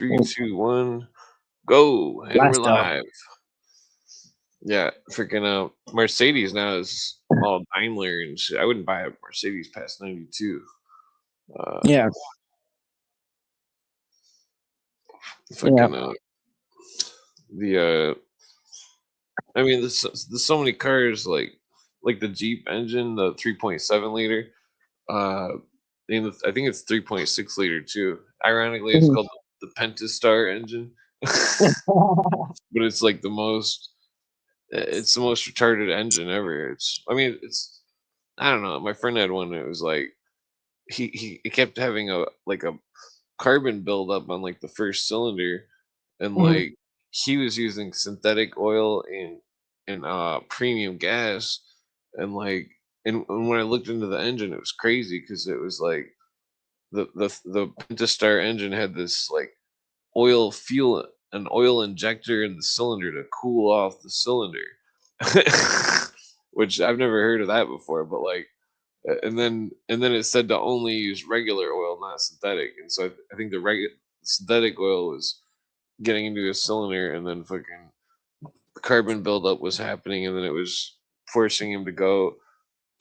Three, two, one, go, and we're Blast off. live. Yeah, freaking Mercedes now is all Daimler and shit. I wouldn't buy a Mercedes past 92. Uh, Yeah, yeah. fucking the I mean, there's so many cars like the Jeep engine, the 3.7 liter. Uh, I think it's 3.6 liter too. Ironically, it's Mhm. called the Pentastar engine, but it's like the most. It's the most retarded engine ever. I mean, I don't know. My friend had one. It was like he kept having a carbon buildup on like the first cylinder, and Mhm. like he was using synthetic oil and premium gas, and and when I looked into the engine, it was crazy because it was like the Pentastar engine had this like oil fuel an oil injector in the cylinder to cool off the cylinder, which I've never heard of that before. But like, and then it said to only use regular oil, not synthetic. And so I think the synthetic oil was getting into his cylinder, and then fucking carbon buildup was happening, and then it was forcing him to go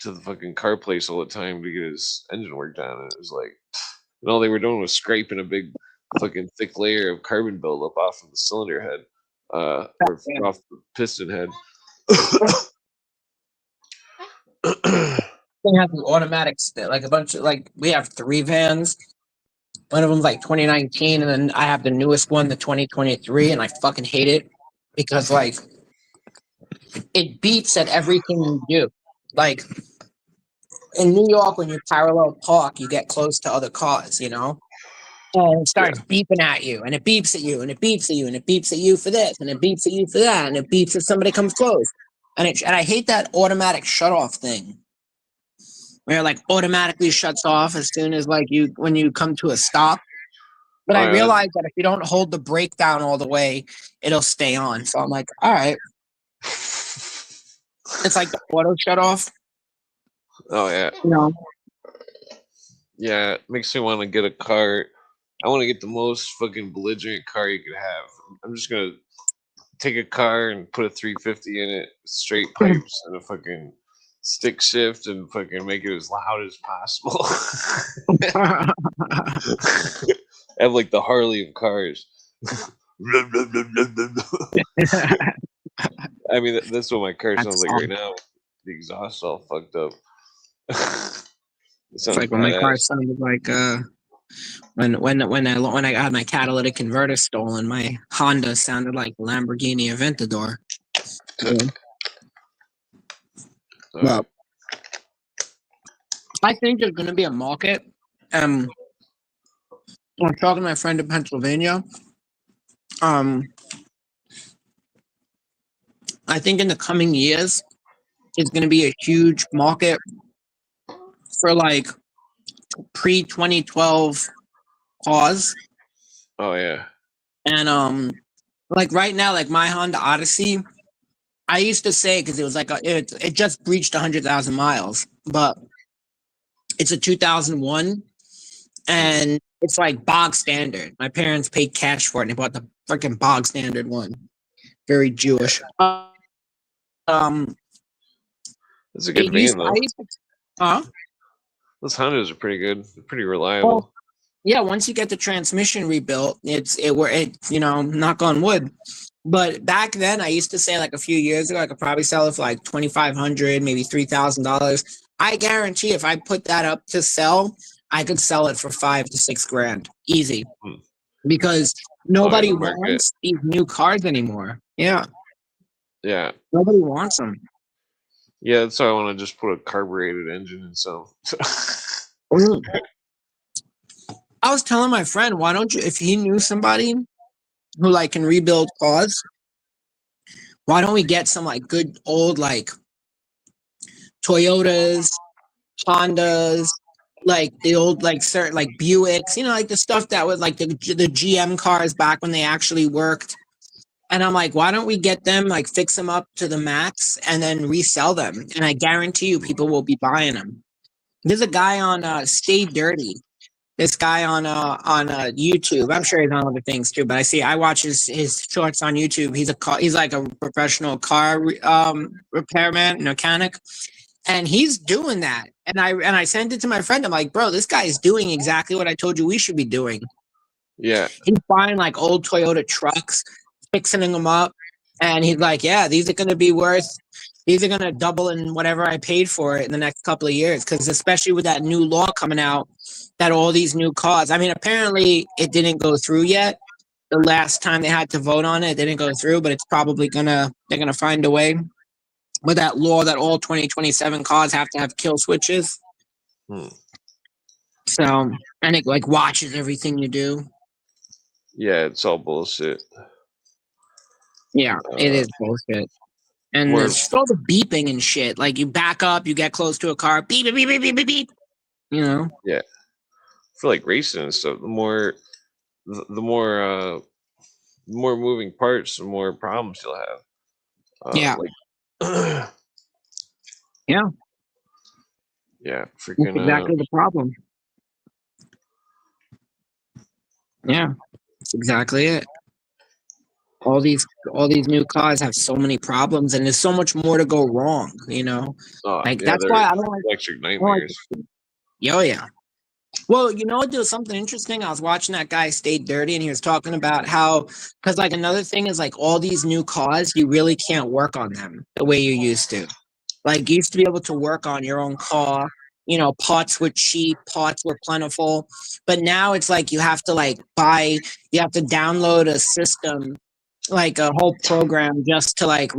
to the fucking car place all the time to get his engine work done. And it was like, and all they were doing was scraping a big fucking thick layer of carbon buildup off of the cylinder head, or Yeah. off the piston head. Thing has the automatic like a bunch of like we have three vans. One of them's like 2019, and then I have the newest one, the 2023, and I fucking hate it because like it beeps at everything you do. Like in New York, when you parallel park, you get close to other cars, and it Yeah. starts beeping at you, and it beeps at you, and it beeps at you, and it beeps at you for this, and it beeps at you for that, and it beeps if somebody comes close. And I hate that automatic shut off thing where it like automatically shuts off as soon as like when you come to a stop. But Oh I yeah. realized that if you don't hold the brake down all the way, it'll stay on. So I'm like, all right, it's like the auto shut off, Oh yeah. you know. Yeah. It makes me want to get a car. I want to get the most fucking belligerent car you could have. I'm just gonna take a car and put a 350 in it, straight pipes and a fucking stick shift, and fucking make it as loud as possible. Have like the Harley of cars. I mean, that's what my car sounds That's like right now. The exhaust all fucked up. It it's sounds like when my car badass. sounded like when I got my catalytic converter stolen, my Honda sounded like Lamborghini Aventador. Yeah. Uh, Well, I think there's going to be a market. Um, I'm talking to my friend in Pennsylvania. Um, I think in the coming years, it's going to be a huge market for like pre 2012 cars. oh yeah. And like right now, like my Honda Odyssey, I used to say because it was like it just breached 100,000 miles, but it's a 2001, and it's like bog standard. My parents paid cash for it, and they bought the freaking bog standard one. Very Jewish. Um, That's a good it used van though. I used to, huh? Those Hondas are pretty good. They're pretty Well, reliable. yeah. Once you get the transmission rebuilt, knock on wood. But back then, I used to say like a few years ago, I could probably sell it for like 2,500, maybe $3,000. I guarantee if I put that up to sell, I could sell it for 5 to 6 grand, easy, Hmm. because Oh yeah, nobody the market. wants these new cars anymore. Yeah, Yeah. nobody wants them. Yeah, that's why I want to just put a carbureted engine in some. Mm. I was telling my friend, why don't you, if he knew somebody who like can rebuild cars, why don't we get some like good old like Toyotas, Hondas, like the old like certain like Buicks, like the stuff that was like the GM cars back when they actually worked. And I'm like, why don't we get them, like fix them up to the max and then resell them? And I guarantee you people will be buying them. There's a guy on Stay Dirty this guy on YouTube. I'm sure he's on other things too, but I watch his shorts on YouTube. He's like a professional car repairman, mechanic, and he's doing that. And I sent it to my friend. I'm like, bro, this guy's doing exactly what I told you we should be doing. Yeah. He's buying like old Toyota trucks, fixing them up, and he's like, yeah, these are going to double in whatever I paid for it in the next couple of years. Because especially with that new law coming out, that all these new cars. I mean, apparently it didn't go through yet. The last time they had to vote on it, it didn't go through, but it's probably they're gonna find a way with that law that all 2027 cars have to have kill switches. So, and it like watches everything you do. Yeah, it's all bullshit. Yeah, it is bullshit. And Or- there's just all the beeping and shit. Like you back up, you get close to a car, beep, beep, beep, beep, beep, beep, beep. You know? Yeah. For like racing and stuff, the more moving parts, the more problems you'll have. Yeah. Like, Yeah. Yeah. That's Freaking. exactly the problem. Yeah. That's exactly it. All these new cars have so many problems, and there's so much more to go wrong. You know, like yeah, that's why I don't like electric nightmares. Yeah. Well, you know, there was something interesting. I was watching that guy Stay Dirty, and he was talking about how, because like another thing is like all these new cars, you really can't work on them the way you used to. Like you used to be able to work on your own car. You know, parts were cheap, parts were plentiful, but now it's like you have to you have to download a system, like a whole program just to like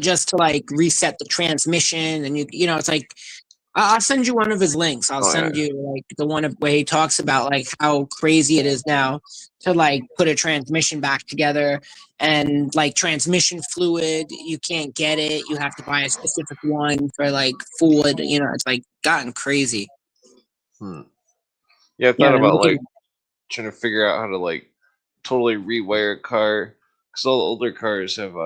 just to like reset the transmission, and you know, it's like I'll send you one of his links. I'll send you like the one of where he talks about like how crazy it is now to like put a transmission back together, and like transmission fluid, you can't get it. You have to buy a specific one for like Ford. You know, it's like gotten crazy. Yeah, I thought about like trying to figure out how to like totally rewire a car, because all the older cars have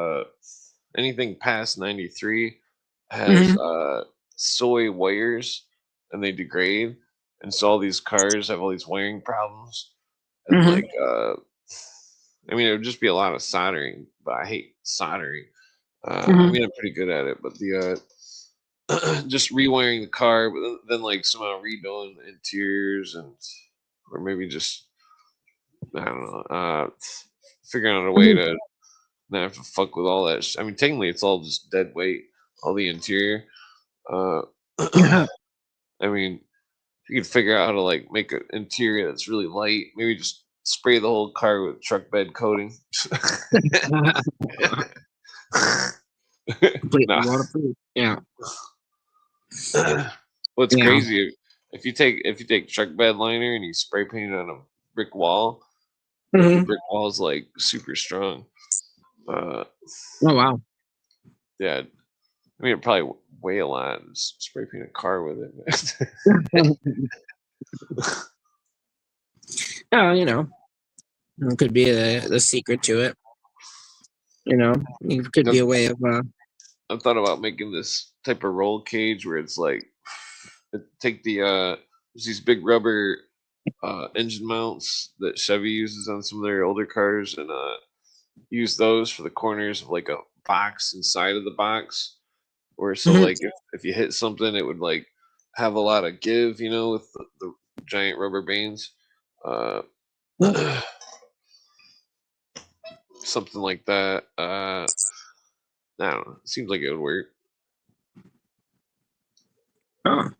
anything past 93 has soy wires, and they degrade, and so all these cars have all these wiring problems, and like I mean, it would just be a lot of soldering, but I hate soldering. I mean, I'm pretty good at it, but the just rewiring the car, but then like somehow redoing the interiors, and or maybe just I don't know, figuring out a way to not have to fuck with all that. I mean, technically, it's all just dead weight, all the interior. I mean, if you could figure out how to like make an interior that's really light, maybe just spray the whole car with truck bed coating. Completely waterproof. Yeah. What's crazy if you take truck bed liner and you spray paint it on a brick wall, the brick wall is like super strong. Oh wow. Yeah, I mean, it probably weigh a lot. And spray paint a car with it. Oh, you know, it could be the secret to it. You know, it could be a way of. I've thought about making this type of roll cage where it's like take there's these big rubber engine mounts that Chevy uses on some of their older cars, and use those for the corners of like a box inside of the box, where so like if you hit something, it would like have a lot of give, you know, with the giant rubber bands. Something like that. I don't know. It seems like it would work. Oh,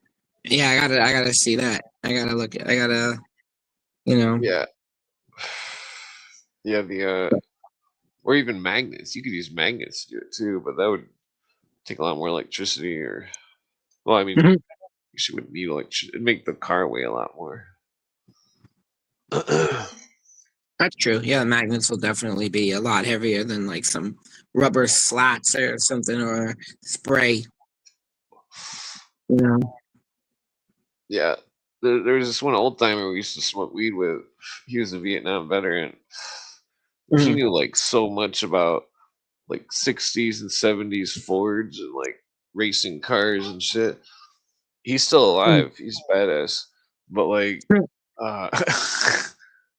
yeah. I gotta see that. I gotta, you know. Yeah. Yeah. The or even magnets. You could use magnets to do it too, but that would take a lot more electricity. Or, well, I mean, you actually wouldn't need electricity. It'd make the car weigh a lot more. That's true. Yeah, the magnets will definitely be a lot heavier than like some rubber slats or something, or spray. You know. Yeah. There was this one old timer we used to smoke weed with. He was a Vietnam veteran. He knew like so much about like 60s and 70s Fords and like racing cars and shit. He's still alive. He's badass. But like uh,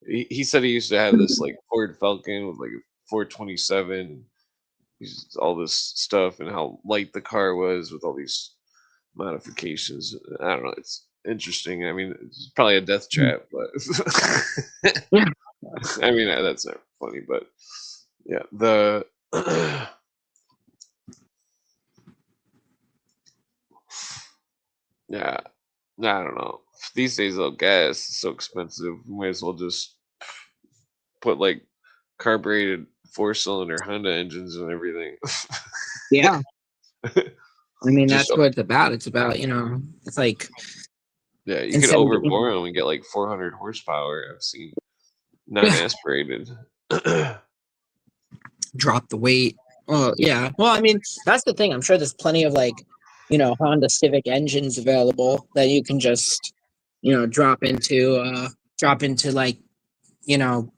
he said he used to have this like Ford Falcon with like a 427, all this stuff, and how light the car was with all these modifications. I don't know. It's interesting. I mean, it's probably a death trap, but Yeah. I mean, that's not funny. But yeah, the yeah, I don't know. These days, though, gas is so expensive. We might as well just put like carbureted four-cylinder Honda engines and everything. Yeah. I mean, Just that's what it's about. It's about, it's like yeah, you could instead of overbore them and get like 400 horsepower. I've seen non-aspirated. drop the weight. Oh, yeah. Well, I mean, that's the thing. I'm sure there's plenty of like, Honda Civic engines available that you can just, drop into like, you know,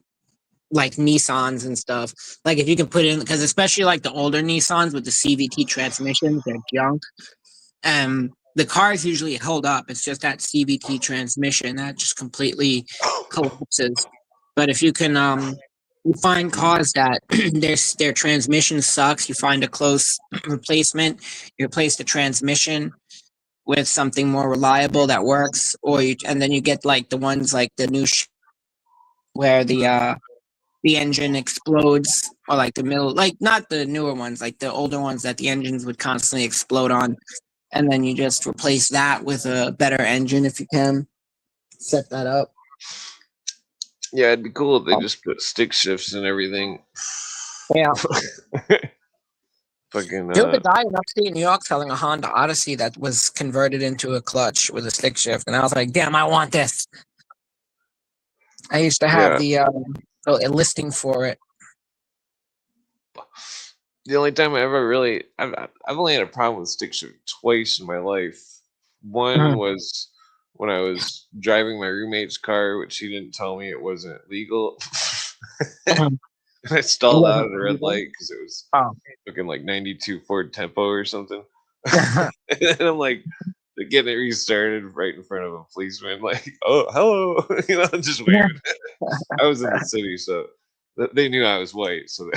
like Nissans and stuff. Like if you can put in, because especially like the older Nissans with the CVT transmissions, they're junk. The cars usually hold up. It's just that CVT transmission that just completely collapses. But if you can, you find cars that their transmission sucks. You find a close replacement. You replace the transmission with something more reliable that works, and then you get like the ones like the new where the engine explodes, or like the middle, like not the newer ones, like the older ones that the engines would constantly explode on, and then you just replace that with a better engine if you can set that up. Yeah, it'd be cool if they just put stick shifts and everything. Yeah. Fucking There was a guy in upstate New York selling a Honda Odyssey that was converted into a clutch with a stick shift, and I was like, "Damn, I want this!" I used to have yeah. the a listing for it. The only time I ever really, I've only had a problem with stick shift twice in my life. One was when I was driving my roommate's car, which he didn't tell me it wasn't legal. And I stalled out at a red light because it was looking like 92 Ford Tempo or something. And I'm like, getting it restarted right in front of a policeman, like, oh, hello, just waving. I was in the city, so they knew I was white, so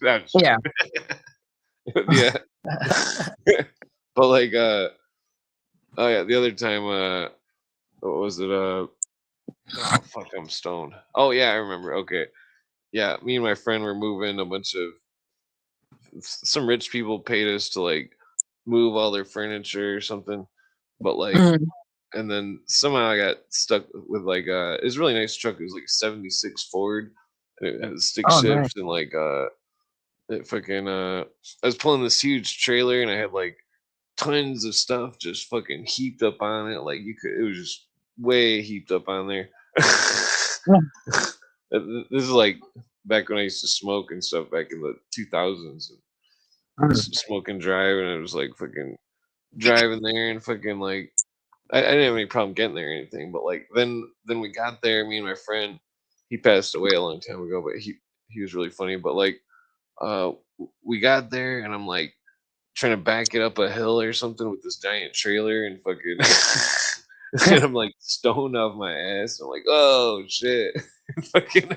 Yeah. yeah. But like, oh yeah, the other time, what was it? Oh fuck, I'm stoned. Oh yeah, I remember. Okay, yeah, me and my friend were moving a bunch of some rich people paid us to like move all their furniture or something, but like, and then somehow I got stuck with like it was a really nice truck. It was like a '76 Ford, and it had a stick Oh, shift nice. and like it fucking I was pulling this huge trailer and I had like tons of stuff just fucking heaped up on it. Like it was just way heaped up on there. This is like back when I used to smoke and stuff back in the 2000s. And smoke and drive, and it was like fucking driving there and fucking like I didn't have any problem getting there or anything. But like then we got there, me and my friend, he passed away a long time ago, but he was really funny. But like we got there and I'm like trying to back it up a hill or something with this giant trailer and fucking and I'm like stoned off my ass. I'm like, oh shit. Fucking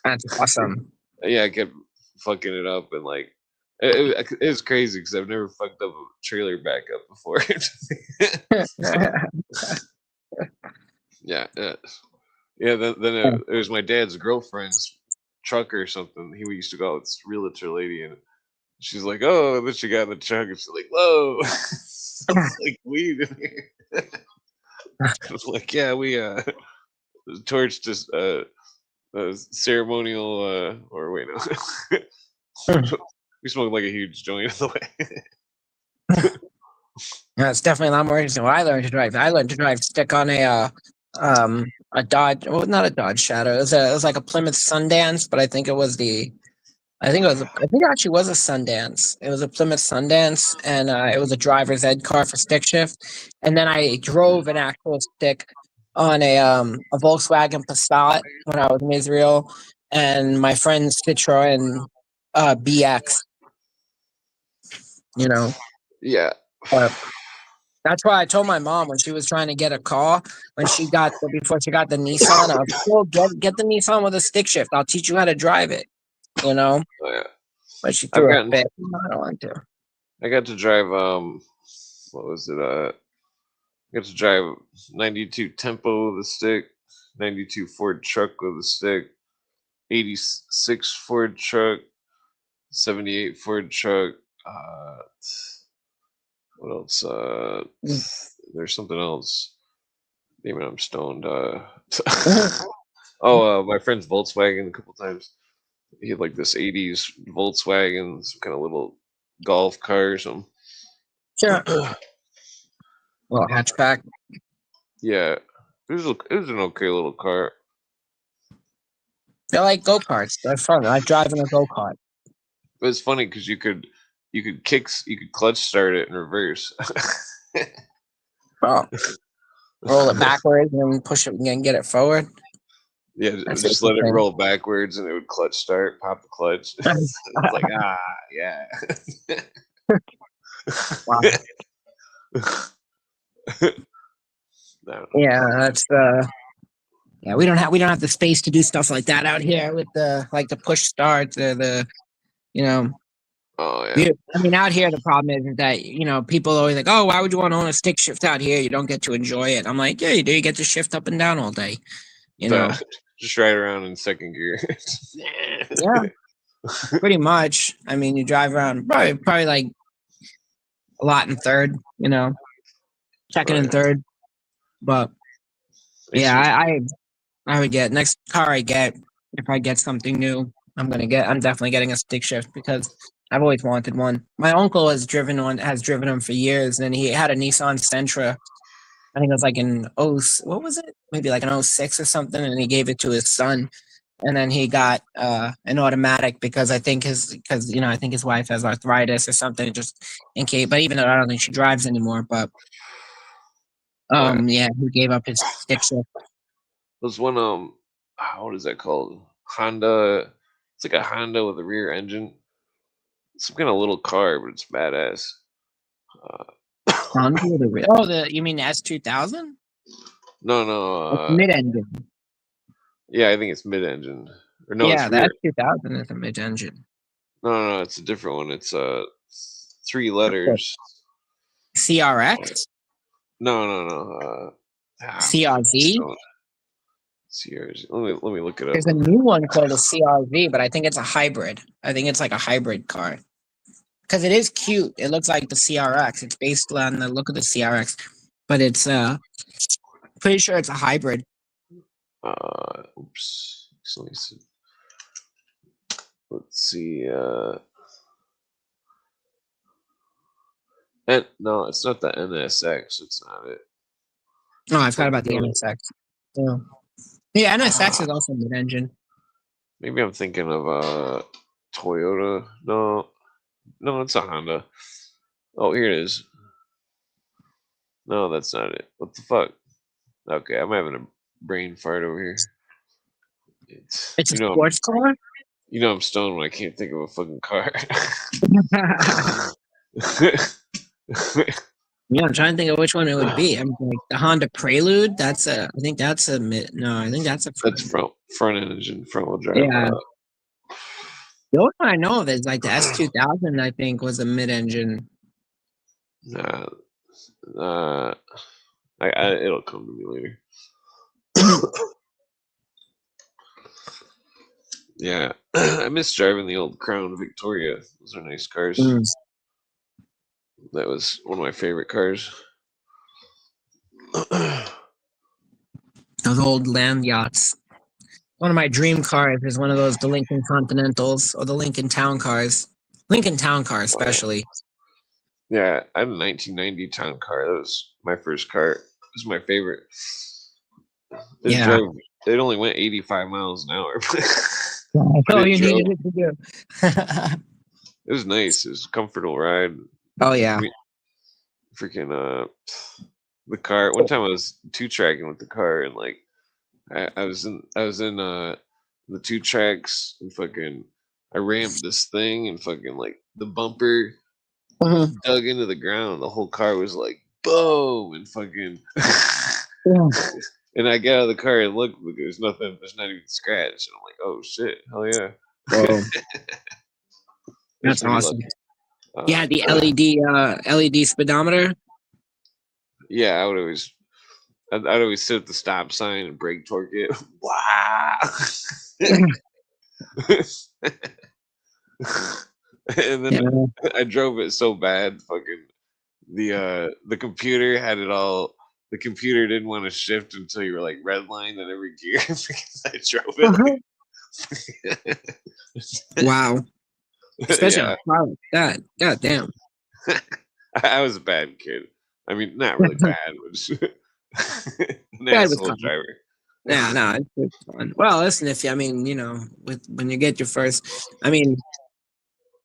That's awesome. yeah, I kept fucking it up and like it was crazy because I've never fucked up a trailer backup before. yeah, yeah. Then it was my dad's girlfriend's truck or something. He used to go out with this realtor lady, and she's like, "Oh, what you got in the truck?" And she's like, "Whoa, it's like weed in here." I was like, "Yeah, we torched this ceremonial or wait no." We smoked like a huge joint of the way. Yeah, it's definitely a lot more interesting. Well, I learned to drive. I learned to drive stick on a Dodge. Well, not a Dodge Shadow. It was like a Plymouth Sundance, but I think it was I think it actually was a Sundance. It was a Plymouth Sundance, and it was a driver's ed car for stick shift. And then I drove an actual stick on a Volkswagen Passat when I was in Israel, and my friend's Citroen BX. Yeah. But That's why I told my mom when she was trying to get a car, when she got before she got the Nissan, I was like, "Well, get the Nissan with a stick shift. I'll teach you how to drive it." You know, Oh yeah, but she I've threw a gotten. fit. No, I don't want to. I got to drive. What was it? I got to drive 92 Tempo with a stick, 92 Ford truck with a stick, 86 Ford truck, 78 Ford truck. Uh, what else? There's something else. Damn it, I'm stoned. My friend's Volkswagen a couple times. He had like this 80s Volkswagen, some kind of little golf car or something. Sure. Well, hatchback. Yeah, it was an okay little car. They're like go karts. They're fun. I drive in a go kart. But it's funny because you could clutch start it in reverse. Oh, roll it backwards and then push it and get it forward. Yeah, That's just let it interesting. roll backwards and it would clutch start, pop the clutch. It's like yeah. Wow. No. Yeah, that's yeah. We don't have the space to do stuff like that out here with the push start, the you know. Oh yeah. I mean, out here the problem is that people always like, oh, why would you want to own a stick shift out here? You don't get to enjoy it. I'm like, yeah, you do. You get to shift up and down all day. You know. Just ride around in second gear. Yeah, pretty much. I mean, you drive around probably like a lot in third. Second Oh, and yeah. third. But yeah, I would get next car I get if I get something new. I'm definitely getting a stick shift because I've always wanted one. My uncle has driven them for years, and he had a Nissan Sentra. I think it was like what was it? Maybe like an '06 or something, and he gave it to his son. And then he got an automatic because I think his wife has arthritis or something, just in case. But even though I don't think she drives anymore, but Oh, yeah. yeah, he gave up his stick shift. There's one what is that called? Honda. It's like a Honda with a rear engine. It's some kind of little car, but it's badass. Uh, You mean the S2000? no, no. It's mid-engine. Yeah, I think it's mid-engine. Or no, it's Yeah, the rear. S2000 is a mid-engine. No, it's a different one. It's 3 letters. CRX? No. CRV? CRZ. Let me look it up. There's a new one called a CRV, but I think it's a hybrid. I think it's like a hybrid car. Because it is cute. It looks like the CRX. It's based on the look of the CRX, but it's pretty sure it's a hybrid. Oops. Let's see. No, it's not the NSX. It's not it. Oh, I forgot about the NSX. Yeah, NSX is also mid-engine. Maybe I'm thinking of Toyota. No, it's a Honda. Oh, here it is. No, that's not it. What the fuck? Okay, I'm having a brain fart over here. It's a sports car? You know I'm stoned when I can't think of a fucking car. Yeah, I'm trying to think of which one it would be. I'm like the Honda Prelude. I think that's a That's front engine, front wheel drive. Yeah. The only one I know of is like the S2000. I think was a mid-engine. It'll come to me later. Yeah, I miss driving the old Crown Victoria. Those are nice cars. That was one of my favorite cars. Those old land yachts. One of my dream cars is one of the Lincoln Continentals or the Lincoln Town Cars. Lincoln Town Car, especially. Yeah, I had a 1990 Town Car. That was my first car. It was my favorite. It only went 85 miles an hour. Oh, you needed it to do. It was nice. It was a comfortable ride. Oh yeah. Freaking the car. One time I was 2-tracking with the car and like I was in the 2 tracks and fucking I ramped this thing and fucking like the bumper dug into the ground. The whole car was like boom, and fucking. Yeah. And I get out of the car and look, there's nothing, there's not even a scratch. And I'm like, oh shit, hell yeah. Whoa, It's that's pretty awesome. lucky. You had the LED speedometer. Yeah, I'd always sit at the stop sign and brake torque it. Wow. And then Yeah. I drove it so bad, fucking the computer had it all. The computer didn't want to shift until you were like redlined in every gear because I drove it like. Wow. Especially on Yeah, a car like that. God damn. I was a bad kid. I mean, not really bad, but just an That was asshole fun. driver. Yeah, no, it's fun. Well, listen, if you, I mean, with when you get your first, I mean,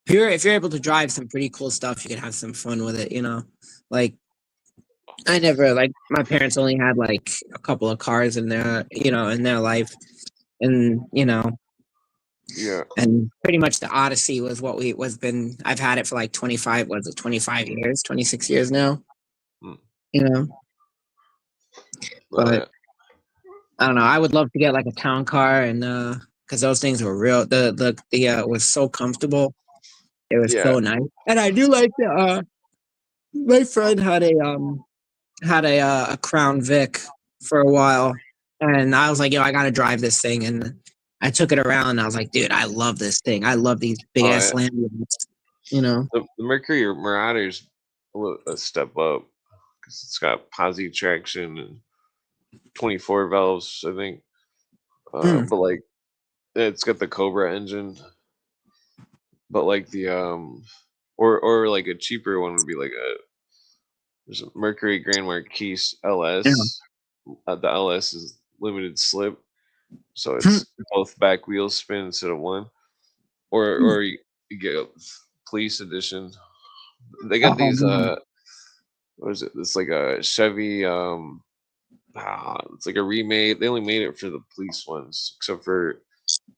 if you're able to drive some pretty cool stuff, you can have some fun with it. Like I never like my parents only had like a couple of cars in their life, and Yeah. and pretty much the Odyssey was what I've had it for like 25 years, 26 years now. Hmm. You know, Oh, but yeah. I don't know. I would love to get like a town car and because those things were real. The was so comfortable. It was Yeah. so nice, and I do like the. My friend had a Crown Vic for a while, and I was like, yo, I gotta drive this thing, and I took it around, and I was like, dude, I love this thing. I love these big Oh, ass yeah. Lamborghinis. You know. The Mercury Marauders a step up because it's got posi traction and 24 valves, I think. Mm. But like it's got the Cobra engine, but like the or like a cheaper one would be like there's a Mercury Grand Marquis Yeah. LS. The LS is limited slip, so Hmm. it's both back wheels spin instead of one. Hmm. Or you get a police edition. They got Oh these man. what is it? It's like a Chevy it's like a remade. They only made it for the police ones, except for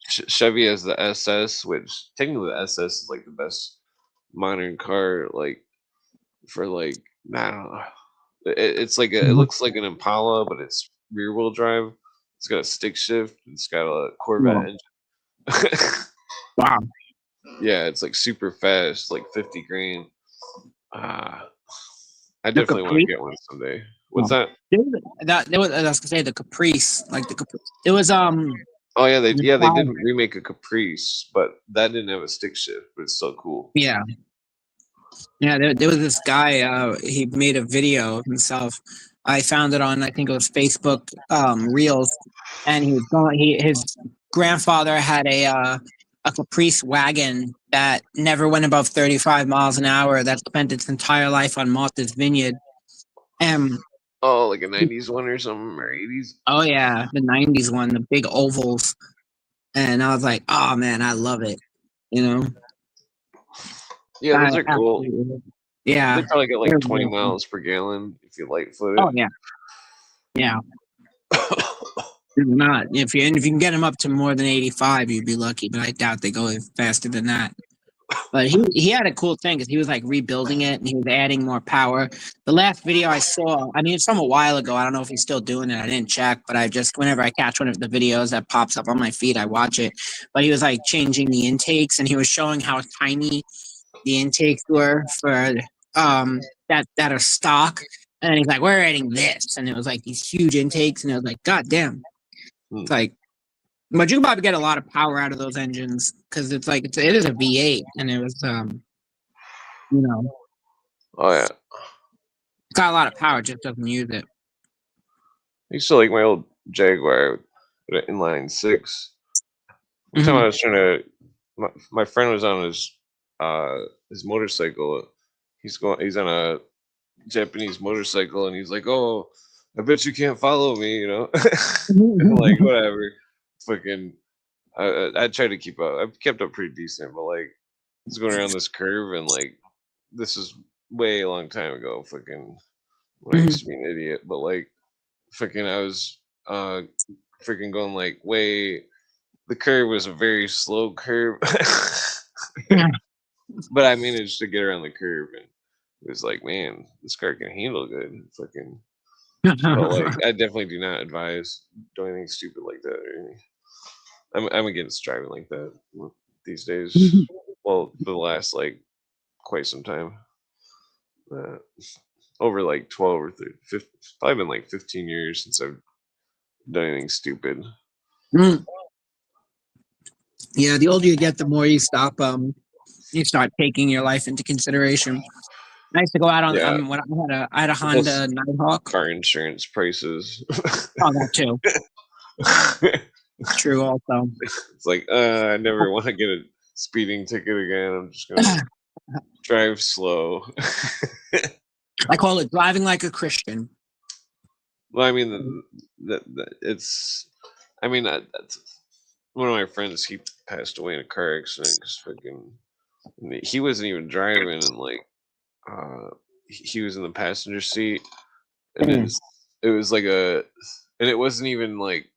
Chevy has the SS, which technically the SS is like the best modern car. Like for like I don't know, it's like it Mhm. looks like an Impala, but it's rear wheel drive. It's got a stick shift. It's got a Corvette Wow. engine. Wow. Yeah, it's like super fast, like 50 grand. Uh, I The definitely want to Caprice. get one someday. What's Oh. that? There was, I was gonna say the Caprice, like the Caprice. It was Oh yeah, the they did five. remake a Caprice, but that didn't have a stick shift, but it's still cool. Yeah. Yeah, there was this guy. He made a video of himself. I found it on, I think it was Facebook Reels, and he was going. His grandfather had a Caprice wagon that never went above 35 miles an hour. That spent its entire life on Martha's Vineyard. And Oh, like a '90s one or something or '80s. oh yeah, the '90s one, the big ovals. And I was like, oh man, I love it. You know, Yeah, I those are cool. absolutely. They Yeah. probably get like They're 20 real cool. miles per gallon if you light foot Oh it. yeah, yeah. Not if you can get them up to more than 85, you'd be lucky. But I doubt they go faster than that. But he had a cool thing because he was like rebuilding it and he was adding more power. The last video I saw, I mean, it's from a while ago. I don't know if he's still doing it. I didn't check, but I just whenever I catch one of the videos that pops up on my feed, I watch it. But he was like changing the intakes and he was showing how tiny the intakes were for that are stock. And then he's like, we're adding this, and it was like these huge intakes, and it was like, God damn. Hmm. It's like, but you can probably get a lot of power out of those engines because it's like it is a V8, and it was you know, Oh yeah, it's got a lot of power, just doesn't use it. I used to like my old Jaguar with an inline six. One time I Mhm. was trying to, my friend was on his motorcycle. He's on a Japanese motorcycle, and he's like, "Oh, I bet you can't follow me," you know. And I'm like, whatever. Fucking, I tried to keep up. I kept up pretty decent, but like, I was going around this curve, and like, this is way a long time ago. Fucking, when I Mhm. used to be an idiot, but like, fucking, I was freaking going like way. The curve was a very slow curve, Yeah. but I managed to get around the curve, and it was like, man, this car can handle good. Fucking, but like, I definitely do not advise doing anything stupid like that. Or anything. I'm against driving like that these days. Well, for the last like quite some time. Uh, over like 12 or 30, 15, probably been like 15 years since I've done anything stupid. Mm. Yeah, the older you get, the more you stop. You start taking your life into consideration. I used to go out on Yeah. when I had a Plus Honda Nighthawk. car insurance prices. Oh, that too. True. Also, It's like, I never want to get a speeding ticket again. I'm just gonna drive slow. I call it driving like a Christian. Well, I mean, that it's. I mean, that's one of my friends. He passed away in a car accident because fucking he wasn't even driving, and like he was in the passenger seat, and it was like and it wasn't even like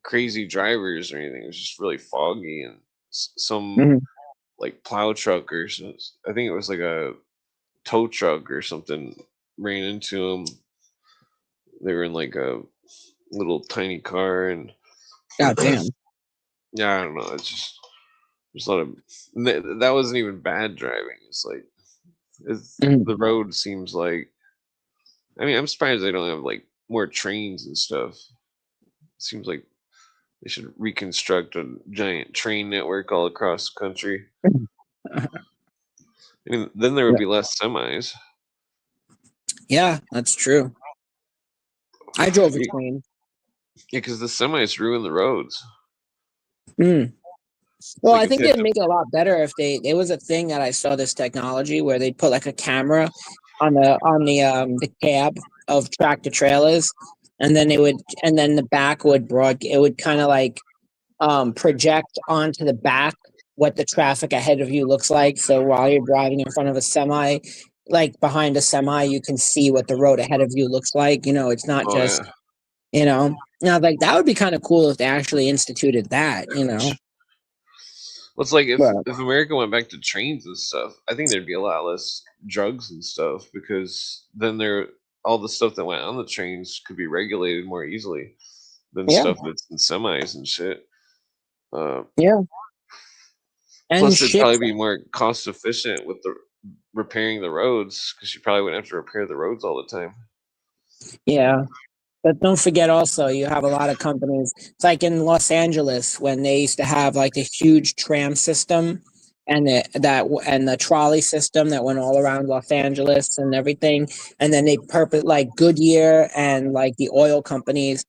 crazy drivers or anything. It was just really foggy, and some Mhm. like plow truck or I think it was like a tow truck or something ran into him. They were in like a little tiny car, and God damn. yeah, I don't know. It's just there's a lot of that wasn't even bad driving. It's like Mhm. the road seems like. I mean, I'm surprised they don't have like more trains and stuff. Seems like they should reconstruct a giant train network all across the country. And then there would be less semis. Yeah, that's true. I drove a Yeah, train. because the semis ruin the roads. Mm. Well, Like I if think they have they'd to, make it a lot better if they. There was a thing that I saw this technology where they'd put like a camera on the cab of tractor trailers, and then the back would it would kind of like project onto the back what the traffic ahead of you looks like. So while you're driving in front of a semi, like behind a semi, you can see what the road ahead of you looks like. It's not oh just, yeah. now like that would be kind of cool if they actually instituted that. Well, it's like But if America went back to trains and stuff, I think there'd be a lot less drugs and stuff because then all the stuff that went on the trains could be regulated more easily than yeah, stuff that's in semis and shit. Uh, yeah. And Plus, it'd probably ships, be more cost efficient with the repairing the roads because you probably wouldn't have to repair the roads all the time. yeah. But don't forget also, you have a lot of companies. It's like in Los Angeles when they used to have like a huge tram system and the trolley system that went all around Los Angeles and everything. And then like Goodyear and like the oil companies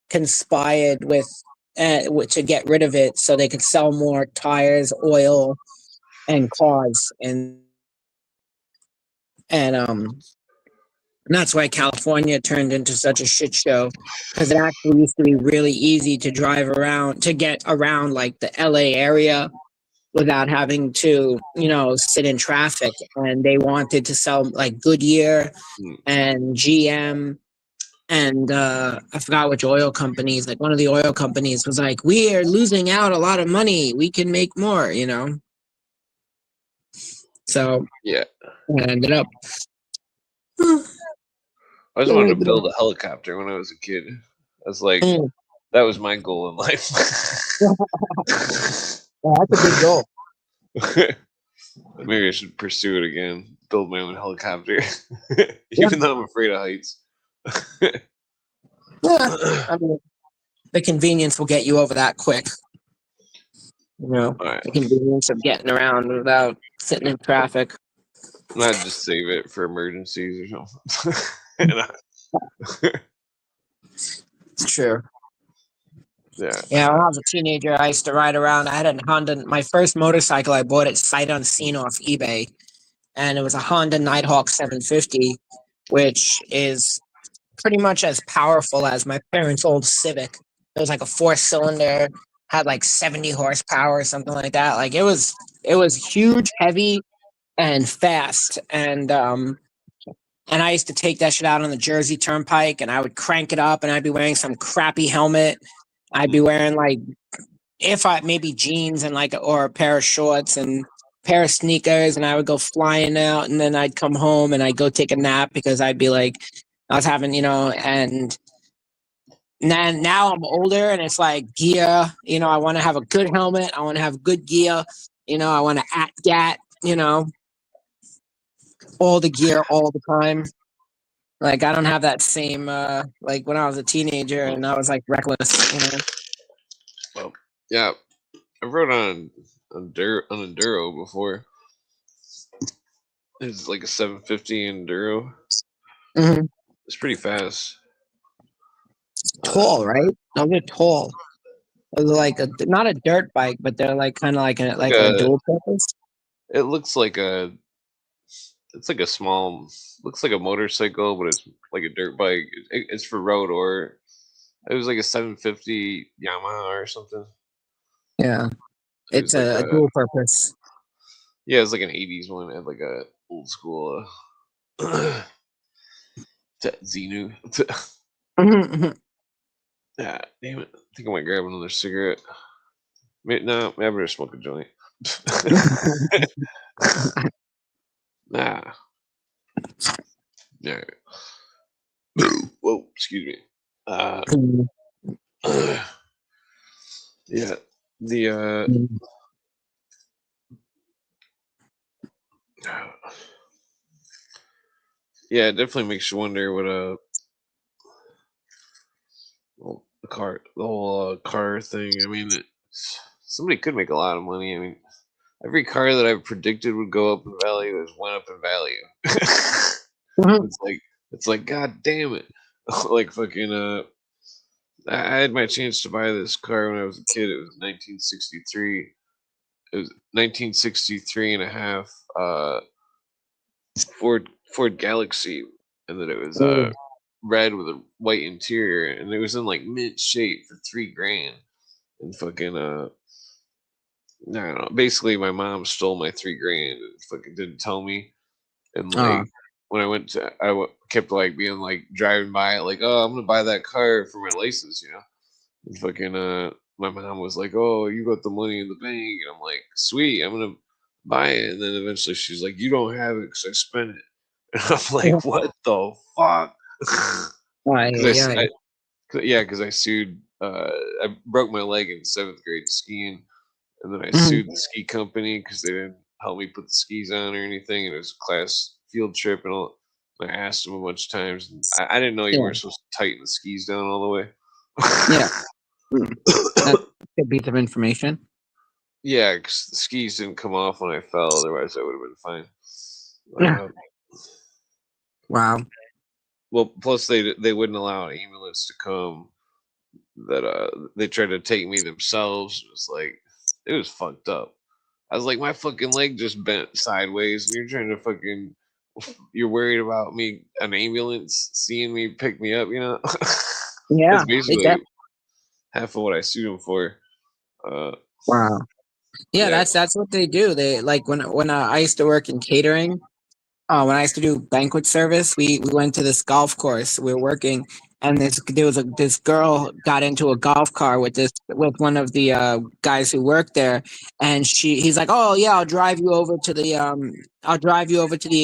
conspired to get rid of it so they could sell more tires, oil, and cars. And that's why California turned into such a shit show because it actually used to be really easy to drive around, to get around like the LA area without having to, sit in traffic. And they wanted to sell like Goodyear Hmm. and GM and I forgot which oil companies. Like one of the oil companies was like, "We are losing out a lot of money. We can make more." So Yeah, it ended up. I just wanted to build a helicopter when I was a kid. I was like, Mm. that was my goal in life. Yeah, that's a good goal. Maybe I should pursue it again. Build my own helicopter, Yeah. even though I'm afraid of heights. Yeah. I mean, the convenience will get you over that quick. All right, The convenience of getting around without sitting in traffic. I'd just save it for emergencies or something. It's true. Yeah. Yeah, when I was a teenager, I used to ride around. I had a Honda. My first motorcycle I bought it sight unseen off eBay, and it was a Honda Nighthawk 750, which is pretty much as powerful as my parents' old Civic. It was like a 4-cylinder, had like 70 horsepower or something like that. Like it was huge, heavy, and fast. And I used to take that shit out on the Jersey Turnpike and I would crank it up and I'd be wearing some crappy helmet. I'd be wearing like if I maybe jeans and like or a pair of shorts and pair of sneakers and I would go flying out, and then I'd come home and I'd go take a nap because I'd be like, I was having, and then now I'm older and it's like gear, I want to have a good helmet. I want to have good gear. I want to at gat, all the gear all the time. Like I don't have that same like when I was a teenager and I was like reckless. Well, yeah, I rode on Enduro before. It's like a 750 Enduro. Mm-hmm. It's pretty fast. Tall, right? Those are tall. Those are like not a dirt bike, but they're like kind of like a dual purpose. It looks like it's like a small, looks like a motorcycle, but it's like a dirt bike. It's for road, or it was like a 750 Yamaha or something. Yeah, it's like a dual purpose. Yeah, it's like an 80s one. It had like a old school Xenu. Yeah, damn it. I think I might grab another cigarette. No, I better smoke a joint. Nah. Yeah. Whoa, excuse me. Yeah. The yeah, it definitely makes you wonder what the whole car thing. I mean, somebody could make a lot of money. I mean, every car that I predicted would go up in value has went up in value. It's like, god damn it. Like fucking I had my chance to buy this car when I was a kid. It was 1963. It was 1963 and a half Ford Galaxy, and then it was red with a white interior, and it was in like mint shape for $3,000. And fucking I don't know. Basically, my mom stole my $3,000 and fucking didn't tell me. And like when I went to, kept like being like driving by it, like, oh, I'm gonna buy that car for my license, And fucking my mom was like, oh, you got the money in the bank, and I'm like, sweet, I'm gonna buy it. And then eventually she's like, you don't have it because I spent it. And I'm like, what the fuck? Because I sued. I broke my leg in 7th grade skiing, and then I sued the ski company because they didn't help me put the skis on or anything. And it was a class field trip, and all. I asked them a bunch of times. And I didn't know you weren't supposed to tighten the skis down all the way. Yeah, that's a piece of information. Yeah, because the skis didn't come off when I fell. Otherwise, I would have been fine. Wow. Well, plus they wouldn't allow an ambulance to come. That they tried to take me themselves. It was fucked up. I was like, my fucking leg just bent sideways, and you're trying to you're worried about me, an ambulance seeing me pick me up, Yeah, that's basically half of what I sued them for. Wow. Yeah, that's what they do. They like when I used to work in catering. When I used to do banquet service, we went to this golf course. We were working, and this girl got into a golf car with one of the guys who worked there, and he's like, oh yeah, I'll drive you over to the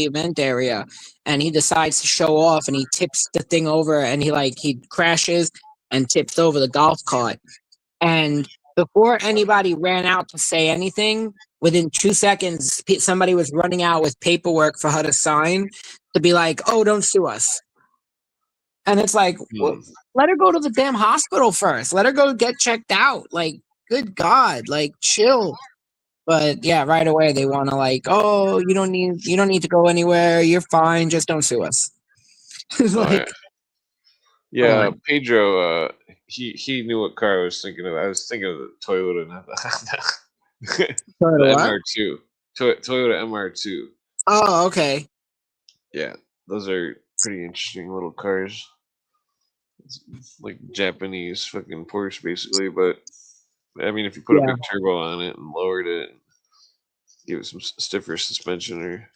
event area, and he decides to show off, and he tips the thing over, and he crashes and tips over the golf cart, and before anybody ran out to say anything, within 2 seconds, somebody was running out with paperwork for her to sign to be like, oh, don't sue us. And it's like, well, let her go to the damn hospital first. Let her go get checked out. Like, good God, like, chill. But yeah, right away they want to like, oh, you don't need to go anywhere. You're fine. Just don't sue us. Like, yeah, Pedro, he knew what car I was thinking of. I was thinking of the Toyota, not the MR2. Toyota MR2. Oh, okay. Yeah, those are pretty interesting little cars. It's like Japanese fucking Porsche, basically. But I mean, if you put a big turbo on it and lowered it, and give it some stiffer suspension, or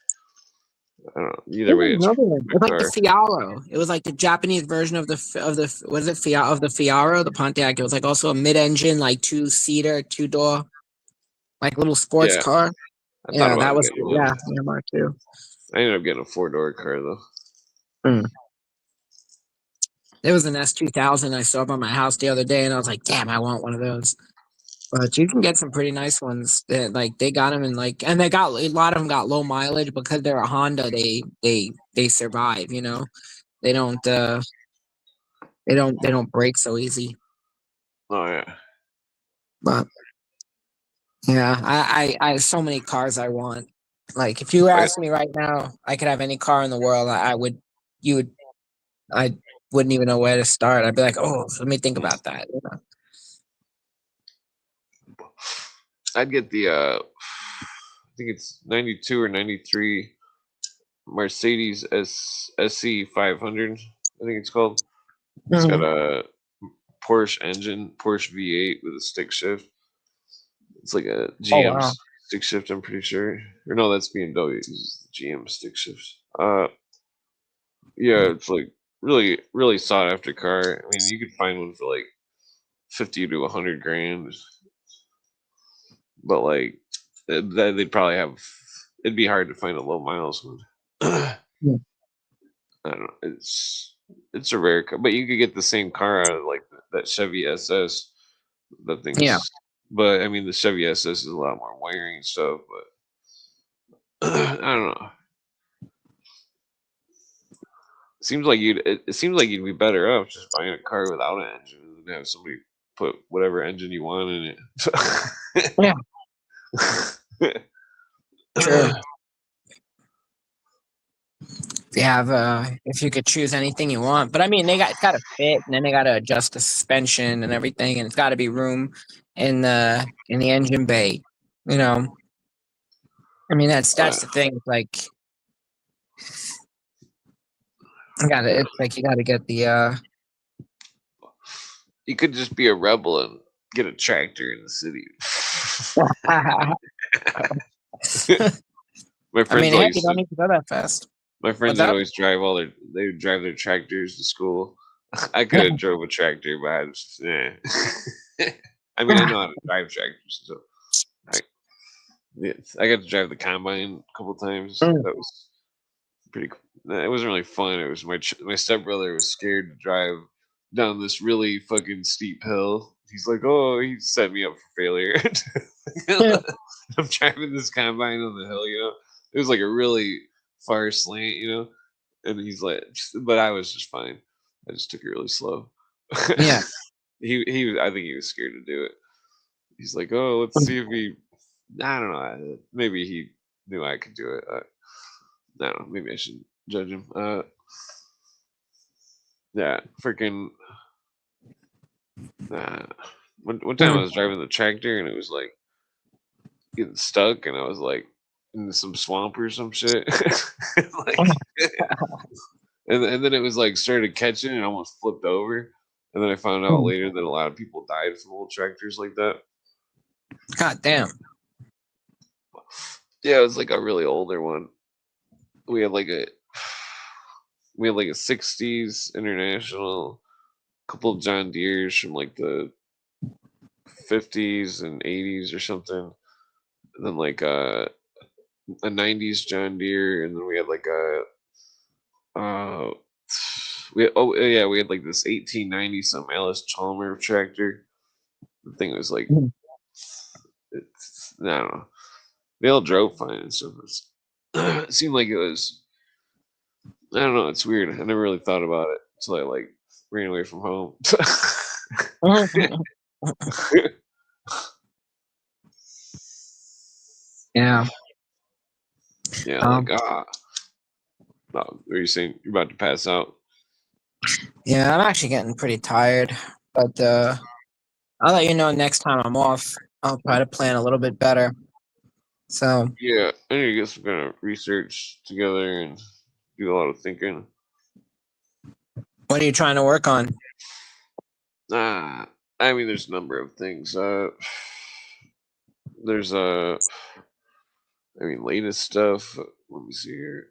I don't know. Either way, it's like the Fiaro. It was like the Japanese version of the Fiaro, the Pontiac. It was like also a mid-engine, like 2-seater, 2-door, like little sports car. I thought Yeah, about that was getting one. yeah, Myanmar too. I ended up getting a 4-door car though. Mm. There was an S2000 I saw by my house the other day, and I was like, damn, I want one of those. But you can get some pretty nice ones. That like they got them in like, and they got a lot of them got low mileage because they're a Honda. They survive. You know, they don't they don't break so easy. Oh yeah. But yeah, I have so many cars I want. Like if you I, asked me right now, I could have any car in the world. I would, you would, I wouldn't even know where to start. I'd be like, oh, let me think about that. You know? I'd get the I think it's 92 or 93 Mercedes SC 500. I think it's called. It's got Mhm. a Porsche engine, Porsche V8 with a stick shift. It's like a Oh GM wow. stick shift, I'm pretty sure. Or no, that's BMW. It uses the GM stick shift. Yeah, it's like really sought after car. I mean, you could find one for like 50 to 100 grand, but like they'd probably have. It'd be hard to find a low miles one. I Yeah. don't know. It's a rare car, but you could get the same car out of like that Chevy SS. That Yeah. thing's, but I mean the Chevy SS is a lot more wiring and stuff. But I don't know. Seems like it seems like you'd be better off just buying a car without an engine and have somebody put whatever engine you want in Yeah. it. True. If you have if you could choose anything you want, but I mean, it's got to fit, and then they got to adjust the suspension and everything, and it's got to be room in the engine bay. You know, I mean, that's the thing. It's like you got to. It's like you got to get the. You could just be a rebel and get a tractor in the city. my I friends mean, heck, always you don't need to go that fast. my What's friends would up? always drive they would drive their tractors to school. I could have drove a tractor, but I just I mean I know how to drive tractors, so I yeah, I got to drive the combine a couple times. Mm. That was pretty. It wasn't really fun. It was my stepbrother was scared to drive down this really fucking steep hill. He's like, oh, he set me up for failure. I'm driving this combine on the hill, It was like a really far slant, And he's like, but I was just fine. I just took it really slow. Yeah. I think he was scared to do it. He's like, oh, let's see if he. I don't know. Maybe he knew I could do it. I don't know. Maybe I should judge him. Yeah, freaking. Uh, one time I Mm. was driving the tractor and it was like getting stuck, and I was like in some swamp or some shit. like, and then it was like started catching and almost flipped over. And then I found out Mm. later that a lot of people died from old tractors like that. God damn. Yeah, it was like a really older one. We had like a we had like a '60s International, couple of John Deere's from like the '50s and '80s or something, and then like a '90s John Deere, and then we had like a uh we had like this 1890 some Alice Chalmer tractor. The thing was like Mm. I don't know. They all drove fine and stuff. It seemed like it was. I don't know. It's weird. I never really thought about it until I like ran away from home. Yeah. Yeah, like Um. no, are you saying you're about to pass out? Yeah, I'm actually getting pretty tired, but I'll let you know next time I'm off. I'll try to plan a little bit better. So, Yeah, I need to get some kind of research together and do a lot of thinking. what are you trying to work on? I mean, there's a number of things. There's I mean, latest stuff. Let me see here.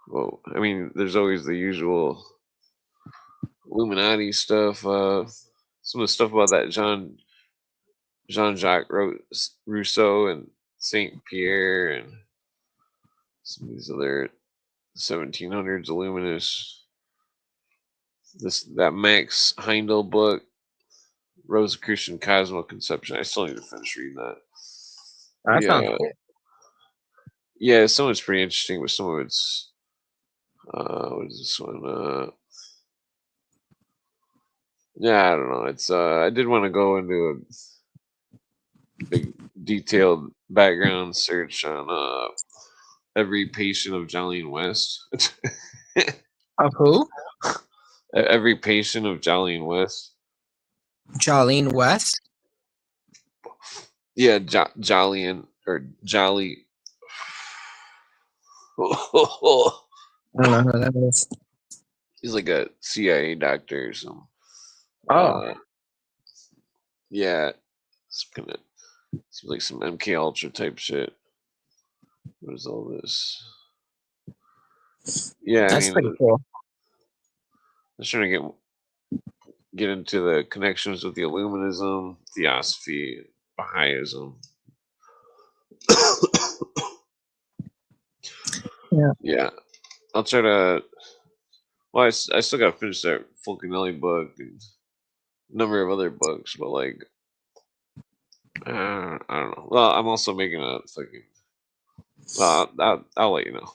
Well, I mean, there's always the usual Illuminati stuff. some of the stuff about that Jean-Jacques Rousseau and Saint Pierre and some of these other 1700s illuminists. That Max Heindel book, Rosicrucian Cosmoconception. I still need to finish reading that. That sounds Yeah, cool. yeah. Some of it's pretty interesting, but some of it's what is this one? Yeah, I don't know. It's I did want to go into a big detailed background search on every patient of Jolene West. Of who? Every patient of Jolene West. Jolene West. Yeah, Jolene or Jolly. I don't know who that is. He's like a CIA doctor or something. Oh, Yeah, some kind of seems like some MK Ultra type shit. What is all this? Yeah, that's pretty cool. I was trying to get into the connections with the Illuminism, Theosophy, Baha'ism. Yeah, I'll try to. Well, I still got to finish that Fulcanelli book and a number of other books, but like, I don't know. Well, I'm also making a fucking. Well, I'll let you know.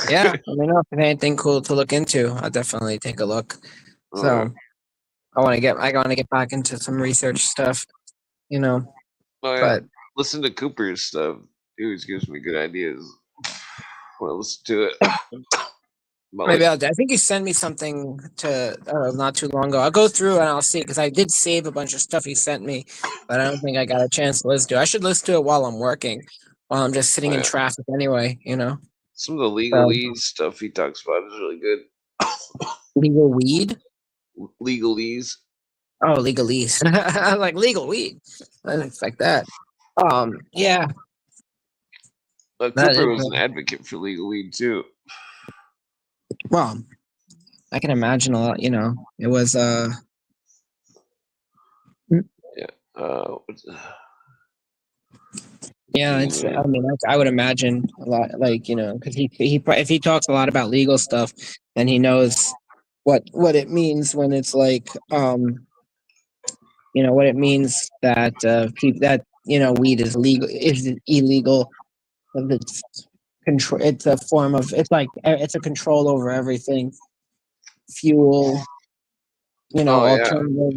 Yeah, let me know if there's anything cool to look into. I'll definitely take a look. So Alright. I want to get back into some research stuff, you know. Oh yeah, But listen to Cooper's stuff. He always gives me good ideas. Well, listen to it. But maybe like, I think you sent me something to not too long ago. I'll go through and I'll see because I did save a bunch of stuff he sent me, but I don't think I got a chance to listen to it. I should listen to it while I'm working, while I'm just sitting in yeah, traffic anyway, you know. some of the So legalese stuff he talks about is really good. legal weed. Legalese. Oh, legalese. Like legal weed. It's like that. Yeah, that Cooper is. was an advocate for legal weed too. Well, I can imagine a lot. You know, it was. Yeah. Yeah, it's. I mean, I would imagine a lot. Like you know, because if he talks a lot about legal stuff, then he knows what it means when it's like you know what it means that that you know weed is illegal. It's control. It's a form of. It's like it's a control over everything. Fuel, you know, Oh yeah, alternative,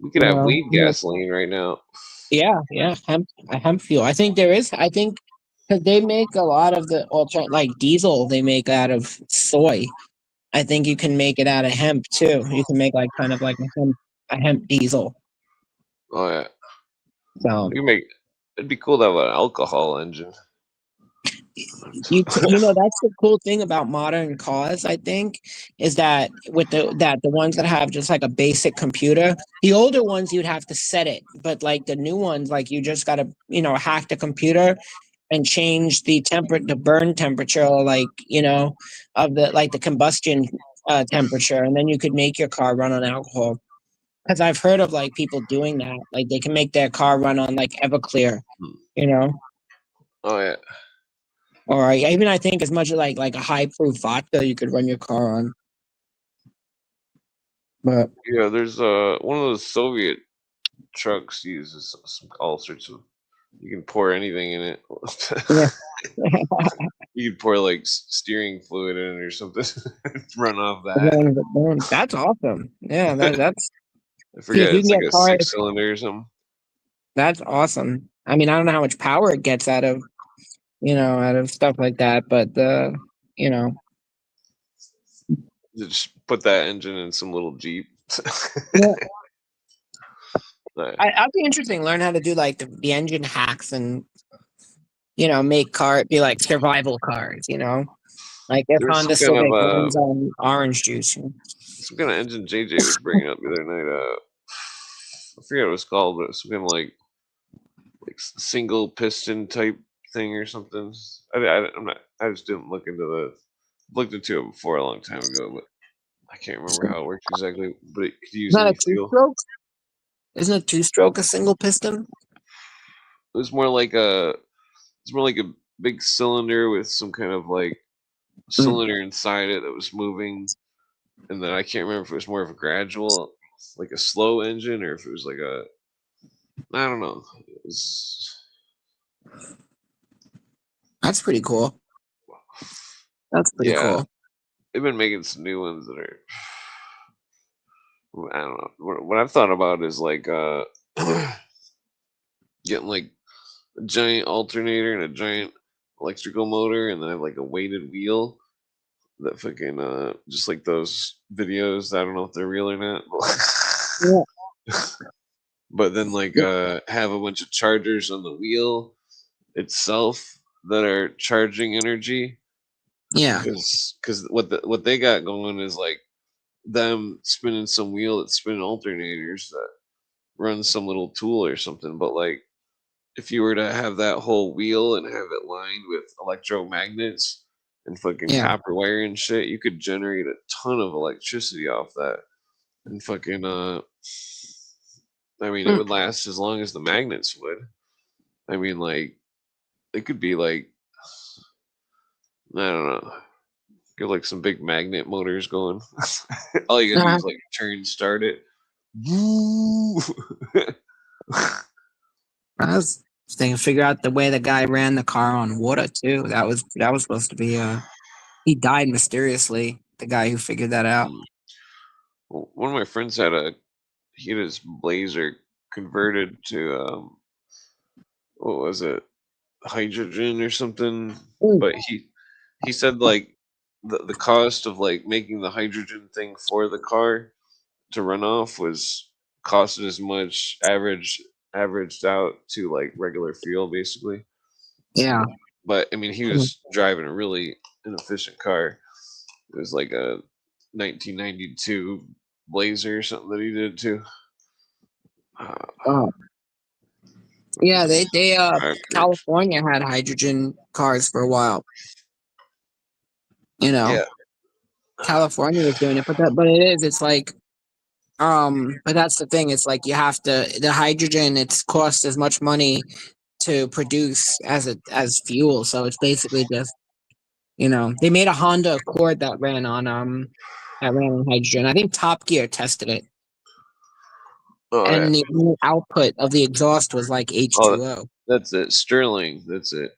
we could you have know. weed gasoline right now. Yeah, hemp fuel. I think there is. I think because they make a lot of the alternate, like diesel, they make out of soy. I think you can make it out of hemp too. You can make like kind of like a hemp diesel. Oh yeah, So we make. It'd be cool to have an alcohol engine. you know that's the cool thing about modern cars. I think is that with the ones that have just like a basic computer, the older ones you'd have to set it, but like the new ones, like you just gotta you know hack the computer and change the burn temperature, like you know, of the like the combustion temperature, and then you could make your car run on alcohol. Because I've heard of like people doing that, like they can make their car run on like Everclear, you know, Oh yeah. or even I think as much as like a high proof vodka you could run your car on. But Yeah, there's one of those Soviet trucks uses all sorts of. You can pour anything in it. yeah, You can pour like steering fluid in it or something. Run off that. that's awesome. Yeah, that's I see if forget. you can It's like get a cars, 6-cylinder or something. that's awesome. I mean, I don't know how much power it gets out of you know out of stuff like that, but you know. Just put that engine in some little Jeep. Yeah. But I'd be interested to learn how to do like the engine hacks and you know make car be like survival cars. You know, like if there's Honda Civic runs on orange juice. some kind of engine JJ was bringing up the other night. I forget what it was called, but it's some kind of like single piston type thing or something. I'm not. I just didn't look into the looked into it before a long time ago, but I can't remember how it works exactly, but it could use Not a any two fuel. stroke? Isn't a two stroke a single piston? It was more like a big cylinder with some kind of like cylinder inside it that was moving, and then I can't remember if it was more of a gradual, like a slow engine, or if it was like a, I don't know. It was, That's pretty cool. That's pretty yeah, cool. they've been making some new ones that are, I don't know. What I've thought about is like getting like a giant alternator and a giant electrical motor, and then I have like a weighted wheel that fucking just like those videos. I don't know if they're real or not. Yeah. But then like have a bunch of chargers on the wheel itself that are charging energy, Yeah. because what they got going is like them spinning some wheel that's spinning alternators that runs some little tool or something. But like if you were to have that whole wheel and have it lined with electromagnets and fucking Yeah. copper wire and shit, you could generate a ton of electricity off that. And fucking I mean, it would last as long as the magnets would. I mean, like, it could be like, I don't know, get like some big magnet motors going. All you gotta do is like turn, start it. Woo! I was thinking, figure out the way the guy ran the car on water too. That was supposed to be he died mysteriously. The guy who figured that out. Well, one of my friends he had his Blazer converted to what was it, hydrogen or something, but he said like the cost of like making the hydrogen thing for the car to run off was costed as much averaged out to like regular fuel basically. Yeah. But I mean he was driving a really inefficient car. It was like a 1992 Blazer or something that he did too. Oh. Yeah, they California had hydrogen cars for a while. You know, Yeah. California was doing it, but it's like, but that's the thing. It's like you have to the hydrogen. It's cost as much money to produce as fuel. So it's basically just, they made a Honda Accord that ran on hydrogen. I think Top Gear tested it, Oh yeah. and the output of the exhaust was like Oh, H2O. that's it. Sterling. That's it.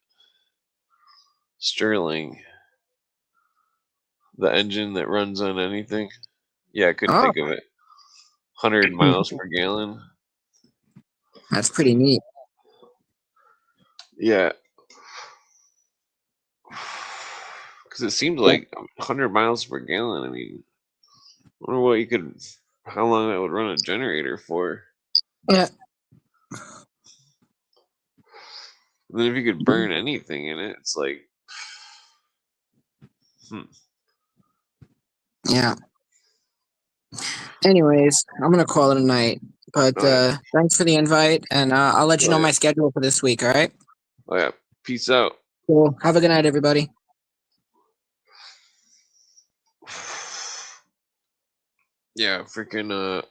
Sterling. The engine that runs on anything. Yeah, I couldn't Oh, think of it. 100 miles per gallon. that's pretty neat. Yeah. Because it seems like 100 miles per gallon. I mean, I wonder what you could, how long that would run a generator for. Yeah. And then if you could burn anything in it, it's like, Yeah. Anyways, I'm gonna call it a night. But thanks for the invite, and I'll let you know my schedule for this week. All right. Oh yeah. Peace out. Cool. Have a good night, everybody. Yeah, freaking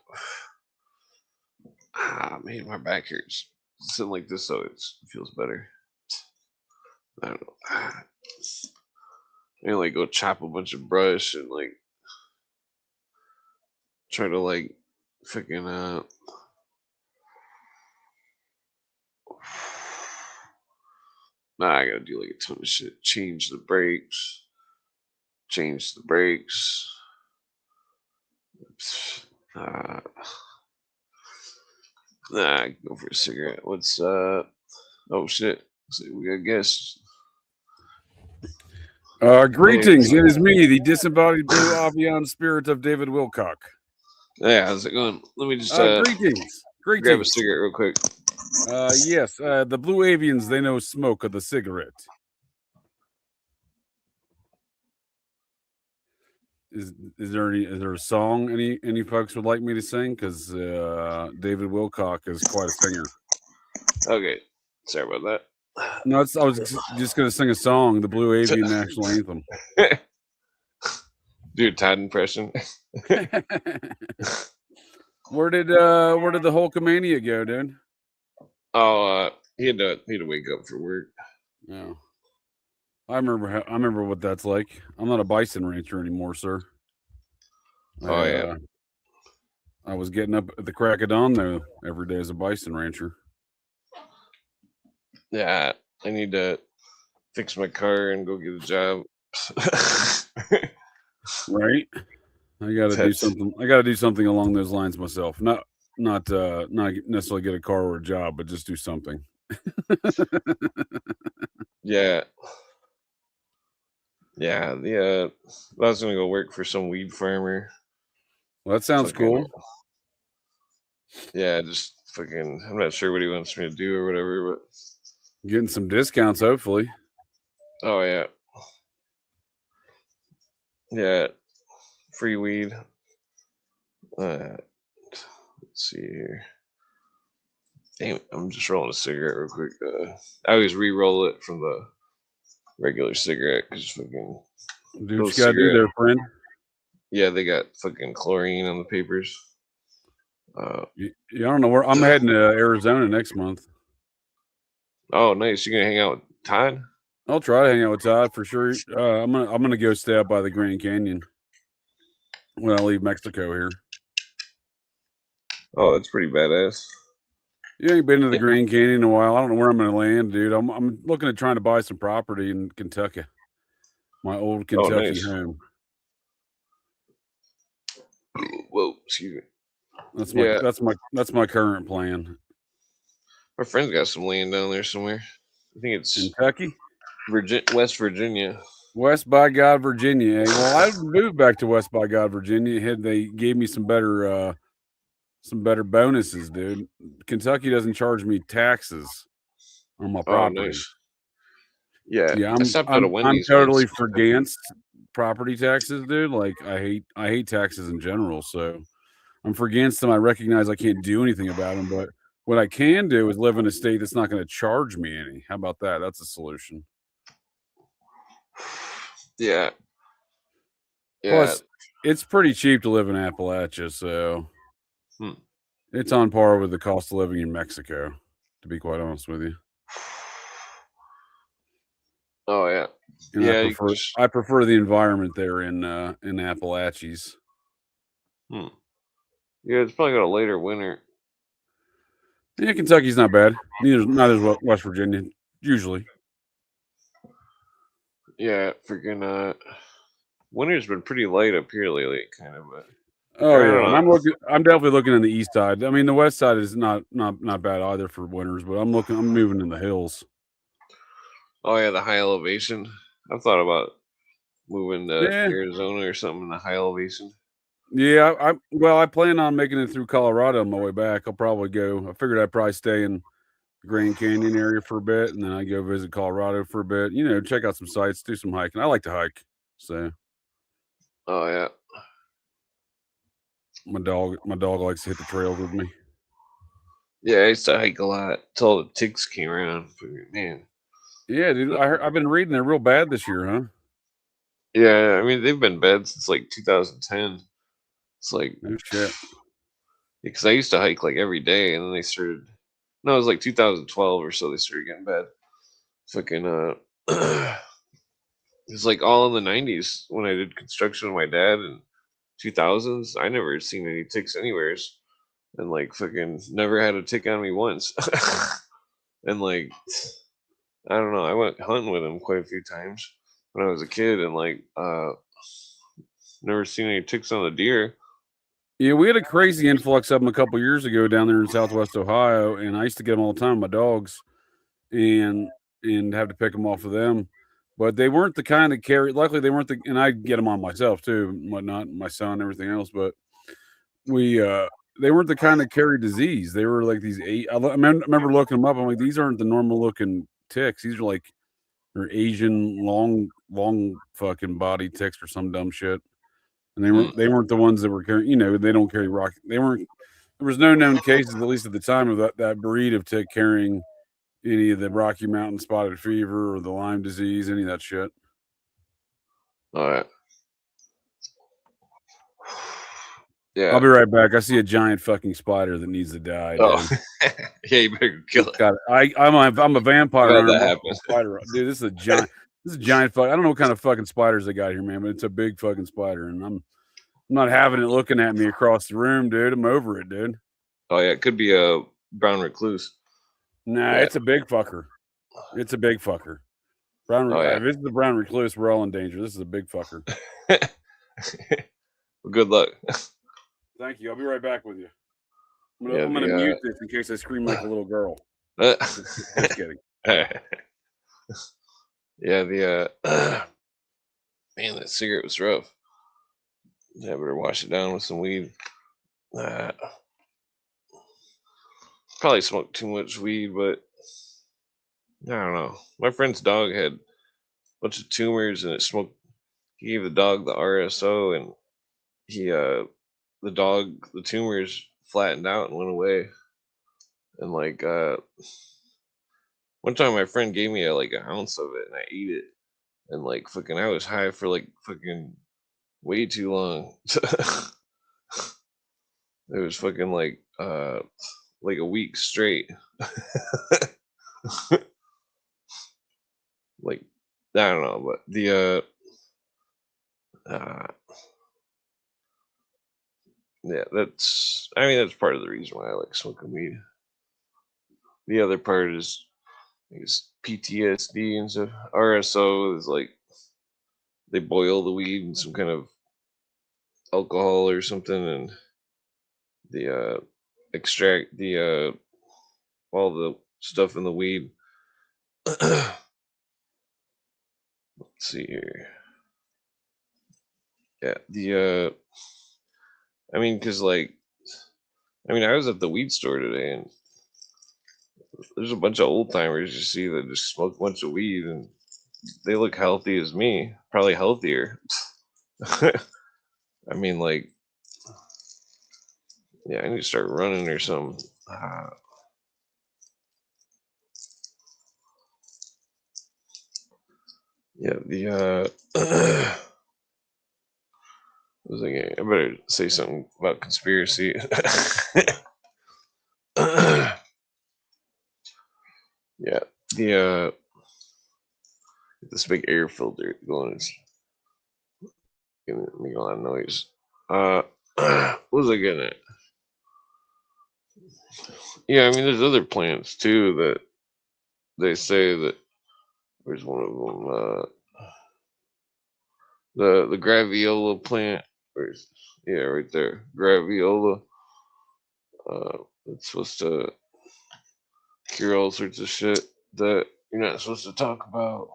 man, my back hurts. Sitting like this so it feels better. I don't know. I like go chop a bunch of brush and like try to like freaking I gotta do like a ton of shit. Change the brakes. Change the brakes. Go for a cigarette. What's oh shit. We got guests. Greetings, it is me, the disembodied blue avian spirit of David Wilcock. Yeah, how's it going? Let me just greetings. grab a cigarette real quick. Yes, the blue avians, they know smoke of the cigarette. Is there a song any folks would like me to sing? Because David Wilcock is quite a singer. Okay, sorry about that. No, I was just going to sing a song, the Blue Avian National Anthem. Do a Todd impression. Where did the Hulkamania go, dude? Oh, he had to wake up for work. Yeah. I remember what that's like. I'm not a bison rancher anymore, sir. Oh yeah. I was getting up at the crack of dawn though every day as a bison rancher. Yeah, I need to fix my car and go get a job. Right? I got to do something. I got to do something along those lines myself. Not necessarily get a car or a job, but just do something. Yeah. Yeah, I was gonna go work for some weed farmer. Well, that sounds cool. Yeah, just fucking. I'm not sure what he wants me to do or whatever, but getting some discounts, hopefully. Oh yeah, yeah, free weed. Let's see here. Damn, I'm just rolling a cigarette real quick. I always re-roll it from the regular cigarette because fucking. Do what you gotta do there, friend. Yeah, they got fucking chlorine on the papers. Yeah, I don't know where I'm heading to Arizona next month. Oh, nice! You gonna hang out with Todd? I'll try to hang out with Todd for sure. I'm gonna go stay up by the Grand Canyon when I leave Mexico here. Oh, that's pretty badass. You ain't been to the Grand Canyon in a while. I don't know where I'm gonna land, dude. I'm looking at trying to buy some property in Kentucky, my old Kentucky home. Whoa, excuse me. That's my current plan. My friend's got some land down there somewhere. I think it's Kentucky, West Virginia. West by God, Virginia. Well, I moved back to West by God, Virginia. They gave me some better bonuses, dude. Kentucky doesn't charge me taxes on my property. Oh, nice. Yeah, I'm totally against property taxes, dude. Like I hate taxes in general, so I'm for against them. I recognize I can't do anything about them, but what I can do is live in a state that's not going to charge me any. How about that? That's a solution. Yeah. Plus, it's pretty cheap to live in Appalachia, so it's on par with the cost of living in Mexico, to be quite honest with you. Oh yeah. And I prefer the environment there in Appalachians. Yeah, it's probably got a later winter. Yeah, Kentucky's not bad. Neither is West Virginia, usually. Yeah, freaking winter's been pretty light up here lately, kind of. But oh yeah, I'm definitely looking on the east side. I mean, the west side is not bad either for winters, but I'm moving in the hills. Oh yeah, the high elevation. I've thought about moving to Arizona or something in the high elevation. Yeah, I plan on making it through Colorado on my way back. I'll probably go. I figured I'd probably stay in the Grand Canyon area for a bit, and then I go visit Colorado for a bit. You know, check out some sites, do some hiking. I like to hike, so. Oh yeah. My dog likes to hit the trails with me. Yeah, I used to hike a lot until the ticks came around. Man. Yeah, dude. I've been reading they're real bad this year, huh? Yeah, I mean they've been bad since like 2010. It's like no shit. Because I used to hike like every day, and then they started. No, it was like 2012 or so. They started getting bad. Fucking it's like all in the 90s when I did construction with my dad in 2000s. I never seen any ticks anywheres, and like fucking never had a tick on me once. And like I don't know, I went hunting with him quite a few times when I was a kid, and like never seen any ticks on the deer. Yeah, we had a crazy influx of them a couple years ago down there in Southwest Ohio, and I used to get them all the time, my dogs, and have to pick them off of them. But they weren't the kind of carry. Luckily, they weren't and I get them on myself too, and whatnot, my son, everything else. But they weren't the kind of carry disease. They were like these I remember looking them up. I'm like, these aren't the normal looking ticks. These are like they're Asian long fucking body ticks or some dumb shit. And they weren't the ones that were carrying. You know, they don't carry rock. They weren't. There was no known cases, at least at the time, of that breed of tick carrying any of the Rocky Mountain spotted fever or the Lyme disease, any of that shit. All right. Yeah. I'll be right back. I see a giant fucking spider that needs to die. Oh, Dude. yeah, you better kill it. God, I'm a vampire Glad hunter. that I'm happened. a spider. Dude, this is a giant. This is a giant fuck. I don't know what kind of fucking spiders they got here, man, but it's a big fucking spider, and I'm not having it looking at me across the room, dude. I'm over it, dude. Oh yeah, it could be a brown recluse. Nah, Yeah. it's a big fucker. It's a big fucker. Brown. Oh, yeah. If this is the brown recluse, we're all in danger. This is a big fucker. Well, good luck. Thank you. I'll be right back with you. Yeah, I'm gonna mute this in case I scream like a little girl. Just kidding. Yeah, man, that cigarette was rough. Yeah, better wash it down with some weed. Probably smoked too much weed, but I don't know. My friend's dog had a bunch of tumors, and it smoked. He gave the dog the RSO, and the tumors flattened out and went away. And like one time, my friend gave me an ounce of it, and I ate it, and like fucking, I was high for like fucking way too long. It was fucking like a week straight. Like, I don't know, but yeah, that's part of the reason why I like smoking weed. The other part is PTSD and stuff. RSO is like they boil the weed in some kind of alcohol or something, and they extract the all the stuff in the weed. Let's see here. Yeah, because I was at the weed store today, and there's a bunch of old timers you see that just smoke a bunch of weed, and they look healthy as me, probably healthier. I need to start running or something. Yeah, I was thinking, I better say something about conspiracy. Yeah, this big air filter going, it's making a lot of noise. What was I getting at? Yeah, there's other plants too that they say that. Where's one of them? The graviola plant. Right there, graviola. It's supposed to cure all sorts of shit that you're not supposed to talk about.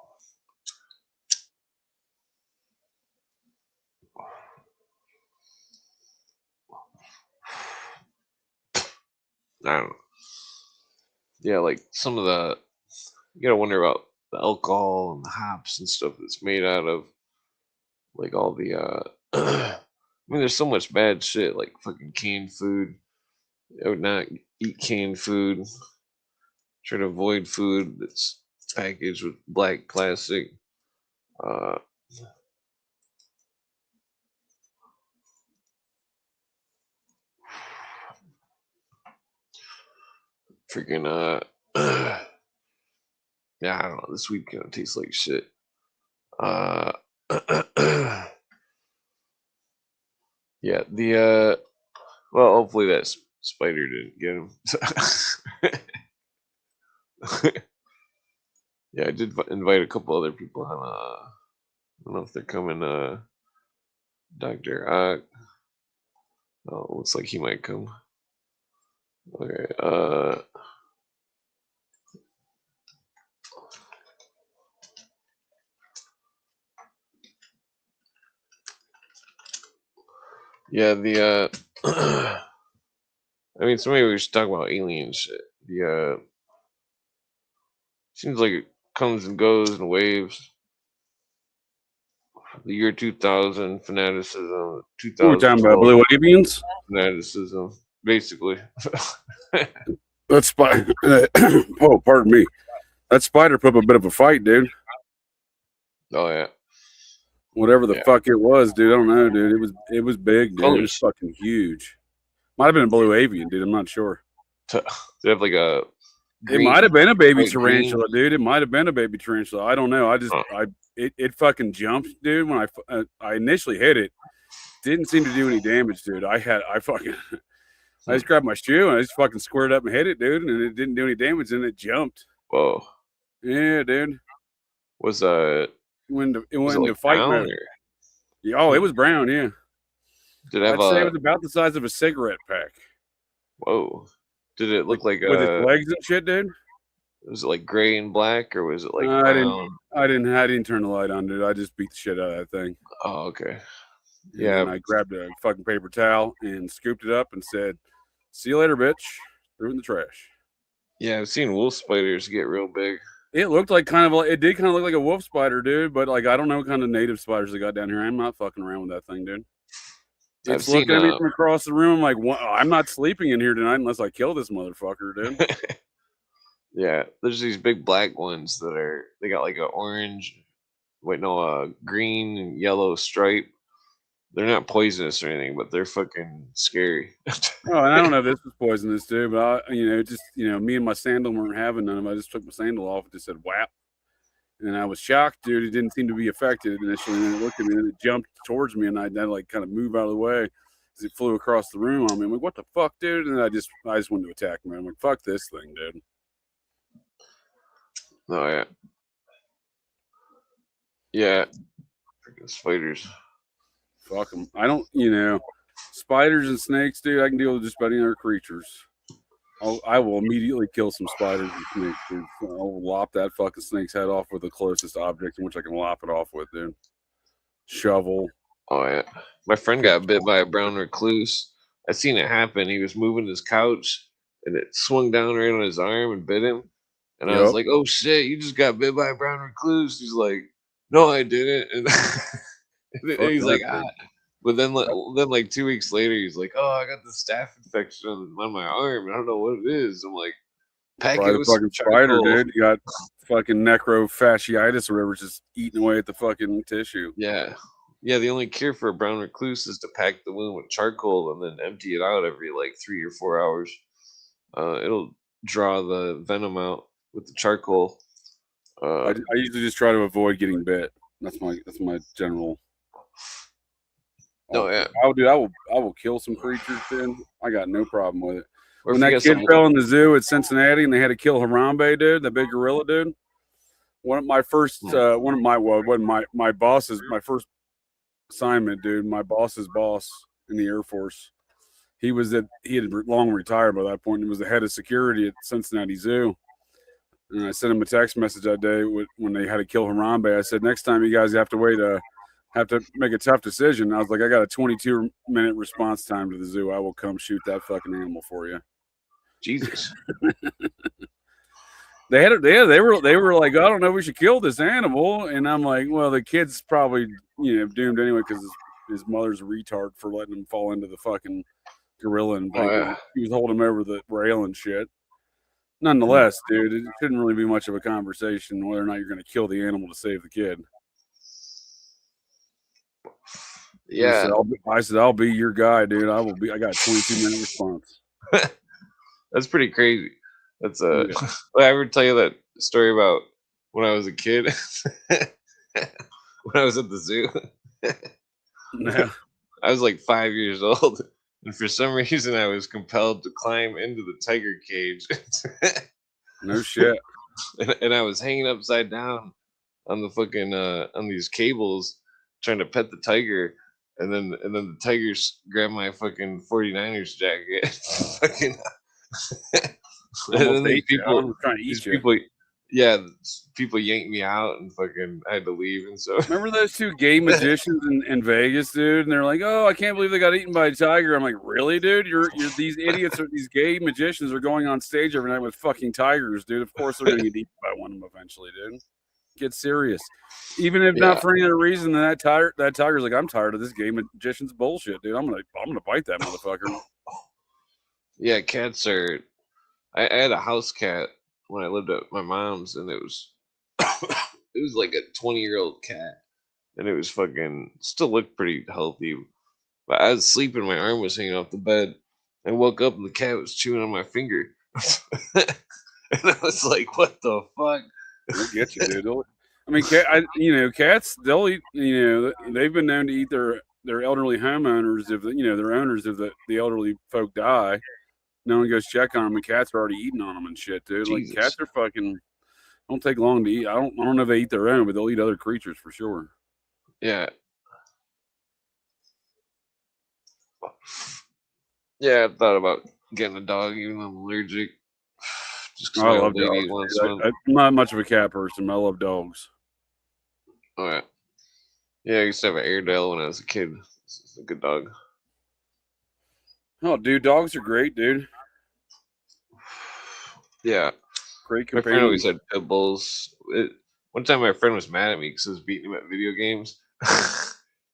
I don't know. Yeah, like some of you gotta wonder about the alcohol and the hops and stuff that's made out of, like all the there's so much bad shit, like fucking canned food. I would not eat canned food. Try to avoid food that's packaged with black plastic. Freaking yeah, I don't know. This weed kind of tastes like shit. Yeah, well, hopefully that spider didn't get him. Yeah, I did invite a couple other people on. I don't know if they're coming. Dr. Ock. Oh, looks like he might come. Okay. Yeah, somebody we should talk about alien shit. Seems like it comes and goes in waves. The year 2000 fanaticism. 2000. What are we talking about? Blue Avians? Fanaticism, basically. That spider. Oh, pardon me. That spider put up a bit of a fight, dude. Oh yeah. Whatever the Yeah. fuck it was, dude. I don't know, dude. It was big, dude. It was Colors. fucking huge. Might have been a blue avian, dude. I'm not sure. They have like a. It might have been a baby light tarantula, green. dude. It might have been a baby tarantula. I don't know. It fucking jumped, dude. When I initially hit it, didn't seem to do any damage, dude. I just grabbed my shoe and I just fucking squared up and hit it, dude, and it didn't do any damage, and it jumped. Whoa. Yeah, dude. Was It went it into like fight brown mode. or Yeah, oh, it was brown. Yeah, did it have I'd say it was about the size of a cigarette pack. whoa? Did it look like with its legs and shit, dude? Was it like gray and black or was it like I brown? didn't turn the light on, dude. I just beat the shit out of that thing. Oh, okay. And Yeah. then I grabbed a fucking paper towel and scooped it up and said, "See you later, bitch." Threw it in the trash. Yeah, I've seen wolf spiders get real big. It looked like it did kind of look like a wolf spider, dude. But like, I don't know what kind of native spiders they got down here. I'm not fucking around with that thing, dude. I've It's looking at seen, me from across the room like, I'm not sleeping in here tonight unless I kill this motherfucker, dude. Yeah, there's these big black ones they got like a green and yellow stripe. They're not poisonous or anything, but they're fucking scary. Oh, and I don't know if this was poisonous, dude, but me and my sandal weren't having none of them. I just took my sandal off and just said whap. And I was shocked, dude. It didn't seem to be affected initially. And then it looked at me and it jumped towards me, and I had to like kind of move out of the way as it flew across the room on me. I'm like, what the fuck, dude? And I just wanted to attack him. I'm like, fuck this thing, dude. Oh yeah. Yeah. Freaking spiders. Fuck them. I don't, spiders and snakes, dude. I can deal with just about any other creatures. I will immediately kill some spiders and snakes, dude. I'll lop that fucking snake's head off with the closest object in which I can lop it off with, dude. Shovel. Oh yeah. My friend got bit by a brown recluse. I seen it happen. He was moving his couch and it swung down right on his arm and bit him. And I was like, "Oh shit, you just got bit by a brown recluse." He's like, "No, I didn't." And, and he's like, "Ah." But then like 2 weeks later, he's like, "Oh, I got the staph infection on my arm. I don't know what it is." I'm like, "Pack it with fucking spider, dude. You got fucking necrofasciitis or whatever, just eating away at the fucking tissue." Yeah. Yeah, the only cure for a brown recluse is to pack the wound with charcoal and then empty it out every like 3 or 4 hours. It'll draw the venom out with the charcoal. I usually just try to avoid getting bit. That's my general. Oh yeah, I will kill some creatures, dude. I got no problem with it. Or when that kid fell in the zoo at Cincinnati and they had to kill Harambe, dude, the big gorilla, dude. My first assignment, dude. My boss's boss in the Air Force. He had long retired by that point and was the head of security at Cincinnati Zoo. And I sent him a text message that day when they had to kill Harambe. I said, next time you guys have to make a tough decision. I was like, I got a 22-minute response time to the zoo. I will come shoot that fucking animal for you. Jesus. They were like, I don't know, we should kill this animal. And I'm like, well, the kid's probably, doomed anyway because his mother's a retard for letting him fall into the fucking gorilla and he was holding him over the rail and shit. Nonetheless, dude, it shouldn't really be much of a conversation whether or not you're going to kill the animal to save the kid. Yeah. I said, I'll be your guy, dude. I got a 22-minute response. That's pretty crazy. That's Did I ever tell you that story about when I was a kid? When I was at the zoo? No. I was like 5 years old. And for some reason, I was compelled to climb into the tiger cage. No shit. And I was hanging upside down on the fucking on these cables, trying to pet the tiger. And then the tigers grabbed my fucking 49ers jacket. Fucking. And then these people yanked me out and fucking I had to leave and so. Remember those two gay magicians in Vegas, dude? And they're like, "Oh, I can't believe they got eaten by a tiger." I'm like, "Really, dude? You're these idiots or these gay magicians are going on stage every night with fucking tigers, dude. Of course they're gonna get eaten by one of them eventually, dude. Get serious. Even if not for any other reason than that tiger's like, I'm tired of this gay magician's bullshit, dude. I'm gonna bite that motherfucker." Yeah, cats are. I had a house cat when I lived at my mom's, and it was it was like a 20-year-old cat, and it was fucking still looked pretty healthy. But I was sleeping, my arm was hanging off the bed. I woke up and the cat was chewing on my finger. And I was like, what the fuck? I get you, dude. I mean, cats, they'll eat, they've been known to eat their elderly homeowners if, their owners, if the elderly folk die. No one goes check on them, and cats are already eating on them and shit, dude. Jesus. Like, cats are fucking, don't take long to eat. I don't know if they eat their own, but they'll eat other creatures for sure. Yeah. Yeah, I thought about getting a dog, even though I'm allergic. Just because I my love old lady dogs. wants dude. one. I'm not much of a cat person, but I love dogs. All right. Yeah, I used to have an Airedale when I was a kid. It's a good dog. Oh, dude, dogs are great, dude. Yeah. Great My friend always companions. had pit bulls. One time my friend was mad at me because I was beating him at video games.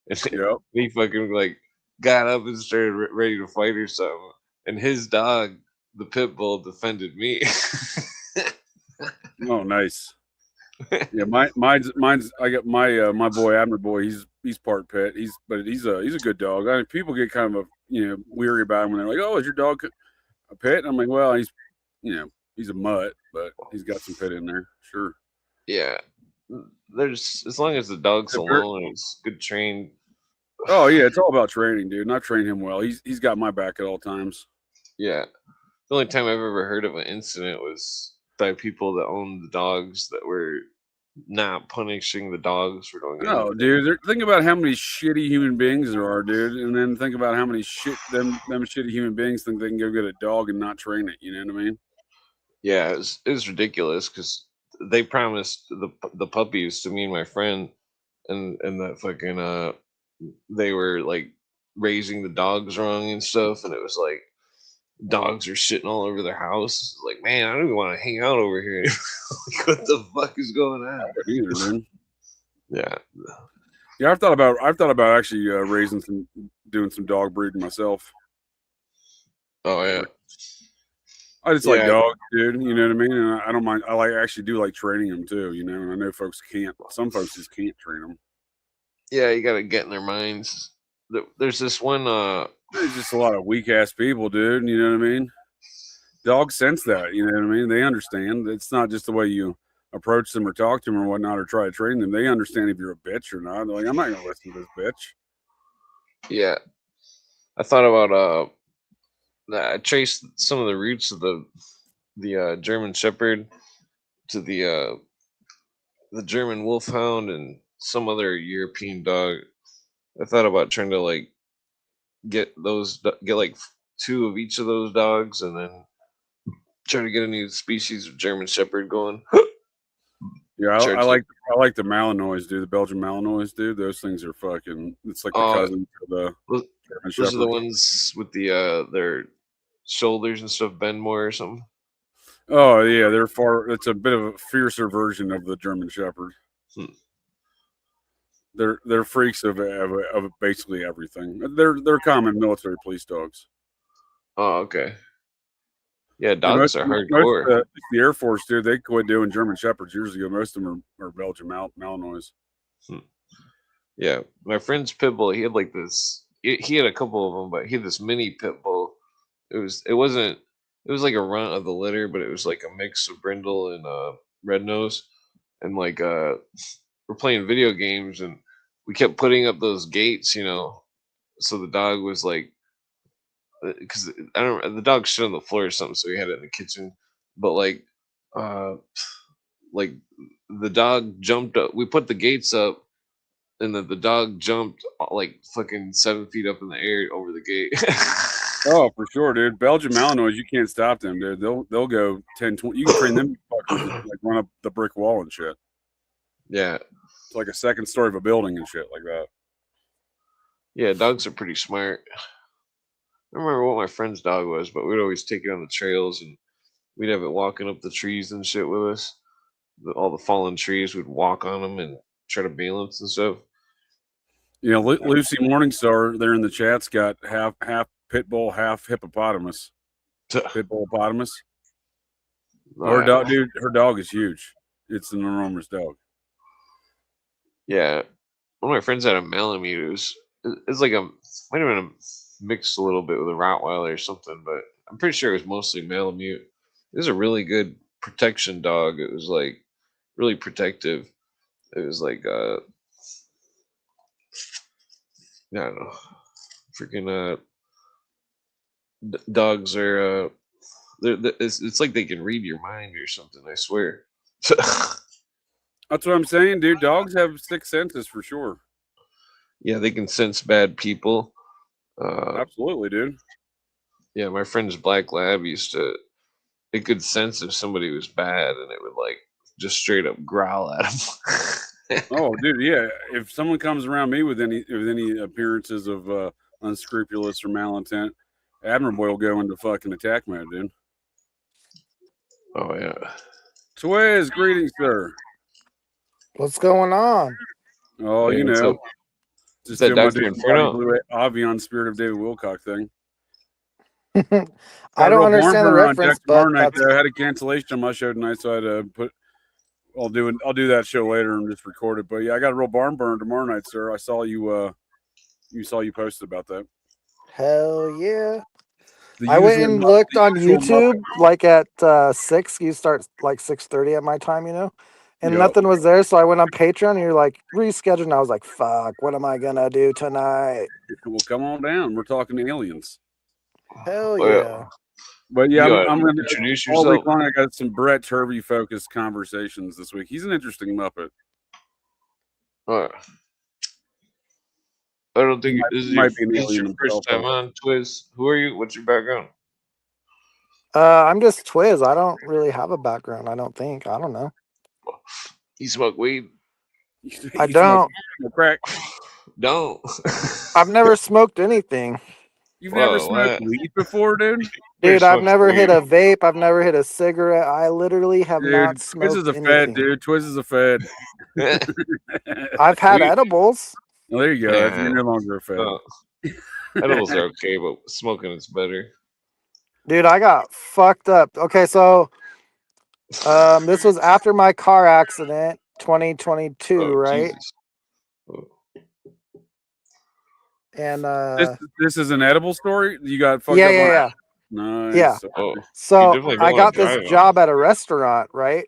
And Yep. he fucking like got up and started ready to fight or something. And his dog, the pit bull, defended me. Oh, nice. Yeah, mine's. I got my boy Abner boy. He's part pit. He's a good dog. I mean, people get kind of weary about him when they're like, "Oh, is your dog a pit?" And I'm like, "Well, he's a mutt, but he's got some pit in there, sure." Yeah. There's as long as the dog's Yeah, very- alone and it's good trained. Oh yeah, it's all about training, dude. And I've trained him well. He's got my back at all times. Yeah. The only time I've ever heard of an incident was by people that owned the dogs that were not punishing the dogs for doing No, anything. dude. Think about how many shitty human beings there are, dude, and then think about how many them shitty human beings think they can go get a dog and not train it. You know what I mean? Yeah, it was ridiculous because they promised the puppies to me and my friend, and that fucking they were like raising the dogs wrong and stuff, and it was like dogs are shitting all over their house. Like, man, I don't even want to hang out over here. Like, what the fuck is going on? Either, dude. Yeah, Yeah, I've thought about actually doing some dog breeding myself. oh yeah, I just like Yeah. dogs, dude. You know what I mean? And I don't mind. Actually do like training them too. You know, and I know folks can't. Some folks just can't train them. yeah. You gotta get in their minds. There's this one. There's just a lot of weak ass people, dude. You know what I mean? Dogs sense that. You know what I mean? They understand. It's not just the way you approach them or talk to them or whatnot or try to train them. They understand if you're a bitch or not. They're like, I'm not gonna listen to this bitch. Yeah, I thought about I traced some of the roots of the German Shepherd to the German Wolfhound and some other European dog. I thought about trying to like get like two of each of those dogs and then try to get a new species of German Shepherd going. Yeah, Sure, I like the Malinois, dude. The Belgian Malinois, dude. Those things are fucking. It's like the cousin to the Those German those are the Shepherd. ones with their shoulders and stuff bend more or something. Oh yeah, they're far. It's a bit of a fiercer version of the German Shepherd. Hmm. They're freaks of basically everything. They're common military police dogs. Oh, okay. Yeah, Yeah, dogs are most hardcore. of the Air Force, dude, they quit doing German Shepherds years ago. Most of them are Belgian Malinois. Yeah, my friend's pit bull. He had like this. He had a couple of them, but he had this mini pit bull. It wasn't. It was like a runt of the litter, but it was like a mix of brindle and red nose. And like we're playing video games, and we kept putting up those gates, so the dog was like, because I don't. The dog shit on the floor or something, so we had it in the kitchen. But uh, like the dog jumped up. We put the gates up, and the dog jumped like fucking 7 feet up in the air over the gate. Oh, for sure, dude. Belgian Malinois, you can't stop them, dude. They'll go 10, 20. You can train them fuckers to like run up the brick wall and shit. Yeah, It's like a second story of a building and shit like that. yeah, dogs are pretty smart. I don't remember what my friend's dog was, but we'd always take it on the trails and we'd have it walking up the trees and shit with us. All the fallen trees, we'd walk on them and try to balance and stuff. You know, Lucy Morningstar there in the chat's got half pit bull, half hippopotamus. Pit bullpotamus. Her dog, dude. Her dog is huge. It's an enormous dog. Yeah, one of my friends had a Malamute. It's like might have been mixed a little bit with a Rottweiler or something, but I'm pretty sure it was mostly Malamute. It was a really good protection dog. It was like really protective. It was like I don't know, freaking dogs are it's like they can read your mind or something. I swear. That's what I'm saying, dude. Dogs have sixth senses for sure. Yeah, they can sense bad people. Absolutely, dude. Yeah, my friend's black lab it could sense if somebody was bad, and it would like just straight up growl at him. Oh, dude, yeah. If someone comes around me with any appearances of unscrupulous or malintent, Admiral Boy will go into fucking attack mode, dude. Oh yeah. Twiz, greetings, sir. What's going on? Oh, Hey, you what's know, up? just that doing my Dr. Dave Inferno? Blue Avion Spirit of David Wilcock thing. I don't understand the reference, but tomorrow night, that's I had a cancellation on my show tonight, so I had to put. I'll do that show later and just record it. But yeah, I got a real barn burner tomorrow night, sir. I saw you. You posted about that. hell yeah. The I went usual and Muppet- looked the on usual YouTube Muppet. like at 6. You start like 6:30 at my time, and Yeah. nothing was there. So I went on Patreon and you're like rescheduled. And I was like, fuck, what am I gonna do tonight? Well, come on down. We're talking aliens. Hell Well, yeah. But yeah, You I'm going to introduce all week yourself. long. I got some Brett Turvey focused conversations this week. He's an interesting Muppet. I don't think this is your, Might be an this is your alien first himself, time though. on Twiz. Who are you? What's your background? I'm just Twiz. I don't really have a background. I don't think. I don't know. You smoke weed? I don't. Crack. Don't. I've never smoked anything. You've never Whoa, smoked what? weed before, dude? Dude, I've smoked never hit weed. a vape. I've never hit a cigarette. I literally have Dude, not Twiz smoked is a anything. fed, dude. Twiz is a fed. I've had We- edibles. Well, there you go. Yeah. You're no longer a fed. Edibles are okay, but smoking is better. Dude, I got fucked up. Okay, so this was after my car accident, 2022, Oh, right? Jesus. Oh. And This is an edible story. You got fucked yeah, up. yeah, on yeah. Nice. Yeah. Oh. So definitely don't I wanna got this drive on job at a restaurant, right?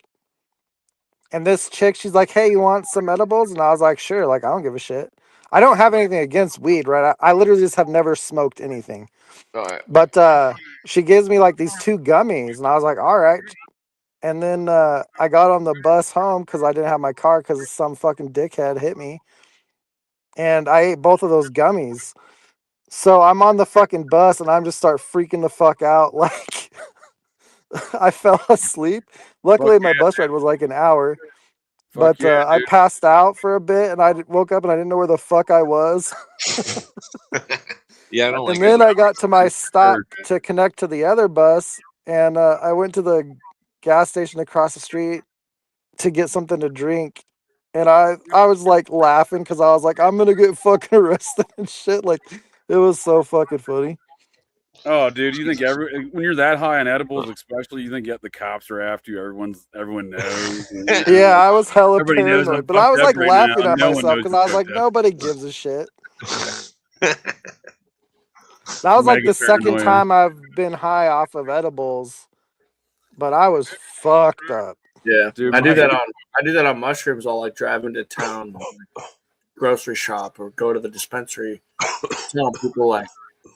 And this chick, she's like, "Hey, you want some edibles?" And I was like, "Sure." Like, I don't give a shit. I don't have anything against weed, right? I literally just have never smoked anything. All right. But she gives me like these 2 gummies, and I was like, "All right." And then I got on the bus home because I didn't have my car because some fucking dickhead hit me, and I ate both of those gummies. So I'm on the fucking bus, and I'm just start freaking the fuck out, like I fell asleep. Luckily, my bus ride was like an hour. Fuck But yeah, I dude. passed out for a bit, and I woke up and I didn't know where the fuck I was. Yeah, I don't like And then it. I got to my stop to connect to the other bus, and I went to the gas station across the street to get something to drink. And I was like laughing because I was like, I'm gonna get fucking arrested and shit. Like, it was so fucking funny. Oh, dude, you think when you're that high on edibles, especially, you think the cops are after you? Everyone knows. Yeah, I was hella Everybody knows I'm paranoid, but I was fucked up like right laughing now. at No one myself knows because you're I was like, fucked up. nobody gives a shit. That was like Mega the second paranoia. time I've been high off of edibles, but I was fucked up. Yeah, Dude, I do that on mushrooms. I'll like drive into town, grocery shop, or go to the dispensary. Tell people like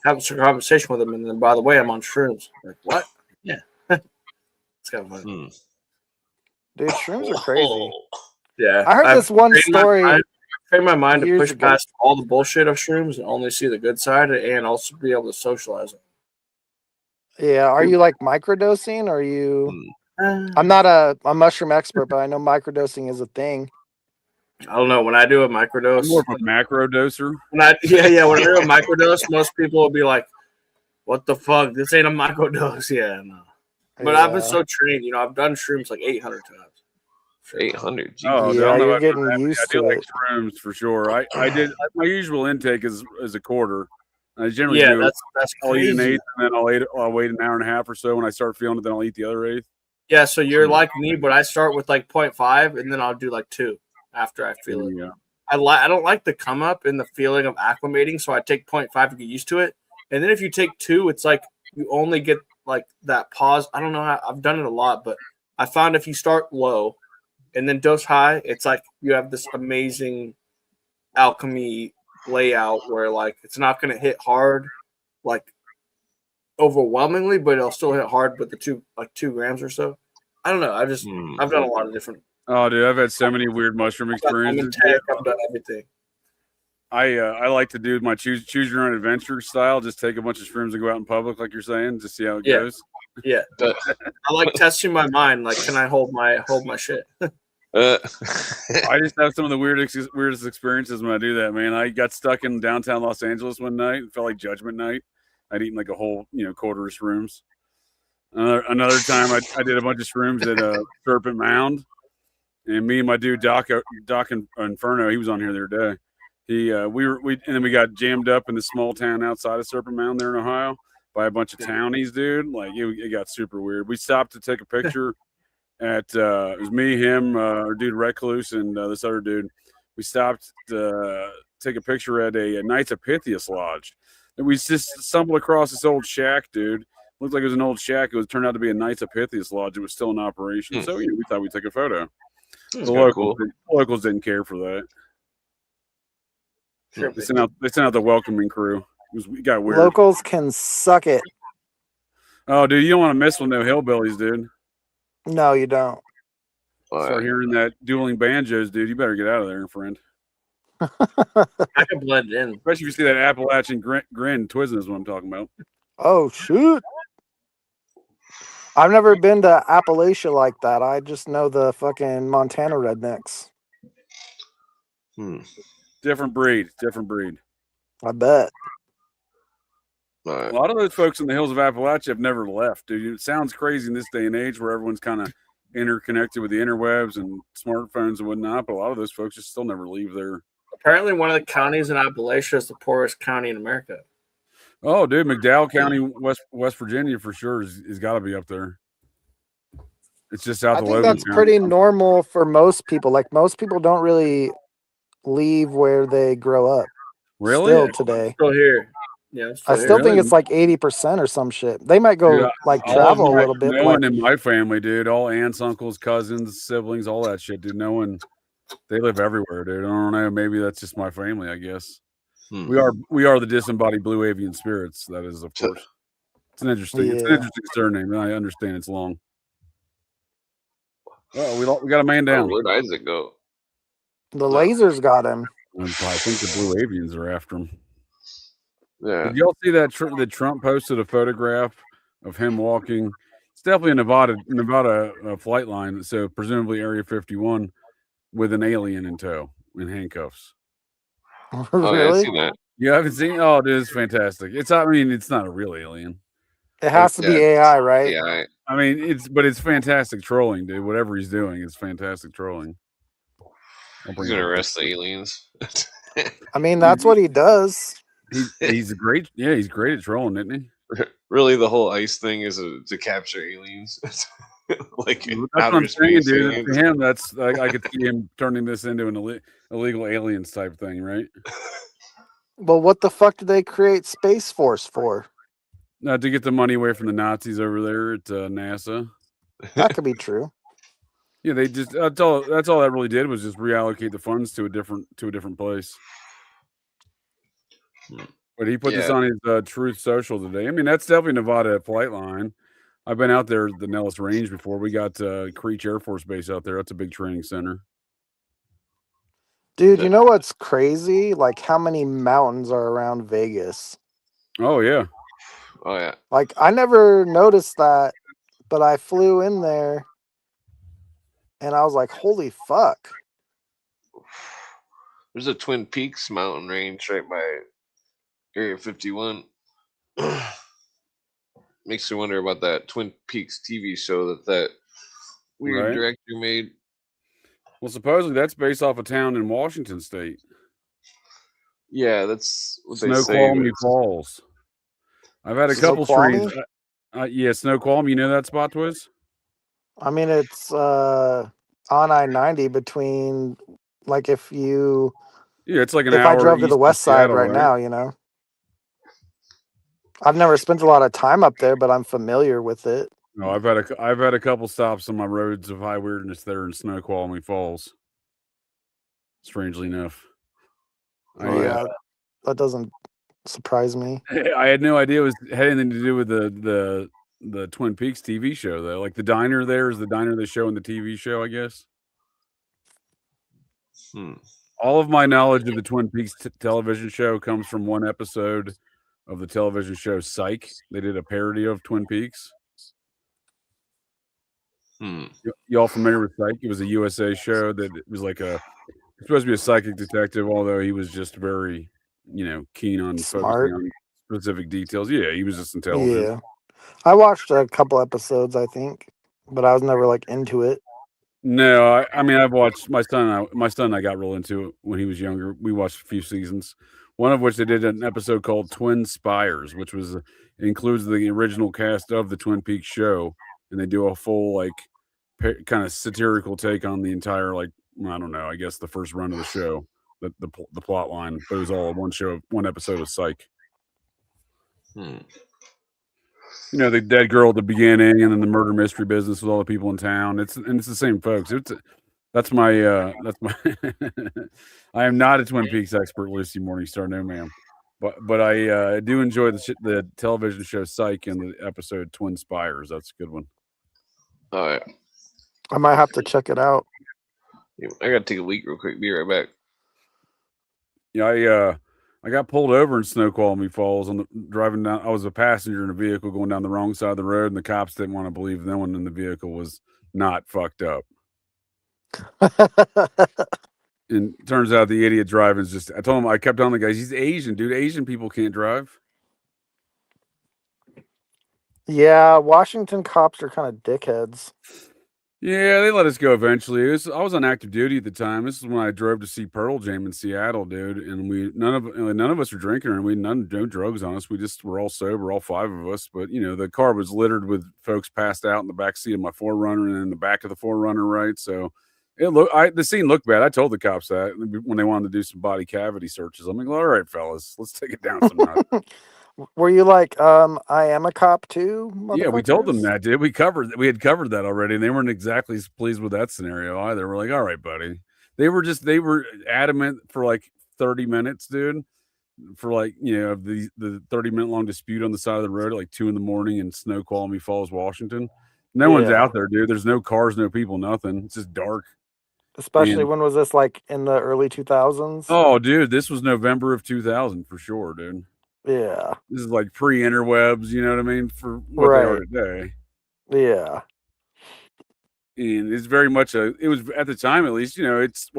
have a conversation with them, and then by the way, I'm on shrooms. Like what? Yeah, it's kind of fun. Hmm. Dude, shrooms are crazy. Yeah, I heard this one story. I trained my mind to years push ago. past all the bullshit of shrooms and only see the good side, and also be able to socialize it. Yeah, are you like microdosing? Or are you? I'm not a mushroom expert, but I know microdosing is a thing. I don't know. When I do a I'm microdose, more of a macro doser. when I do a microdose, most people will be like, "What the fuck? This ain't a microdose." Yeah, no. But I've been Yeah. so trained. I've done shrooms like 800 times. 800. Oh, dude, Yeah, I'm you're not getting I used do to like it. shrooms for sure. I did my usual intake is a quarter. I generally Yeah, do. that's I'll eat an crazy. eighth, and then I'll wait an hour and a half or so. When I start feeling it, then I'll eat the other eighth. Yeah, so you're like me, but I start with like 0.5, and then I'll do like 2 after I feel it. Yeah. I don't like the come up and the feeling of acclimating, so I take 0.5 to get used to it. And then if you take 2, it's like you only get like that pause. I don't know how I've done it a lot, but I found if you start low and then dose high, it's like you have this amazing alchemy layout where like it's not going to hit hard like overwhelmingly, but it'll still hit hard with the 2 grams or so. I don't know. I've done a lot of different. Oh, dude, I've had so many weird mushroom experiences. I've done everything. I like to do my choose your own adventure style. Just take a bunch of shrooms and go out in public, like you're saying, just see how it goes. Yeah, I like testing my mind. Like, can I hold my shit? I just have some of the weirdest experiences when I do that, man. I got stuck in downtown Los Angeles one night. It felt like Judgment Night. I'd eaten like a whole, quarter of shrooms. Another time, I did a bunch of shrooms at Serpent Mound, and me and my dude Doc Inferno, he was on here the other day. And then we got jammed up in the small town outside of Serpent Mound there in Ohio by a bunch of townies, dude. Like it got super weird. We stopped to take a picture at it was me, him, our dude Recluse, and this other dude. We stopped to take a picture at a Knights of Pythias lodge. And we just stumbled across this old shack, dude. Looked like it was an old shack. It turned out to be a Knights of Pythias lodge. It was still in operation. So we thought we'd take a photo. The locals didn't care for that. Sure, they sent out the welcoming crew. It got weird. Locals can suck it. Oh, dude, you don't want to miss one of those hillbillies, dude. No, you don't. Start hearing that dueling banjos, dude. You better get out of there, friend. I can blend in, especially if you see that Appalachian grin. Twizzing is what I'm talking about. Oh shoot! I've never been to Appalachia like that. I just know the fucking Montana rednecks. Different breed. I bet. A lot of those folks in the hills of Appalachia have never left, dude. It sounds crazy in this day and age where everyone's kind of interconnected with the interwebs and smartphones and whatnot, but a lot of those folks just still never leave their. Apparently, one of the counties in Appalachia is the poorest county in America. Oh, dude, McDowell County, West Virginia, for sure is got to be up there. It's just south of Logan. I think that's pretty normal for most people. Like most people don't really leave where they grow up. Really? Still today. Still here. Yeah. I still think it's like 80% or some shit. They might go travel a little bit. No one in my family, dude. All aunts, uncles, cousins, siblings, all that shit, dude. No one. They live everywhere, dude. I don't know. Maybe that's just my family, I guess. We are the disembodied blue avian spirits. That is, of course. It's an interesting surname. I understand it's long. Oh, we got a man down. Where'd Isaac go? The lasers got him. I think the blue avians are after him. Yeah. Did y'all see that that Trump posted a photograph of him walking? It's definitely a Nevada flight line, so presumably Area 51 with an alien in tow in handcuffs. Really? Oh, yeah, I've seen that. You haven't seen? Oh, dude, it's fantastic. It's not a real alien. It has to be AI, right? Yeah. I mean, it's fantastic trolling, dude. Whatever he's doing, it's fantastic trolling. He's gonna arrest the aliens. I mean, that's what he does. He's great at trolling, isn't he? Really, the whole ICE thing is to capture aliens. Like that's what I'm saying, dude. For him, that's I could see him turning this into an illegal aliens type thing, right? Well, what the fuck did they create Space Force for? To get the money away from the Nazis over there at NASA. That could be true. Yeah, they just that's all that really did was just reallocate the funds to a different place. But he put this on his Truth Social today. I mean, that's definitely Nevada flight line. I've been out there, the Nellis Range, before. We got Creech Air Force Base out there. That's a big training center. Dude, you know what's crazy? Like how many mountains are around Vegas? Oh, yeah. Oh, yeah. Like I never noticed that, but I flew in there and I was like, holy fuck. There's a Twin Peaks mountain range right by Area 51. Makes me wonder about that Twin Peaks TV show that weird director made. Well, supposedly that's based off a town in Washington State. Yeah, that's what they say. Snoqualmie Falls. I've had a couple streams. Yeah, Snoqualmie. You know that spot, Twiz? I mean, it's on I-90 between, like, if you Yeah, it's like an if I hour drove to east the of west side Seattle, right now, you know. I've never spent a lot of time up there, but I'm familiar with it. No, I've had a couple stops on my roads of high weirdness there in Snoqualmie Falls. Strangely enough, Oh yeah, that doesn't surprise me. I had no idea it had anything to do with the Twin Peaks TV show though. Like the diner there is the diner they show in the TV show, I guess. Hmm. All of my knowledge of the Twin Peaks television show comes from one episode of the television show Psych. They did a parody of Twin Peaks. Hmm. Y'all familiar with Psych? It was a USA show that it was like supposed to be a psychic detective, although he was just very, keen on Smart. focusing on specific details. Yeah, he was just intelligent. Yeah, I watched a couple episodes, I think, but I was never like into it. No, I mean I've watched my son and I got real into it when he was younger. We watched a few seasons. One of which they did an episode called Twin Spires, which includes the original cast of the Twin Peaks show, and they do a full kind of satirical take on the entire I don't know, I guess the first run of the show, the plot line, but it was all one episode of Psych. Hmm. The dead girl at the beginning, and then the murder mystery business with all the people in town. It's the same folks. That's my I am not a Twin Peaks expert, Lucy Morningstar, no ma'am. But I do enjoy the television show Psych and the episode Twin Spires. That's a good one. All right. I might have to check it out. I gotta take a leak real quick. Be right back. Yeah, I got pulled over in Snoqualmie Falls driving down. I was a passenger in a vehicle going down the wrong side of the road, and the cops didn't want to believe no one in the vehicle was not fucked up. And turns out the idiot driving is I told him, I kept telling the guys, he's Asian, dude. Asian people can't drive. Yeah, Washington cops are kind of dickheads. Yeah, they let us go eventually. I was on active duty at the time. This is when I drove to see Pearl Jam in Seattle, dude. And none of us were drinking, and no drugs on us. We just were all sober, all five of us. But the car was littered with folks passed out in the back seat of my 4Runner and in the back of the 4Runner, right? So the scene looked bad. I told the cops that when they wanted to do some body cavity searches. I'm like, all right, fellas, let's take it down some notch. Were you like, I am a cop too? Yeah, we told them motherfuckers? that, dude. We had covered that already, and they weren't exactly pleased with that scenario either. We're like, all right, buddy. They were adamant for like 30 minutes, dude. For the 30-minute long dispute on the side of the road at like 2 a.m. in Snoqualmie Falls, Washington. No one's Yeah. out there, dude. There's no cars, no people, nothing. It's just dark. Especially when was this, like in the early 2000s? Oh, dude, this was November of 2000 for sure, dude. Yeah. This is like pre-interwebs, you know what I mean? For what they are today. Yeah. And it's very much it was at the time, at least, it's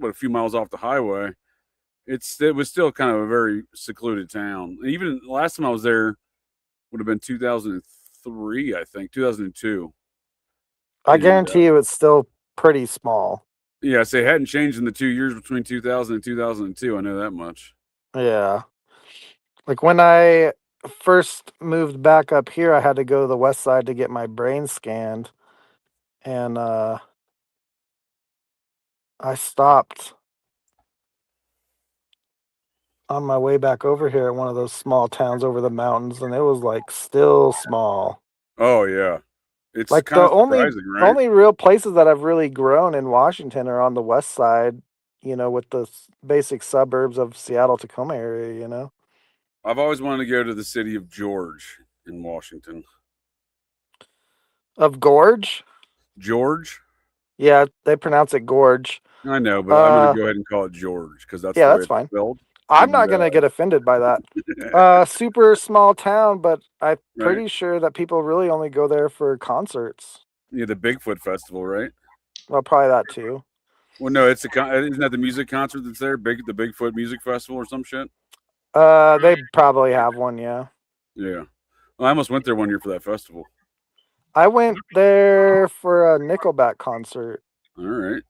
a few miles off the highway. It was still kind of a very secluded town. And even the last time I was there would have been 2003, I think, 2002. I guarantee you it's still pretty small. Yeah, so it hadn't changed in the 2 years between 2000 and 2002. I know that much. Yeah. Like when I first moved back up here, I had to go to the west side to get my brain scanned. And I stopped on my way back over here at one of those small towns over the mountains, and it was like still small. Oh yeah. It's Like kind the of surprising, right? only real places that have really grown in Washington are on the west side, with the basic suburbs of Seattle, Tacoma area, I've always wanted to go to the city of George in Washington. Of Gorge? George? Yeah, they pronounce it Gorge. I know, but I'm going to go ahead and call it George because that's the way that's it's fine. spelled. I'm not going to get offended by that. Super small town, but I'm pretty sure that people really only go there for concerts. Yeah, the Bigfoot Festival, right? Well, probably that too. Well, no, isn't that the music concert that's there? The Bigfoot Music Festival or some shit? They probably have one, yeah. Yeah. Well, I almost went there one year for that festival. I went there for a Nickelback concert. All right.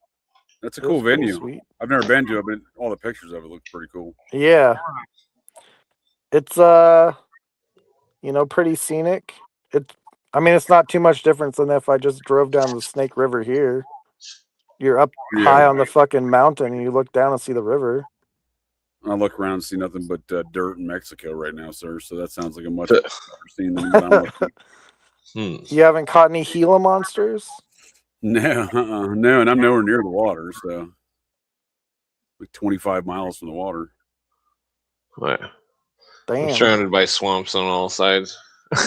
That's a cool venue. Sweet. I've never been to it, but all the pictures of it look pretty cool. Yeah. It's pretty scenic. It's not too much difference than if I just drove down the Snake River here. You're up Yeah. high on the fucking mountain and you look down and see the river. I look around and see nothing but dirt in Mexico right now, sir. So that sounds like a much better scene than what I'm looking. You haven't caught any Gila monsters? No, no, and I'm nowhere near the water, so like 25 miles from the water. Right. I'm Damn. surrounded by swamps on all sides.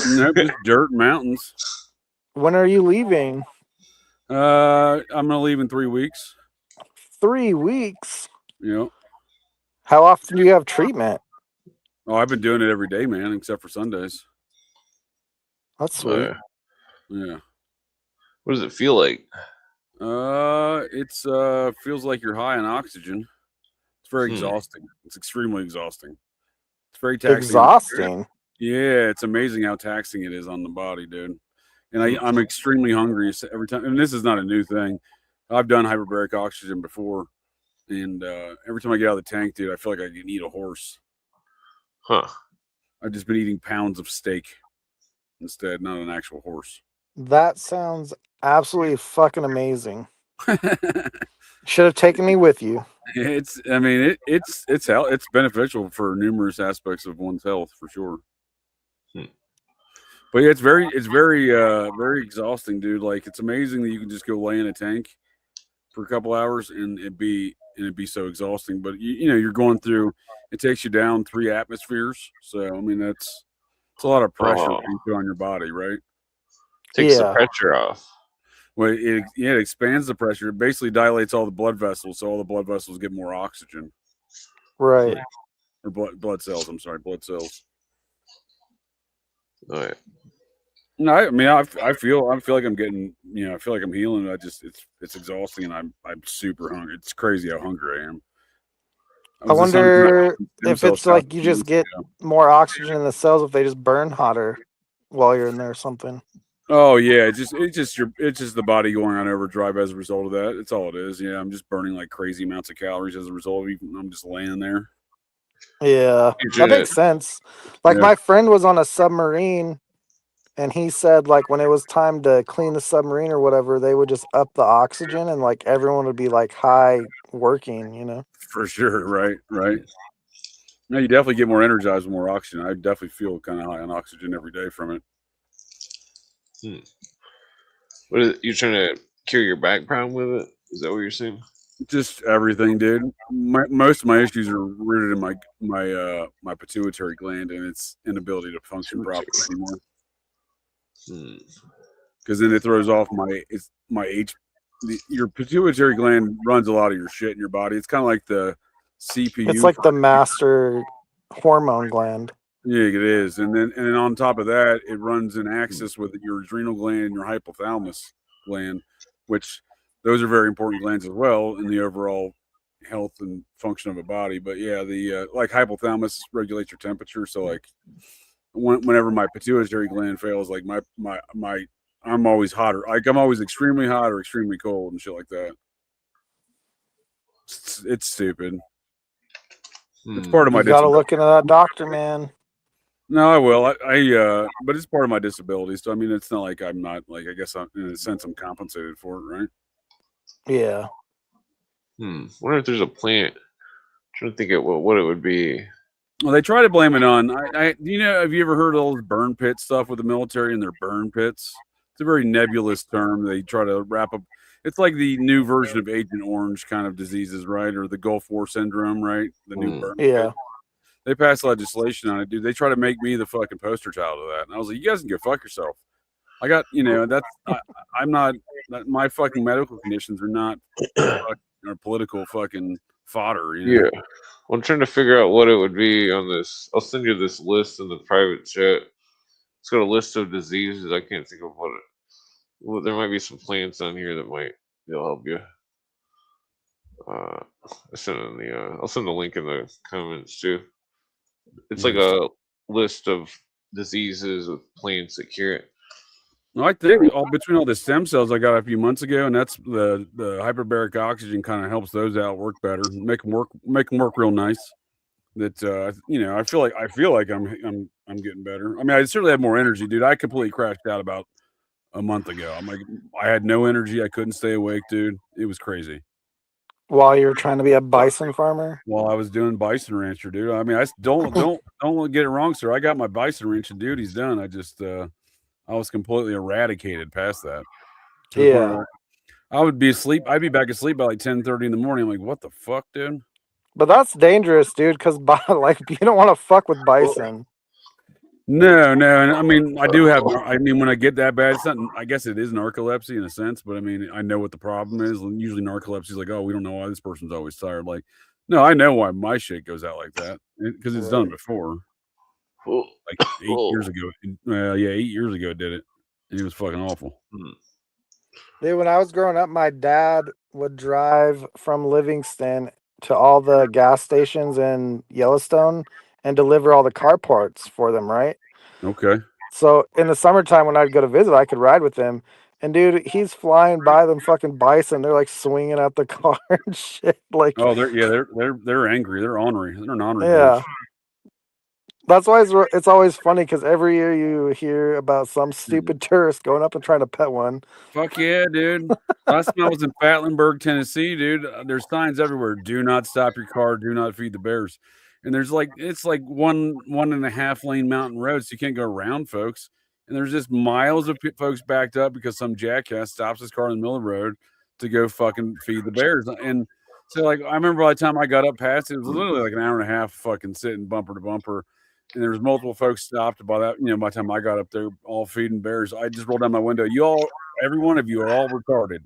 Nope, just dirt and mountains. When are you leaving? I'm gonna leave in 3 weeks. 3 weeks. You know, How often do you have treatment? oh, I've been doing it every day, man, except for Sundays. That's sweet. Yeah. What does it feel like? It's feels like you're high on oxygen. It's very exhausting. It's extremely exhausting. It's very taxing. Exhausting. Yeah, it's amazing how taxing it is on the body, dude. And I'm extremely hungry every time. And this is not a new thing. I've done hyperbaric oxygen before, and every time I get out of the tank, dude, I feel like I can eat a horse. Huh. I've just been eating pounds of steak instead, not an actual horse. That sounds absolutely fucking amazing. Should have taken me with you. It's beneficial for numerous aspects of one's health for sure. But yeah, it's very exhausting, dude. Like, it's amazing that you can just go lay in a tank for a couple hours and it'd be so exhausting. But you know, you're going through, it takes you down 3 atmospheres. So I mean, it's a lot of pressure you put on your body, right? Takes the pressure off. Well, it expands the pressure. It basically dilates all the blood vessels, so all the blood vessels get more oxygen. Right. Or blood cells. I'm sorry, blood cells. All right. No, I mean, I feel like I'm getting, you know, I feel like I'm healing. It's exhausting, and I'm super hungry. It's crazy how hungry I am. I wonder if it's like you just get more oxygen in the cells if they just burn hotter while you're in there or something. Oh yeah, it's just the body going on overdrive as a result of that. It's all it is. Yeah, I'm just burning like crazy amounts of calories as a result of even I'm just laying there. Yeah, that makes sense. Like my friend was on a submarine, and he said like when it was time to clean the submarine or whatever, they would just up the oxygen and like everyone would be like high working, you know. For sure, right. No, you definitely get more energized with more oxygen. I definitely feel kind of high on oxygen every day from it. What is it? You trying to cure your back problem with it? Is that what you're saying? Just everything, dude. Most of my issues are rooted in my pituitary gland and its inability to function properly anymore. Because then it throws off your pituitary gland runs a lot of your shit in your body. It's kind of like the CPU. It's like the master hormone gland. Yeah, it is. And then on top of that, it runs in axis with your adrenal gland and your hypothalamus gland, which those are very important glands as well in the overall health and function of a body. But yeah, the like hypothalamus regulates your temperature. So like whenever my pituitary gland fails, like I'm always hotter. Like I'm always extremely hot or extremely cold and shit like that. It's stupid. It's part of my. You gotta look into that doctor, man. No, I will. But it's part of my disability. So I mean, it's not like I'm not like. I guess in a sense I'm compensated for it, right? Yeah. Wonder if there's a plant. I'm trying to think of what it would be. Well, they try to blame it on. You know, have you ever heard of all this burn pit stuff with the military and their burn pits? It's a very nebulous term. They try to wrap up. It's like the new version of Agent Orange kind of diseases, right? Or the Gulf War syndrome, right? The new burn pit. They passed legislation on it, dude. They try to make me the fucking poster child of that. And I was like, you guys can go fuck yourself. I got, you know, I'm not, my fucking medical conditions are not political fucking fodder. You know? Yeah. Well, I'm trying to figure out what it would be on this. I'll send you this list in the private chat. It's got a list of diseases. I can't think of well, there might be some plants on here that might help you. I'll send the link in the comments too. It's like a list of diseases with plants that cure it. Well, I think between all the stem cells I got a few months ago, and that's the hyperbaric oxygen kind of helps those out work better, make them work real nice. That you know, I feel like I'm getting better. I mean, I certainly have more energy, dude. I completely crashed out about a month ago. I'm like, I had no energy. I couldn't stay awake, dude. It was crazy. While you're trying to be a bison farmer? While I was doing bison rancher, dude. I mean, I don't get it wrong, sir. I got my bison ranching duties done. I just I was completely eradicated past that. To the point Yeah. where I would be asleep. I'd be back asleep by like 10:30 in the morning. I'm like, what the fuck, dude? But that's dangerous, dude, because like you don't want to fuck with bison. No, and I mean, I do have. I mean, when I get that bad, it's not. I guess it is narcolepsy in a sense, but I mean, I know what the problem is. And usually, narcolepsy is like, oh, we don't know why this person's always tired. Like, no, I know why my shit goes out like that because it's done before. Cool. Like 8 years ago. 8 years ago, it did it. And it was fucking awful. Dude, when I was growing up, my dad would drive from Livingston to all the gas stations in Yellowstone and deliver all the car parts for them, right? Okay. So in the summertime when I'd go to visit, I could ride with him. And dude, he's flying by them fucking bison. They're like swinging at the car and shit. Like, oh, they're angry. They're ornery. They're an ornery. yeah. Bunch. That's why it's always funny because every year you hear about some stupid tourist going up and trying to pet one. Fuck yeah, dude. Last time I was in Fatlinburg, Tennessee, dude. There's signs everywhere. Do not stop your car. Do not feed the bears. And there's like it's like one and a half lane mountain road, so you can't go around folks. And there's just miles of folks backed up because some jackass stops his car in the middle of the road to go fucking feed the bears. And so, like, I remember by the time I got up past it was literally like an hour and a half fucking sitting bumper to bumper. And there was multiple folks stopped by that. By the time I got up there, all feeding bears, I just rolled down my window. Every one of you are all retarded.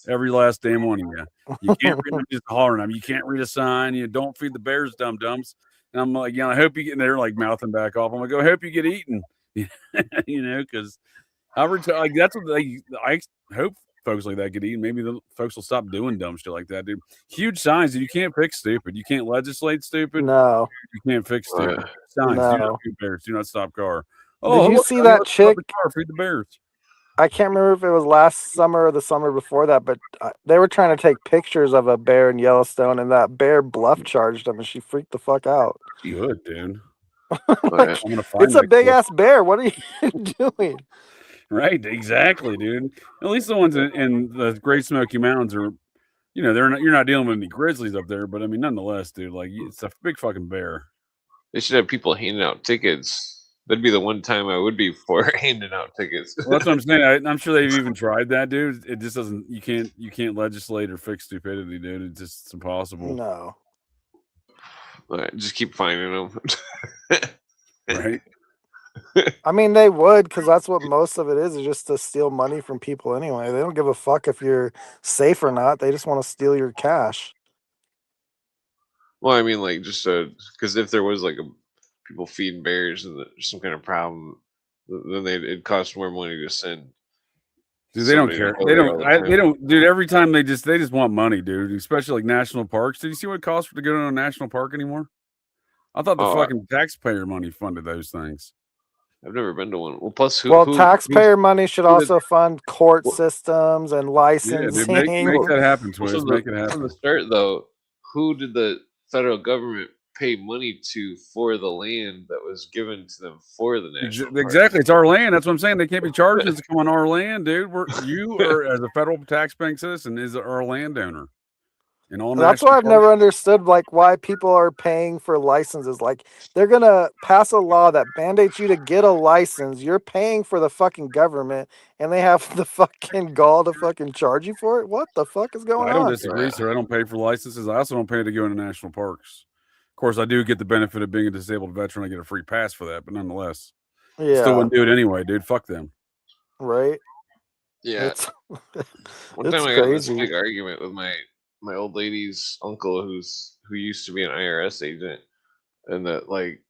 Every last damn one of you. You can't read just hollering at them. You can't read a sign. You don't feed the bears, dum dums. And I'm like, I hope you get. And they're like mouthing back off. I'm like, I hope you get eaten. Because like that's what I hope folks like that get eaten. Maybe the folks will stop doing dumb shit like that, dude. Huge signs that you can't fix stupid. You can't legislate stupid. No. You can't fix stupid. Signs. No. Do not feed bears. Do not stop car. Did you see that chick? Feed the bears. I can't remember if it was last summer or the summer before that, but they were trying to take pictures of a bear in Yellowstone, and that bear bluff charged them, and she freaked the fuck out. Good, dude. Like, it's a big ass bear. What are you doing? Right, exactly, dude. At least the ones in the Great Smoky Mountains are, you're not dealing with any grizzlies up there, but I mean, nonetheless, dude, like it's a big fucking bear. They should have people handing out tickets. That'd be the one time I would be for handing out tickets. Well, that's what I'm saying. I'm sure they've even tried that, dude. It just doesn't. You can't legislate or fix stupidity, dude. It's impossible. No. Just keep finding them. Right. I mean, they would, because that's what most of it is just to steal money from people anyway. They don't give a fuck if you're safe or not. They just want to steal your cash. Well, I mean, like, just because if there was like people feeding bears and there's some kind of problem, then it'd cost more money to send. Dude, they don't care. They don't. Dude, every time they just want money, dude. Especially like national parks. Did you see what it costs to go to a national park anymore? I thought the fucking taxpayer money funded those things. I've never been to one. Well, plus, taxpayer money should also fund court systems and licensing. Yeah, dude, make that happen, Twist. Make it happen. From the start, though, who did the federal government pay money to for the land that was given to them for the national park? Exactly, it's our land. That's what I'm saying. They can't be charged to come on our land, dude. You are, as a federal tax-paying citizen, is our landowner. And all that's why I've never understood like why people are paying for licenses. Like they're gonna pass a law that mandates you to get a license. You're paying for the fucking government, and they have the fucking gall to fucking charge you for it. What the fuck is going on? I don't disagree, sir. I don't pay for licenses. I also don't pay to go into national parks. Of course, I do get the benefit of being a disabled veteran. I get a free pass for that, but nonetheless, still wouldn't do it anyway, dude. Fuck them. Right? Yeah. One time I got in this big argument with my old lady's uncle who used to be an IRS agent, and that like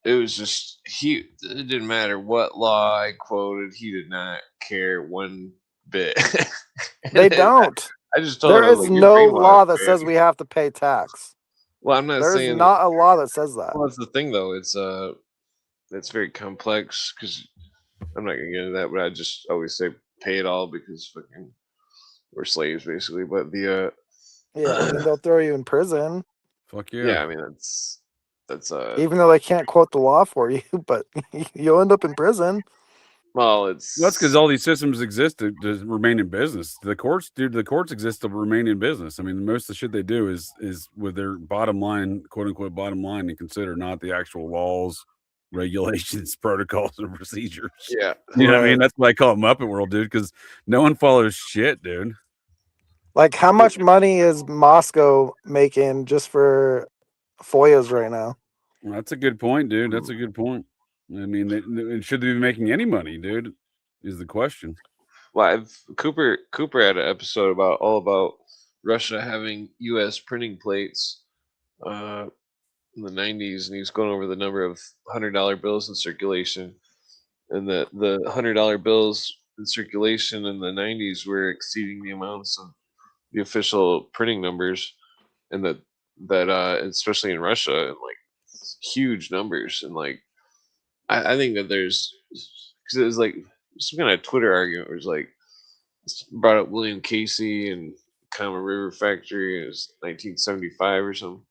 it was just it didn't matter what law I quoted, he did not care one bit. They don't. I just told there is no law that says we have to pay tax. Well, I'm not saying there's not a law that says that. Well, that's the thing though. It's very complex because I'm not gonna get into that, but I just always say pay it all because fucking we're slaves basically. But the and they'll throw you in prison. Fuck yeah. Yeah, I mean that's even though they can't quote the law for you, but you'll end up in prison. Well, it's That's because all these systems exist to remain in business. The courts exist to remain in business. I mean, most of the shit they do is with their bottom line, quote unquote, bottom line to consider, not the actual laws, regulations, protocols, and procedures. yeah. You know what I mean? Right. That's why I call it Muppet World, dude, because no one follows shit, dude. Like, how much money is Moscow making just for FOIAs right now? Well, that's a good point, dude. That's a good point. I mean, should they be making any money, dude? Is the question. Well, Cooper had an episode all about Russia having U.S. printing plates in the 90s, and he was going over the number of $100 bills in circulation, and the $100 bills in circulation in the 90s were exceeding the amounts of the official printing numbers, and that especially in Russia, and like huge numbers, and like I think that there's, because it was like some kind of Twitter argument where it's like brought up William Casey and Common River Factory. It was 1975 or something.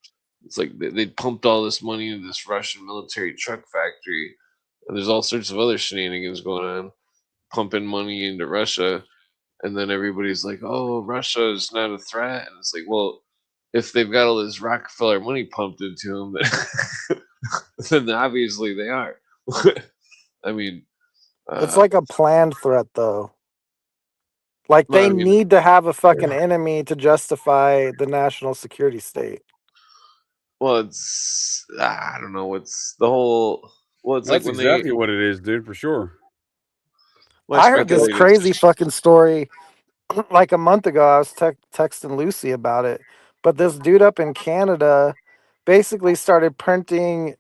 It's like they pumped all this money into this Russian military truck factory, and there's all sorts of other shenanigans going on, pumping money into Russia, and then everybody's like, "Oh, Russia is not a threat," and it's like, well, if they've got all this Rockefeller money pumped into them, then obviously they are. I mean, It's like a planned threat, though. Like, Well, they I mean- need to have a fucking enemy to justify the national security state. well, it's I don't know. What's the whole? Well, it's That's like when exactly what it is, dude, for sure. well, I heard this speculated- crazy fucking story like a month ago. I was texting Lucy about it, but this dude up in Canada basically started printing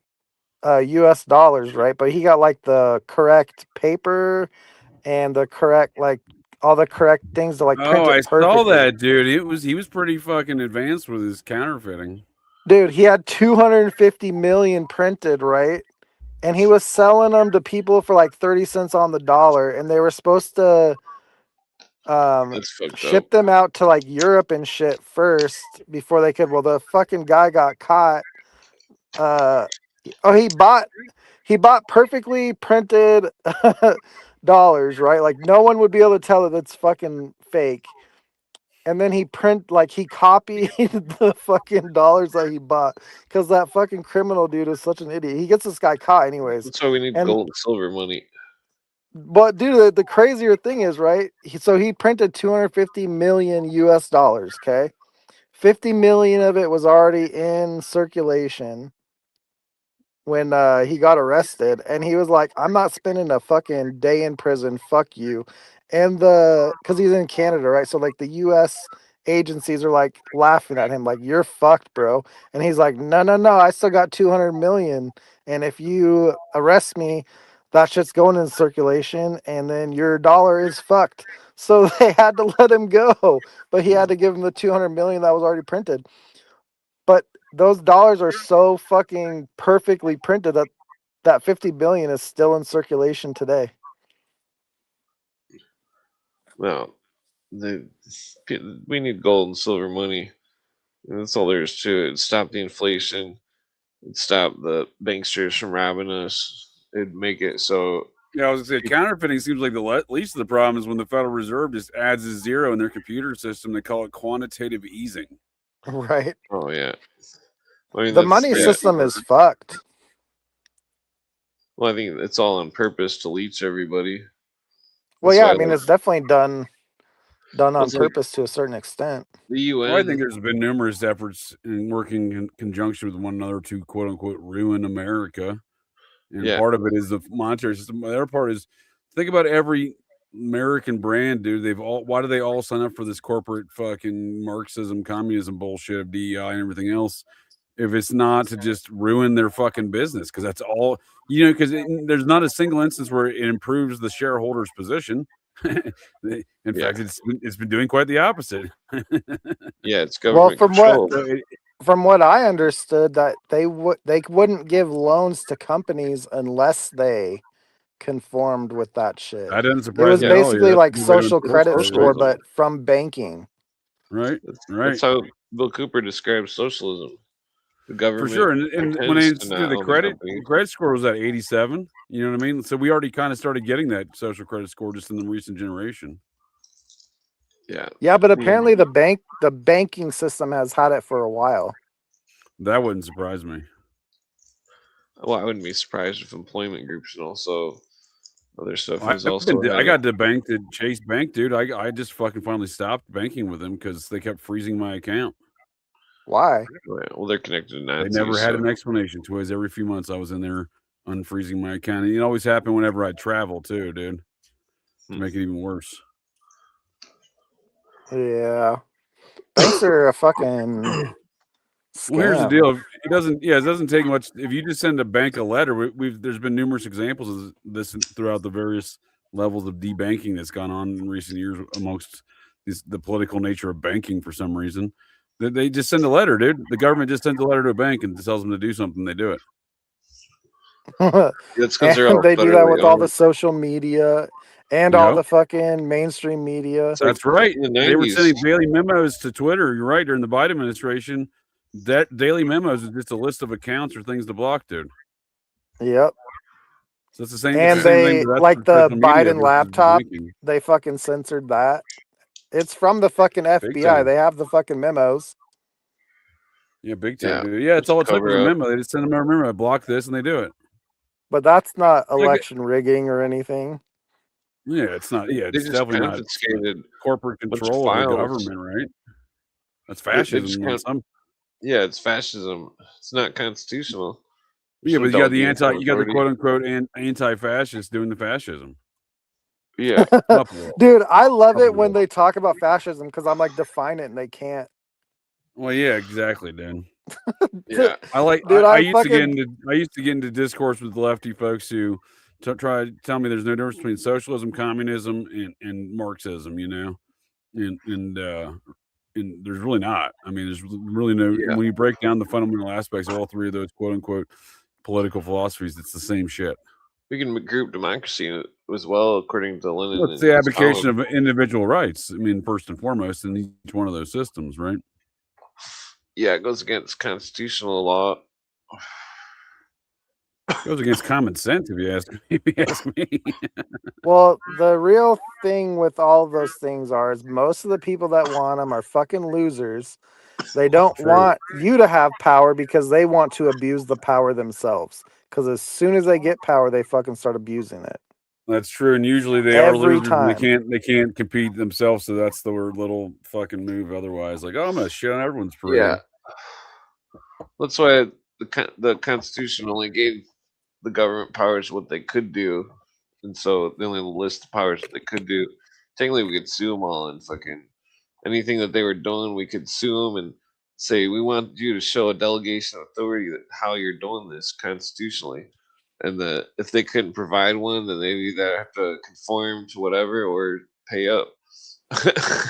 US dollars, right? But he got like the correct paper and the correct, like, all the correct things to like print Oh, it I perfectly. saw that, dude. He was pretty fucking advanced with his counterfeiting. Dude, he had 250 million printed, right? And he was selling them to people for like 30 cents on the dollar, and they were supposed to That's fucked ship up. them out to like Europe and shit first before they could. Well, the fucking guy got caught. He bought perfectly printed dollars, right? Like, no one would be able to tell that it's fucking fake. And then he copied the fucking dollars that he bought, because that fucking criminal dude is such an idiot. He gets this guy caught anyways. That's why we need And- gold and silver money. But dude, the crazier thing is, right? So he printed 250 million US dollars, okay? 50 million of it was already in circulation when he got arrested, and he was like, "I'm not spending a fucking day in prison, fuck you." And because he's in Canada, right? So like the US agencies are like laughing at him, like, "You're fucked, bro." And he's like, no, I still got 200 million, and if you arrest me, that shit's going in circulation, and then your dollar is fucked. So they had to let him go, but he had to give him the 200 million that was already printed. But those dollars are so fucking perfectly printed that 50 billion is still in circulation today. Well, we need gold and silver money. And that's all there is to it. Stop the inflation. It'd stop the banksters from robbing us. It'd make it so. Yeah, I was gonna say counterfeiting seems like the least of the problem is when the Federal Reserve just adds a zero in their computer system. They call it quantitative easing. Right. Oh yeah. I mean, The that's- money yeah. system is fucked. Well, I think it's all on purpose to leech everybody. Well, That's yeah, why I mean, like, it's definitely done on It's like- purpose to a certain extent. the UN. Well, I think there's been numerous efforts in working in conjunction with one another to quote unquote ruin America. And Yeah. part of it is the monetary system. The other part is think about every American brand, dude. Why do they all sign up for this corporate fucking Marxism, communism bullshit of DEI and everything else? If it's not to just ruin their fucking business, because that's all, because there's not a single instance where it improves the shareholder's position. In fact, it's been doing quite the opposite. Yeah, it's government from control. From what I understood, that they wouldn't give loans to companies unless they conformed with that shit. That doesn't It surprise was me at all. basically That's like a good way to social enforce credit that, score, right? but from banking. Right. That's how Bill Cooper describes socialism. the government For sure. And when pretends they to instituted not the own credit companies. score was at 87. You know what I mean? So we already kind of started getting that social credit score just in the recent generation. Yeah, Yeah, but I mean, apparently the banking system has had it for a while. That wouldn't surprise me. well, I wouldn't be surprised if employment groups and also other stuff I has also had got debanked at Chase Bank, dude. I just fucking finally stopped banking with them because they kept freezing my account. Why? Well, they're connected to They Nazis. never had so- an explanation to us. Every few months I was in there unfreezing my account. And it always happened whenever I travel too, dude. To make it even worse. Yeah. Banks are a fucking scam. Well, here's the deal. It doesn't take much. If you just send a bank a letter, there's been numerous examples of this throughout the various levels of debanking that's gone on in recent years amongst the political nature of banking for some reason. They just send a letter, dude. The government just sends a letter to a bank and tells them to do something. They do it. That's because they're all And they do that federally with all the owned. social media and all Yep. the fucking mainstream media. That's right. in the They were 90s. sending daily memos to Twitter. You're right. During the Biden administration, that daily memos is just a list of accounts or things to block, dude. Yep. So it's the same. And it's the same they thing, but that's like for the social media Biden versus laptop, banking. they fucking censored that. It's from the fucking FBI. time. They have the fucking memos. Yeah, big time, Yeah, dude. Yeah, it's all it took was a cover up. memo. They just send them a memo, block this, and they do it. But that's not Like- election rigging or anything. Yeah, it's not. Yeah, They it's just definitely not confiscated. corporate bunch of control of the files. government, right? That's They just fascism. kind- some, Yeah, it's fascism. It's not constitutional. yeah, Some but you got the delegated you got the authority. quote unquote anti-fascists doing the fascism. Yeah, Up a little. Dude, I love it when Probably. they talk about fascism because I'm like, define it, and they can't. Well, yeah, exactly, dude. yeah. I like. Dude, I I used to get fucking- into. I used to get into discourse with lefty folks who try to tell me there's no difference between socialism, communism, and Marxism. You know, and there's really not. I mean, there's really no. Yeah. When you break down the fundamental aspects of all three of those quote unquote political philosophies, it's the same shit. We can group democracy in it as well, according to Lenin. Well, it's and the his abdication column. of individual rights. I mean, first and foremost, in each one of those systems, right? Yeah, it goes against constitutional law. It goes against common sense, if you ask me. If you ask me. Well, the real thing with all of those things is most of the people that want them are fucking losers. They don't True. want you to have power because they want to abuse the power themselves. Because as soon as they get power, they fucking start abusing it. That's true, and usually they are Every losers. And time. they can't compete themselves, so that's the little fucking move. Otherwise, like, oh, I'm gonna shit on everyone's parade. Yeah, that's why the Constitution only gave the government powers what they could do, and so they only list the powers that they could do. Technically, we could sue them all and fucking anything that they were doing. We could sue them and say we want you to show a delegation of authority that how you're doing this constitutionally, and that if they couldn't provide one, then they either have to conform to whatever or pay up. I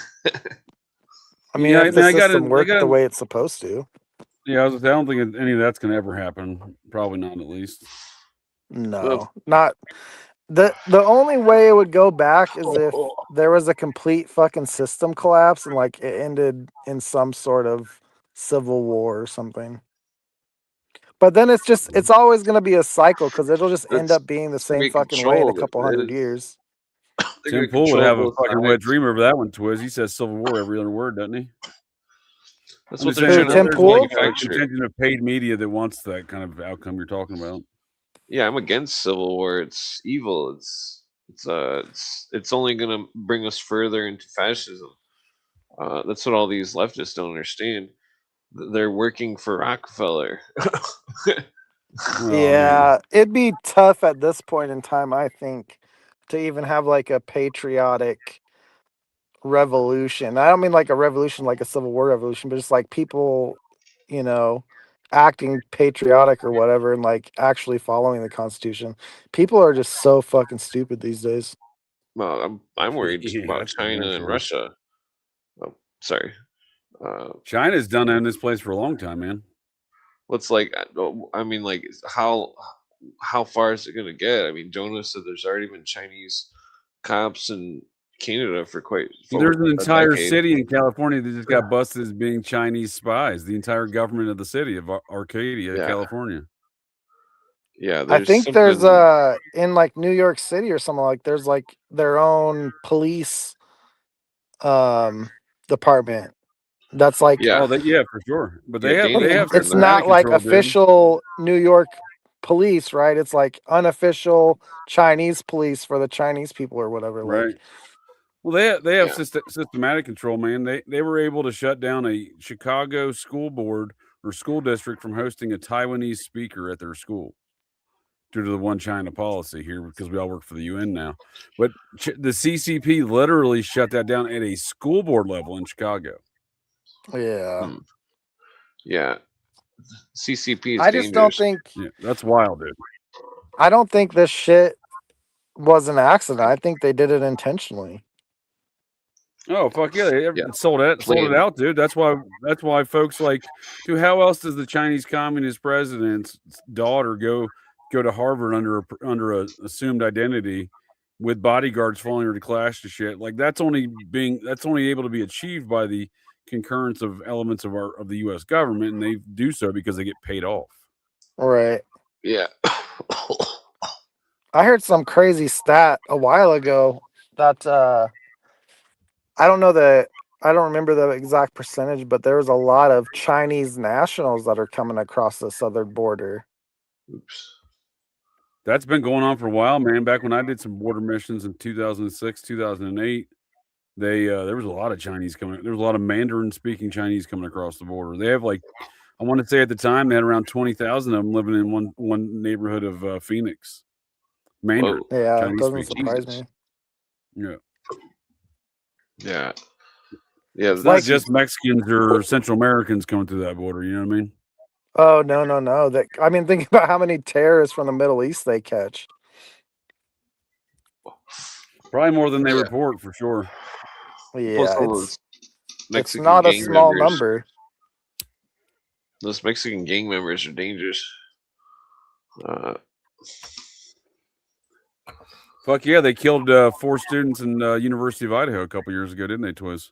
mean, Yeah, if the I gotta- system I worked gotta- the way it's supposed to. Yeah, I don't think any of that's gonna ever happen. Probably not, at least. No, not the only way it would go back is if there was a complete fucking system collapse and like it ended in some sort of civil war or something. But then it's always going to be a cycle because it'll just end That's up being the gonna same be fucking way in a controlled, couple it hundred is. years. They're Tim gonna Pool would control have a both fucking wet sides. dream over that one, Twiz. He says Civil War every other word, doesn't he? That's I'm what just they're saying, trying Tim to Pool? there's like a manufacture. contingent of paid media that wants that kind of outcome you're talking about. Yeah, I'm against civil war. It's evil. It's only gonna bring us further into fascism. That's what all these leftists don't understand. They're working for Rockefeller. Well, Yeah, it'd be tough at this point in time, I think, to even have like a patriotic revolution. I don't mean like a revolution, like a civil war revolution, but just like people, you know, acting patriotic or whatever and like actually following the Constitution. People are just so fucking stupid these days. Well, I'm worried Yeah, about that's for China damn and sure. Russia. Oh, sorry. China's done that in this place for a long time, man. What's like? I mean, like, how far is it gonna get? I mean, Jonas said there's already been Chinese cops and Canada for There's an a entire decade. city in California that just got busted as being Chinese spies. The entire government of the city of Arcadia, Yeah. California. Yeah, I there's think there's something- in like New York City or something, like there's like their own police department. That's like yeah. Oh, yeah, for sure. But Yeah, they have it's Daniel- not like control, dude. official New York police, right? It's like unofficial Chinese police for the Chinese people or whatever. Right. Like, Well, they have Yeah. systematic control, man. They were able to shut down a Chicago school board or school district from hosting a Taiwanese speaker at their school due to the one China policy here, because we all work for the UN now. But the CCP literally shut that down at a school board level in Chicago. yeah. Hmm. Yeah. CCP is I just don't dangerous. think Yeah, that's wild, dude. I don't think this shit was an accident. I think they did it intentionally. Oh fuck yeah! They Yeah. sold it Planned. out, dude. That's why folks like, dude. How else does the Chinese Communist president's daughter go to Harvard under a assumed identity with bodyguards following her to clash to shit? Like that's only able to be achieved by the concurrence of elements of the U.S. government, and they do so because they get paid off. Right. Yeah. I heard some crazy stat a while ago that I don't remember the exact percentage, but there was a lot of Chinese nationals that are coming across the southern border. Oops. That's been going on for a while, man. Back when I did some border missions in 2006, 2008, there was a lot of Chinese coming. There was a lot of Mandarin speaking Chinese coming across the border. They have like, I want to say at the time they had around 20,000 of them living in one neighborhood of Phoenix. Mandarin. Whoa. Yeah, Chinese it doesn't speaking. surprise Jesus. me. Yeah. Yeah. Yeah. It's not Like- just Mexicans or Central Americans coming through that border. You know what I mean? Oh no. Think about how many terrorists from the Middle East they catch. Probably more than they Yeah. report for sure. Yeah, Plus all it's those Mexican not a gang small members. number. Those Mexican gang members are dangerous. Fuck yeah, they killed 4 students in University of Idaho a couple years ago, didn't they, Twiz?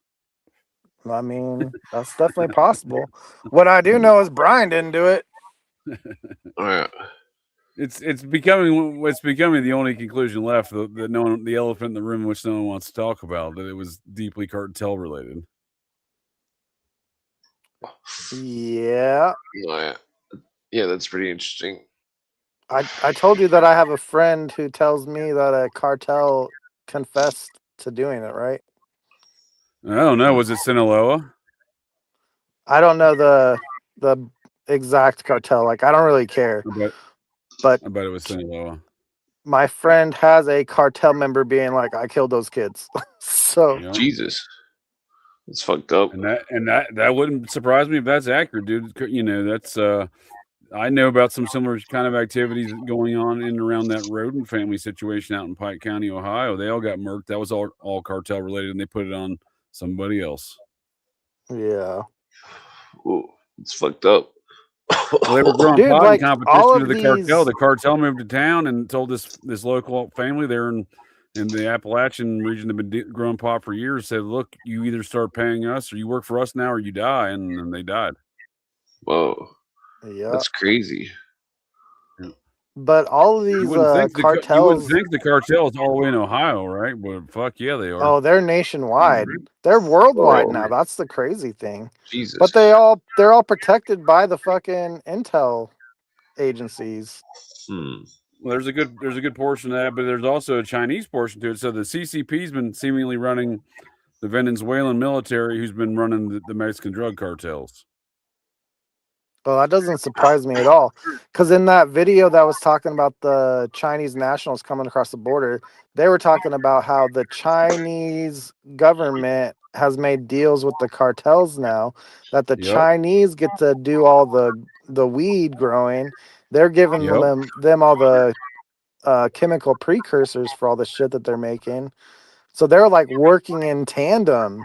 I mean, that's definitely possible. What I do know is Brian didn't do it. It's becoming the only conclusion left that the elephant in the room which no one wants to talk about, that it was deeply cartel related. Yeah. Yeah, that's pretty interesting. I told you that I have a friend who tells me that a cartel confessed to doing it, right? I don't know. Was it Sinaloa? I don't know the exact cartel. Like, I don't really care. But I bet it was Sinaloa. my friend has a cartel member being like, I killed those kids. So Yeah. Jesus. It's fucked up. And that wouldn't surprise me if that's accurate, dude. You know, that's I know about some similar kind of activities going on in and around that Roden family situation out in Pike County, Ohio. They all got murked. That was all cartel related, and they put it on somebody else. yeah. Ooh, it's fucked up. Well, they were growing Dude, pot like, in all competition of with the cartel. these- The cartel moved to town and told this local family there in the Appalachian region that had been growing pot for years, said, "Look, you either start paying us, or you work for us now, or you die." And they died. Whoa, Yeah. that's crazy. But all of these You wouldn't think cartels, the cartels all the way in Ohio, right? But fuck yeah, they are. oh, they're nationwide. They're worldwide Oh. now. That's the crazy thing. Jesus. But they're all protected by the fucking intel agencies. Hmm. Well, there's a good portion of that, but there's also a Chinese portion to it. So the CCP's been seemingly running the Venezuelan military, who's been running the Mexican drug cartels. Well, that doesn't surprise me at all. Because in that video that was talking about the Chinese nationals coming across the border, they were talking about how the Chinese government has made deals with the cartels now, that the Yep. Chinese get to do all the weed growing. They're giving Yep. them all the chemical precursors for all the shit that they're making. So they're like working in tandem.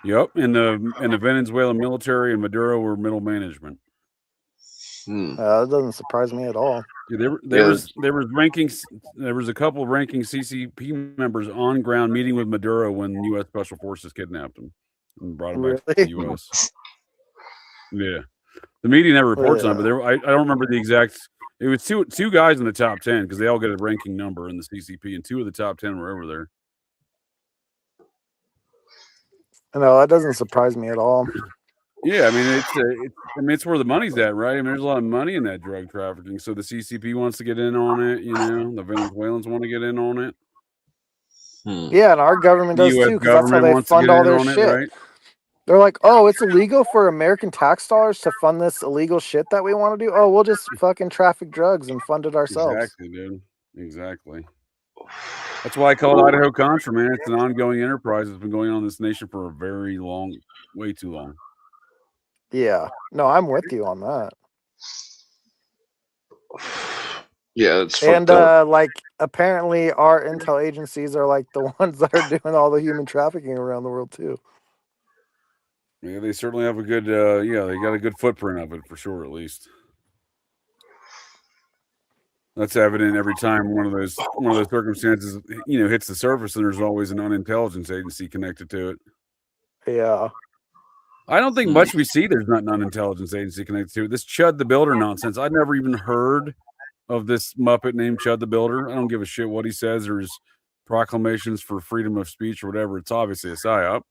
Yep, and the Venezuelan military and Maduro were middle management. Hmm. That doesn't surprise me at all. Yeah, Yeah. there was a couple of ranking CCP members on ground meeting with Maduro when U.S. Special Forces kidnapped him and brought him back to the Really? U.S. Yeah, the media never reports on it, but Yeah. I don't remember the exact. It was two guys in the top 10 because they all get a ranking number in the CCP, and 2 of the top 10 were over there. No, that doesn't surprise me at all. Yeah, I mean it's where the money's at, right? I mean, there's a lot of money in that drug trafficking. So the CCP wants to get in on it, the Venezuelans want to get in on it. Yeah, and our government The does U.S. too, because that's how government they wants to fund get all in their on it, shit. right? They're like, oh, it's illegal for American tax dollars to fund this illegal shit that we want to do. Oh, we'll just fucking traffic drugs and fund it ourselves. Exactly, dude. Exactly. That's why I call it Idaho Contra, man. It's an ongoing enterprise that's been going on in this nation for a very long, way too long. Yeah. No, I'm with you on that. Yeah, it's And fucked up. like apparently our intel agencies are like the ones that are doing all the human trafficking around the world too. Yeah, they certainly have a good, they got a good footprint of it for sure, at least. That's evident every time one of those circumstances, hits the surface, and there's always an unintelligence agency connected to it. Yeah. I don't think much we see there's not an unintelligence agency connected to it. This Chud the Builder nonsense. I'd never even heard of this Muppet named Chud the Builder. I don't give a shit what he says or his proclamations for freedom of speech or whatever. It's obviously a psyop.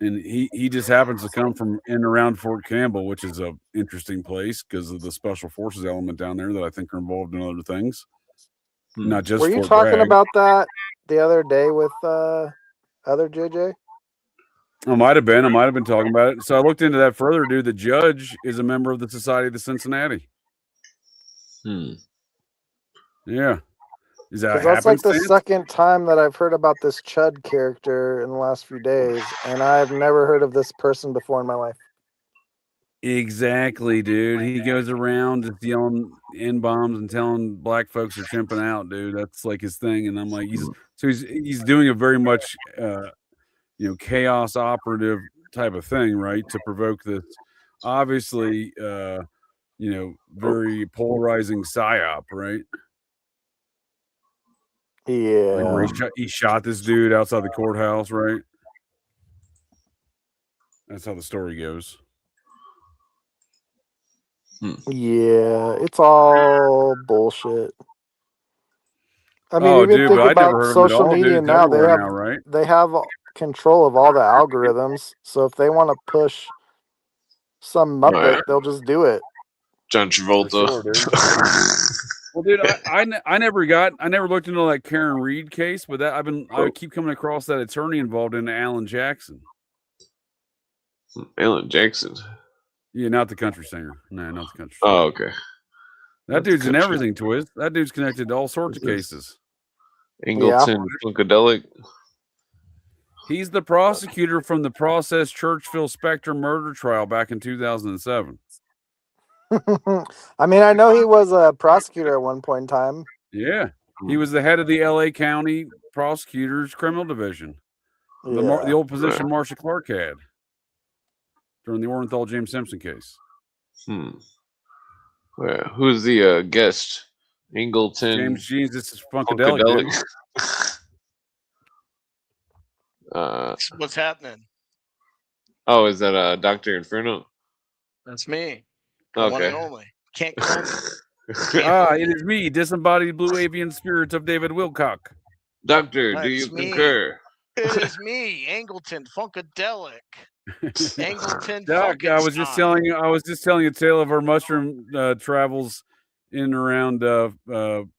And he just happens to come from in and around Fort Campbell, which is a interesting place because of the special forces element down there that I think are involved in other things. Not just Were you Fort talking Bragg. about that the other day with other JJ? I might have been talking about it. So I looked into that further, dude. The judge is a member of the Society of the Cincinnati. Yeah. Is that That's like the happenstance? second time that I've heard about this Chud character in the last few days, and I've never heard of this person before in my life. Exactly, dude. He goes around just yelling N-bombs and telling black folks are chimping out, dude. That's like his thing. And I'm like, he's doing a very much chaos operative type of thing, right? To provoke this obviously very polarizing psyop, right? Yeah. Like where he shot this dude outside the courthouse, right? That's how the story goes. Yeah, it's all bullshit. I mean, Oh, even dude, think but I never about heard of it at social all, dude. media It's now. everywhere now, right? They have control of all the algorithms. So if they want to push some Muppet, Right. they'll just do it. John Travolta. For sure, dude. Well, dude, I never looked into that Karen Reed case, but I keep coming across that attorney involved in Alan Jackson. Alan Jackson. Yeah, not the country singer. No, not the country singer. Oh, okay. That dude's in everything, Twist. That dude's connected to all sorts of cases. Angleton, Funkadelic. He's the prosecutor from the Process Churchville Spectre murder trial back in 2007. I mean, I know he was a prosecutor at one point in time. Yeah. He was the head of the LA County Prosecutor's Criminal Division. The old position Marcia Clark had during the Orenthal James Simpson case. Who's the guest? Angleton. James Jesus Funkadelic. What's happening? Oh, is that Dr. Inferno? That's me. Okay. One and only. Can't call me. It is me, disembodied blue avian spirit of David Wilcock. Doctor, That's do you me. concur? It is me, Angleton Funkadelic. Angleton Doc, I was just telling you a tale of our mushroom travels in and around Serpent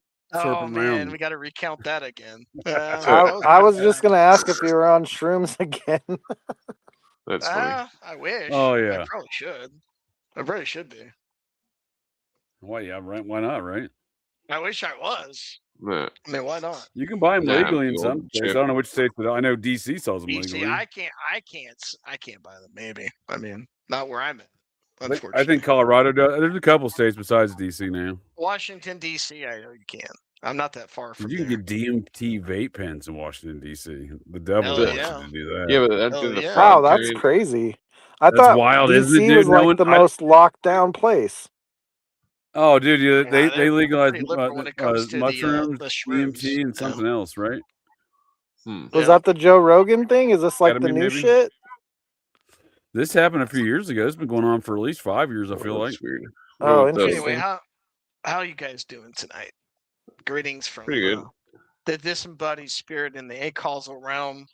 Mountain. We got to recount that again. I was just gonna ask if you were on shrooms again. That's funny. I wish. Oh yeah, I probably should. I probably should be. Why? Yeah, right. Why not? Right. I wish I was. Yeah. I mean, why not? You can buy them legally in some states. Chip. I don't know which states, but I know DC sells them DC, legally. I can't buy them. Maybe. I mean, not where I'm at. I think Colorado does. There's a couple states besides DC now. Washington D.C. I know you can. I'm not that far from. You can get DMT vape pens in Washington D.C. The devil Hell wants yeah. you to do that. Yeah, but after the yeah. fraud Wow, that's period- crazy. I That's thought wild, isn't it, DC dude? was like the most locked down place. Oh, dude, Yeah, they they're legalized pretty liberal when it comes to mushrooms, the DMT, shrooms. and something else, right? Hmm. Was Yeah. that the Joe Rogan thing? Is this like the Ketamine, new maybe? shit? This happened a few years ago. It's been going on for at least 5 years. I feel like. That's weird. Oh, What about those? interesting. Anyway, how are you guys doing tonight? Greetings from Pretty good. the disembodied spirit in the acausal realm.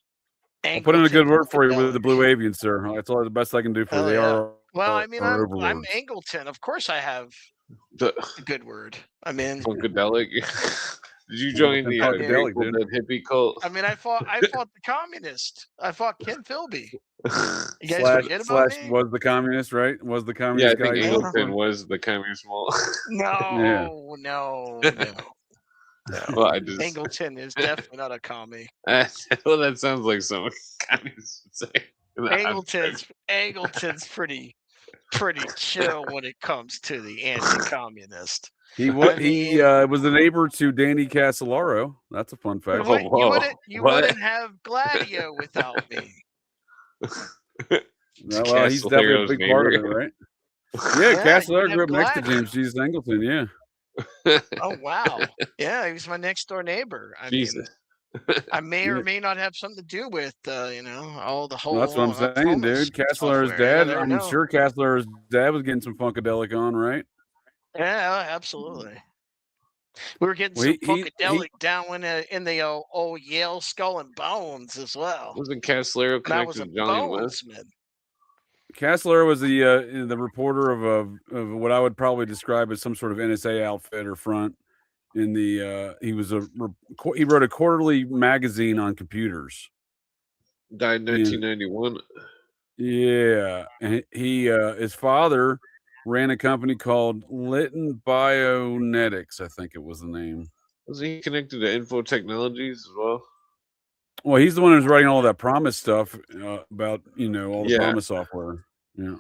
I'll put in a good Angleton word for you with the Funkadelic. Blue Avian, sir. That's all the best I can do for you. Hell They yeah. are. Well, I mean, I'm overlords. Angleton. Of course, I have The a good word. I mean, Funkadelic. Did you join the Funkadelic, Grateful dude. Dead hippie cult? I mean, I fought the communist. I fought Ken Philby. You guys forget about Slash me? was the communist, right? Was the Yeah, communist I think guy? Angleton was the communist mall. No. Well, I just Angleton is definitely not a commie. well, that sounds like some communist would say. Angleton's pretty chill when it comes to the anti-communist. He was the neighbor to Danny Casolaro. That's a fun fact. Oh, whoa. You What? wouldn't have Gladio without me. Well, he's definitely a big part of it, right? Yeah, Yeah, Casolaro you'd grew up have next to Gladio. James Jesus Angleton. Yeah. Oh wow. Yeah, he was my next door neighbor. I Jesus. mean, I may or Yeah. may not have something to do with all the whole. Well, that's what I'm saying, homeless dude. Casolaro's software. Yeah, dad. never I'm know. sure Casolaro's dad was getting some Funkadelic on, right? Yeah, absolutely. We were getting Well, some he- Funkadelic down in the old Yale Skull and Bones as well. Wasn't Casolaro And I was connected a to Johnny West? bonesman. Cassolaro was the reporter of what I would probably describe as some sort of NSA outfit or front. In the he wrote a quarterly magazine on computers. Died in 1991. Yeah, and he his father ran a company called Litton Bionetics, I think it was the name. Was he connected to Info Technologies as well? Well, he's the one who's writing all that Promise stuff about all the Yeah. Promise software. Yeah,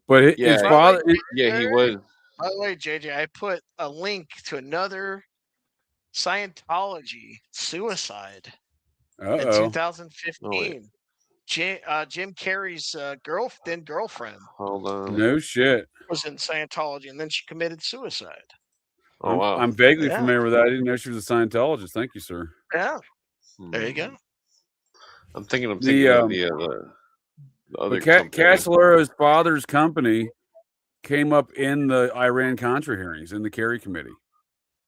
but his Yeah. father. Yeah, he was. By the way, JJ, I put a link to another Scientology suicide in Uh-oh. 2015. Jim Carrey's girlfriend Hold on. No shit. was in Scientology, and then she committed suicide. Oh, wow. I'm vaguely Yeah. familiar with that. I didn't know she was a Scientologist. Thank you, sir. Yeah, there you go. I'm thinking of The, the other But company. Casolaro's father's company came up in the Iran-Contra hearings in the Kerry committee.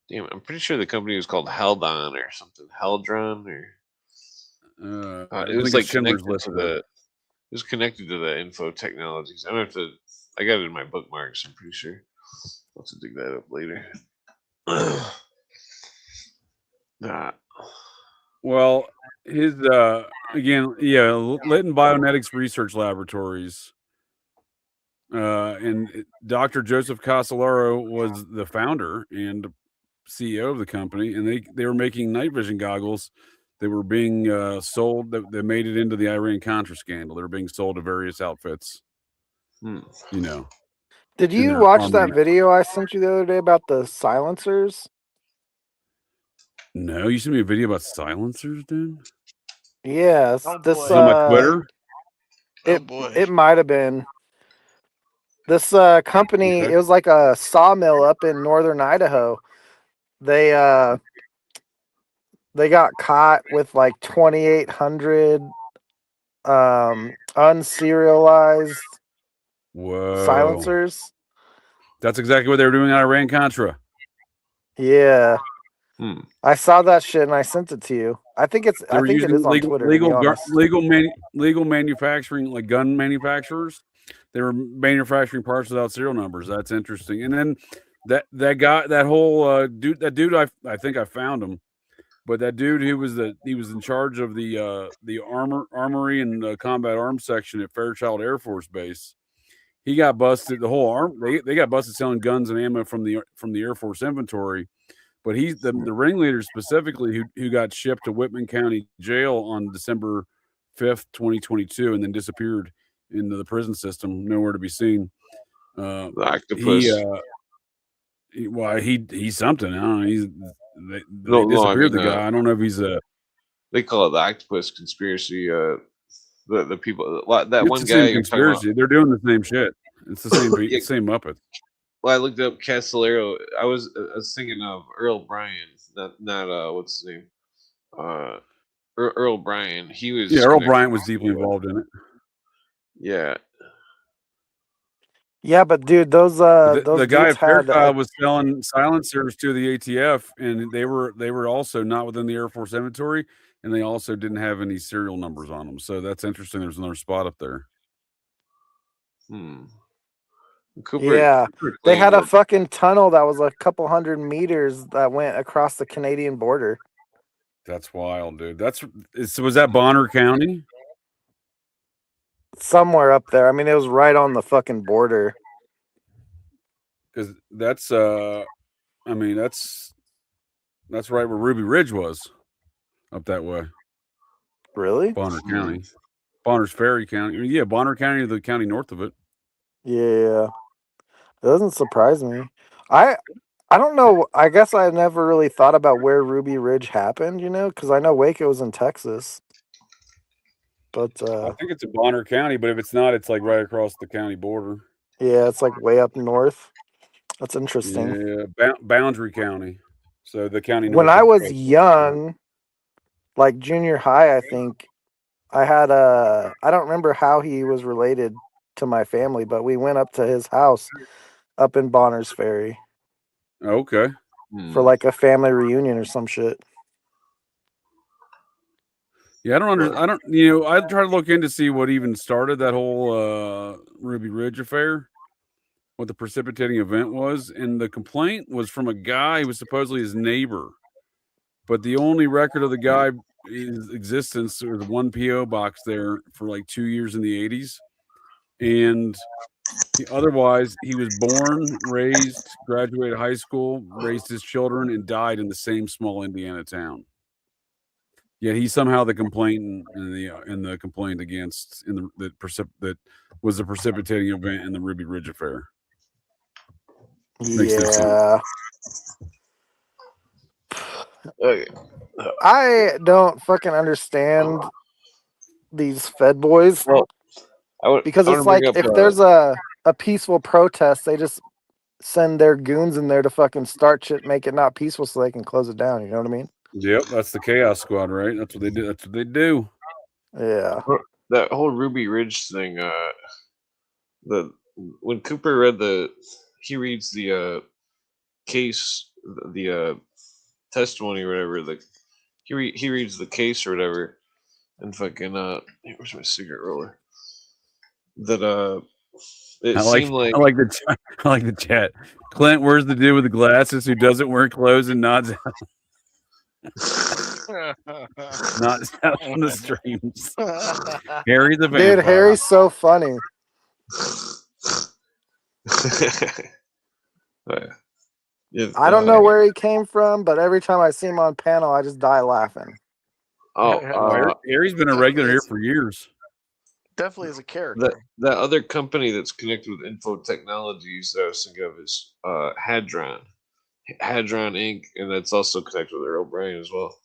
Damn, I'm pretty sure the company was called Heldon or something. Heldron or I it was think like it's Schindler's connected to List. it was connected to the Info Technologies. I don't have to. I got it in my bookmarks. I'm pretty sure. I'll have to dig that up later. Well, his again, yeah, Litton Bionetics Research Laboratories, and Dr. Joseph Casolaro was the founder and CEO of the company, and they were making night vision goggles. They were being sold. They made it into the Iran-Contra scandal. They were being sold to various outfits. Did in you their watch that armory. video I sent you the other day about the silencers? No, you sent me a video about silencers, dude. Yes. Oh, This boy. On my Twitter. Oh boy. It might have been. This company, Okay. it was like a sawmill up in northern Idaho. They got caught with like 2,800 unserialized Whoa. silencers. That's exactly what they were doing on Iran-Contra. Yeah. Hmm. I saw that shit and I sent it to you. I think it is on Twitter. to be honest. legal manufacturing, like gun manufacturers. They were manufacturing parts without serial numbers. That's interesting. And then that guy, that whole dude, I think I found him, but that dude he was in charge of the armory and combat arms section at Fairchild Air Force Base. He got busted. The whole arm they got busted selling guns and ammo from the Air Force inventory. But he's the ringleader specifically who got shipped to Whitman County Jail on December 5th, 2022, and then disappeared into the prison system, nowhere to be seen. The octopus. He's something. I don't know. They No, I disappeared mean, the guy. I don't know if he's a. They call it the octopus conspiracy. The people that It's one the guy same you're talking about- conspiracy. They're doing the same shit. It's the same Yeah. same Muppet. I looked up Castellero. I was thinking of Earl Bryan, not what's his name, Earl Bryan. He was Yeah, Earl connected Bryant was to, deeply involved in it. Yeah, Yeah, but dude, those The guy dudes at had Fairchild was selling silencers to the ATF, and they were also not within the Air Force inventory, and they also didn't have any serial numbers on them. So that's interesting. There's another spot up there. Cooper. yeah. Cooper They had claimed a that- fucking tunnel that was a couple hundred meters that went across the Canadian border. That's wild, dude. Was that Bonner County? Somewhere up there. I mean, it was right on the fucking border. Because that's I mean that's right where Ruby Ridge was, up that way. Really? Bonner County, Bonner's Ferry County. Yeah, Bonner County, the county north of it. Yeah. It doesn't surprise me. I don't know. I guess I never really thought about where Ruby Ridge happened, because I know Waco was in Texas. But I think it's in Bonner County, but if it's not, it's like right across the county border. yeah, it's like way up north. That's interesting. Yeah, Boundary County. So the county north. When I of- was young, like junior high, I think I had I don't remember how he was related to my family, but we went up to his house up in Bonner's Ferry Okay. for like a family reunion or some shit. Yeah, I don't. I try to look in to see what even started that whole Ruby Ridge affair, what the precipitating event was, and the complaint was from a guy who was supposedly his neighbor, but the only record of the guy's existence was one PO box there for like 2 years in the 80s, and otherwise he was born, raised, graduated high school, raised his children, and died in the same small Indiana town. Yet he's somehow the complainant in the complaint against that was the precipitating event in the Ruby Ridge affair. Makes no sense. Yeah. Okay. I don't fucking understand these Fed boys Well, because I it's wanna like bring up, if there's a peaceful protest, they just send their goons in there to fucking start shit, make it not peaceful so they can close it down. You know what I mean? Yep, that's the Chaos Squad, right? That's what they do. That's what they do. Yeah. that whole Ruby Ridge thing. When Cooper he reads the case, the testimony or whatever. He reads the case or whatever, and fucking where's my cigarette roller? That it seemed like I like the chat. Clint, where's the dude with the glasses who doesn't wear clothes and nods out on the streams? Harry the vampire. Dude, Harry's so funny. Yeah, I don't know where he came from, but every time I see him on panel, I just die laughing. Harry's been a regular here for years. Definitely as a character. that other company that's connected with Info Technologies that I was thinking of is Hadron Inc., and that's also connected with Earl Bryan as well.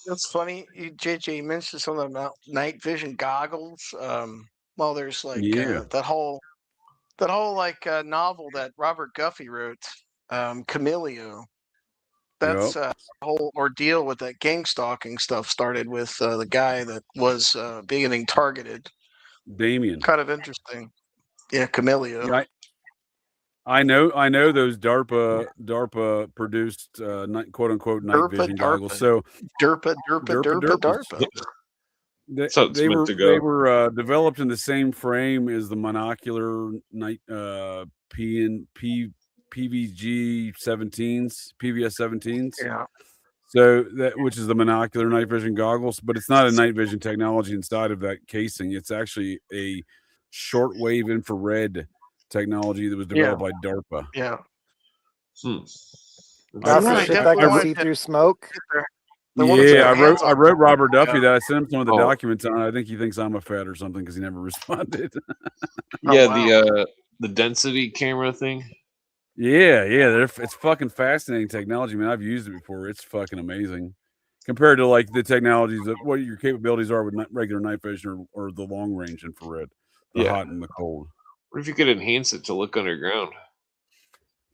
It's funny, JJ mentioned something about night vision goggles. Well, there's like that whole like novel that Robert Guffey wrote, Camillio. That's a whole ordeal with that gang stalking stuff started with the guy that was being targeted. Damien. Kind of interesting. Yeah, Camillio. Yeah, I know those DARPA produced quote unquote night vision goggles. So DARPA. They were developed in the same frame as the monocular night PVG 17s, PVS 17s. Yeah. So which is the monocular night vision goggles, but it's not a night vision technology inside of that casing. It's actually a shortwave infrared technology that was developed by DARPA. Yeah. That's the shit that can see through smoke. Yeah, I wrote Robert Duffy that. I sent him some of the documents on it. I think he thinks I'm a fed or something because he never responded. The density camera thing. Yeah, it's fucking fascinating technology, man. I've used it before. It's fucking amazing compared to like the technologies of what your capabilities are with regular night vision or the long range infrared, the hot and the cold. What if you could enhance it to look underground?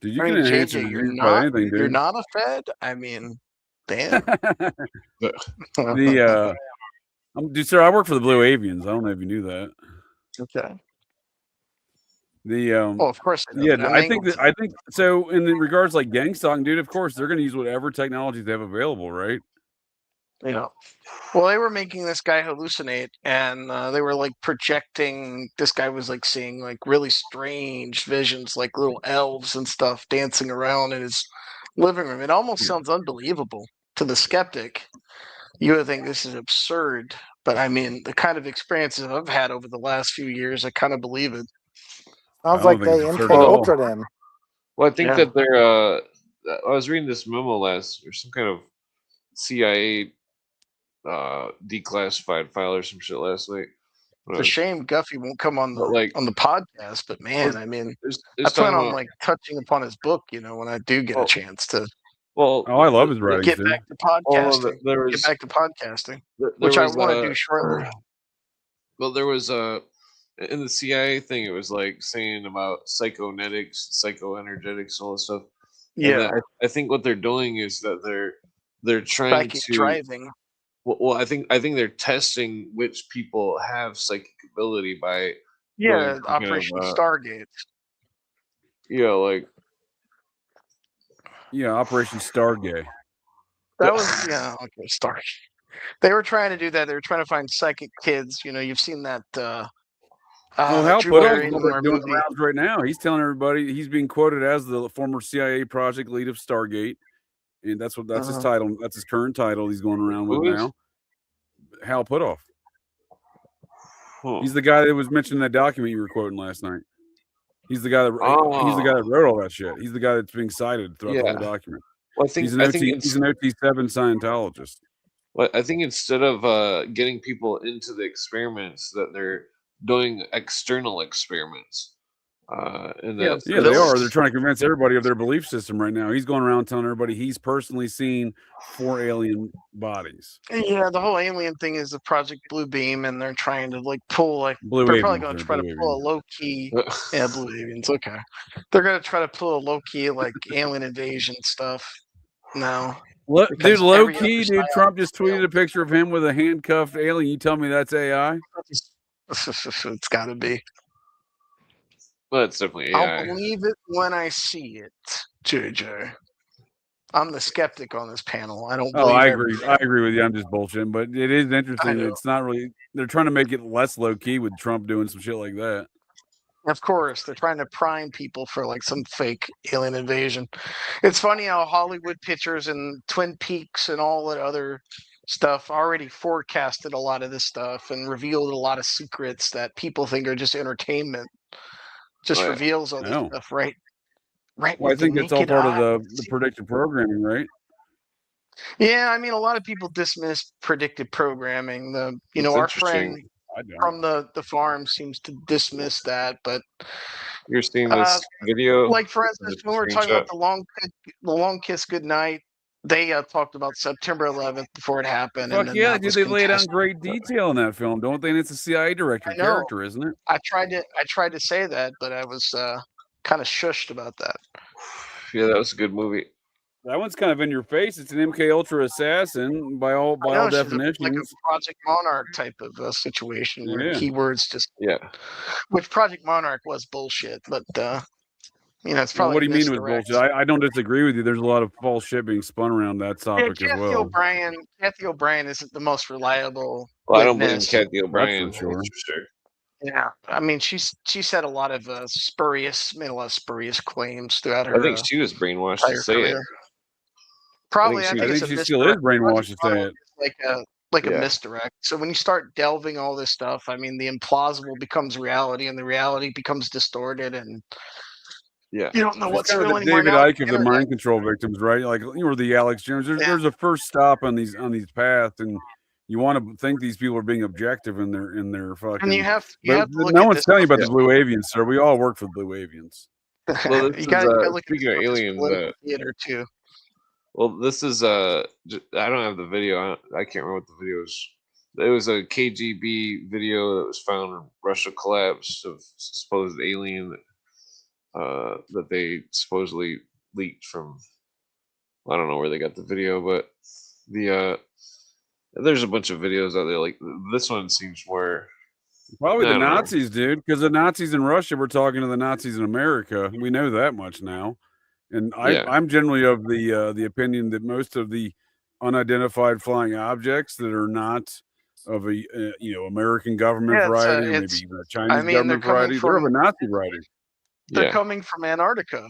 Dude, you I can mean, enhance JJ, your you're dreams by anything, you're dude. not a Fed. I mean, damn. Dude, sir, I work for the Blue Avians. I don't know if you knew that. Okay. The Well, of course. yeah, I think so. In regards like gang stalking, dude, of course they're going to use whatever technology they have available, right? Yeah. Well, they were making this guy hallucinate, and they were like projecting. This guy was like seeing like really strange visions, like little elves and stuff dancing around in his living room. It almost sounds unbelievable to the skeptic. You would think this is absurd, but I mean, the kind of experiences I've had over the last few years, I kind of believe it. Sounds like they MK Ultra'd him. Well, I think that they're. I was reading this memo or some kind of CIA declassified file or some shit last night. It's a shame Guffey won't come on the on the podcast, but man, I mean, I plan on like touching upon his book, when I do get a chance to. Well, I love his writing. Get back to podcasting. Get back to podcasting, which I want to do shortly. Well, there was in the CIA thing, it was like saying about psychonetics, psychoenergetics, all this stuff. Yeah, and I think what they're doing is that they're trying psychic to driving. Well, I think they're testing which people have psychic ability by Operation Stargate. Yeah, like Operation Stargate. That was okay, Stargate. They were trying to do that. They were trying to find psychic kids. You've seen that. Hal Puthoff is doing the rounds right now. He's telling everybody he's being quoted as the former CIA project lead of Stargate, and that's his title. That's his current title. He's going around with now. Hal Puthoff. He's the guy that was mentioned in that document you were quoting last night. He's the guy that he's the guy that wrote all that shit. He's the guy that's being cited throughout the whole document. Well, he's an OT7 Scientologist. Well, I think instead of getting people into the experiments, that they're doing external experiments. And they are. They're trying to convince everybody of their belief system right now. He's going around telling everybody he's personally seen 4 alien bodies. Yeah, the whole alien thing is the Project Blue Beam, and they're trying to pull they're probably going to try to pull a low key. Blue aliens. Okay, they're going to try to pull a low key alien invasion stuff. Now, dude, low key, dude. Trump just tweeted a picture of him with a handcuffed alien. You tell me that's AI? It's got to be. Well, it's definitely AI. I'll believe it when I see it, JJ. I'm the skeptic on this panel. I don't. I agree. I agree with you. I'm just bullshitting, but it is interesting. It's not really. They're trying to make it less low key with Trump doing some shit like that. Of course, they're trying to prime people for some fake alien invasion. It's funny how Hollywood pictures and Twin Peaks and all that other stuff already forecasted a lot of this stuff and revealed a lot of secrets that people think are just entertainment. Just reveals all this stuff, right? Right. Well, I think it's all part of the predictive programming, right? Yeah, I mean, a lot of people dismiss predictive programming. Our friend from the farm seems to dismiss that, but you're seeing this video. Like for instance, when we were talking about the long kiss goodnight, they talked about September 11th before it happened. Fuck yeah, dude! They laid out great detail in that film, don't they? And it's a CIA director character, isn't it? I tried to say that, but I was kind of shushed about that. Yeah, that was a good movie. That one's kind of in your face. It's an MK Ultra assassin by all definitions. Like a Project Monarch type of situation where keywords just Which Project Monarch was bullshit, but it's probably. What do you mean it was bullshit? I don't disagree with you. There's a lot of false shit being spun around that topic as well. Kathy O'Brien isn't the most reliable. Well, I don't believe Kathy O'Brien for sure. Yeah, I mean, she said a lot of spurious claims throughout her. I think she was brainwashed to say it. Probably, I think she still is brainwashed to say it. Like a misdirect. So when you start delving all this stuff, I mean, the implausible becomes reality, and the reality becomes distorted, and you don't know what's real anymore. David Icke of the mind control victims, right? Like the Alex Jones. There's a first stop on these paths, and you want to think these people are being objective in their fucking. And you have no one's telling you about the Blue Avians, sir. We all work for the Blue Avians. Well, you got to look at aliens theater too. Well, this is I don't have the video. I can't remember what the video is. There was a KGB video that was found in Russia collapse of supposed alien that they supposedly leaked from. I don't know where they got the video, but there's a bunch of videos out there. Like this one seems more. Probably I the don't know. Nazis, dude, because the Nazis in Russia were talking to the Nazis in America. We know that much now. And Yeah. I'm generally of the opinion that most of the unidentified flying objects that are not of a American government Yeah, variety, or maybe it's- even a Chinese mean, they're government coming variety, they're of a from- Nazi variety. They're Yeah. coming from Antarctica,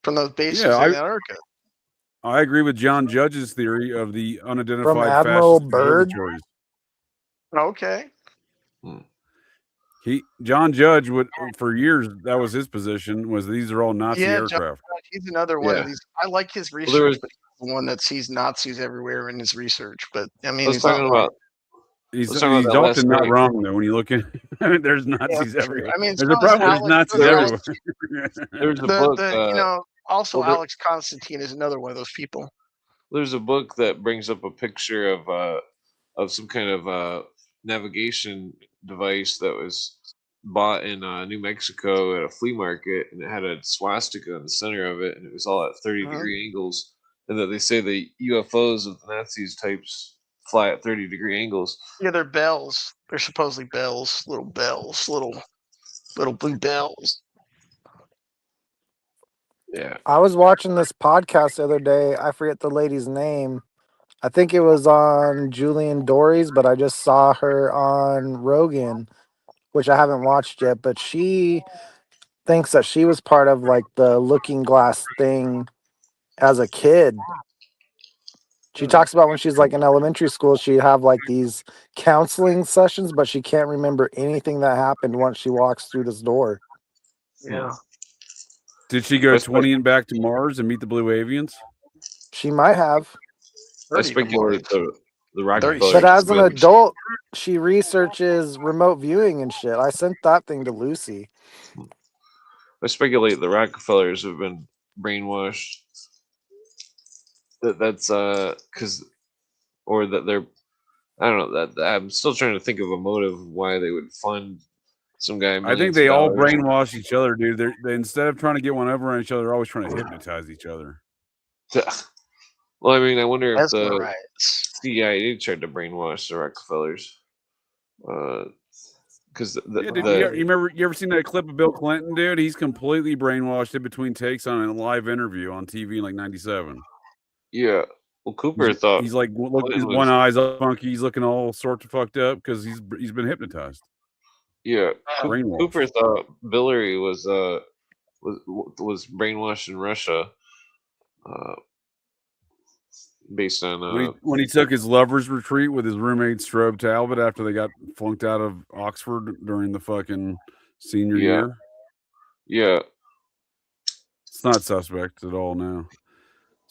from those bases Yeah, in Antarctica. I agree with John Judge's theory of the unidentified Admiral fascist Byrd? observatories. Okay. John Judge would, for years, that was his position, was these are all Nazi Yeah, John aircraft. He's another one Yeah. of these. I like his research, there was- but he's the one that sees Nazis everywhere in his research. But I mean, I was he's not talking wrong. about. He's Let's talk about that often last not night. wrong though. When you look at, there's Nazis true. everywhere. I mean, There's a so is problem. There's Alex- Nazis there Alex- everywhere. There's a book. Also, well, there- Alex Constantine is another one of those people. There's a book that brings up a picture of some kind of navigation device that was bought in New Mexico at a flea market, and it had a swastika in the center of it, and it was all at 30-degree angles, and that they say the UFOs of the Nazis types fly at 30-degree angles. Yeah, they're bells. They're supposedly bells, little blue bells. Yeah. I was watching this podcast the other day. I forget the lady's name. I think it was on Julian Dory's, but I just saw her on Rogan, which I haven't watched yet. But she thinks that she was part of like the Looking Glass thing as a kid. She talks about when she's like in elementary school, she'd have like these counseling sessions, but she can't remember anything that happened once she walks through this door. Yeah. Did she go That's 20 and back to Mars and meet the Blue Avians? She might have. I speculate the Rockefeller. But as an adult, she researches remote viewing and shit. I sent that thing to Lucy. I speculate the Rockefellers have been brainwashed. That's because, or that they're, I don't know. That I'm still trying to think of a motive why they would fund some guy. I think they all brainwash each other, dude. They instead of trying to get one over on each other, they're always trying to hypnotize each other. Well, I mean, I wonder if the Mesmerize. CIA tried to brainwash the Rockefellers. Because Yeah, dude, you ever seen that clip of Bill Clinton, dude? He's completely brainwashed in between takes on a live interview on TV in like '97. yeah. Well, Cooper thought He's like, look, his was- one eye's all funky. He's looking all sorts of fucked up because he's been hypnotized. yeah. Brainwashed. Cooper thought Billary was brainwashed in Russia. Based on When he took his lover's retreat with his roommate Strobe Talbot after they got flunked out of Oxford during the fucking senior Yeah. year. yeah. It's not suspect at all now.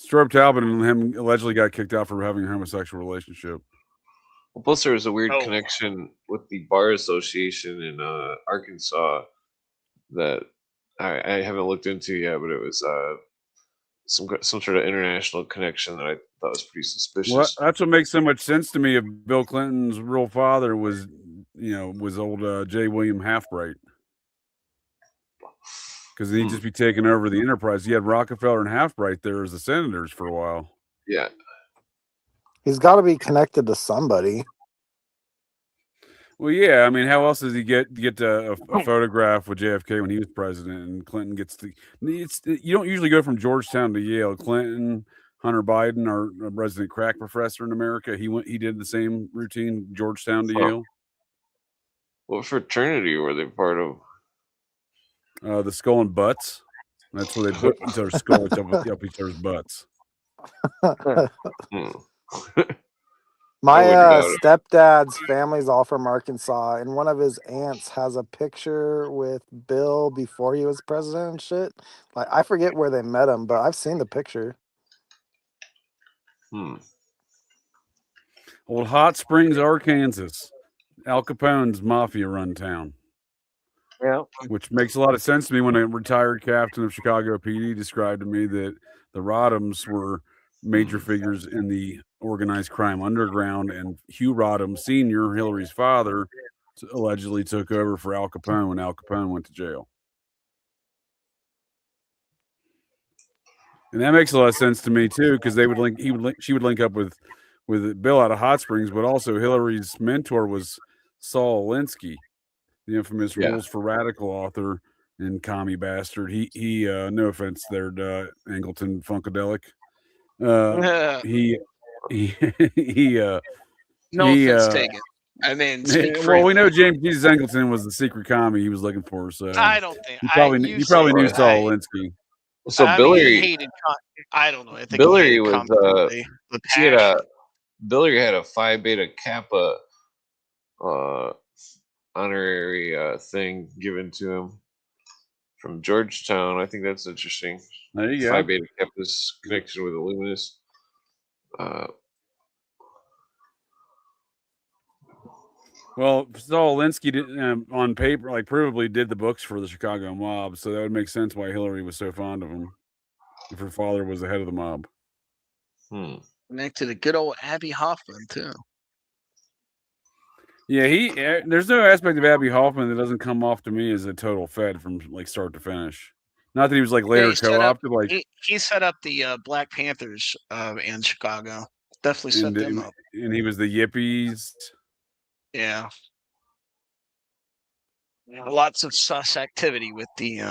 Strobe Talbot and him allegedly got kicked out for having a homosexual relationship. Well, plus there was a weird Oh. connection with the bar association in Arkansas that I haven't looked into yet, but it was some sort of international connection that I thought was pretty suspicious. Well, that's what makes so much sense to me. If Bill Clinton's real father was old J. William Halfbright, because he'd just be taking over the enterprise. He had Rockefeller and Halfbright there as the senators for a while. Yeah. He's got to be connected to somebody. Well, yeah. I mean, how else does he get a photograph with JFK when he was president, and Clinton gets the? You don't usually go from Georgetown to Yale. Clinton, Hunter Biden, our resident crack professor in America, he did the same routine, Georgetown to Yale. What fraternity were they part of? The skull and butts. That's where they put each other's skulls up each other's butts. Hmm. My wouldn't doubt it. stepdad's family's all from Arkansas, and one of his aunts has a picture with Bill before he was president and shit. Like, I forget where they met him, but I've seen the picture. Old Hot Springs, Arkansas, Al Capone's mafia-run town. Yeah. Which makes a lot of sense to me when a retired captain of Chicago PD described to me that the Rodhams were major figures in the organized crime underground, and Hugh Rodham Sr., Hillary's father, allegedly took over for Al Capone when Al Capone went to jail. And that makes a lot of sense to me too, because she would link up with Bill out of Hot Springs, but also Hillary's mentor was Saul Alinsky, the infamous Rules for Radical author and commie bastard. He no offense there, Angleton Funkadelic. No offense taken. I mean, well, we know James Jesus Angleton was the secret commie he was looking for. So I don't think you probably knew Saul Alinsky. So Billary, I don't know. I think Billary was Billary had a Phi Beta Kappa honorary thing given to him from Georgetown. I think that's interesting. There you go. Phi Beta Kappa's connection with Illuminus. Well, Saul Alinsky did, on paper, like provably did the books for the Chicago mob, so that would make sense why Hillary was so fond of him. If her father was the head of the mob. Connected to good old Abby Hoffman too. Yeah, there's no aspect of Abby Hoffman that doesn't come off to me as a total fed from like start to finish. Not that he was like later co-opted. Like he set up the Black Panthers in Chicago. Definitely set them up. And he was the Yippies. Yeah. Lots of sus activity with the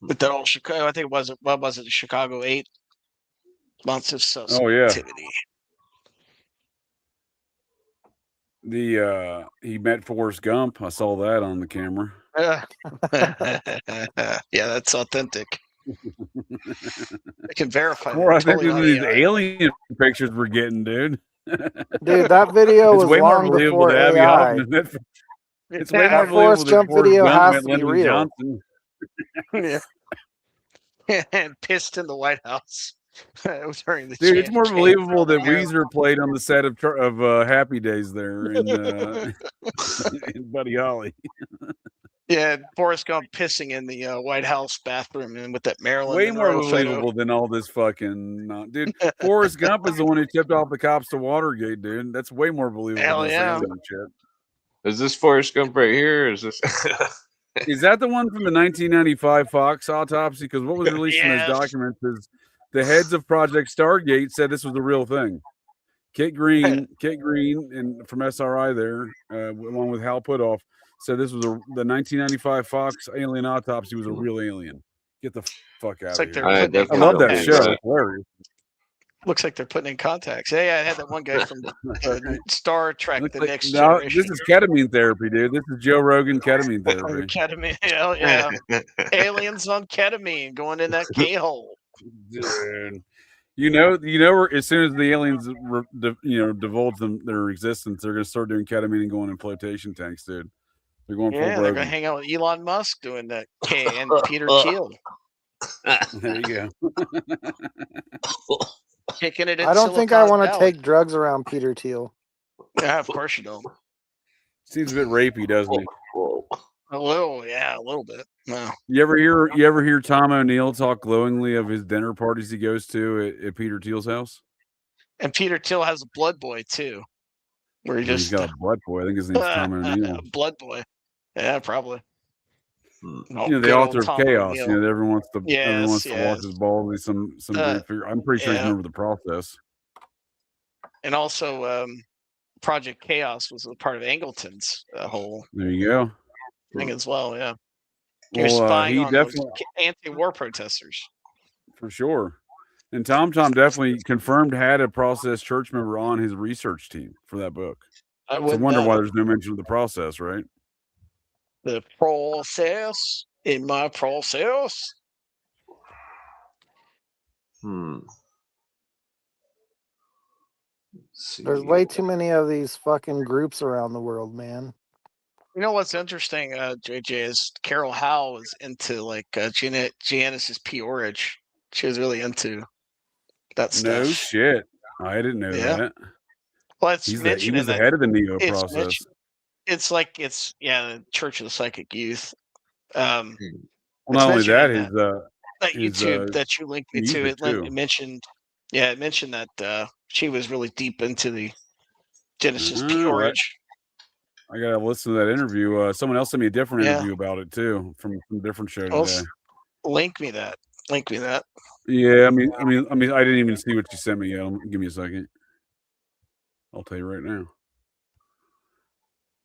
that old Chicago. I think it was what was it? The Chicago 8. Lots of sus activity. He met Forrest Gump. I saw that on the camera. Yeah, that's authentic. I can verify. More authentic than these alien pictures we're getting, dude. Dude, that video was way long more before Abby AI. It's way more That Forrest Gump video has to be real. Yeah. And pissed in the White House during the dude. It's more believable that Weezer played on the set of Happy Days there in Buddy Holly. Yeah, Forrest Gump pissing in the White House bathroom and with that Maryland. Way more believable than all this fucking dude. Forrest Gump is the one who tipped off the cops to Watergate, dude. That's way more believable. Hell yeah. Is this Forrest Gump right here? Or is this? Is that the one from the 1995 Fox autopsy? Because what was released in those documents is the heads of Project Stargate said this was the real thing. Kit Green, and from SRI there, along with Hal Puthoff, said this was the 1995 Fox alien autopsy was a real alien. Get the fuck out of here! I love that show. Hilarious. Looks like they're putting in contacts. Yeah, I had that one guy from Star Trek: The Next Generation. Generation. This is ketamine therapy, dude. This is Joe Rogan ketamine therapy. Ketamine, hell yeah. Aliens on ketamine going in that K-hole. Dude. You know, as soon as the aliens, divulge their existence, they're going to start doing ketamine and going in flotation tanks, dude. They're going full they're going to hang out with Elon Musk doing that. And Peter Thiel. There you go. Kicking it. I don't think I want to take drugs around Peter Thiel. Yeah, of course you don't. Seems a bit rapey, doesn't he? A little bit. No. You ever hear Tom O'Neill talk glowingly of his dinner parties he goes to at Peter Thiel's house? And Peter Thiel has a blood boy too, where he's got a blood boy. I think his name's Tom O'Neill. Blood boy. Yeah, probably. The author of Chaos. O'Neill. Everyone wants to watch his ball. Some I'm pretty sure you remember the process. And also, Project Chaos was a part of Angleton's whole. There you go. Thing as well, yeah. You're spying on those anti-war protesters. For sure. And Tom definitely confirmed had a Process church member on his research team for that book. I wonder why there's no mention of the process, right? The process in my process. There's way too many of these fucking groups around the world, man. You know what's interesting, JJ, is Carol Howe was into like Genesis P. Orridge. She was really into that stuff. No shit. I didn't know that. Well, he was the head of the Neo process. It's the Church of the Psychic Youth. Well, not only that, that YouTube that you linked me to, it mentioned that she was really deep into the Genesis Right. peorage. I gotta listen to that interview. Someone else sent me a different Yeah. interview about it too from a different show Well, today. link me that. Link me that. Yeah, I mean, I didn't even see what you sent me yet. Give me a second. I'll tell you right now.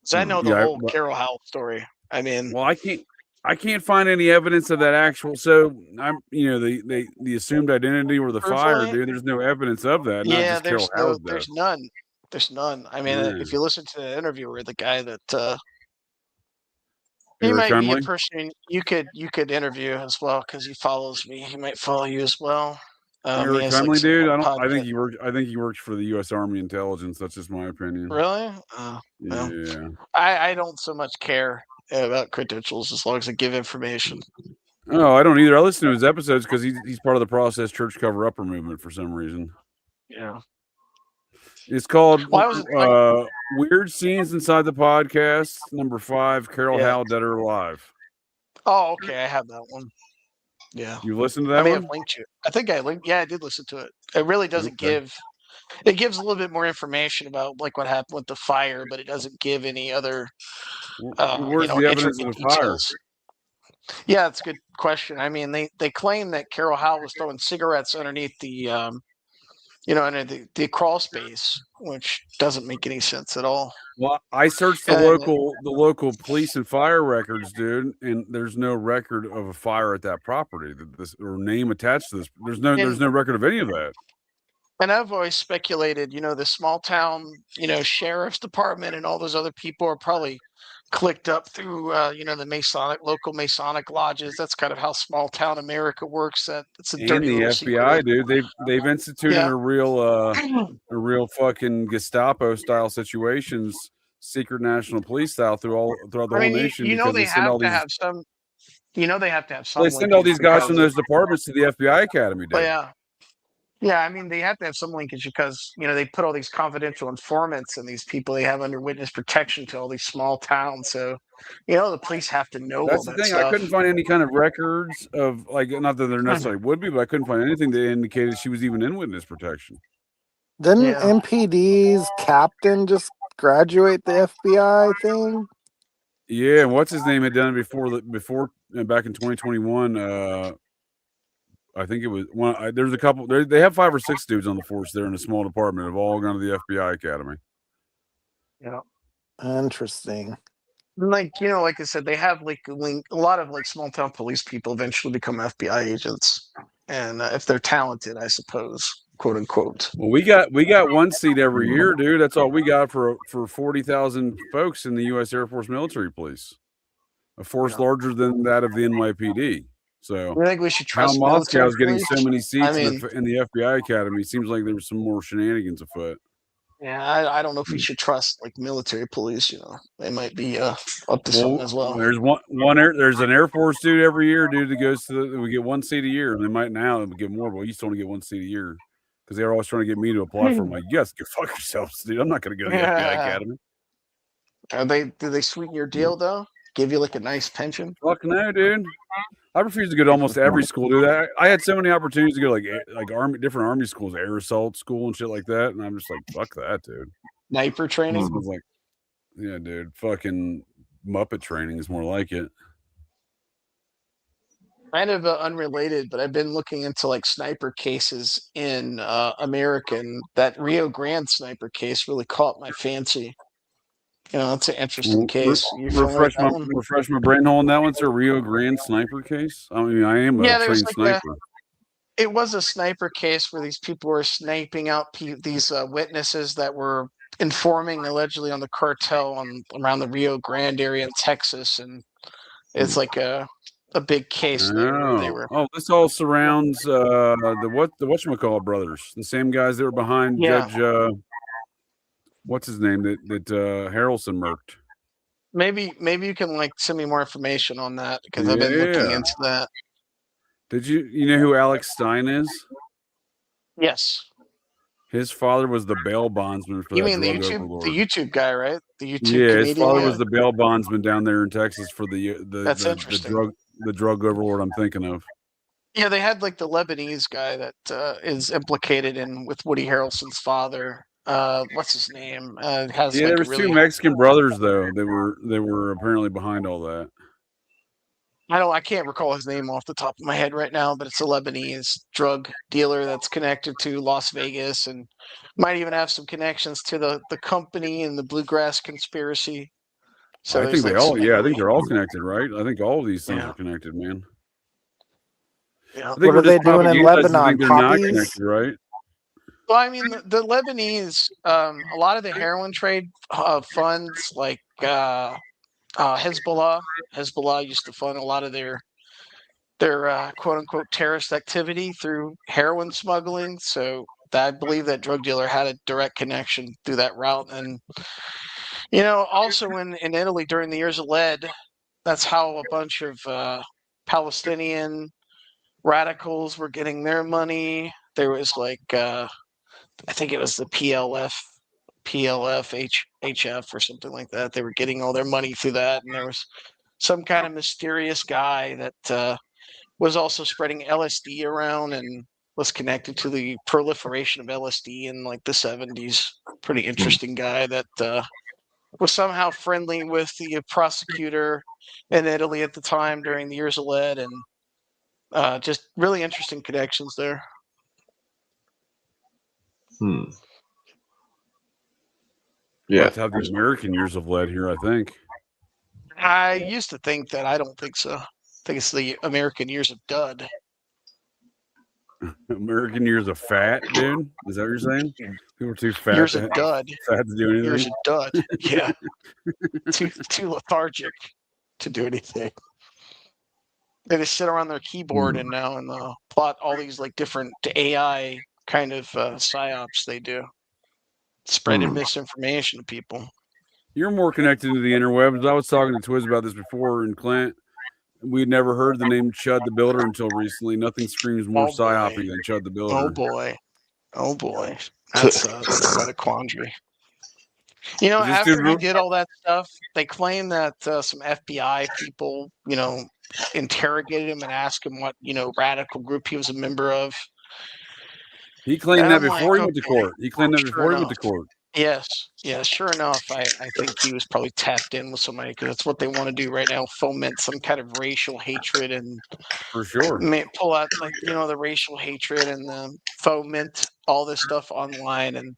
So I know the Yeah, whole Carol Howell story. I mean, well, I can't find any evidence of that actual. So I'm, the assumed identity or the fire, Truthfully, dude. There's no evidence of that. Not yeah, just Carol Howell's death. there's none. There's none. I mean, Yeah. if you listen to the interview where the guy that he Eric might be a Hunley? person you could interview as well because he follows me. He might follow you as well. He Eric has, like, Hunley, some dude. I podcast. think he works for the U.S. Army intelligence. That's just my opinion. Really? Yeah. I don't so much care about credentials as long as I give information. Oh, I don't either. I listen to his episodes because he's part of the Process Church Cover Upper movement for some reason. Yeah. It's called Well, I was Weird Scenes Inside the Podcast, number 5, Carol Yeah. Howell, Dead or Alive. Oh, okay. I have that one. Yeah. You listened to I that may one? have linked you. I think I linked. Yeah, I did listen to it. It really doesn't Okay. give. It gives a little bit more information about like what happened with the fire, but it doesn't give any other. Where's the evidence of intricate the fire? details. Yeah, that's a good question. I mean, they claim that Carol Howell was throwing cigarettes underneath the under the crawl space, which doesn't make any sense at all. Well, I searched the And- local police and fire records, dude, and there's no record of a fire at that property. Or name attached to this. There's no record of any of that. And I've always speculated, the small town, sheriff's department and all those other people are probably clicked up through, the local Masonic lodges. That's kind of how small town America works. That it's a And dirty the little FBI, secret. dude, they've instituted Yeah. a real fucking Gestapo style situations, secret national police style throughout the whole nation. because they send all have to these, have some. They have to have some. they send all linkage these guys from because- those departments to the FBI Academy, dude. But yeah. I mean, they have to have some linkage because they put all these confidential informants and these people they have under witness protection to all these small towns. So, the police have to know That's all the that thing. stuff. I couldn't find any kind of records of not that there necessarily would be, but I couldn't find anything that indicated she was even in witness protection. Didn't Yeah. MPD's captain just graduate the FBI thing? Yeah, and what's his name had done it before back in 2021. I think it was one. There's a couple. They have 5 or 6 dudes on the force there in a small department. Have all gone to the FBI Academy. Yeah. Interesting. Like I said, they have a lot of small town police people eventually become FBI agents, and if they're talented, I suppose, quote unquote. Well, we got 1 seat every year, dude. That's all we got for 40,000 folks in the U.S. Air Force Military Police, a force larger than that of the NYPD. So I think we should how trust Moscow's military getting so police. many seats I mean- in the FBI Academy. Seems like there's some more shenanigans afoot. Yeah, I don't know if we should trust military police. They might be up to something as well. There's there's an Air Force dude every year, dude, that goes to we get 1 seat a year, and they might now get more, but we used to only get 1 seat a year because they were always trying to get me to apply for them. Like, you guys go fuck yourselves, dude. I'm not going to go to the FBI Academy. Do they sweeten your deal though? Give you a nice pension? Fuck no, dude. I refuse to go to almost every school, dude. I had so many opportunities to go to different army schools, air assault school and shit like that, and I'm just like, fuck that, dude. Sniper training? I was like, yeah, dude, fucking Muppet training is more like it. Kind of unrelated, but I've been looking into sniper cases in America, and that Rio Grande sniper case really caught my fancy. It's an interesting case. You familiar with that one? Refresh my brain hole on that one, sir. Rio Grande sniper case. I mean, I am a trained sniper. It was a sniper case where these people were sniping out these witnesses that were informing allegedly on the cartel around the Rio Grande area in Texas, and it's a big case there. Where they were. Oh, this all surrounds the whatchamacallit brothers, the same guys that were behind Judge. What's his name that Harrelson murked? Maybe you can send me more information on that because I've been looking into that. Did you know who Alex Stein is? Yes. His father was the bail bondsman for You that mean the drug overlord. YouTube guy, right? The YouTube his comedian, father was the bail bondsman down there in Texas for That's interesting. the drug overlord I'm thinking of. Yeah, they had like the Lebanese guy that is implicated in with Woody Harrelson's father. What's his name? Has Yeah, like there a was really two Mexican brothers though. They were apparently behind all that. I can't recall his name off the top of my head right now, but it's a Lebanese drug dealer that's connected to Las Vegas and might even have some connections to the company and the Bluegrass conspiracy. So I there's think they like all, some yeah, I think really, they're all connected, right? I think all of these things yeah, are connected, man. yeah. I think What we're are they just doing in propagandizing to Lebanon? think they're not Poppies? connected, right? Well, I mean, the Lebanese, a lot of the heroin trade funds, like Hezbollah. Hezbollah used to fund a lot of their quote unquote terrorist activity through heroin smuggling. So I believe that drug dealer had a direct connection through that route. And also in Italy during the years of lead, that's how a bunch of Palestinian radicals were getting their money. There was like I think it was the HF or something like that. They were getting all their money through that, and there was some kind of mysterious guy that was also spreading LSD around and was connected to the proliferation of LSD in like the 70s. Pretty interesting guy that was somehow friendly with the prosecutor in Italy at the time during the years of lead, and just really interesting connections there. Yeah. Let's have the American years of lead here, I think. I used to think that. I don't think so. I think it's the American years of dud. American years of fat, dude. Is that what you're saying? People are too fat. Years of dud. Fat to do anything. Years of dud. Yeah. too lethargic to do anything. They just sit around their keyboard and plot all these like different AI kind of psyops they do, spreading misinformation to people. You're more connected to the interwebs. I was talking to Twiz about this before, and Clint. We'd never heard the name Chud the Builder until recently. Nothing screams more psyopy than Chud the Builder. Oh boy, that's quite a quandary. After he did all that stuff, they claim that some FBI people, interrogated him and asked him what radical group he was a member of. He claimed that before he went to court. He claimed that before he went to court. Yes. Yeah, sure enough, I think he was probably tapped in with somebody because that's what they want to do right now, foment some kind of racial hatred and for sure pull out the racial hatred and foment all this stuff online. And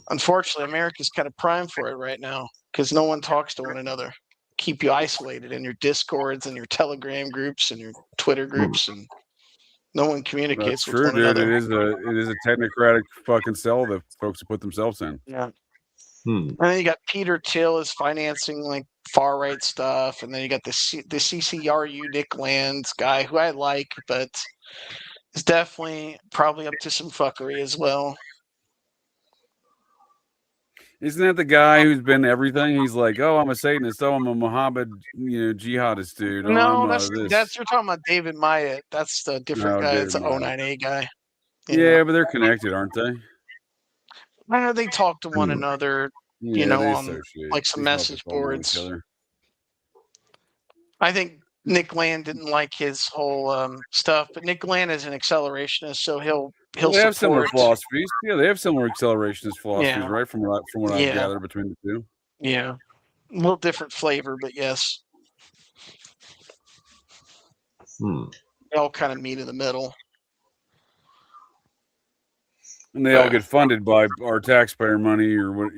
unfortunately, America's kind of primed for it right now because no one talks to one another. Keep you isolated in your Discords and your Telegram groups and your Twitter groups, and no one communicates with one another. It is a technocratic fucking cell that folks have put themselves in. Yeah. And then you got Peter Thiel is financing like far right stuff, and then you got the CCRU Nick Lands guy who I like, but is definitely probably up to some fuckery as well. Isn't that the guy who's been everything? He's like, oh, I'm a Satanist. Oh, I'm a Mohammed, jihadist dude. Oh, No, that's you're talking about David Myatt. That's the different guy. It's an 09A guy. Yeah, but they're connected, aren't they? I know they talk to one another, on like some message boards. I think Nick Land didn't like his whole stuff, but Nick Land is an accelerationist, so he'll they have similar philosophies. Yeah, they have similar accelerationist philosophies, right? From what I've gathered between the two. Yeah, a little different flavor, but yes, they all kind of meet in the middle. And they all get funded by our taxpayer money, or what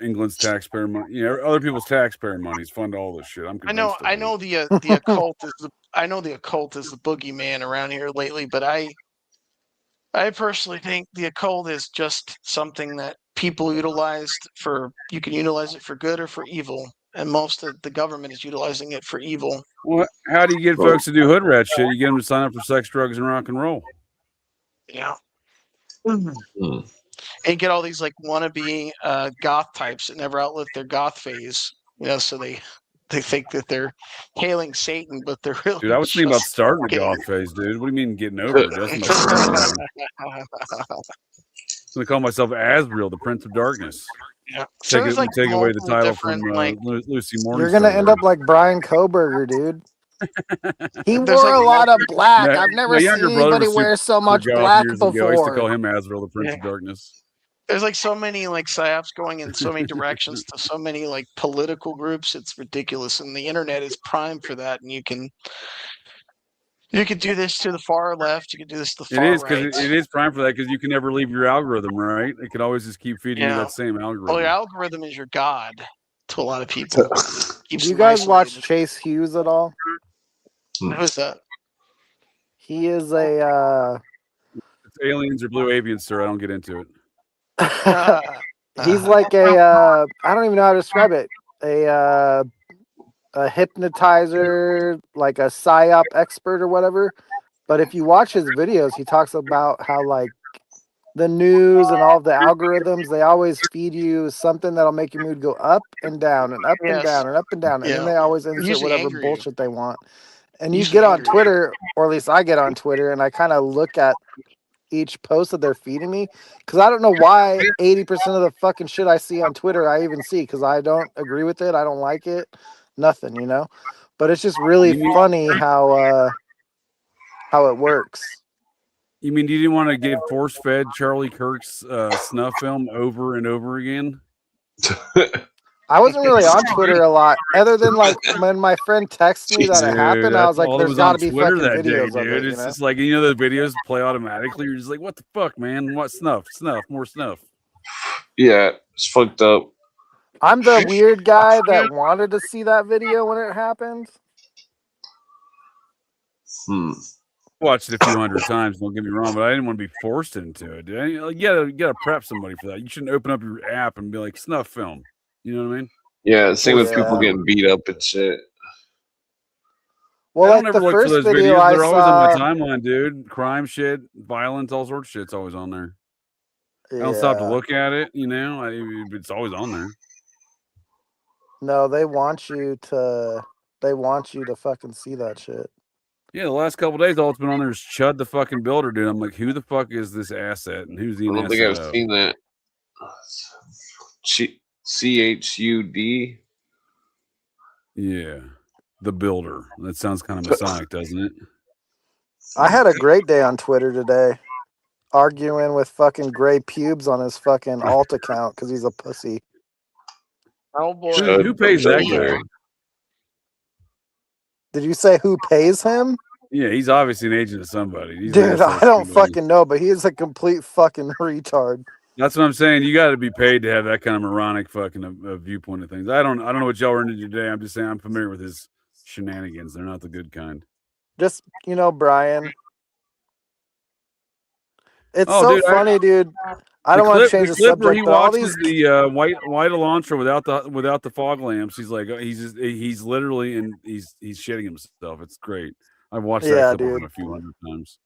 England's taxpayer money. Other people's taxpayer monies fund all this shit. I know the occult is the occult is the boogeyman around here lately, but I personally think the occult is just something that people utilized for. You can utilize it for good or for evil, and most of the government is utilizing it for evil. Well, how do you get folks to do hood rat shit? You get them to sign up for sex, drugs, and rock and roll. Yeah. And get all these like wannabe goth types that never outlived their goth phase. So they think that they're hailing Satan, but they're really. Dude, I was thinking about starting a goth phase, dude. What do you mean getting over it? I'm gonna call myself Asriel, the Prince of Darkness. Yeah. Take away the title from Lucy Morningstar. You're gonna end up like Brian Koberger, dude. He There's wore like a lot of black. My, I've my never seen younger brother anybody was wear so super much goth black years ago. I used to call before. him Azrael, the Prince of Yeah. Darkness. There's like so many like psyops going in so many directions to so many like political groups. It's ridiculous, and the internet is primed for that. And you can do this to the far left. You can do this to the It far is because right. it is prime for that because you can never leave your algorithm, right? It can always just keep feeding you Yeah. that same Well, algorithm. your algorithm is your god to a lot of people. Keeps Do you them guys watch isolated. Chase Hughes at all? Who is that? He is a It's aliens or blue avians, sir. I don't get into it. he's like a I don't even know how to describe it. A hypnotizer, like a psyop expert or whatever. But if you watch his videos, he talks about how like the news and all of the algorithms, they always feed you something that'll make your mood go up and down and up and Yes. down and up and down. And then Yeah. they always insert Usually whatever anger you. bullshit they want. And you Usually get on anger you. Twitter, or at least I get on Twitter, and I kind of look at each post that they're feeding me because I don't know why 80% of the fucking shit I see on Twitter I even see because I don't agree with it. I don't like it. Nothing, you know? But it's just really funny how it works. You mean you didn't want to get force fed Charlie Kirk's snuff film over and over again? I wasn't really on Twitter a lot, other than like when my friend texted me that it happened. I was like, "There's got to be Twitter fucking that day, videos of dude. it." You It's know? just like the videos play automatically. You're just like, what the fuck, man? What snuff, more snuff. Yeah, it's fucked up. I'm the weird guy that wanted to see that video when it happened. Watched it a few hundred times. Don't get me wrong, but I didn't want to be forced into it. Dude. You gotta prep somebody for that. You shouldn't open up your app and be like snuff film. You know what I mean? Yeah, same with people Yeah. getting beat up and shit. Well, I don't like ever the look for first those video videos. I They're always saw, on my timeline, dude. Crime shit, violence, all sorts of shit's always on there. I don't stop to yeah. look at it. You know, it's always on there. No, they want you to fucking see that shit. Yeah, the last couple of days, all it's been on there is Chud the fucking builder, dude. I'm like, who the fuck is this asset, and who's the I don't think asset I've of? seen that. CHUD. Yeah, the builder. That sounds kind of Masonic, doesn't it? I had a great day on Twitter today, arguing with fucking gray pubes on his fucking alt account because he's a pussy. Oh boy. Who pays that guy? Did you say who pays him? Yeah, he's obviously an agent of somebody. He's an Dude, asset I of don't somebody. fucking know, but he is a complete fucking retard. That's what I'm saying. You got to be paid to have that kind of moronic fucking viewpoint of things. I don't know what y'all are into today. I'm just saying I'm familiar with his shenanigans. They're not the good kind. Just, you know, Brian. It's Oh, so dude, funny, dude. I don't want to change the clip where subject, he but all watches these the white Elantra without the fog lamps. He's like he's literally and he's shitting himself. It's great. I've watched that clip of him a few hundred times.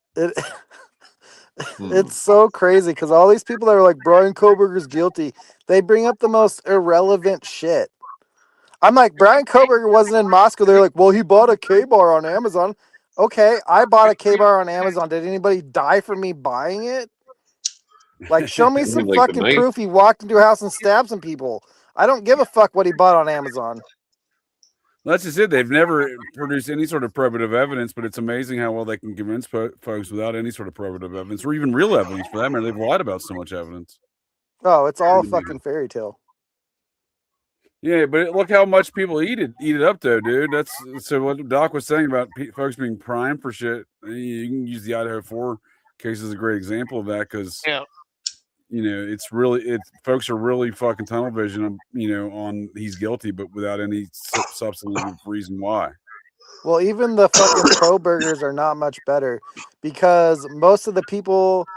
It's so crazy because all these people that are like Brian Koberger's guilty, they bring up the most irrelevant shit. I'm like, Brian Koberger wasn't in Moscow. They're like, well, he bought a K-bar on Amazon. Okay, I bought a K-bar on Amazon. Did anybody die for me buying it? Like, show me some Like fucking proof he walked into a house and stabbed some people. I don't give a fuck what he bought on Amazon. That's just it. They've never produced any sort of probative evidence, but it's amazing how well they can convince folks without any sort of probative evidence or even real evidence for that matter. They've lied about so much evidence. Oh, it's all fucking fairy tale. Yeah, but look how much people eat it up though, dude. That's so what Doc was saying about folks being primed for shit. You can use the Idaho 4 case as a great example of that because you know folks are really fucking tunnel vision, you know, on he's guilty, but without any substantive reason why. Well, even the fucking pro burgers are not much better because most of the people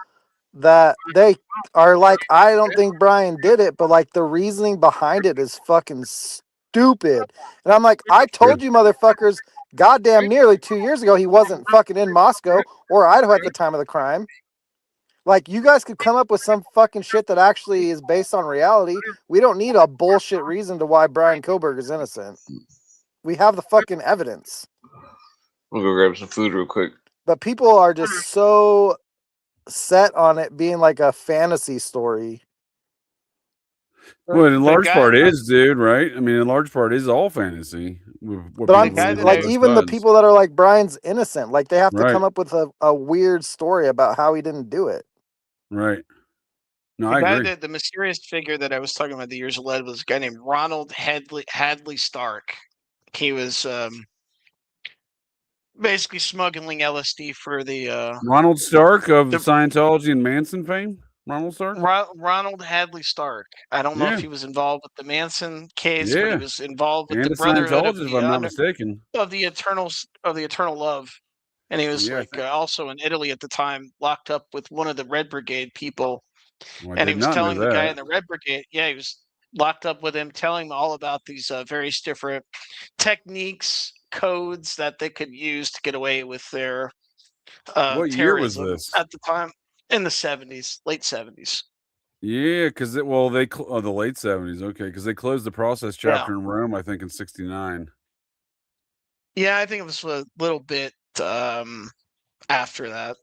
that they are like, I don't think Brian did it, but like the reasoning behind it is fucking stupid. And I'm like, I told you motherfuckers goddamn nearly 2 years ago he wasn't fucking in Moscow or Idaho at the time of the crime. Like, you guys could come up with some fucking shit that actually is based on reality. We don't need a bullshit reason to why Brian Koberger is innocent. We have the fucking evidence. We'll go grab some food real quick. But people are just so set on it being like a fantasy story. Well, in The large guy part that I- is, dude, right? I mean, in large part is all fantasy. What But I'm people guy believe that all like, I- this even the does. people that are like Brian's innocent, like they have to Right, come up with a weird story about how he didn't do it. right. No, The I guy agree. that the mysterious figure that I was talking about the years of lead was a guy named Ronald Hadley Stark. He was basically smuggling LSD for the Ronald Stark of the Scientology and Manson fame. Ronald Stark. Ronald Hadley Stark. I don't know Yeah, if he was involved with the Manson case, but he yeah, was involved with and the a Brotherhood Scientologist, if I'm not mistaken. of the Eternal Love, and he was Yeah, I like think. also in Italy at the time, locked up with one of the Red Brigade people, Well, I and he did was not know telling the guy that. in the Red Brigade, yeah, he was locked up with him, telling him all about these various different techniques, codes that they could use to get away with their What year was terrorism this? at the time in the 70s, late 70s. Yeah, because the late 70s. Okay, because they closed the process Yeah. chapter in Rome, I think, in '69. Yeah, I think it was a little bit after that.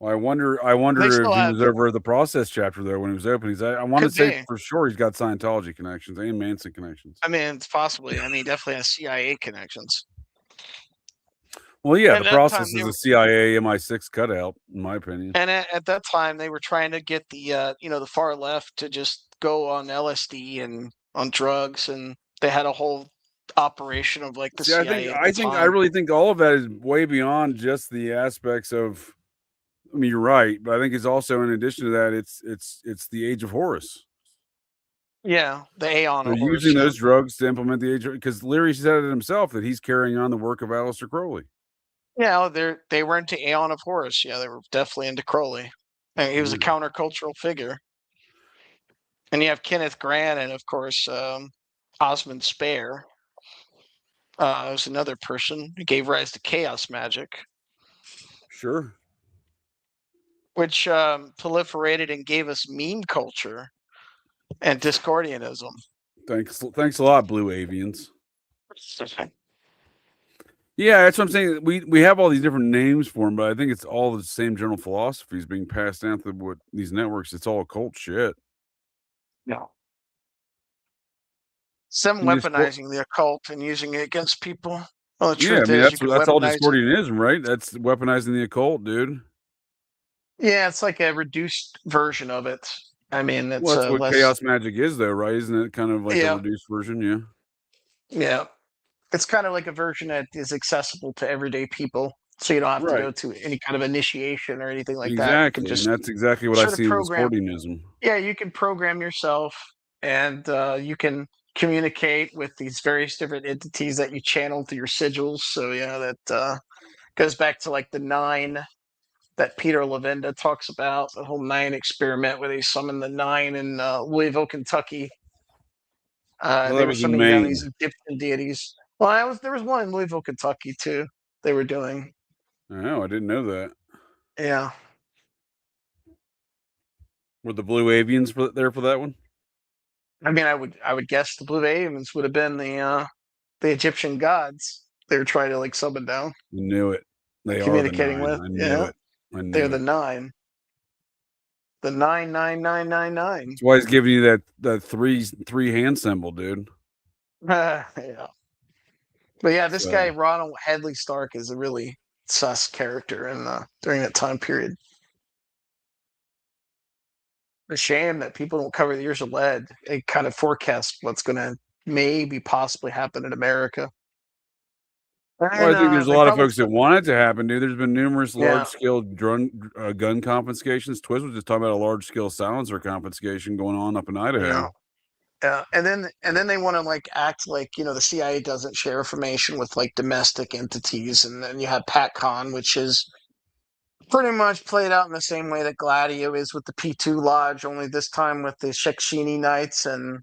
Well, I wonder They if still he have, was over at the process chapter though when he was open. I want to could say be. for sure he's got Scientology connections and Manson connections. I mean, it's possibly. I mean, definitely has CIA connections. Well, yeah, At the that process time, they is were, a CIA MI6 cutout, in my opinion. and at that time, they were trying to get the the far left to just go on LSD and on drugs, and they had a whole operation of like the See, CIA at the I time. really think all of that is way beyond just the aspects of. I mean, you're right, but I think it's also in addition to that, it's the Age of Horus. Yeah, the Aeon They're of Horus. using Yeah. those drugs to implement the Age of, because Leary said it himself that he's carrying on the work of Aleister Crowley. Yeah, they were into Aeon of Horus. Yeah, they were definitely into Crowley. And he was a Yeah. countercultural figure. And you have Kenneth Grant and of course Osmond Spare. Was another person who gave rise to chaos magic, Sure. which proliferated and gave us meme culture and Discordianism. Thanks a lot, Blue Avians. Yeah, that's what I'm saying. We have all these different names for them, but I think it's all the same general philosophies being passed down through what these networks. It's all occult shit. No. Some And weaponizing the occult and using it against people. Well, the Yeah, I truth mean is, you can that's all weaponize it. Discordianism, right? That's weaponizing the occult, dude. Yeah, it's like a reduced version of it. I mean, it's Well, that's what less. chaos magic is, though, right? Isn't it kind of like a Yeah. reduced version? Yeah. Yeah, it's kind of like a version that is accessible to everyday people, so you don't have to Right. go to any kind of initiation or anything like that. You Exactly, can and just that's exactly what I sort of see in program. Discordianism. Yeah, you can program yourself, and you can communicate with these various different entities that you channel through your sigils. So yeah, that goes back to like the 9 that Peter Levenda talks about, the whole 9 experiment where they summoned the 9 in Louisville, Kentucky. Well, They that were was in summoning down Maine. these Egyptian deities. Well, there was one in Louisville, Kentucky too. They were doing. Oh, I didn't know that. Yeah. Were the Blue Avians there for that one? I mean, I would guess the Blue Avens would have been the Egyptian gods they were trying to like summon down. You knew it. They are the Communicating 9. with. I knew Yeah. it. I knew They're it. the 9. The 99999. That's why he's giving you that three hand symbol, dude. Yeah. But yeah, this So- guy Ronald Hadley Stark is a really sus character in during that time period. A shame that people don't cover the years of lead. It kind of forecasts what's going to maybe possibly happen in America. Well, I think there's a lot of folks that want it to happen, dude. There's been numerous Yeah. large-scale gun confiscations. Twiz was just talking about a large-scale silencer confiscation going on up in Idaho. Yeah, and then they want to like act like the CIA doesn't share information with like domestic entities, and then you have PatCon, which is pretty much played out in the same way that Gladio is with the P2 Lodge, only this time with the Shekshini Knights and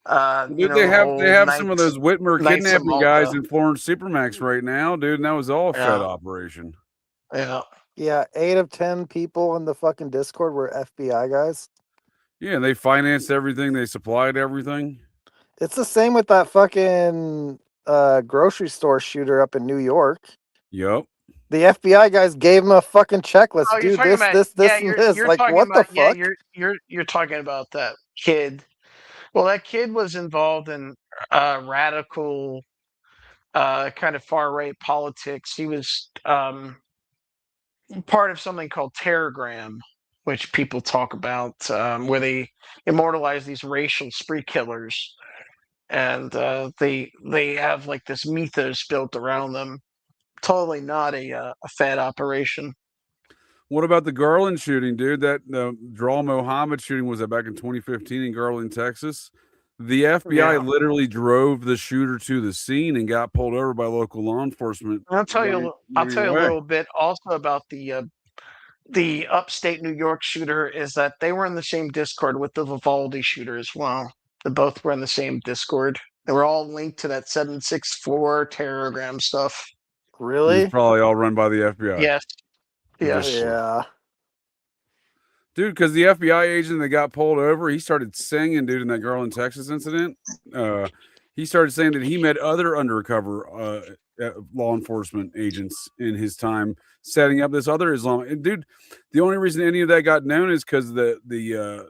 Dude, they have some of those Whitmer Knights of kidnapping guys Malta. in Florence Supermax right now, dude, and that was all a Fed Yeah. operation. Yeah. Yeah, 8 of 10 people in the fucking Discord were FBI guys. Yeah, they financed everything. They supplied everything. It's the same with that fucking grocery store shooter up in New York. Yep. The FBI guys gave him a fucking checklist. Oh, you're Do talking this, about this, yeah, and you're, this. you're Like, talking what about the fuck? you're talking about that kid Well, that kid was involved in radical, kind of far right politics. He was part of something called Terragram, which people talk about, where they immortalize these racial spree killers, and they have like this mythos built around them. Totally not a Fed operation. What about the Garland shooting, dude? That Draw Mohammed shooting was that back in 2015 in Garland, Texas. The FBI Yeah. literally drove the shooter to the scene and got pulled over by local law enforcement. I'll tell you. I'll tell you a Away. little bit also about the upstate New York shooter. Is that they were in the same Discord with the Vivaldi shooter as well. They both were in the same Discord. They were all linked to that 764 Terragram stuff. It Really? was probably all run by the FBI. Yes. Yes. Yeah. Dude, because the FBI agent that got pulled over, he started singing, dude, in that Garland, Texas incident. He started saying that he met other undercover law enforcement agents in his time setting up this other Islamic. And dude, the only reason any of that got known is because the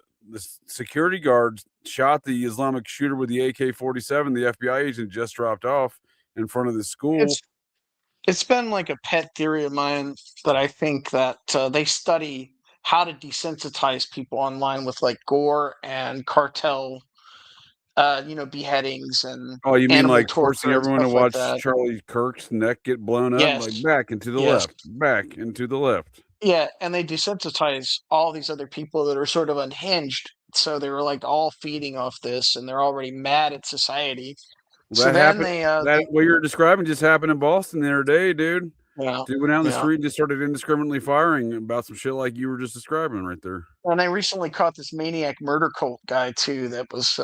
security guards shot the Islamic shooter with the AK-47. The FBI agent just dropped off in front of the school. It's been like a pet theory of mine that I think that they study how to desensitize people online with like gore and cartel, beheadings and Oh, you mean animal like torture forcing and everyone to stuff like watch that. Charlie Kirk's neck get blown up? Yes. Like back and to the Yes. left, back and to the left. Yeah, and they desensitize all these other people that are sort of unhinged. So they were like all feeding off this, and they're already mad at society. Well, So that then happened. What you're describing just happened in Boston the other day, dude. Yeah, Dude went out in the yeah. street and just started indiscriminately firing about some shit like you were just describing right there. And they recently caught this maniac murder cult guy too that was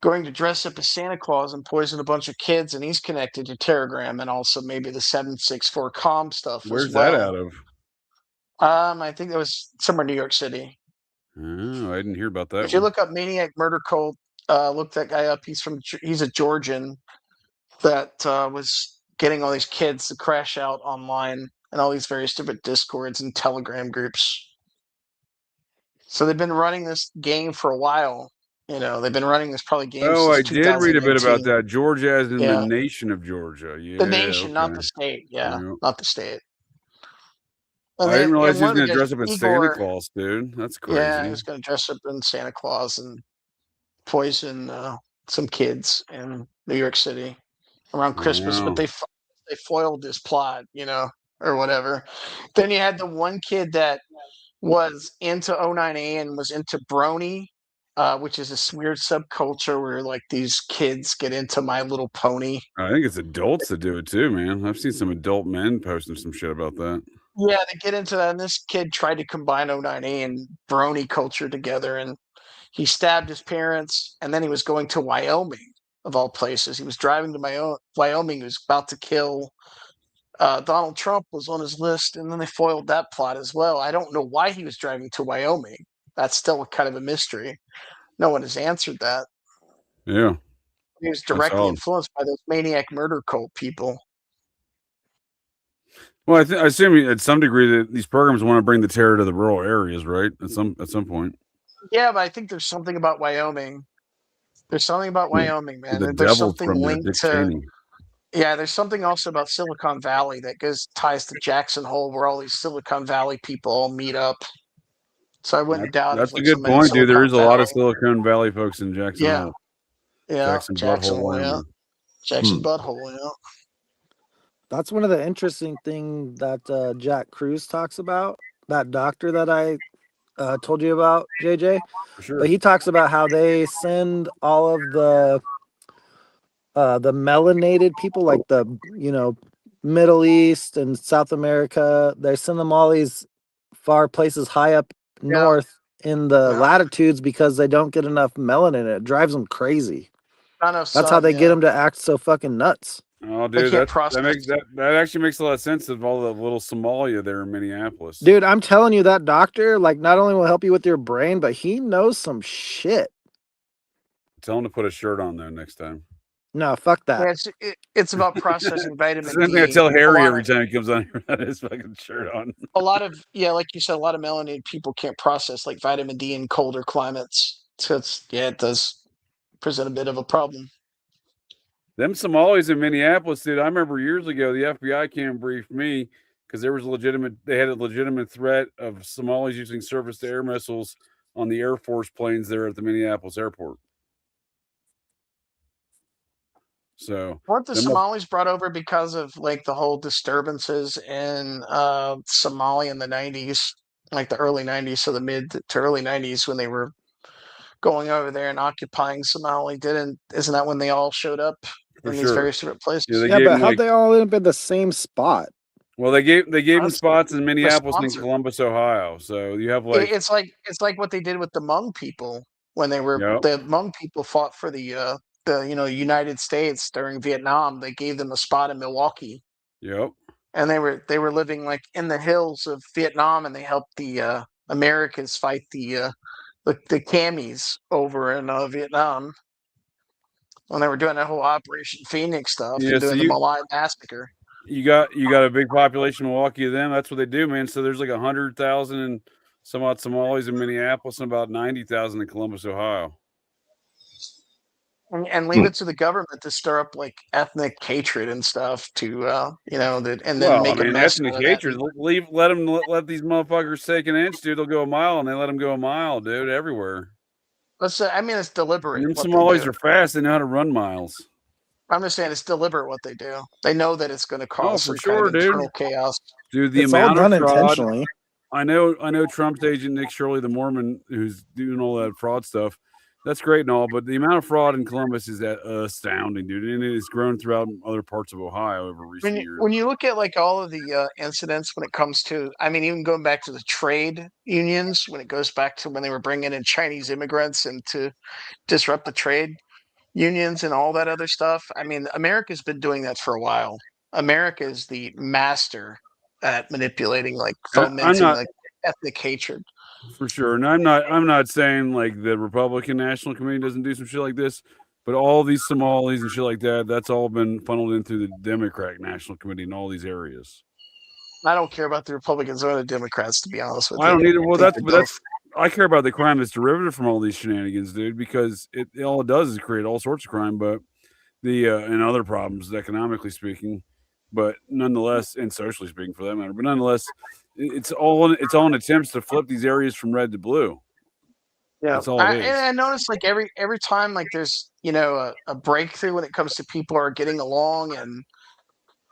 going to dress up as Santa Claus and poison a bunch of kids, and he's connected to Telegram and also maybe the 764 com stuff. Where's as well. that out of? I think that was somewhere in New York City. Oh, I didn't hear about that. If you look up maniac murder cult, look that guy up. He's a Georgian that was getting all these kids to crash out online and all these various different Discords and Telegram groups. So they've been running this game for a while. They've been running this probably game. Oh, since I did read a bit about 2018. that. Georgia, as in Yeah. the nation of Georgia. Yeah, The nation, okay. not the state. Yeah, Yeah. not the state. I didn't realize he was going to dress up as Santa Claus, dude. That's crazy. Yeah, he was going to dress up in Santa Claus and poison some kids in New York City around Christmas. Wow. But they foiled this plot, or whatever. Then you had the one kid that was into 09A and was into brony, which is this weird subculture where like these kids get into My Little Pony. I think it's adults that do it too, man. I've seen some adult men posting some shit about that. Yeah, they get into that, and this kid tried to combine 09A and brony culture together, and he stabbed his parents, and then he was going to Wyoming, of all places. He was driving to Wyoming. He was about to kill Donald Trump was on his list, and then they foiled that plot as well. I don't know why he was driving to Wyoming. That's still kind of a mystery. No one has answered that. Yeah. He was directly influenced by those maniac murder cult people. Well, I assume at some degree that these programs want to bring the terror to the rural areas, right? At some point. Yeah, but I think there's something about Wyoming. There's something about Wyoming, man. The There's devil's something from there, linked Dick to. Cheney. Yeah, there's something also about Silicon Valley that ties to Jackson Hole, where all these Silicon Valley people all meet up. So I wouldn't doubt. That's a good point, dude. There is a lot of Silicon Valley folks in Jackson Hole. Yeah, Jackson Butthole. yeah. Jackson Butthole, yeah. That's one of the interesting things that Jack Cruz talks about. That doctor that I told you about, JJ. For sure. But he talks about how they send all of the melanated people, like the Middle East and South America. They send them all these far places high up north in the latitudes because they don't get enough melanin. It drives them crazy. That's how they get them to act so fucking nuts. Oh, dude, that actually makes a lot of sense of all the little Somalia there in Minneapolis. Dude, I'm telling you, that doctor, like, not only will help you with your brain, but he knows some shit. Tell him to put a shirt on though next time. No, fuck that. Yeah, it's about processing vitamin D. Same thing I tell Harry every time he comes on here with his fucking shirt on. A lot of like you said, a lot of melanated people can't process like vitamin D in colder climates. So it does present a bit of a problem. Them Somalis in Minneapolis, dude. I remember years ago the FBI came and briefed me because there was they had a legitimate threat of Somalis using surface-to-air missiles on the Air Force planes there at the Minneapolis airport. So weren't the Somalis brought over because of like the whole disturbances in Somalia in the 90s, like the early 90s, so the mid to early 90s when they were going over there and occupying Somalia? Isn't that when they all showed up in these various different places? Yeah, but how'd they all end up in the same spot? Well, they gave them spots in Minneapolis and Columbus, Ohio. So you have like it's like what they did with the Hmong people when they were the Hmong people fought for the United States during Vietnam. They gave them a spot in Milwaukee. Yep. And they were living like in the hills of Vietnam, and they helped the Americans fight the Camis over in Vietnam when they were doing that whole Operation Phoenix stuff and doing the My Lai massacre. You got a big population in Milwaukee of them. That's what they do, man. So there's like 100,000 and some odd Somalis in Minneapolis and about 90,000 in Columbus, Ohio. And leave it to the government to stir up like ethnic hatred and stuff to make a mess. Ethnic hatred. Let these motherfuckers take an inch, dude. They'll go a mile, and they let them go a mile, dude, everywhere. It's deliberate. Them Somalis are fast. They know how to run miles. I'm just saying it's deliberate what they do. They know that it's going to cause for sure, kind of internal chaos. Dude, the amount of fraud. Intentionally. I know Trump's agent Nick Shirley, the Mormon, who's doing all that fraud stuff. That's great and all, but the amount of fraud in Columbus is astounding, dude, and it has grown throughout other parts of Ohio over recent years. When you look at like all of the incidents when it comes to, I mean, even going back to the trade unions, when it goes back to when they were bringing in Chinese immigrants and to disrupt the trade unions and all that other stuff. I mean, America's been doing that for a while. America is the master at manipulating, like fomenting like ethnic hatred. For sure. And I'm not saying like the Republican National Committee doesn't do some shit like this, but all these Somalis and shit like that, that's all been funneled in through the Democratic National Committee in all these areas. I don't care about the Republicans or the Democrats, to be honest with you. I don't either. Well, I care about the crime that's derivative from all these shenanigans, dude, because all it does is create all sorts of crime, but and other problems, economically speaking, but nonetheless, and socially speaking for that matter, but nonetheless, it's all in attempts to flip these areas from red to blue. Yeah, that's all it is. And I noticed like every time like there's a breakthrough when it comes to people are getting along and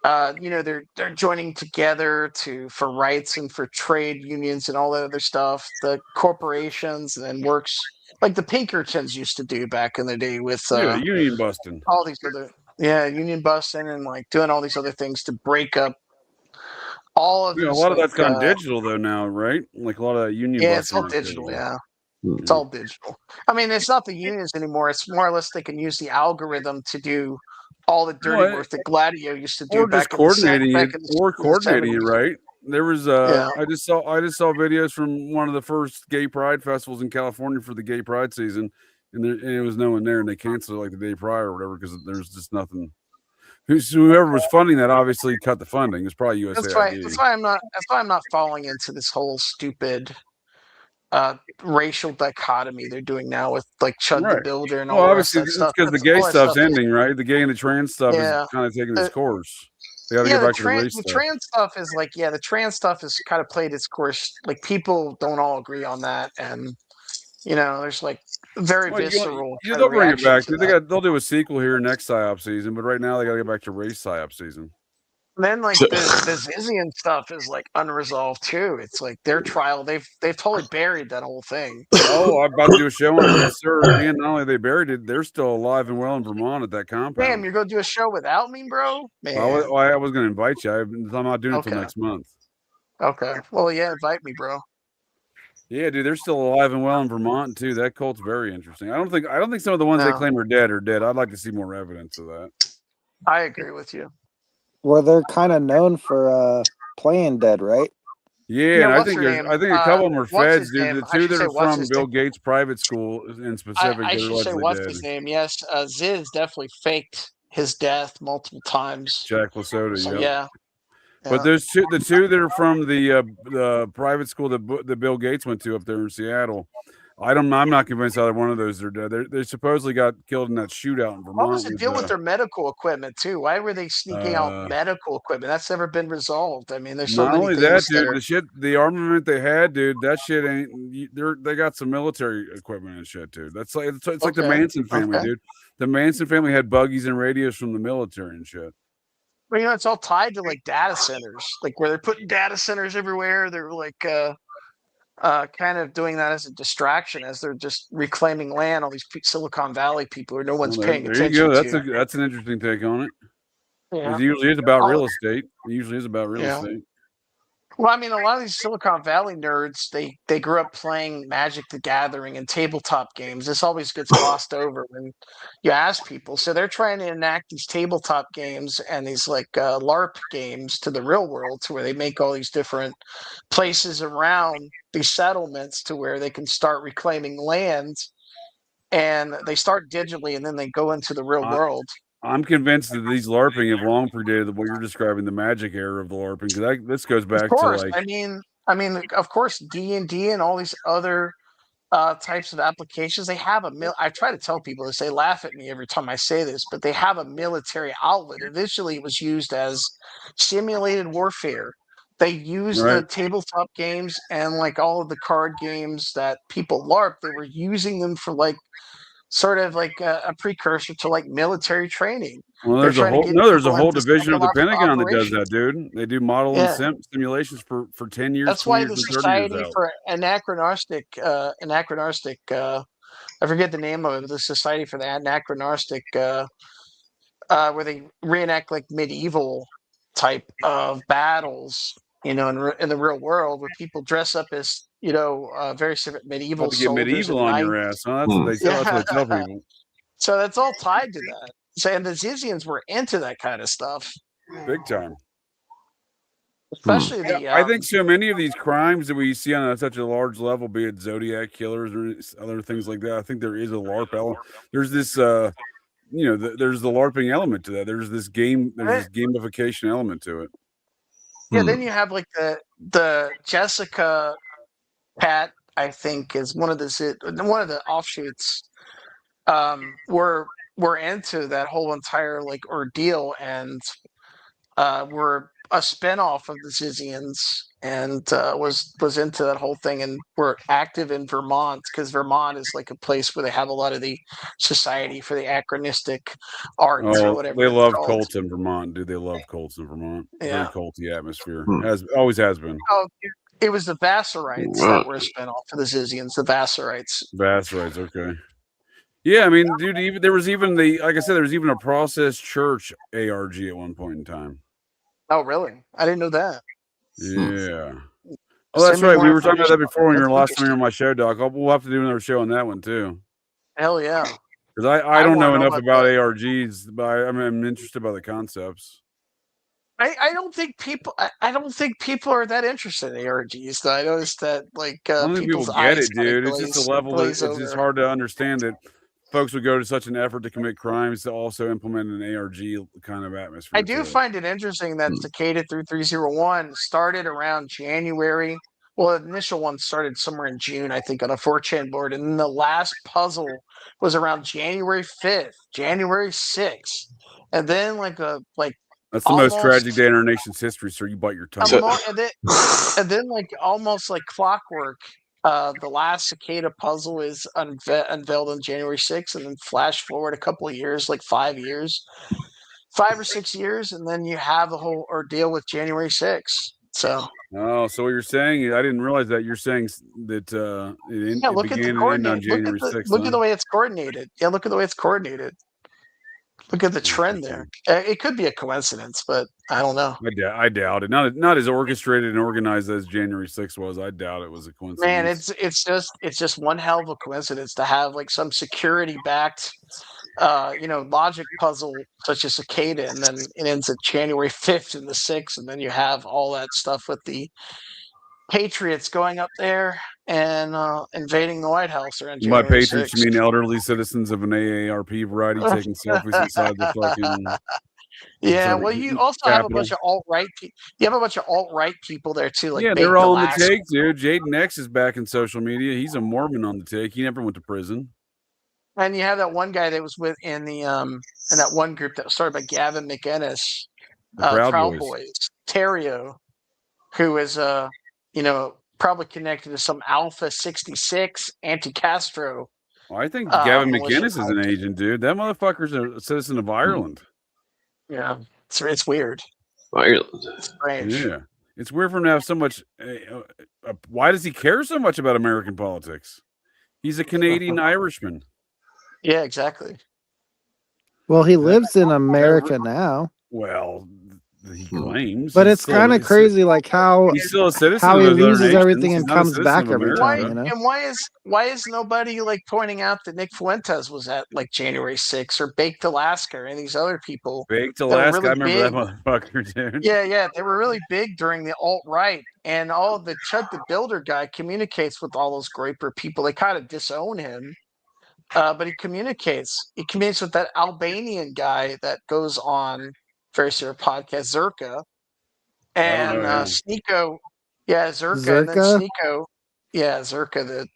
they're joining together for rights and for trade unions and all that other stuff. The corporations and then works like the Pinkertons used to do back in the day with union busting, all these other union busting and like doing all these other things to break up all of a lot of that's gone digital though now, right? Like a lot of that union. Yeah, it's all digital. Yeah. It's all digital. I mean, it's not the unions anymore. It's more or less they can use the algorithm to do all the dirty work that Gladio used to do. Or just coordinating it, right? There was I just saw videos from one of the first gay pride festivals in California for the gay pride season, and it was no one there, and they canceled it like the day prior or whatever because there's just nothing. Whoever was funding that obviously cut the funding. It's probably USAID. That's why I'm not falling into this whole stupid racial dichotomy they're doing now with like Chud the Builder and all obviously that stuff. Because the gay stuff's ending, right? The gay and the trans stuff is kind of taking its course. They got to get back to the race stuff. The trans stuff is like, the trans stuff has kind of played its course. Like people don't all agree on that, and there's like very visceral. They'll bring it back. They'll do a sequel here next PSYOP season, but right now they got to get back to race PSYOP season. And then like the Zizian stuff is like unresolved too. It's like their trial, they've totally buried that whole thing. Oh, I'm about to do a show on it, yes, sir. And not only they buried it, they're still alive and well in Vermont at that compound. Damn, you're gonna do a show without me, bro? Man. I was gonna invite you. I'm not doing it until next month. Okay. Well, yeah, invite me, bro. Yeah, dude, they're still alive and well in Vermont too. That cult's very interesting. I don't think some of the ones they claim are dead are dead. I'd like to see more evidence of that. I agree with you. Well, they're kind of known for playing dead, right? Yeah, and I think a couple of them are feds, dude. The two that are from Bill Gates' private school in specific. I should say what's his name? Yes, Ziz definitely faked his death multiple times. Jack Lasoda, so, yeah. But the two that are from the private school that Bill Gates went to up there in Seattle, I'm not convinced either one of those are dead. They supposedly got killed in that shootout in Vermont. What was the deal with their medical equipment too? Why were they sneaking out medical equipment? That's never been resolved. I mean, there's so not many only things that, dude. The armament they had, dude. That shit ain't. They got some military equipment and shit, dude. That's like it's like the Manson family, dude. The Manson family had buggies and radios from the military and shit. Well, it's all tied to like data centers, like where they're putting data centers everywhere. They're like kind of doing that as a distraction as they're just reclaiming land. All these Silicon Valley people who no one's paying attention to. That's an interesting take on it. Yeah. It usually is about real estate. It usually is about real estate. Well, I mean, a lot of these Silicon Valley nerds, they grew up playing Magic the Gathering and tabletop games. This always gets glossed over when you ask people. So they're trying to enact these tabletop games and these like LARP games to the real world, to where they make all these different places around these settlements to where they can start reclaiming land. And they start digitally, and then they go into the real world. I'm convinced that these LARPing have long predated what you're describing, the Magic era of the LARPing. Because this goes back to like, I mean, of course, D&D and all these other types of applications. They have I try to tell people this. They laugh at me every time I say this, but they have a military outlet. Initially, it was used as simulated warfare. They used the tabletop games and like all of the card games that people LARP. They were using them for like sort of like a precursor to like military training. Well, there's a whole division of the Pentagon that does that, dude. They do model and simulations for 10 years. That's why the Society for Anachronistic, I forget the name of it, the Society for the Anachronistic, where they reenact like medieval type of battles, in the real world, where people dress up as very medieval soldiers. Get medieval on your ass, huh? That's what they tell people. So that's all tied to that. So, and the Zizians were into that kind of stuff, big time. Especially I think so many of these crimes that we see on such a large level, be it Zodiac killers or other things like that, I think there is a LARP element. There's this, there's the LARPing element to that. There's this gamification element to it. Yeah, then you have like the Jessica Pat, I think, is one of the offshoots. We're into that whole entire like ordeal, and we're a spinoff of the Zizians, and was into that whole thing, and we're active in Vermont because Vermont is like a place where they have a lot of the Society for the Anachronistic Arts or whatever. They love cults in Vermont, dude. They love cults in Vermont. Very culty atmosphere. Always has been. Oh, it was the Vassarites that were a spinoff for the Zizians. The Vassarites. Vassarites, okay. Yeah, I mean, dude, there was even a Process Church ARG at one point in time. Oh, really? I didn't know that. Yeah. Oh, that's right. We were talking about that before when you were last time on my show, Doc. We'll have to do another show on that one too. Hell yeah. Because I don't know enough about ARGs, but I'm interested by the concepts. I don't think people are that interested in ARGs. I noticed that like I don't think people get it, dude. It's just a level that it's just hard to understand it. Folks would go to such an effort to commit crimes to also implement an ARG kind of atmosphere. I do find it interesting that Cicada 3301 started around January. Well, the initial one started somewhere in June, I think, on a 4chan board. And then the last puzzle was around January 5th, January 6th. And then that's the most tragic day in our nation's history, sir. You bite your tongue. And then like almost like clockwork, the last Cicada puzzle is unveiled on January 6th, and then flash forward a couple of years, like 5 or 6 years, and then you have the whole ordeal with January 6th. So what you're saying? I didn't realize that. You're saying that look at the coordinate. Look at the way it's coordinated. Yeah, look at the way it's coordinated. Look at the trend there. It could be a coincidence, but I don't know. I doubt it. Not as orchestrated and organized as January 6th was. I doubt it was a coincidence. Man, it's just one hell of a coincidence to have like some security backed, logic puzzle such as Cicada, and then it ends at January 5th and the 6th, and then you have all that stuff with the Patriots going up there and invading the White House. By Patriots, you mean elderly citizens of an AARP variety taking selfies inside the fucking Yeah, Like well, you also have a capital. bunch of alt-right. You have a bunch of alt-right people there too. Like Yeah, Baked they're all on the Alaska. take, dude. Jaden X is back in social media. He's a Mormon on the take. He never went to prison. And you have that one guy that was with in that one group that was started by Gavin McInnes, The Proud Proud Boys. Boys, Terrio, who is probably connected to some Alpha 66 anti-Castro. Well, I think Gavin militia McInnes is an agent, dude. That motherfucker's a citizen of Ireland. Yeah, it's weird. Ireland. It's strange. Yeah, it's weird for him to have so much. Why does he care so much about American politics? He's a Canadian Irishman. Yeah, exactly. Well, he lives in America now. Well, he claims, but he's it's still- kind of crazy, like how he's still a citizen. how of he those other loses nations. everything He's and not a comes citizen back of every America. time. You know. And why is nobody like pointing out that Nick Fuentes was at like January 6th or Baked Alaska and these other people? Baked that were Alaska. really I remember big. that motherfucker, dude. Yeah, they were really big during the alt-right, and all the Chud the Builder guy communicates with all those Groyper people. They kind of disown him, but he communicates. He communicates with that Albanian guy that goes on Very Serious Podcast, Zerka, and know him. Sneeko. Yeah, Zerka, and then Zerka? Sneeko. Yeah, Zerka, the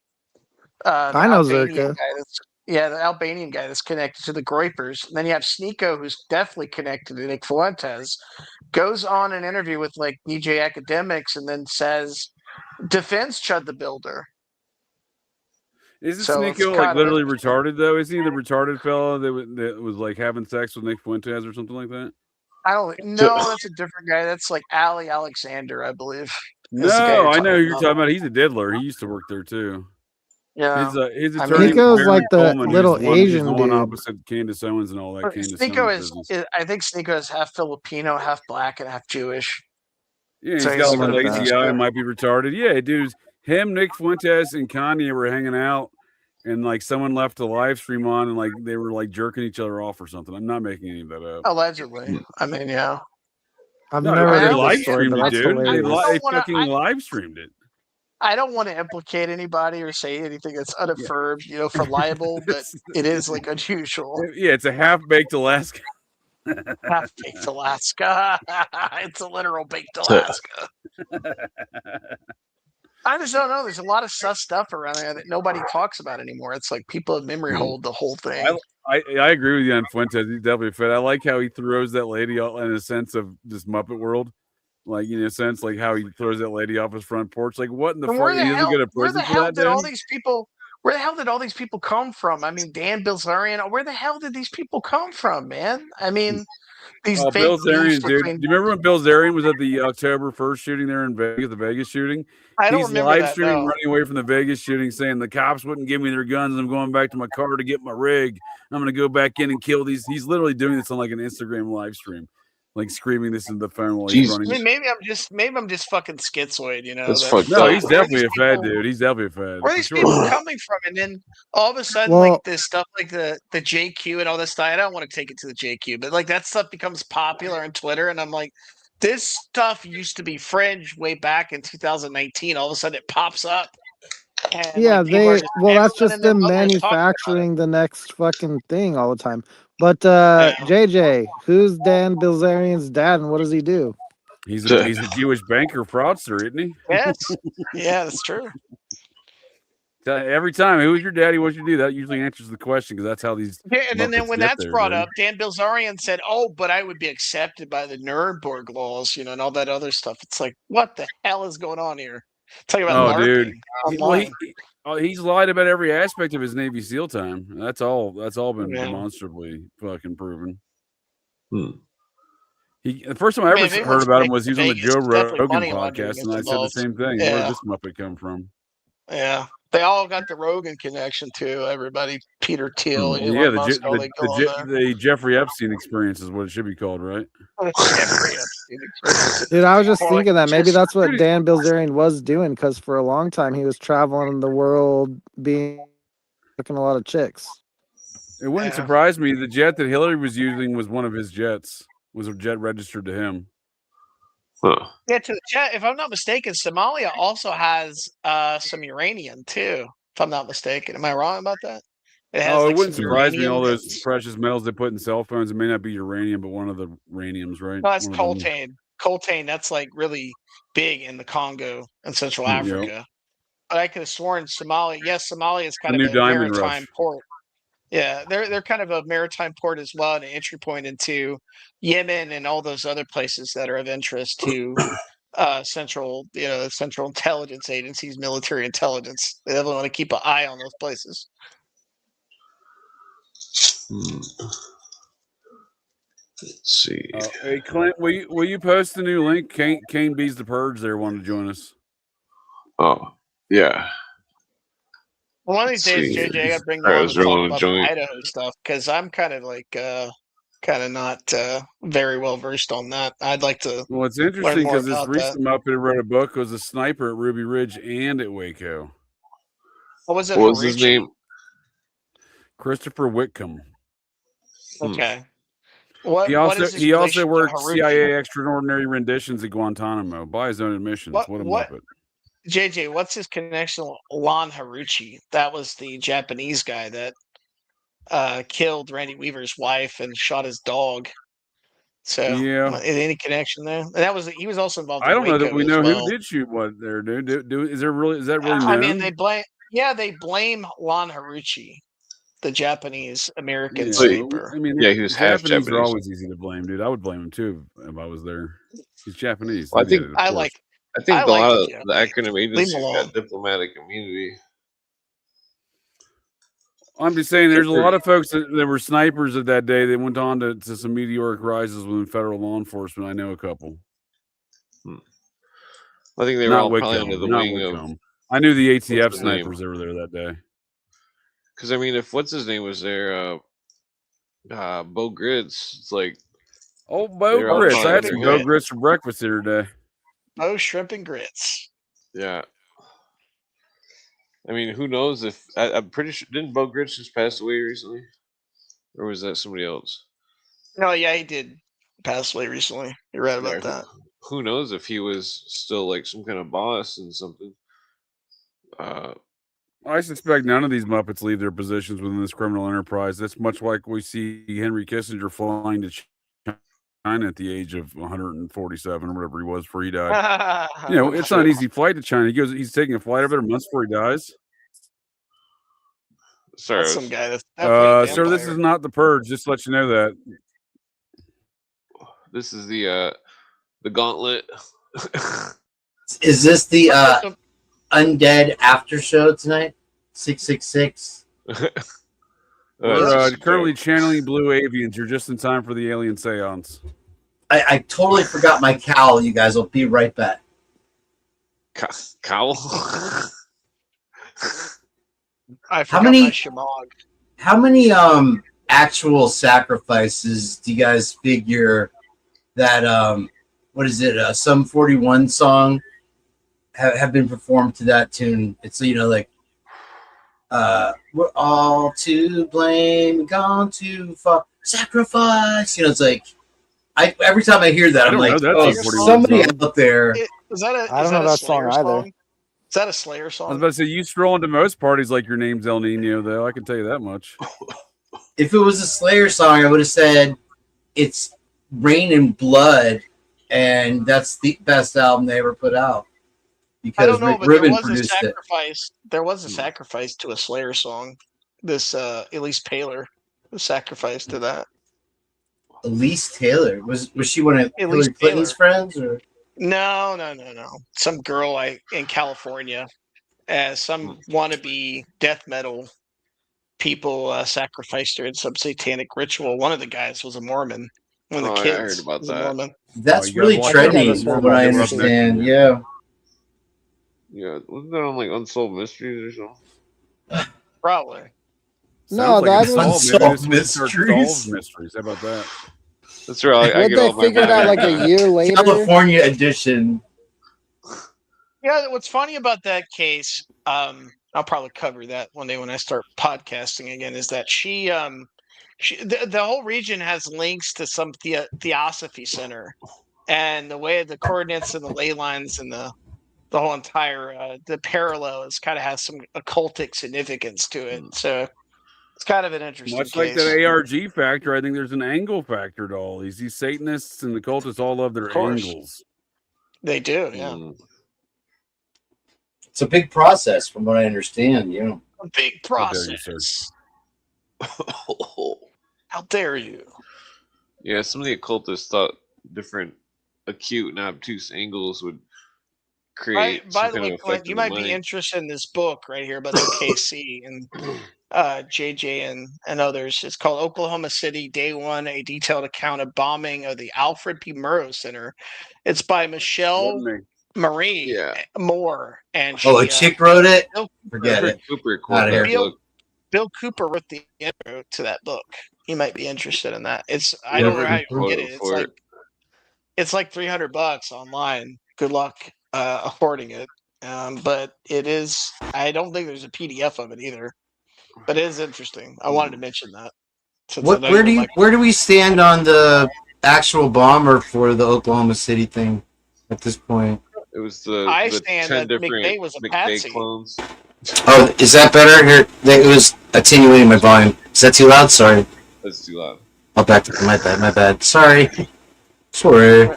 I know Albanian Zerka. guy the Albanian guy that's connected to the Groypers. And then you have Sneeko, who's definitely connected to Nick Fuentes, goes on an interview with like DJ Academics and then defends Chud the Builder. Isn't So it's Sneeko like kind of literally interesting. retarded though? Is he the retarded fellow that was like having sex with Nick Fuentes or something like that? I don't know. That's a different guy. That's like Ali Alexander, I believe. No, That's the guy you're I know who talking you're about. talking about. He's a diddler. He used to work there too. Yeah. His I mean, attorney Sneeko's was like Barry the Coleman, little who's the one- who's Asian the one dude. opposite Candace Owens and all that. Candace Sneeko Owens business. I think Sneeko is half Filipino, half black, and half Jewish. Yeah, So he's he's got like a like a lazy bastard. eye, might be retarded. Yeah, dude, him, Nick Fuentes, and Kanye were hanging out, and like someone left a live stream on, and like they were like jerking each other off or something. I'm not making any of that up. Allegedly. I mean, yeah. I've No, never they heard live this story, streamed but it, that's dude. They, hilarious. they wanna- fucking live streamed it. I don't want to implicate anybody or say anything that's unaffirmed, for libel, but it is like unusual. Yeah, it's a half-baked Alaska. Half baked Alaska. It's a literal baked Alaska. I just don't know. There's a lot of sus stuff around there that nobody talks about anymore. It's like people have memory hold the whole thing. I agree with you on Fuentes. He's definitely fit. I like how he throws that lady out in a sense of this Muppet world. Like, in a sense, like how he throws that lady off his front porch. Like, what in the And fuck? He doesn't go to where prison the for hell that, did all dude? these people? Where the hell did all these people come from? I mean, Dan Bilzerian. Where the hell did these people come from, man? I mean, these Oh, fake Bill beefs Zarian, dude. Do between- you remember when Bill Zarian was at the October 1st shooting there in Vegas, the Vegas shooting? I don't He's remember live that. streaming No. running away from the Vegas shooting, saying the cops wouldn't give me their guns. I'm going back to my car to get my rig. I'm going to go back in and kill these. He's literally doing this on like an Instagram live stream, like screaming this in the phone while he's Jesus. I running. mean, maybe I'm just fucking schizoid, That's that- fucked No, up. he's where are definitely these a fad, people- dude. He's definitely a fad. Where are for these sure. people coming from? And then all of a sudden, Well- like this stuff, like the JQ and all this stuff. I don't want to take it to the JQ, but like that stuff becomes popular on Twitter, and I'm like, this stuff used to be fringe way back in 2019. All of a sudden, it pops up. And, Yeah, like, people are that's everyone just and their them mother is talking about it. manufacturing the next fucking thing all the time. But JJ, who's Dan Bilzerian's dad and what does he do? He's a Jewish banker fraudster, isn't he? Yes, yeah, that's true. Every time, who's your daddy? What you do? That usually answers the question because that's how these. Yeah, and then Muppets when get that's there, brought dude. up, Dan Bilzerian said, "Oh, but I would be accepted by the Nuremberg laws, and all that other stuff." It's like, what the hell is going on here? Talking about Oh, LARPing dude. online. He's lied about every aspect of his Navy SEAL time. That's all been Yeah. demonstrably fucking proven. Hmm. The first time I I mean, ever if it heard was about him big was he was on the Vegas, Joe it's definitely Rogan money laundering podcast, and I said the involved. same thing. Where Yeah. did this Muppet come from? Yeah, they all got the Rogan connection too. Everybody, Peter Thiel, Elon Yeah, Musk, all they go on there. the Jeffrey Epstein experience is what it should be called, right? Jeffrey Epstein experience. Dude, I was just Or, thinking that maybe just- that's what Dan Bilzerian was doing because for a long time he was traveling the world being looking a lot of chicks. It wouldn't Yeah. surprise me. The jet that Hillary was using was one of his jets. Was a jet registered to him? Huh. Yeah, to the jet. If I'm not mistaken, Somalia also has some uranium too. If I'm not mistaken, am I wrong about that? It has Oh, it like wouldn't some surprise me. uranium All those that's- precious metals they put in cell phones. It may not be uranium, but one of the uraniums, right? No, that's One of them. coltan. Coltan, that's like really big in the Congo and Central Yep. Africa. But I could have sworn Somalia. Yes, Somalia is kind The of new a diamond maritime rush. port. Yeah, they're kind of a maritime port as well, and an entry point into Yemen and all those other places that are of interest to central intelligence agencies, military intelligence. They definitely want to keep an eye on those places. Let's see. Hey Clint, will you post the new link? Kane Bees the Purge there wanted to join us. Oh, yeah. Well, one of these days, See. JJ, I gotta bring you Alright, on let's to talk roll on a about joint. the Idaho stuff because I'm kind of not very well versed on that. I'd like to. Well, it's interesting more because this about recent Muppet who wrote a book was a sniper at Ruby Ridge and at Waco. What was it? What was his Haruchi? name? Christopher Whitcomb. Okay. What He what also is his he also relation to worked Haruchi? CIA extraordinary renditions at Guantanamo by his own admissions. What a What- Muppet. JJ, what's his connection with Lon Haruchi? That was the Japanese guy that killed Randy Weaver's wife and shot his dog. So, Yeah. any connection there? And that was he was also involved. I in don't know that Waco we as know well. who did shoot what there, dude. Is that really known? I mean, they blame Lon Haruchi, the Japanese American Yeah, sniper. I mean, Yeah, he was half Japanese are Japanese. always easy to blame, dude. I would blame him too if I was there. He's Japanese. Well, I They get think- it, of I course. like. I think I a like lot the of the Japanese. acronym Leave 'em agencies alone. got diplomatic immunity. I'm just saying, there's a lot of folks that were snipers at that day. They went on to some meteoric rises within federal law enforcement. I know a couple. I think they were Not all probably Whitcomb. under the Not wing of. Whitcomb. I knew the ATF his name? snipers that were there that day. Because I mean, if what's his name was there, Bo Grits, it's like Oh, They're Bo all Grits. I trying had to some do Bo it. Grits for breakfast the other day. Oh, shrimp and grits. yeah. I mean, who knows if I'm pretty sure didn't Bo Grits just pass away recently, or was that somebody else? No, yeah, he did pass away recently. You're right about Yeah, that. Who knows if he was still like some kind of boss and something? I suspect none of these Muppets leave their positions within this criminal enterprise. That's much like we see Henry Kissinger flying to China at the age of 147 or whatever he was before he died. You know, it's not an easy flight to China. He's taking a flight over there months before he dies. Sorry, That's some guy that's definitely a Sir, this vampire. is not the Purge. Just to let you know that. this is the gauntlet. Is this the What's the- undead after show tonight? 666. We're currently channeling Blue Avians. You're just in time for the alien seance. I totally forgot my cowl, you guys. I'll be right back. Cowl. I forgot many- my shamog. How many actual sacrifices do you guys figure that what is it, Sum 41 song have been performed to that tune? It's, you know, like we're all to blame, gone too far, sacrifice. You know, it's like every time I hear that, I I'm don't like, know that oh, Sum 41 somebody song. out there. Is that a? I don't is know that a that song Slayer either. Is that a Slayer I was song? about to say, you stroll into most parties like your name's El Nino, though. I can tell you that much. If it was a Slayer song, I would have said it's Rain and Blood, and that's the best album they ever put out. I Because don't know, Rick but there Rubin was a produced it. sacrifice. There was a sacrifice to a Slayer song. This Elise Paler was sacrificed to that. Elise Taylor was she one of Elise Hillary Clinton's friends, or No. Some girl in California, some wannabe death metal people sacrificed her in some satanic ritual. One of the guys was a Mormon. One of the Oh, I kids heard about was a that. Mormon. that's you really gotta watch out. I think I trendy, just heard from what I about that. understand. Yeah, Yeah, wasn't that on like Unsolved Mysteries or something? Probably. No, Sounds that like was- it's Unsolved solved. Maybe this one's Mysteries. Solved mysteries. How about that? That's right. I Would get they all my figure it out like Batman a year later? California edition. Yeah, what's funny about that case, I'll probably cover that one day when I start podcasting again, is that the whole region has links to some theosophy center, and the way the coordinates and the ley lines and the whole entire the parallels kind of has some occultic significance to it. So It's kind of an interesting Much case. like that ARG factor, I think there's an angle factor to all these. These Satanists and the cultists all love their angles. They do, yeah. It's a big process, from what I understand. You know, A big process. How dare you? Yeah, some of the occultists thought different acute and obtuse angles would create. By some the kind way, of Clint, effect you in the might be mind. interested in this book right here about OKC and JJ and others. It's called Oklahoma City Day One: A Detailed Account of Bombing of the Alfred P. Murrow Center. It's by Michelle Marie Moore, and she, a chick wrote it. Forget it. Cooper Out of here. Bill Cooper wrote the intro to that book. You might be interested in that. I don't know how you get it. It's like $300 online. Good luck affording it. But it is. I don't think there's a PDF of it either. But it is interesting. I wanted to mention that. Where do we stand on the actual bomber for the Oklahoma City thing at this point? It was the I the stand 10 that different McVeigh was a McVeigh patsy. clones. Oh, is that better? Here, it was attenuating my volume. Is that too loud? Sorry. That's too loud. I'll back up. My bad. Sorry. Sorry.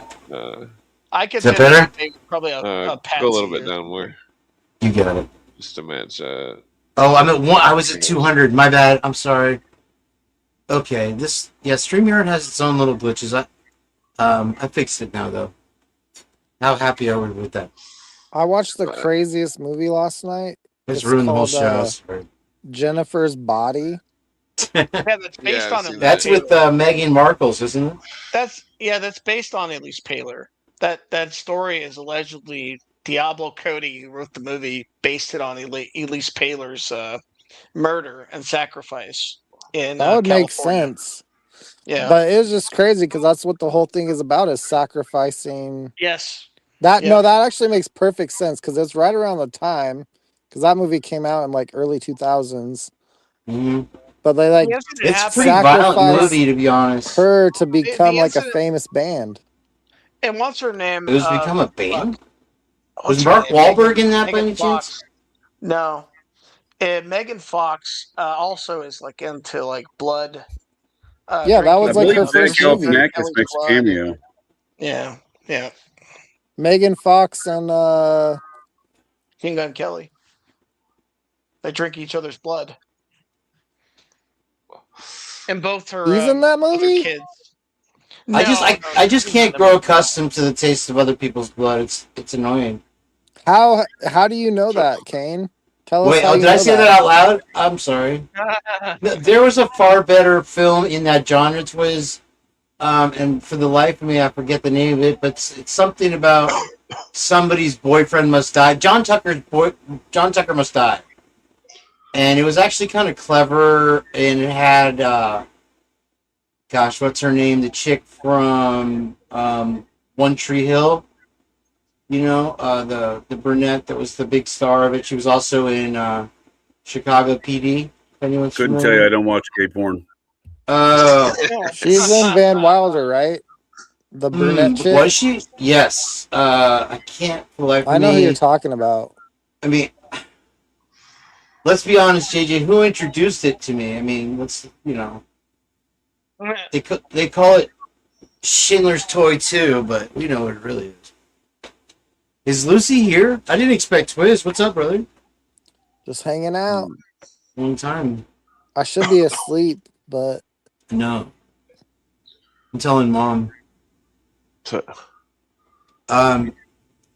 I Is that better? Probably a patsy. Go a little bit down more. You got it. Just to match. Oh, I'm at 1. I was at 200. My bad. I'm sorry. Okay. StreamYard has its own little glitches. I fixed it now though. How happy are we with that? I watched the craziest movie last night. It's ruined the whole show. Jennifer's Body. Yeah, that's based on. That's with Meghan Markle's, isn't it? That's based on Elise Paler. That story is allegedly Diablo Cody, who wrote the movie, based it on Elise Paler's murder and sacrifice in that would California. make sense. Yeah, but it was just crazy because that's what the whole thing is about, is sacrificing. Yes. That that actually makes perfect sense because it's right around the time, because that movie came out in like early 2000s. Mm-hmm. But they it's a pretty violent movie, to be honest. Her to become like a famous band. And what's her name? It was become a band. Was Mark Wahlberg in that by any chance? No. And Megan Fox also is like into like blood. Yeah, that was like her first movie. Makes a cameo. Yeah. Megan Fox and King Gun Kelly. They drink each other's blood. And both her He's in that movie? kids. I just can't grow accustomed to the taste of other people's blood. It's annoying. How do you know that, Kane? Tell us. Wait, how did I say that out loud? I'm sorry. There was a far better film in that genre, Twiz. And for the life of me, I forget the name of it, but it's something about somebody's boyfriend must die. John Tucker Must Die. And it was actually kind of clever, and it had, what's her name? The chick from One Tree Hill. You know, the brunette that was the big star of it. She was also in Chicago PD. Anyone's Couldn't familiar? tell you. I don't watch gay porn. She's in Van Wilder, right? The brunette chick. Was she? Yes. I can't collect. I know who you're talking about. I mean, let's be honest, JJ. Who introduced it to me? I mean, they call it Schindler's Toy too, but we know what it really is. Is Lucy here? I didn't expect Twiz. What's up, brother? Just hanging out. Long time. I should be asleep, but no. I'm telling Mom.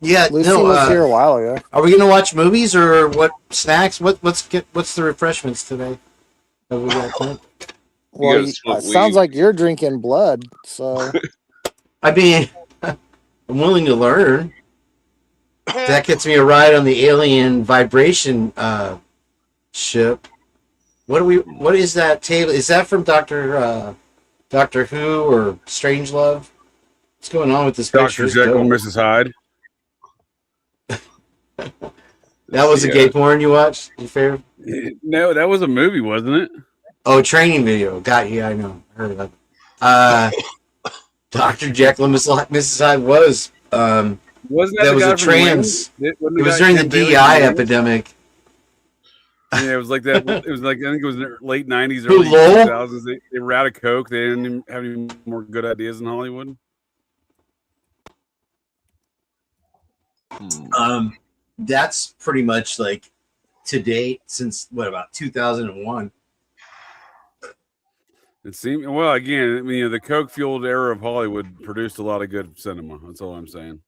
Yeah, Lucy was here a while ago. Are we gonna watch movies or what? Snacks? What's the refreshments today? Have we got well, it sounds like you're drinking blood. So, I mean, I'm willing to learn. That gets me a ride on the alien vibration ship. What is that table? Is that from Doctor Who or Strangelove? What's going on with this picture? Dr. Jekyll and Mrs. Hyde. That was a gay porn you watched? You fair? No, that was a movie, wasn't it? Oh, training video. Got you. I know. I heard about it. Dr. Jekyll and Mrs. Hyde was. Wasn't that was a trans. It was during the DEI epidemic. Yeah, it was like that. It was like I think it was in the late '90s, Who, early Lowell? 2000s. They were out of coke. They didn't even have any more good ideas in Hollywood. That's pretty much like to date since what, about 2001. It seemed well. Again, I mean, the coke fueled era of Hollywood produced a lot of good cinema. That's all I'm saying.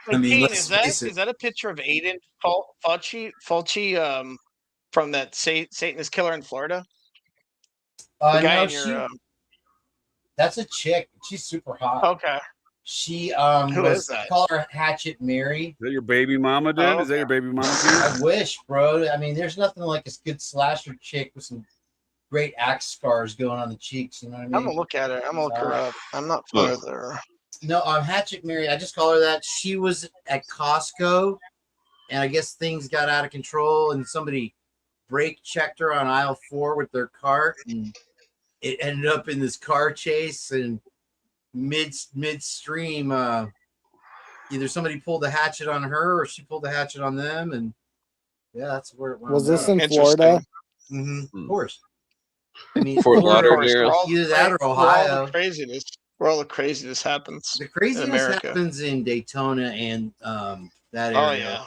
I mean, Dean, let's is that face it. is that a picture of Aiden Fauci from that Satanist killer in Florida? The guy No, in your that's a chick. She's super hot. okay. She Who was is that? call her Hatchet Mary. Is that your baby mama, dude? Oh, Is that okay. your baby mama? I wish, bro. I mean, there's nothing like a good slasher chick with some great axe scars going on the cheeks. You know what I mean? I'm gonna look at her. I'm gonna look her up. I'm not familiar with her. No, Hatchet Mary. I just call her that. She was at Costco, and I guess things got out of control, and somebody brake checked her on aisle 4 with their cart, and it ended up in this car chase. And midstream, either somebody pulled the hatchet on her, or she pulled the hatchet on them, and yeah, that's where it Was wound this up. in Interesting. Florida? Of course. I mean, Fort Florida, Lauderdale. either that or Where all Ohio. the craziness. Where all the craziness happens. The craziness America. happens in Daytona and that area. Oh yeah,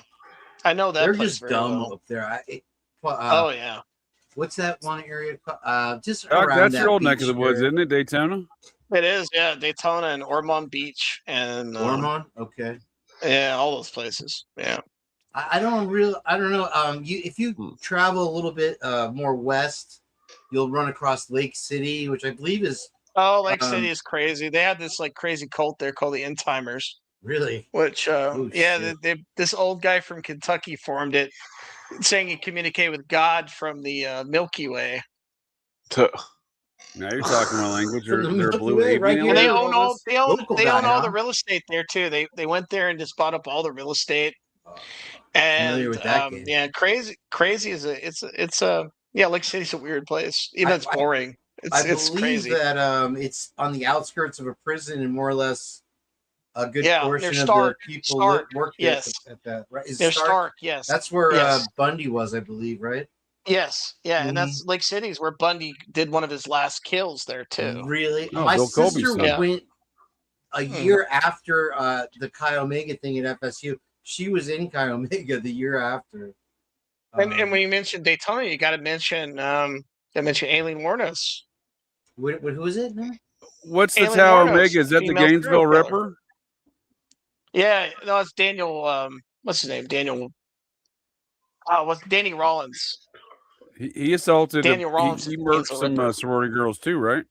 I know that They're place just very dumb well. up there. Oh yeah. What's that one area? Just Doc, around that's that your old neck beach of the woods, area. isn't it? Daytona. It is, yeah. Daytona and Ormond Beach and Ormond? Okay. yeah, all those places. Yeah. I don't know. If you travel a little bit more west, you'll run across Lake City, which I believe is Oh, Lake City is crazy. They had this like crazy cult there called the End Timers, really. which Oh, yeah, shit. this old guy from Kentucky formed it, saying he communicated with God from the Milky Way. Now you're talking my language. From the They're Milky blue Way, avian right And here. they aliens, own all this? Local they guy, own all huh? the real estate there too. They went there and just bought up all the real estate. Familiar And with that game. yeah, crazy is it's a yeah, Lake City's a weird place. Even it's boring. I It's believe crazy. that it's on the outskirts of a prison, and more or less a good Yeah, portion near of Stark. the people Stark, work there yes. at that. Right? Is They're Stark, yes. That's where Yes. Bundy was, I believe, right? Yes, yeah, and that's Lake City's where Bundy did one of his last kills there too. Really? Oh, My Bill Colby's sister son. went a year after the Chi Omega thing at FSU. She was in Chi Omega the year after. And when you mentioned Daytona, you got to mention Aileen Wuornos. Who is it? No? What's the Aileen Tower Wuornos, Omega? Is that the female serial Gainesville killer. Ripper? Yeah, no, it's Daniel. What's his name? Daniel. What's Danny Rollins? He assaulted. Daniel Rollins He is murked the some Ripper. sorority girls too, right?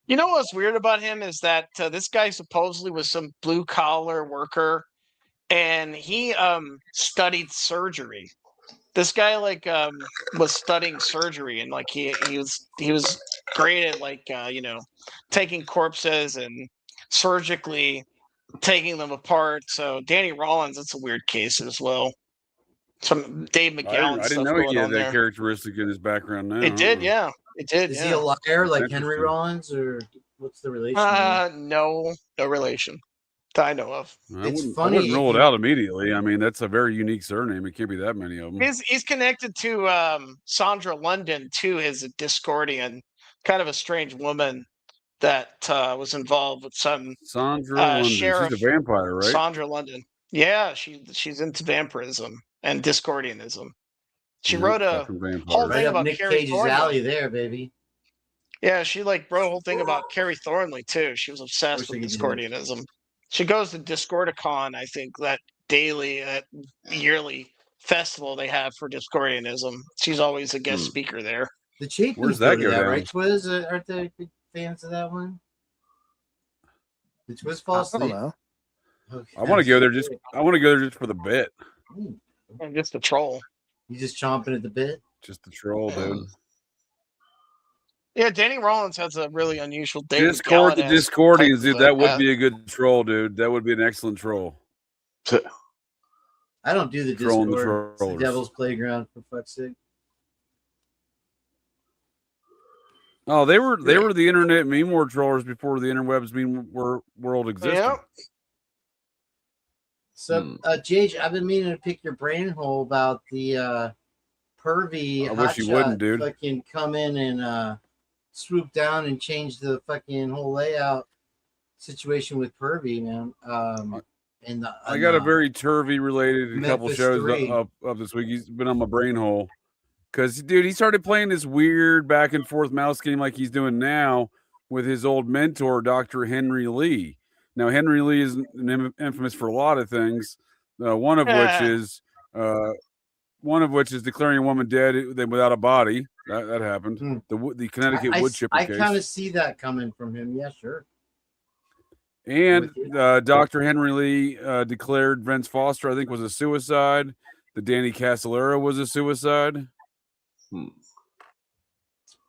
You know what's weird about him is that this guy supposedly was some blue collar worker, and he studied surgery. This guy was studying surgery, and like he was great at taking corpses and surgically taking them apart. So Danny Rollins, it's a weird case as well. Some Dave McGowan I stuff didn't know going he had on that there. characteristic in his background now. It did, yeah. It did. Is yeah. he a liar like Henry Interesting. Rollins, or what's the relation? there? No relation that I know of. I It's wouldn't funny rule if it you- out immediately. I mean, that's a very unique surname. It can't be that many of them. He's connected to Sandra London too, as a Discordian, kind of a strange woman that was involved with some Sandra London. sheriff. She's a vampire, right? Sandra London. Yeah, she's into vampirism and Discordianism. She Yeah, wrote a fucking vampire. whole Right thing up about Nick Carrie Cage's Thornley. alley there, baby. Yeah, she wrote a whole thing about Carrie Thornley too. She was obsessed Wish I with could do that. Discordianism. She goes to Discordicon, I think, that yearly festival they have for Discordianism. She's always a guest speaker there. The Chapins Where's that go to go that, down? right? Twiz, aren't they big fans of that one? Did Twiz fall I asleep? don't know. Okay. I want to go there just. I want to go there just for the bit. Ooh, And just a troll. you just chomping at the bit. Just the troll, dude. Yeah, Danny Rollins has a really unusual Dave Discord the McGowan-esque Discordians, type dude. of, That would path. be a good troll, dude. That would be an excellent troll. I don't do the Trolling the Discord. It's the trollers. devil's playground, for fuck's sake. Oh, they were the internet meme war trollers before the interwebs meme world existed. Yeah. So, Jage, I've been meaning to pick your brain hole about the pervy I wish he hotshot wouldn't, dude. fucking come in and swoop down and change the fucking whole layout situation with pervy, man. I got a very Turvey related couple Memphis shows 3. up this week. He's been on my brain hole because, dude, he started playing this weird back and forth mouse game like he's doing now with his old mentor, Dr. Henry Lee. Now, Henry Lee is infamous for a lot of things. One of which is declaring a woman dead without a body. That happened. The Connecticut wood chipper case. I kind of see that coming from him. Yeah, sure. And Dr. Henry Lee declared Vince Foster, I think, was a suicide. The Danny Casolaro was a suicide.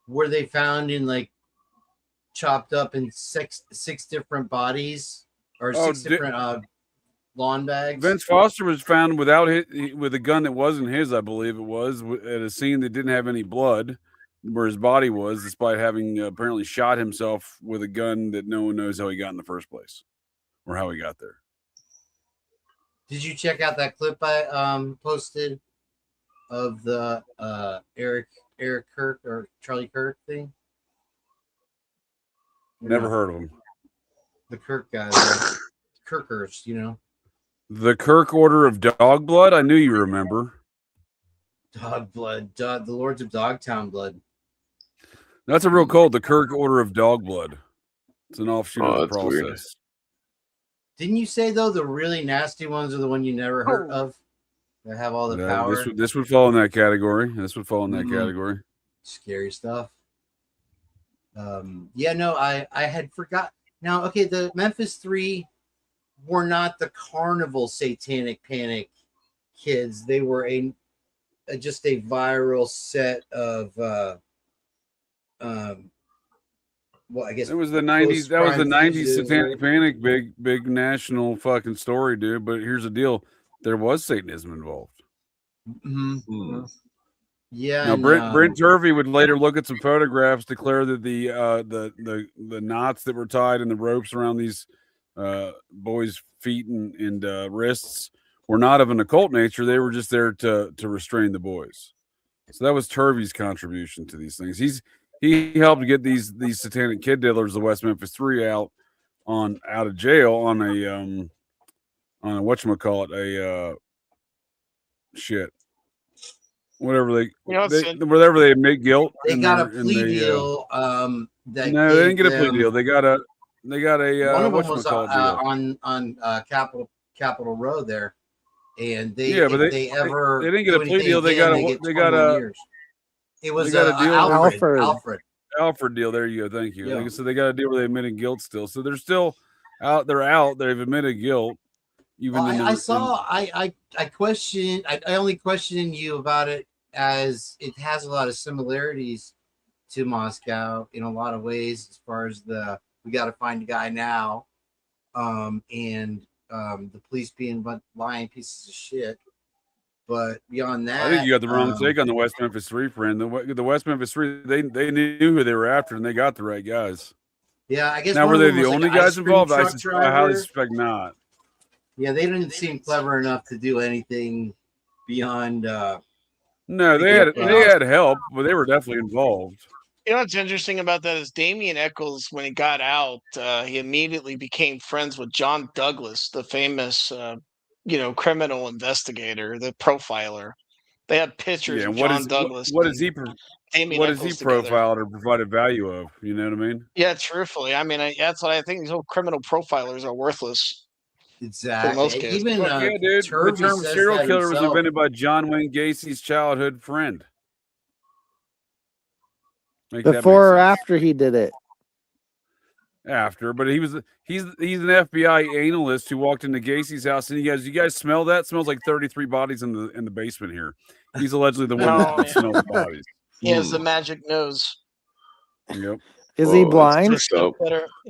Were they found in like chopped up in six different bodies or six different lawn bags? Vince Foster was found with a gun that wasn't his, I believe it was, at a scene that didn't have any blood where his body was, despite having apparently shot himself with a gun that no one knows how he got in the first place or how he got there. Did you check out that clip I posted of the Eric Kirk or Charlie Kirk thing? Never heard of him. The Kirk guys, like Kirkers, you know. The Kirk Order of Dog Blood? I knew you remember. Dog Blood. The Lords of Dogtown Blood. That's a real code, the Kirk Order of Dog Blood. It's an offshoot of the process. Weird. Didn't you say, though, the really nasty ones are the one you never heard of? That have all the power? This would fall in that category. Category. Scary stuff. Yeah, no, I had forgot. Now, okay, the Memphis 3 were not the carnival satanic panic kids. They were just a viral set of well, I guess it was the 90s. That was the 90s satanic panic, big national fucking story, dude. But here's the deal: there was Satanism involved. Mm-hmm. Yeah. Now, Brent Turvey would later look at some photographs, declare that the knots that were tied and the ropes around these boys' feet and wrists were not of an occult nature. They were just there to restrain the boys. So that was Turvey's contribution to these things. He helped get these satanic kid diddlers, the West Memphis 3, out of jail on a whatchamacallit, shit. Whatever they admit guilt. They got a plea deal. No, they didn't get a plea deal. They got a one of them was on Capitol Road there, and they didn't get a plea deal. They got a Alfred deal. There you go. Thank you. Yeah. So they got a deal where they admitted guilt still. So they're still out. They're out. They've admitted guilt. I only question you about it as it has a lot of similarities to Moscow in a lot of ways, as far as we got to find a guy now, and the police being lying pieces of shit. But beyond that, I think you got the wrong take on the West Memphis 3, friend. The West Memphis 3, they knew who they were after, and they got the right guys. Yeah, I guess. Now, were they the only guys involved? I highly suspect not. Yeah, they didn't seem clever enough to do anything beyond. No, they had help, but they were definitely involved. You know what's interesting about that is Damien Eccles, when he got out, he immediately became friends with John Douglas, the famous, criminal investigator, the profiler. They had pictures of John Douglas. What is he profiled or provided value of? You know what I mean? Yeah, truthfully, I mean, that's what I think. These whole criminal profilers are worthless. Exactly. For most kids. Even dude, the term serial killer was invented by John Wayne Gacy's childhood friend. Before or after he did it? After, but he's an FBI analyst who walked into Gacy's house and he goes, "You guys smell that? It smells like 33 bodies in the basement here." He's allegedly the one that smelled the bodies. He has the magic nose. Yep. Is he blind? He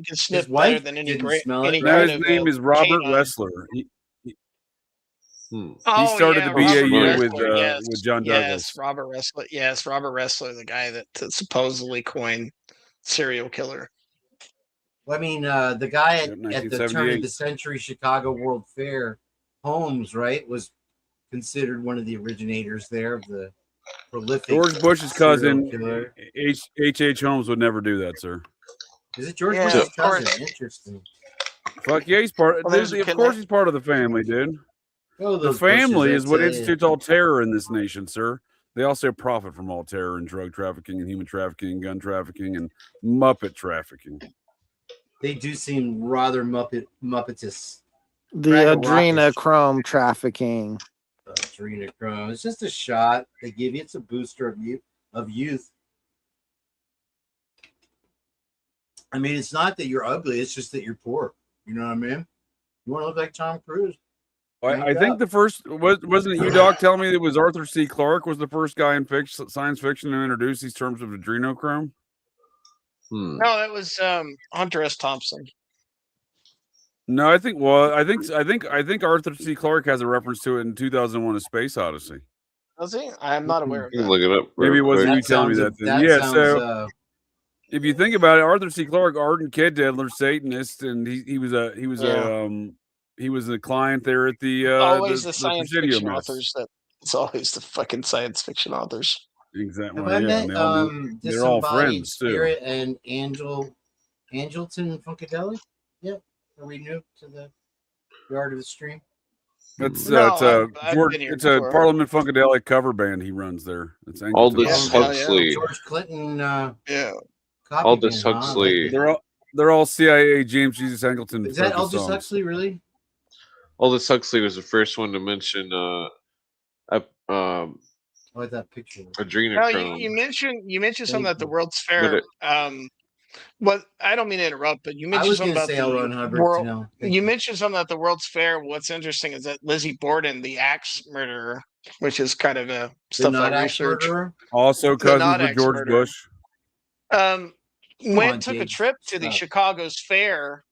can sniff better than any great. Now his name is Robert Ressler. He started the BAU with John Douglas. Yes, Robert Ressler. Yes, Robert Ressler, the guy that supposedly coined serial killer. Well, I mean, the guy at the turn of the century Chicago World Fair, Holmes, right, was considered one of the originators there of the prolific. George Bush's serial cousin, killer. H.H. Holmes, would never do that, sir. Is it George Yeah, Bush's of course. cousin? Interesting. Fuck yeah, he's part. Well, there's Dude, a of kid course, there. he's part of the family, dude. Oh, The those family Bushes, is what I tell ya. institutes all terror in this nation, sir. They also profit from all terror and drug trafficking and human trafficking and gun trafficking and Muppet trafficking. They do seem rather Muppetous. The Rockish. adrenochrome trafficking. Adrenochrome. It's just a shot they give you. It's a booster of youth. I mean, it's not that you're ugly. It's just that you're poor. You know what I mean? You want to look like Tom Cruise. I think the first wasn't it you, Doc, telling me it was Arthur C. Clarke was the first guy in science fiction to introduce these terms of adrenochrome. No, that was Hunter S. Thompson. No, I think Arthur C. Clarke has a reference to it in 2001: A Space Odyssey. Was he? I'm not aware of You can that. look it up. Maybe it real wasn't quick. you telling me that. Then. Yeah, so if you think about it, Arthur C. Clarke, ardent kid diddler, Satanist, and he was a client there at the Always the science Presidio fiction mess. authors. It's always the fucking science fiction authors. Exactly. Have I met they're all friends too. Spirit and Angelton Funkadelic? Yep. Are we new to the art of the stream? That's No, I've George, been here it's a before. Parliament Funkadelic cover band he runs there. It's Aldous Yeah, Huxley. George Clinton. Yeah. Copy Aldous band, huh? Huxley. They're all CIA James Jesus Angleton. Is that focused Aldous songs. Huxley? Really? Aldous Huxley was the first one to mention Oh, that picture. No, adrenochrome. you mentioned something Thank at the you. World's Fair. What I don't mean to interrupt, but you I mentioned was something going about to say L. Ron the Hubbard. world. No, You mentioned something at the World's Fair. What's interesting is that Lizzie Borden, the axe murderer, which is kind of a stuff I researched. Also The cousins not with George ex-murderer. Bush. Took a trip to the Chicago's fair.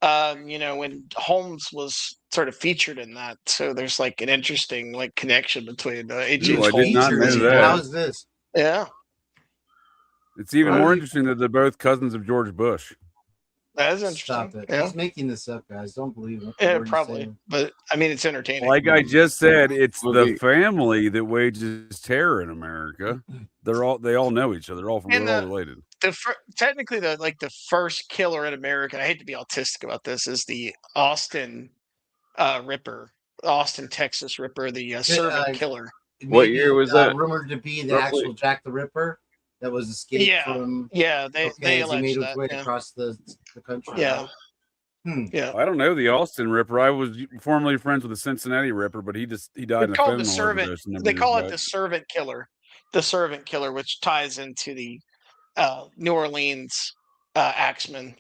When Holmes was sort of featured in that, so there's like an interesting connection between H.H. I did not know that. How's this? Yeah, It's even more interesting that they're both cousins of George Bush. that is interesting. Stop it. Yeah. He's making this up, guys. Don't believe it. Yeah, probably, but I mean, it's entertaining. Like I just said, it's Well, the family that wages terror in America. They all know each other. They're all related. Technically, the first killer in America. I hate to be autistic about this. Is the Austin Ripper, Austin, Texas Ripper, the servant killer. What year was that? Rumored to be the Roughly. actual Jack the Ripper that was escaped from. Yeah, they as he alleged made his that. way Yeah. across the country. Yeah. Yeah. I don't know the Austin Ripper. I was formerly friends with the Cincinnati Ripper, but he died in a They call it the fentanyl servant. overdose a number They of call years it back. the servant killer. The servant killer, which ties into the New Orleans Axeman.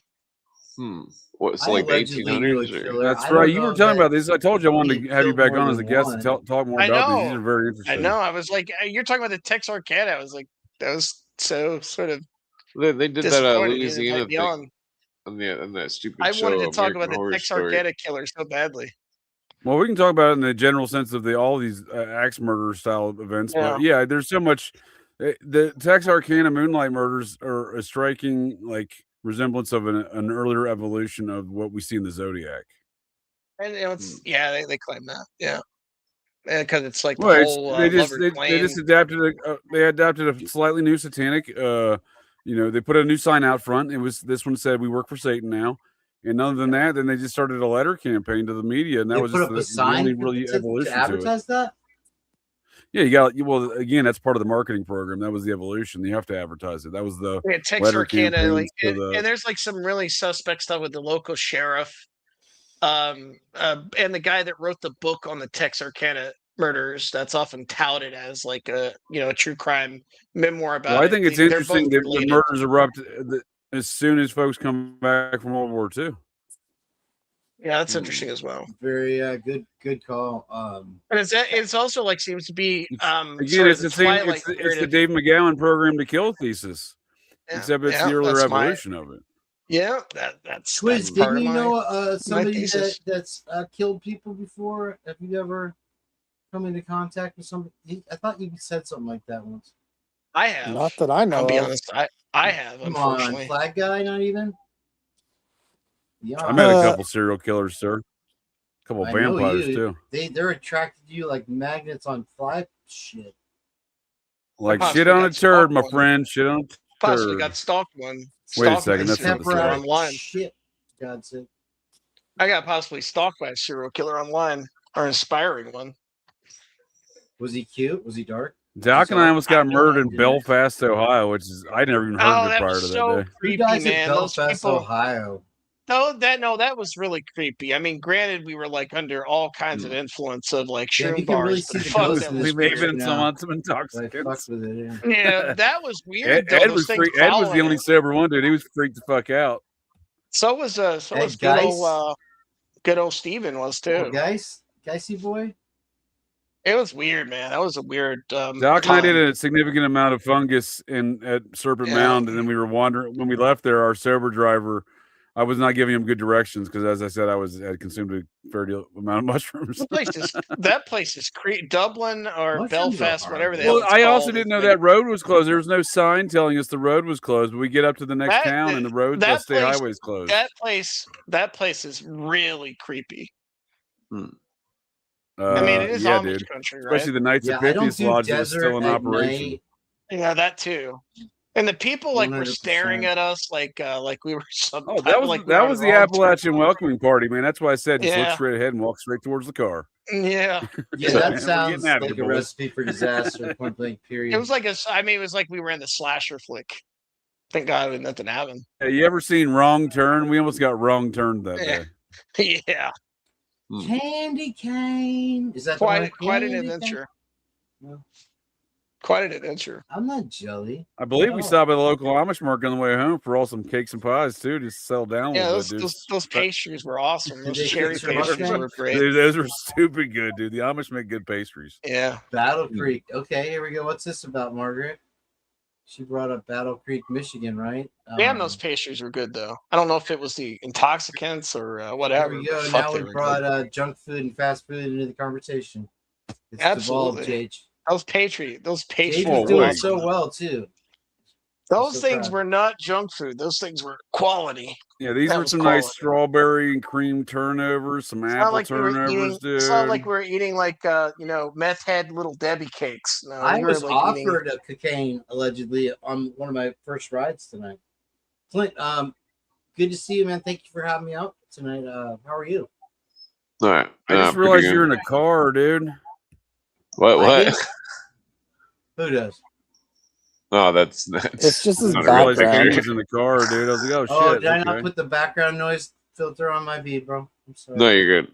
What's I like allegedly knew a 1800s? killer. That's I don't right. You know were talking that about this. I told you I wanted he to have you killed back more on as a than guest one. to talk more I about these. know. These are very I interesting. know. I was like, you're talking about the Texarkana. I was like, that was so sort of. They did that disappointed you Louisiana didn't thing invite me on. on that stupid I show. wanted to talk American about the Horror Story. Texarkana killer so badly. Well, we can talk about it in the general sense of all these axe murder style events, but yeah, there's so much. The Texarkana Moonlight murders are a striking resemblance of an earlier evolution of what we see in the Zodiac. And it's they claim that, yeah, because it's like the Well, whole they just Lover's adapted they adapted a slightly new satanic. They put a new sign out front. This one said, "We work for Satan now." And other than that, then they just started a letter campaign to the media, and that They was put just up a the sign only really to evolution to it. advertise that. Yeah, well, again, that's part of the marketing program. That was the evolution. You have to advertise it. That was the letter Texarkana, campaigns to the. and there's some really suspect stuff with the local sheriff, and the guy that wrote the book on the Texarkana murders. That's often touted as a true crime memoir about. Well, I think it's They're interesting both that the related. murders erupt as soon as folks come back from World War II. Yeah, that's interesting as well. Very good call. And it's also seems to be Again, sort it's of the same. Twilight It's the period of- Dave McGowan program to kill thesis, Yeah, except it's yeah, the earlier that's my- evolution of it. Yeah, that's Twiz, part didn't of you my- know somebody thesis. that's killed people before? Have you ever come into contact with somebody? I thought you said something like that once. I have. Not that I know I'll be of. honest. I have, Come on, unfortunately. flag guy, not even. Yeah, I met a couple serial killers, sir. A couple I know vampires you. too. They're attracted to you like magnets on fly shit. Like possibly shit on a got turd, stalked my one. friend. Shit on a Possibly turd. got stalked one. Wait a Stalked by second, that's not serial the killer same. online. Shit, God sake. I got possibly stalked by a serial killer online, or inspiring one. Was he cute? Was he dark? Doc and I almost got I murdered in didn't. Belfast, Ohio, which is I never even heard of Oh, it that prior was to that so day. Who creepy, dies in man. Those Belfast, people. Ohio? No, that was really creepy. I mean, granted, we were like under all kinds of influence of like Damn, shroom you can really bars, see but the fuck, ghost that in was this We may have picture been now. on some I fucked intoxicants. with it. Yeah. Yeah, that was weird though. Ed Those was things Ed was the following only it. sober one, dude. He was freaked the fuck out. So was Hey, good old Steven was Oh, too. Geisy boy. It was weird, man. That was a weird Doc and I time. did a significant amount of fungus at Serpent Yeah. Mound, and then we were wandering. When we left there, our sober driver, I was not giving him good directions because, as I said, had consumed a fair deal amount of mushrooms. That place is Dublin or Mushrooms are Belfast, hard, whatever the bro. hell Well, it's I called. also didn't know It's that road was closed. There was no sign telling us the road was closed. But we get up to the next That- town, and the road, that the state place- highway is closed. that place is really creepy. Uh, I mean, it is yeah, Amish dude. country, right? Especially the Knights Yeah, of I don't Pythias do Lodge that was desert still in at operation. night. Yeah, that too. And the people like were 100%. staring at us like we were some. Oh, that was like we were on the wrong Appalachian welcoming party, man. That's why I said just look Yeah. straight ahead and walk straight towards the car. Yeah, Yeah, Man, that we're sounds getting out of like here, a boys. recipe for disaster. Point blank. Period. it was like it was like we were in the slasher flick. Thank God nothing happened. Hey, you ever seen Wrong Turn? We almost got wrong turned that Yeah. day. Yeah, Candy cane. Is that the one? quite an Candy cane? adventure. No. Quite an adventure. I'm not jelly. I believe we No. stopped at the local Amish market on the way home for all some cakes and pies too, just to settle down a Yeah, little bit, dude. those pastries were awesome. Did Those they cherry fix your pastries Mustang? were great. Dude, those were stupid good, dude. The Amish make good pastries. Yeah. Battle Creek. Okay, here we go. What's this about, Margaret? She brought up Battle Creek, Michigan, right? Damn, those pastries were good though. I don't know if it was the intoxicants or There whatever. we go. but Now fuck, they we were brought good. junk food and fast food into the conversation. It's Absolutely. devolved, Jage. Those Jage pastries Oh, was were doing wait. so well too. Those so things proud. were not junk food. Those things were quality. Yeah, these That were was some nice quality. strawberry and cream turnovers, some It's not apple like we were turnovers, eating. dude. It's not like we were eating like meth head little Debbie cakes. No, I we were was like offered a cocaine allegedly on one of my first rides tonight. Clint, good to see you, man. Thank you for having me out tonight. How are you? All right. I just pretty realized good. you're in a car, dude. What? I What? did- Who does? Oh, that's It's just his I not didn't a real realize background. he picture. was in the car, dude. I was like, oh, Oh, shit. did I not Okay. put the background noise filter on my beat, bro? I'm sorry. No, you're good.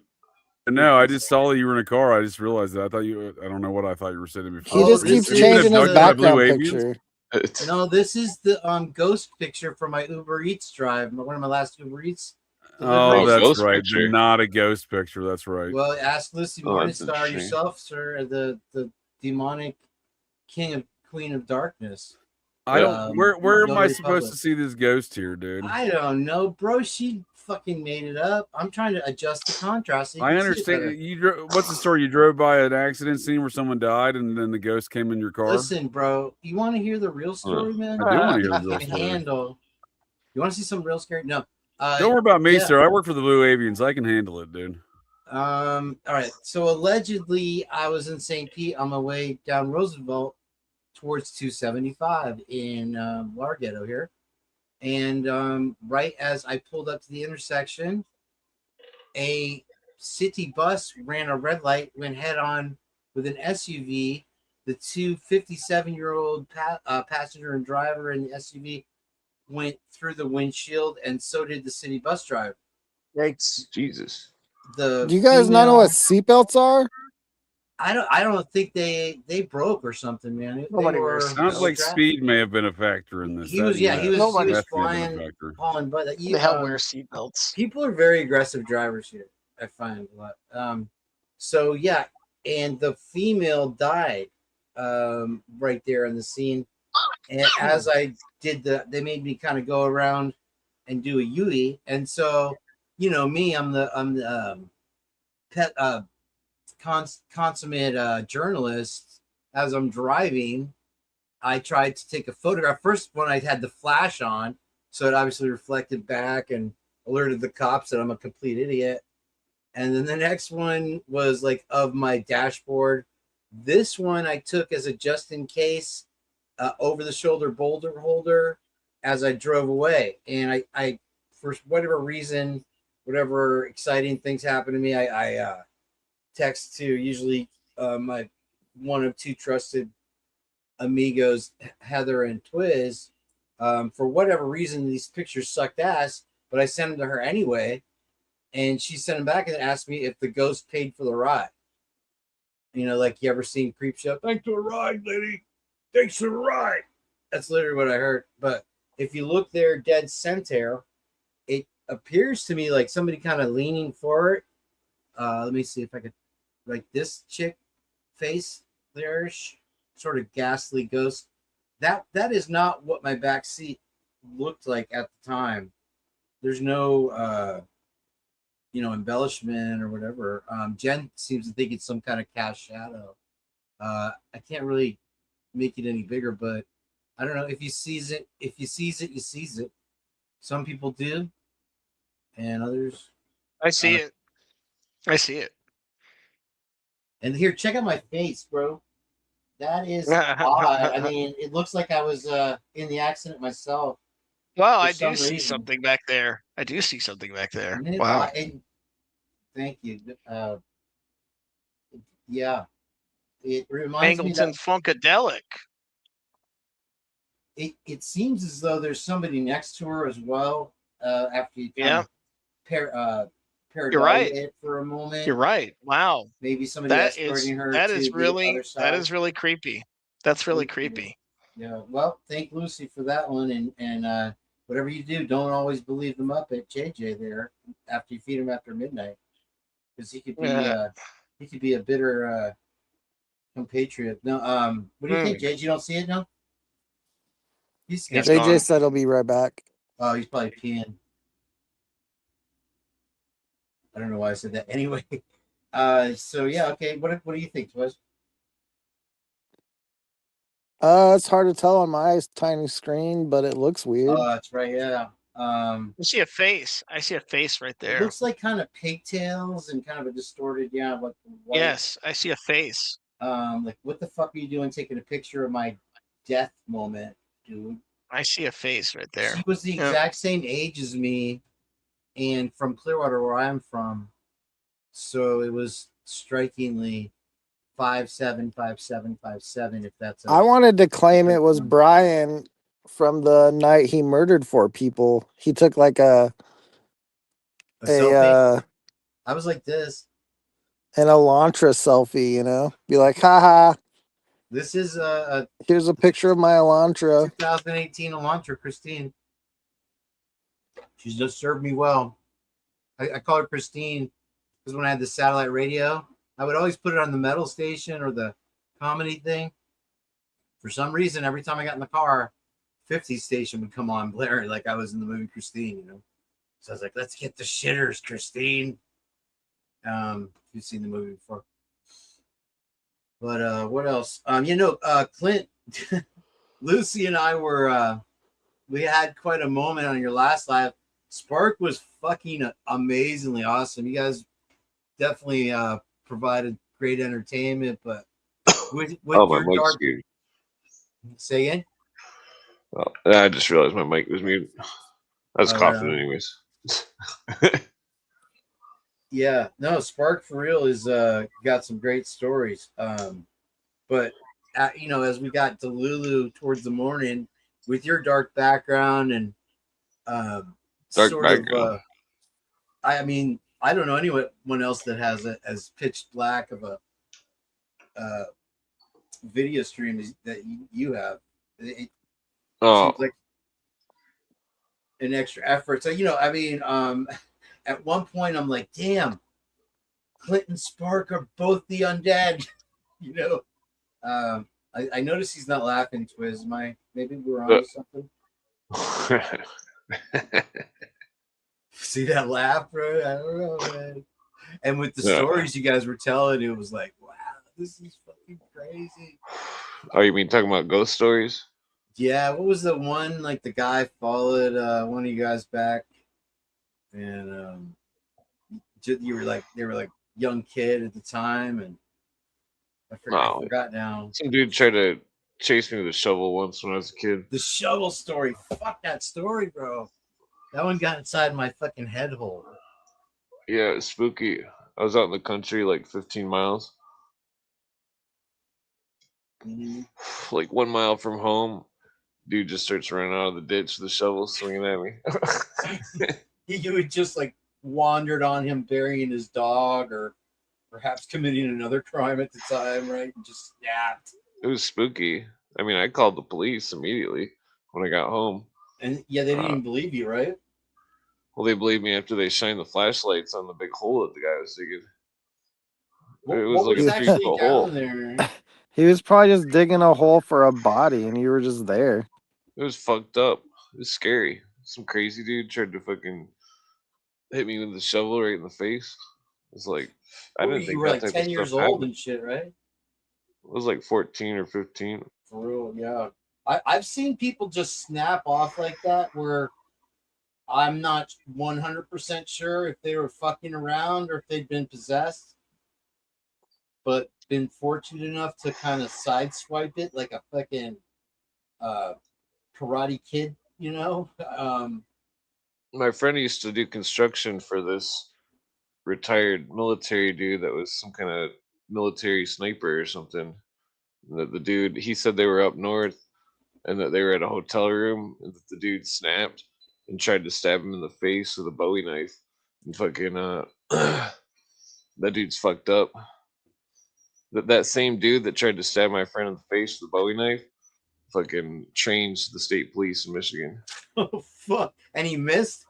No, I just saw that you were in a car. I just realized that. I thought I don't know what I thought you were saying before. He Oh, just this keeps is- changing his abducted by Blue background Avians? picture. It's- No, this is the ghost picture for my Uber Eats drive. One of my last Uber Eats. Oh, deliveries. that's ghost right. picture. Not a ghost picture. That's right. Well, ask Lucy Oh, that's Morningstar interesting. yourself, sir, the demonic queen of darkness. I don't. Where am I Notary supposed public. to see this ghost here, dude? I don't know, bro. She fucking made it up. I'm trying to adjust the contrast. so you I can see it understand. better. You what's the story? You drove by an accident scene where someone died, and then the ghost came in your car. Listen, bro. You want to hear the real story, man? I do want to hear I the real can story. handle. You want to see some real scary? No. Don't worry about me, yeah. sir. I work for the Blue Avians. I can handle it, dude. All right. So allegedly, I was in St. Pete on my way down Roosevelt towards 275 in Larghetto here, and right as I pulled up to the intersection, a city bus ran a red light, went head on with an SUV. The two 57-year-old passenger and driver in the SUV went through the windshield, and so did the city bus driver. Yikes. Jesus. The Do you guys not know female- what seatbelts are? I don't think they broke or something, man. They Nobody were wears Sounds like strapped. speed may have been a factor in this. He was- yeah, he was- he was flying- Falling, but They help wear seatbelts. people are very aggressive drivers here. I find a lot. So yeah, and the female died right there in the scene. And as I did they made me kind of go around and do a Yui. And so, you know me, I'm the pet consummate journalist. As I'm driving, I tried to take a photograph. First one, I had the flash on, so it obviously reflected back and alerted the cops that I'm a complete idiot. And then the next one was like of my dashboard. This one I took as a just in case over the shoulder boulder holder as I drove away. And I for whatever reason, whatever exciting things happen to me, I text to usually my one of two trusted amigos, Heather and Twiz. For whatever reason, these pictures sucked ass, but I sent them to her anyway. And she sent them back and asked me if the ghost paid for the ride. You know, like you ever seen Creep Show? Thanks for the ride, lady. Thanks for the ride. That's literally what I heard. But if you look there dead center, it appears to me like somebody kind of leaning forward. Let me see if I could, like this chick face there, sort of ghastly ghost. That is not what my back seat looked like at the time. There's no embellishment or whatever. Jen seems to think it's some kind of cast shadow. I can't really make it any bigger, but I don't know. If you sees it, you sees it. Some people do, and others. I see it. I see it. And here, check out my face, bro. That is odd. I mean, it looks like I was in the accident myself. Well, I do see something back there. I do see something back there. Wow. Thank you. Yeah. It reminds me Angleton Funkadelic. It seems as though there's somebody next to her as well. After you You're right. It for a moment. You're right. Wow. Maybe somebody escorting her. That is really creepy. That's really creepy. Yeah. Well, thank Lucy for that one, and whatever you do, don't always believe them up at JJ there after you feed him after midnight, because he could be a bitter compatriot. No, what do you think, JJ? You don't see it now? JJ said he'll be right back. Oh, he's probably peeing. I don't know why I said that. Anyway, so yeah, okay. What do you think, Twiz? It's hard to tell on my tiny screen, but it looks weird. Oh, that's right. Yeah. I see a face. I see a face right there. It looks like kind of pigtails and kind of a distorted, like white. Yes, I see a face. Like what the fuck are you doing taking a picture of my death moment, dude? I see a face right there. She was the exact same age as me, and from Clearwater, where I'm from. So it was strikingly 5'7", 5'7", 5'7", if that's I wanted to claim it was Brian from the night he murdered 4 people. He took like a selfie. I was like this. An Elantra selfie, be like, haha. This is here's a picture of my Elantra. 2018 Elantra, Christine. She's just served me well. I call her Christine because when I had the satellite radio, I would always put it on the metal station or the comedy thing. For some reason, every time I got in the car, 50 station would come on blaring like I was in the movie Christine, So I was like, let's get the shitters, Christine. You've seen the movie before. But what else? Clint, Lucy and I were we had quite a moment on your last live. Spark was fucking amazingly awesome. You guys definitely provided great entertainment, but with my mic's muted. Say again? Well, I just realized my mic was muted. I was coughing anyways. Yeah, no, Spark for real is got some great stories. But as we got to Lulu towards the morning with your dark background and dark background. I mean, I don't know anyone else that has it as pitch black of a video stream that you have. It seems like an extra effort. So at one point I'm like, damn, Clint and Spark are both the undead. I noticed he's not laughing, Twiz. Maybe we're on to something. See that laugh, bro? I don't know, man. And with the stories you guys were telling, it was like, wow, this is fucking crazy. Oh, you mean talking about ghost stories? Yeah, what was the one, like the guy followed one of you guys back and you were like, they were like young kid at the time, and I forgot now. Some dude tried to chased me with a shovel once when I was a kid. The shovel story. Fuck that story, bro. That one got inside my fucking head hole. Yeah, it was spooky. I was out in the country, like 15 miles, like 1 mile from home. Dude just starts running out of the ditch with the shovel swinging at me. You had just like wandered on him burying his dog or perhaps committing another crime at the time, right? And just snapped. It was spooky. I mean, I called the police immediately when I got home. And yeah, they didn't even believe you, right? Well, they believed me after they shined the flashlights on the big hole that the guy was digging. It was like a 3-foot hole. There? He was probably just digging a hole for a body, and you were just there. It was fucked up. It was scary. Some crazy dude tried to fucking hit me with the shovel right in the face. It was like, I didn't think you were that like type 10 of years stuff old happened. and shit, right? It was like 14 or 15. For real, yeah. I've seen people just snap off like that where I'm not 100% sure if they were fucking around or if they'd been possessed, but been fortunate enough to kind of sideswipe it like a fucking Karate Kid, you know? My friend used to do construction for this retired military dude that was some kind of military sniper or something. And that the dude, he said they were up north and that they were at a hotel room and that the dude snapped and tried to stab him in the face with a Bowie knife. And fucking, that dude's fucked up. That same dude that tried to stab my friend in the face with a Bowie knife fucking trains the state police in Michigan. Oh, fuck. And he missed?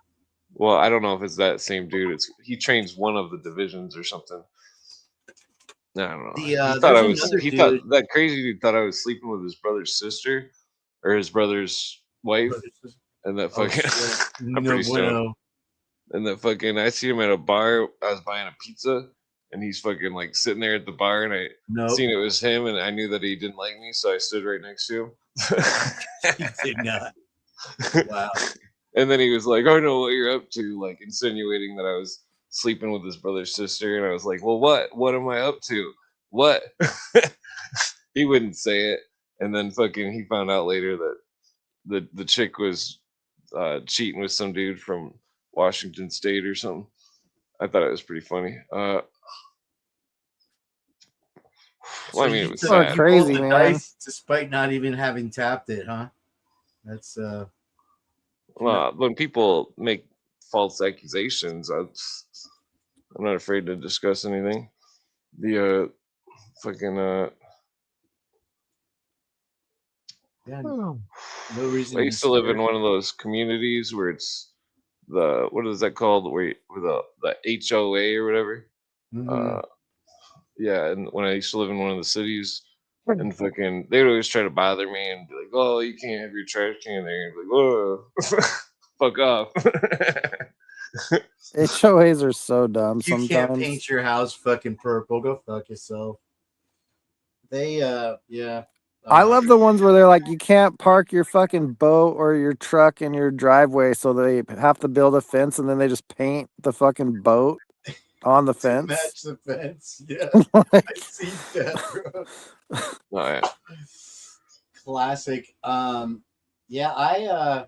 Well, I don't know if it's that same dude. He trains one of the divisions or something. I don't know. He thought that crazy dude thought I was sleeping with his brother's sister or his brother's wife, and that fucking I'm pretty stoned. And that fucking I see him at a bar. I was buying a pizza, and he's fucking like sitting there at the bar, and I seen it was him, and I knew that he didn't like me, so I stood right next to him. He did not. Wow. And then he was like, "I know what you're up to," like insinuating that I was sleeping with his brother's sister, and I was like, "Well, what am I up to? What?" He wouldn't say it, and then fucking he found out later that the chick was cheating with some dude from Washington State or something. I thought it was pretty funny. Well, I mean, it was sad. Crazy, man. Despite not even having tapped it, huh? That's Well, when people make false accusations, I'm not afraid to discuss anything. The fucking yeah, no reason. I used to live in one of those communities where it's what is that called? Where the HOA or whatever. Mhm. Yeah, and when I used to live in one of the cities, and fucking they'd always try to bother me and be like, "Oh, you can't have your trash can there." And be like, "Whoa, fuck off." HOAs are so dumb You sometimes. can't paint your house fucking purple. Go fuck yourself. They yeah. I love the ones where they're like, you can't park your fucking boat or your truck in your driveway, so they have to build a fence and then they just paint the fucking boat on the fence. Match the fence. Yeah. Like, I see that, bro. Oh, yeah. Classic. Yeah,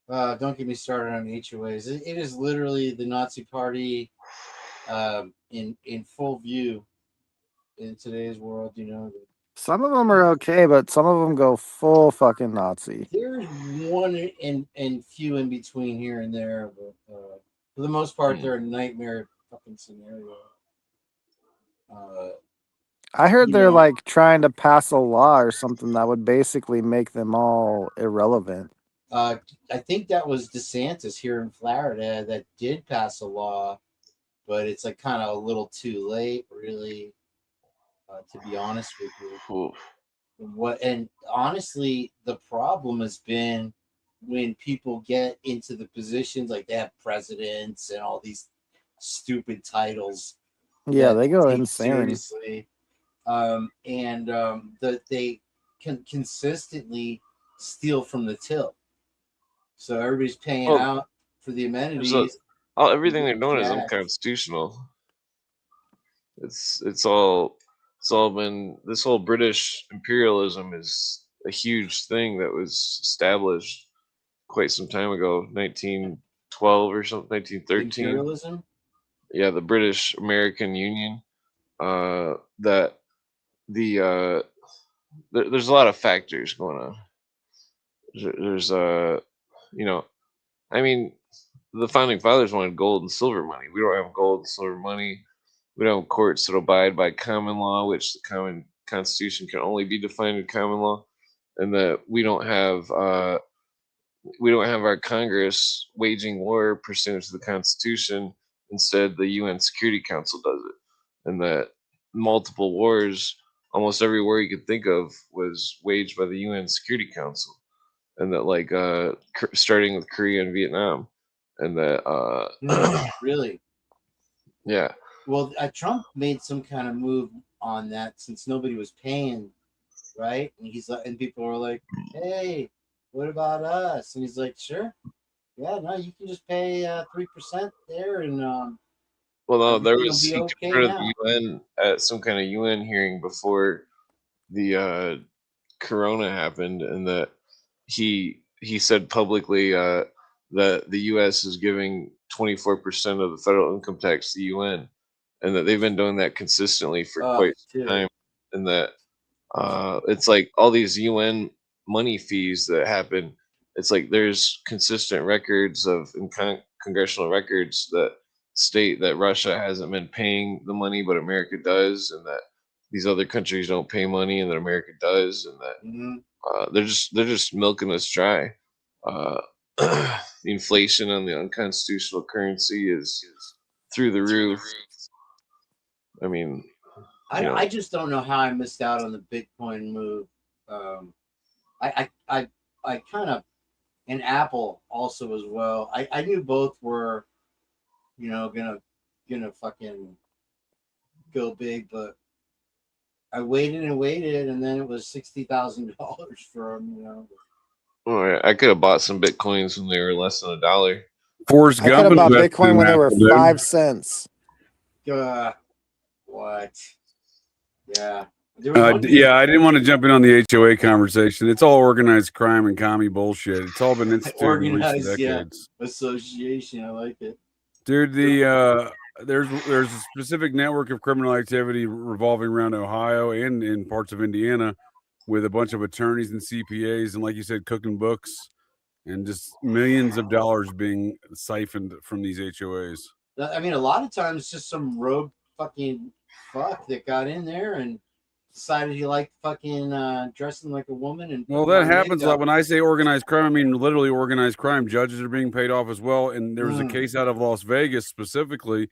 don't get me started on HOAs. It is literally the Nazi party in full view in today's world, you know. some of them are okay, but some of them go full fucking Nazi. There's one and few in between here and there, but for the most part, they're a nightmare fucking scenario. I heard they're like trying to pass a law or something that would basically make them all irrelevant. I think that was DeSantis here in Florida that did pass a law, but it's like kind of a little too late, really, to be honest with you. And honestly, the problem has been when people get into the positions, like they have presidents and all these stupid titles. Yeah, they go insane. Seriously. That they can consistently steal from the till. So everybody's paying out for the amenities. Everything they're doing is unconstitutional. It's all it's all been, this whole British imperialism is a huge thing that was established quite some time ago, 1912 or something, 1913. Imperialism. Yeah, the British American Union. That the there's a lot of factors going on. There's you know, I mean, the founding fathers wanted gold and silver money. We don't have gold and silver money. We don't have courts that abide by common law, which the common constitution can only be defined in common law, and that we don't have our Congress waging war pursuant to the Constitution. Instead, the UN Security Council does it, and that multiple wars, almost every war you could think of, was waged by the UN Security Council, and that like starting with Korea and Vietnam, and that Really? yeah. Well, Trump made some kind of move on that since nobody was paying, right? And he's like, and people were like, "Hey, what about us?" And he's like, "Sure, yeah, no, you can just pay 3% there, and Well, no, there everything will was be he okay confronted now." the UN at some kind of UN hearing before the Corona happened, and that he said publicly that the U.S. is giving 24% of the federal income tax to the UN, and that they've been doing that consistently for quite some Dude. time, and that it's like all these UN money fees that happen. It's like there's consistent records of congressional records that state that Russia hasn't been paying the money, but America does, and that these other countries don't pay money, and that America does, and that they're just milking us dry. The inflation on the unconstitutional currency is through the roof. I mean, I just don't know how I missed out on the Bitcoin move. I kind of, and Apple also as well. I knew both were, gonna fucking go big, but I waited and waited, and then it was $60,000 for them. Oh, I could have bought some bitcoins when they were less than $1. Forrest I could Gump have bought invested Bitcoin in when they were Apple, dude. 5 cents. What? Yeah. Yeah, I didn't want to jump in on the HOA conversation. It's all organized crime and commie bullshit. It's all been instituted in recent decades. Association. I like it, dude. There's a specific network of criminal activity revolving around Ohio and in parts of Indiana, with a bunch of attorneys and CPAs, and like you said, cooking books, and just millions of dollars being siphoned from these HOAs. I mean, a lot of times just some rogue fucking fuck that got in there and decided he liked fucking dressing like a woman. And well, that happens a lot. When I say organized crime, I mean literally organized crime. Judges are being paid off as well. And there was a case out of Las Vegas specifically,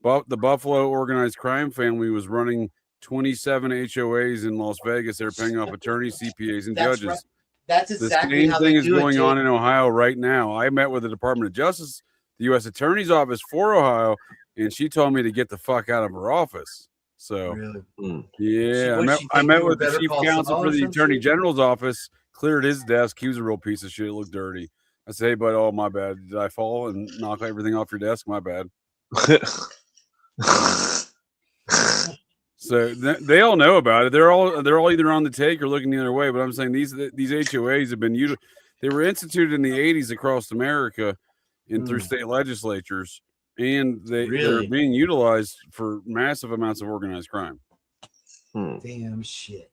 but the Buffalo organized crime family was running 27 HOAs in Las Vegas. They're paying off attorneys, CPAs, and judges. Right. That's exactly the same thing is going on in Ohio right now. I met with the Department of Justice, the U.S. Attorney's Office for Ohio, and she told me to get the fuck out of her office. So, yeah, I met with the chief counsel for the Attorney General's office, cleared his desk. He was a real piece of shit. It looked dirty. I said, hey, bud, oh, my bad. Did I fall and knock everything off your desk? My bad. So they all know about it. They're all either on the take or looking the other way. But I'm saying these HOAs have been they were instituted in the 80s across America and through state legislatures. And they're being utilized for massive amounts of organized crime. Damn shit.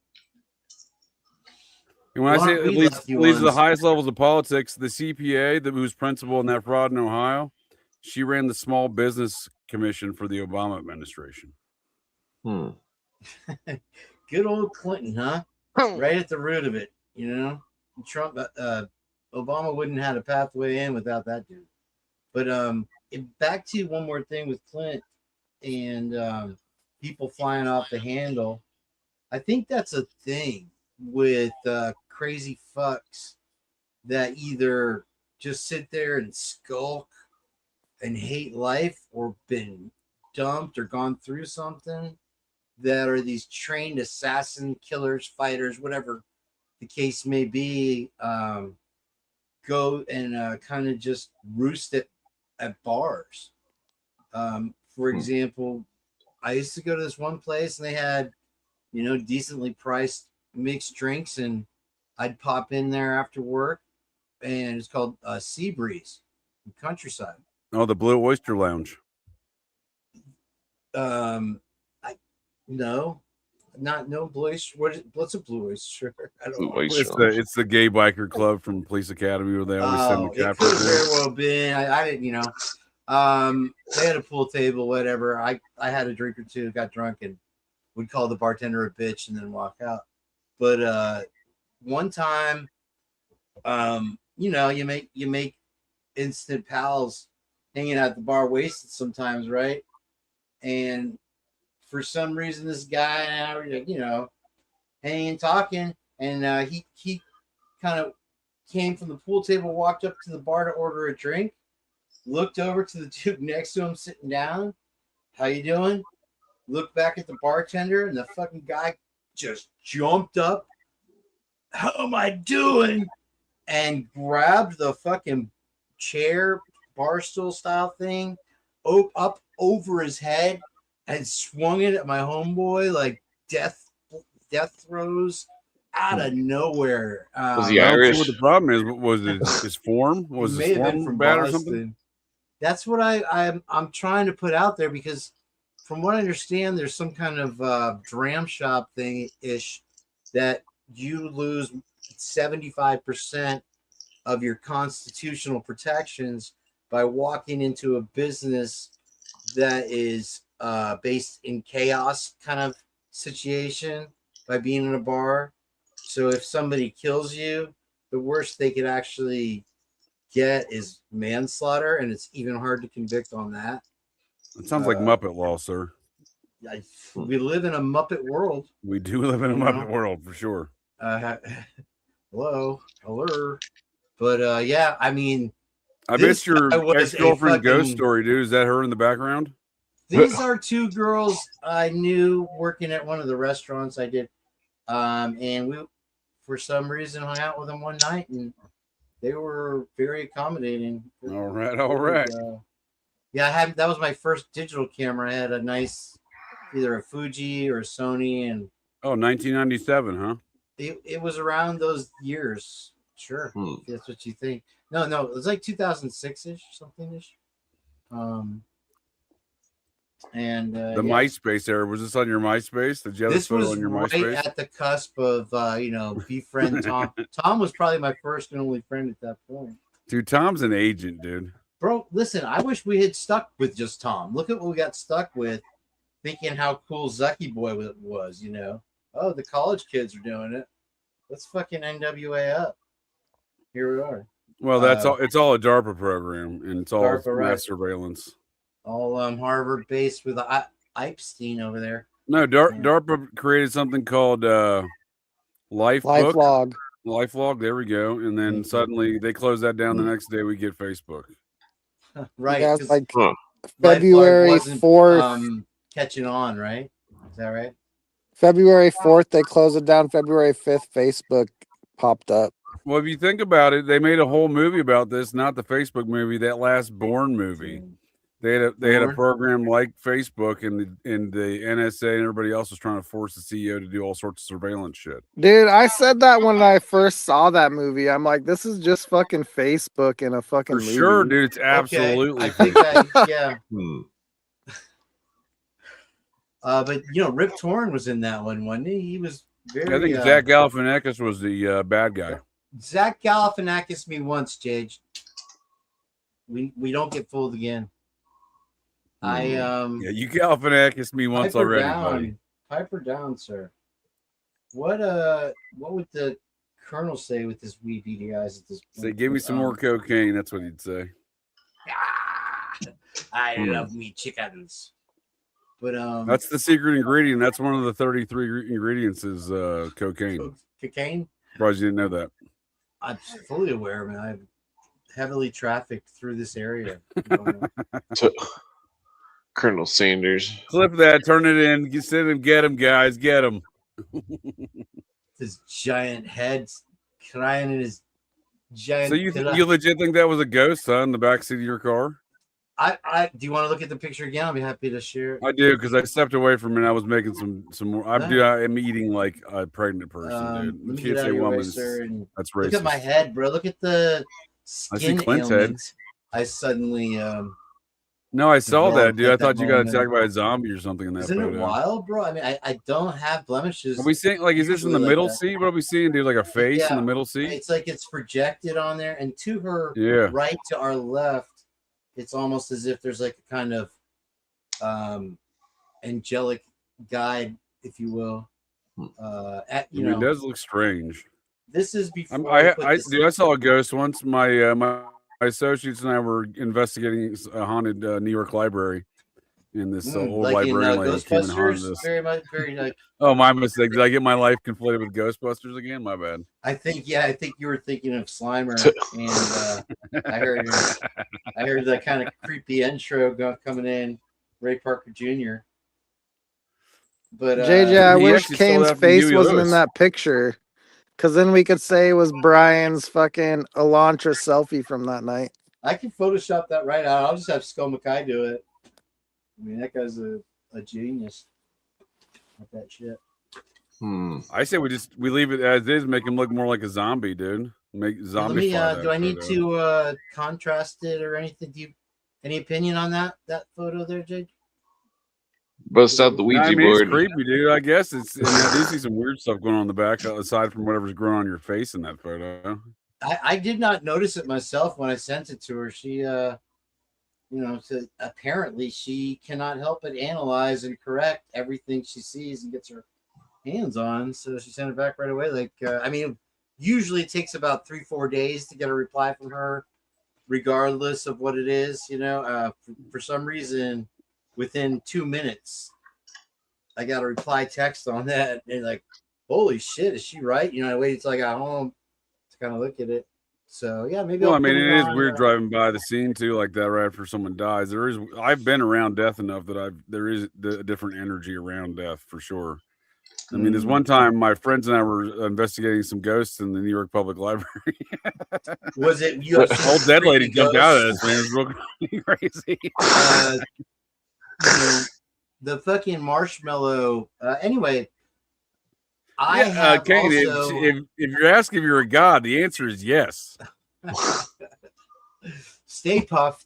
And when I say it leads to the highest levels of politics, the CPA, who's principal in that fraud in Ohio, she ran the Small Business Commission for the Obama administration. Good old Clinton, huh? Right at the root of it, Trump, Obama wouldn't have had a pathway in without that dude. But back to one more thing with Clint and people flying off the handle. I think that's a thing with crazy fucks that either just sit there and skulk and hate life, or been dumped or gone through something, that are these trained assassin killers, fighters, whatever the case may be, go and kind of just roost it at bars. For example, I used to go to this one place and they had decently priced mixed drinks, and I'd pop in there after work, and it's called Sea Breeze in Countryside. Oh, the Blue Oyster Lounge. No Blue Oyster. What's a Blue Oyster? I don't Blue know. Oyster. It's the gay biker club from Police Academy where they always send the It could captains have in. very well been. I didn't, they had a pool table, whatever. I had a drink or two, got drunk, and would call the bartender a bitch and then walk out. But one time, you make instant pals hanging out at the bar wasted sometimes, right? And for some reason, this guy and I were, hanging, talking, and he kind of came from the pool table, walked up to the bar to order a drink, looked over to the dude next to him sitting down. How you doing? Looked back at the bartender, and the fucking guy just jumped up. How am I doing? And grabbed the fucking chair, bar stool style thing, up over his head and swung it at my homeboy like death throws out of nowhere. Was he I don't Irish? see what the problem is. Was it his form? Was may his have been form from bad or Boston. something? That's what I'm trying to put out there, because from what I understand, there's some kind of dram shop thing ish that you lose 75% of your constitutional protections by walking into a business that is based in chaos kind of situation by being in a bar. So if somebody kills you, the worst they could actually get is manslaughter, and it's even hard to convict on that. It sounds like Muppet Law, sir. We live in a Muppet world. We do live in a Muppet world for sure. Hello. But yeah, I mean, I this bet your guy was a ex-girlfriend ghost fucking- story, dude. Is that her in the background? these are two girls I knew working at one of the restaurants I did. And we, for some reason, hung out with them one night, and they were very accommodating. All right. Yeah, that was my first digital camera. I had a nice, either a Fuji or a Sony, and Oh, 1997, huh? it was around those years. Sure, if that's what you think. No, it was like 2006-ish, something-ish. And The MySpace era. Was this on your MySpace? Did you have this this photo was on your right MySpace? at the cusp of befriend Tom. Tom was probably my first and only friend at that point. Dude, Tom's an agent, dude. Bro, listen, I wish we had stuck with just Tom. Look at what we got stuck with, thinking how cool Zucky Boy was, Oh, the college kids are doing it. Let's fucking NWA up. Here we are. Well, that's all. It's all a DARPA program, and it's all DARPA, right. mass surveillance. All Harvard based with Epstein over there. No, DARPA created something called LifeLog. LifeLog. There we go. And then suddenly they close that down. The next day we get Facebook. Right. Yeah, 'cause like LifeLog February wasn't, 4th. catching on, right? Is that right? February 4th, they closed it down. February 5th, Facebook popped up. Well, if you think about it, they made a whole movie about this. Not the Facebook movie, that last Bourne movie. They had a program like Facebook, and the NSA and everybody else was trying to force the CEO to do all sorts of surveillance shit. Dude, I said that when I first saw that movie. I'm like, this is just fucking Facebook in a fucking For movie. sure, dude. It's absolutely. Okay. I think yeah. But Rip Torn was in that one, wasn't he? He was very. I think Zach Galifianakis was the bad guy. Zach Galifianakis me once, Jage. We don't get fooled again. Yeah, you Galifianakis me once Piper already, down. buddy. Piper down, sir. What would the Colonel say with his wee beady eyes at this point? Say, give me some more cocaine. That's what he'd say. I love me chickens. But That's the secret ingredient. That's one of the 33 ingredients is cocaine. Cocaine? Surprised you didn't know that. I'm fully aware, man. I've heavily trafficked through this area. Colonel Sanders. Clip that, turn it in, send him, get him, guys, get him. His giant head crying in his giant. So you legit think that was a ghost, huh, in the backseat of your car? I do you want to look at the picture again? I'll be happy to share it. I do because I stepped away from it. And I was making some more. I'm eating like a pregnant person, dude. Let me You get can't out say of your way, woman. sir, and That's look at racist. my head, bro. Look at the I see skin Clint's head. ailment. I suddenly No, I saw that, developed dude. I at that thought you got moment. attacked by a zombie or something in that Isn't it photo. wild, bro? I mean, I don't have blemishes. Are we seeing like is this in the usually like middle that. seat? What are we seeing, dude? Like a face in Yeah, the middle seat? It's like it's projected on there, and to her Yeah. right, to our left, it's almost as if there's like a kind of angelic guide, if you will. At I mean, it does look strange. this is before Dude, I saw a ghost once. My associates and I were investigating a haunted New York library, and this old like in librarian lady came and haunted Ghostbusters. us. Very like. Oh, my mistake. Did I get my life conflated with Ghostbusters again? My bad. I think you were thinking of Slimer, and I heard that kind of creepy intro coming in, Ray Parker Jr. But JJ, I he wish actually stole Kane's that from face Huey wasn't in Lewis. that picture, because then we could say it was Brian's fucking Elantra selfie from that night. I can Photoshop that right out. I'll just have Skull Mackay do it. I mean, that guy's a genius at that shit. I say we leave it as is, make him look more like a zombie, dude. Make zombie. Do I need to contrast it or anything? Do you any opinion on that photo there, Jake? Bust out the Ouija board. It's creepy, dude. I guess it's. I do see some weird stuff going on in the back, aside from whatever's growing on your face in that photo. I did not notice it myself when I sent it to her. She, apparently she cannot help but analyze and correct everything she sees and gets her hands on. So she sent it back right away. Like, usually it takes about 3-4 days to get a reply from her, regardless of what it is. For some reason, within 2 minutes, I got a reply text on that, and like, holy shit, is she right? I waited till I got home to kind of look at it. So yeah, maybe. Well, I mean, it is weird driving by the scene too, like that, right after someone dies. I've been around death enough that there is a different energy around death for sure. I mean, there's one time my friends and I were investigating some ghosts in the New York Public Library. Was it old dead lady jumped out at us, man? It was real crazy. The fucking marshmallow. Anyway, Kane, if you're asking if you're a god, the answer is yes. Stay puffed.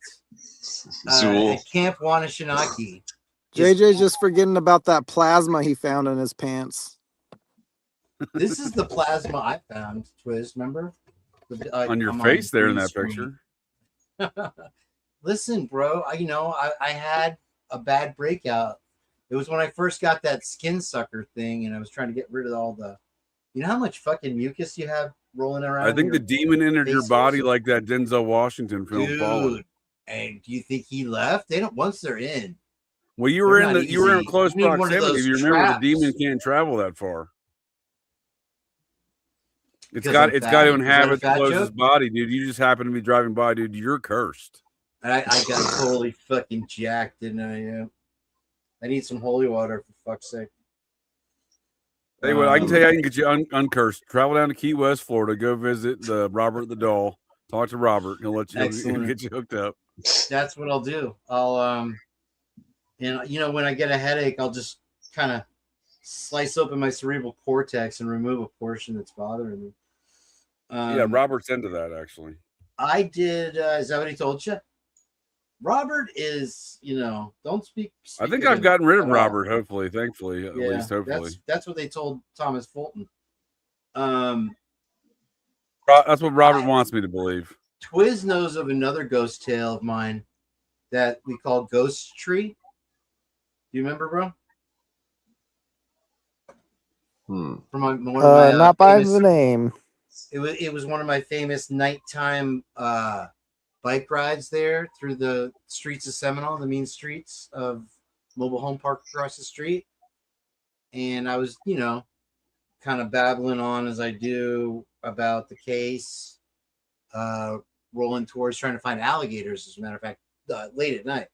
At Camp Wanashinaki. JJ's just forgetting about that plasma he found in his pants. This is the plasma I found, Twiz, remember? On your face there in that picture. Listen, bro, I had a bad breakout. It was when I first got that skin sucker thing, and I was trying to get rid of all the, how much fucking mucus you have rolling around. I think the demon entered your body like that Denzel Washington film. Dude, and do you think he left? They don't. Once they're in. Well, you were in close proximity. If you remember, traps. the demon can't travel that far. It's got to inhabit the closest body, dude. You just happen to be driving by, dude. You're cursed. I got totally fucking jacked, didn't I? Yeah. I need some holy water for fuck's sake. Hey, I can tell you, I can get you uncursed. Travel down to Key West, Florida. Go visit the Robert the Doll. Talk to Robert. He'll let you he'll get you hooked up. That's what I'll do. I'll when I get a headache, I'll just kind of slice open my cerebral cortex and remove a portion that's bothering me. Yeah, Robert's into that actually. I did. Is that what he told you? Robert is, don't speak. I think I've gotten rid of Robert. Hopefully, thankfully, at least hopefully. That's what they told Thomas Fulton. That's what Robert wants me to believe. Twiz knows of another ghost tale of mine that we call Ghost Tree. Do you remember, bro? From one of my, not by the name. It was one of my famous nighttime bike rides there through the streets of Seminole, the mean streets of Mobile Home Park across the street. And I was, kind of babbling on as I do about the case, rolling towards trying to find alligators, as a matter of fact, late at night.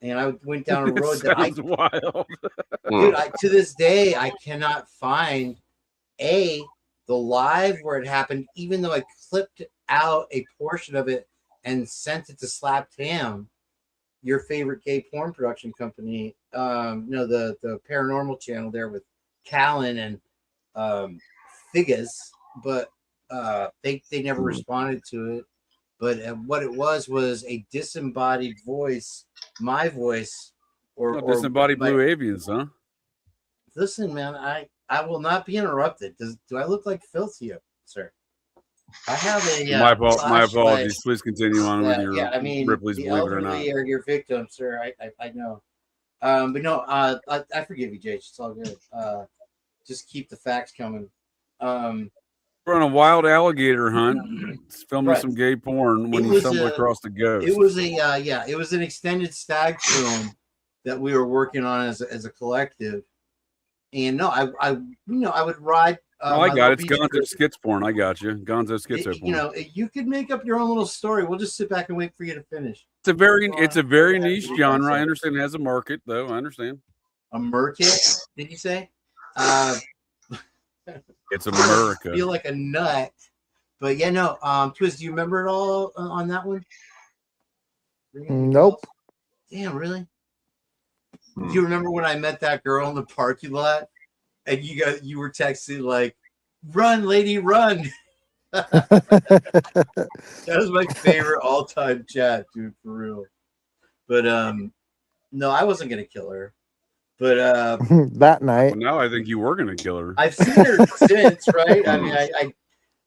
And I went down a road that wild. Dude, to this day, I cannot find the live where it happened, even though I clipped out a portion of it and sent it to Slap Tam. your favorite gay porn production company, the paranormal channel there with Callan and Figgis, but they never responded to it. But what it was a disembodied voice, my voice, or disembodied blue avians, huh? Listen, man, I will not be interrupted. Do I look like filth to you, sir? I have a my apologies. Please continue on with your Ripley's the Believe It or Not. elderly are your victims, sir. I know. But no, I forgive you, Jake. It's all good. Just keep the facts coming. We're on a wild alligator hunt, filming some gay porn when you stumble across the ghost. It was it was an extended stag film that we were working on as a collective. And no, I would ride. I got it. It's Gonzo Skits porn. I got you. Gonzo Schizo porn. You could make up your own little story. We'll just sit back and wait for you to finish. It's a very niche genre. I understand it has a market, though. I understand. A market? Did you say? It's America. I feel like a nut, but yeah, no. Twiz, do you remember it all on that one? Nope. Damn, really? Do you remember when I met that girl in the parking lot, and you were texting like, "Run, lady, run." That was my favorite all-time chat, dude, for real. But no, I wasn't gonna kill her. But that night. Well, now I think you were gonna kill her. I've seen her since, right? I mean,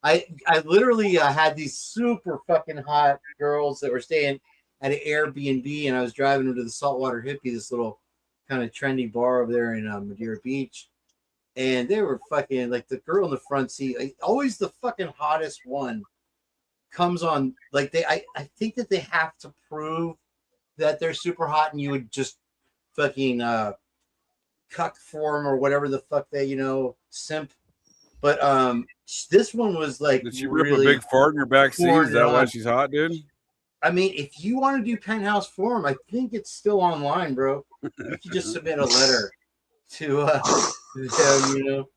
I literally had these super fucking hot girls that were staying at an Airbnb, and I was driving them to the Saltwater Hippie, this little kind of trendy bar over there in Madeira Beach, and they were fucking like the girl in the front seat, like, always the fucking hottest one comes on. Like I think that they have to prove that they're super hot, and you would just fucking cuck form or whatever the fuck they simp. But this one was like, did she rip a big fart in your back seat? Is that why she's hot, dude? I mean, if you want to do Penthouse Forum, I think it's still online, bro. You can just submit a letter to them,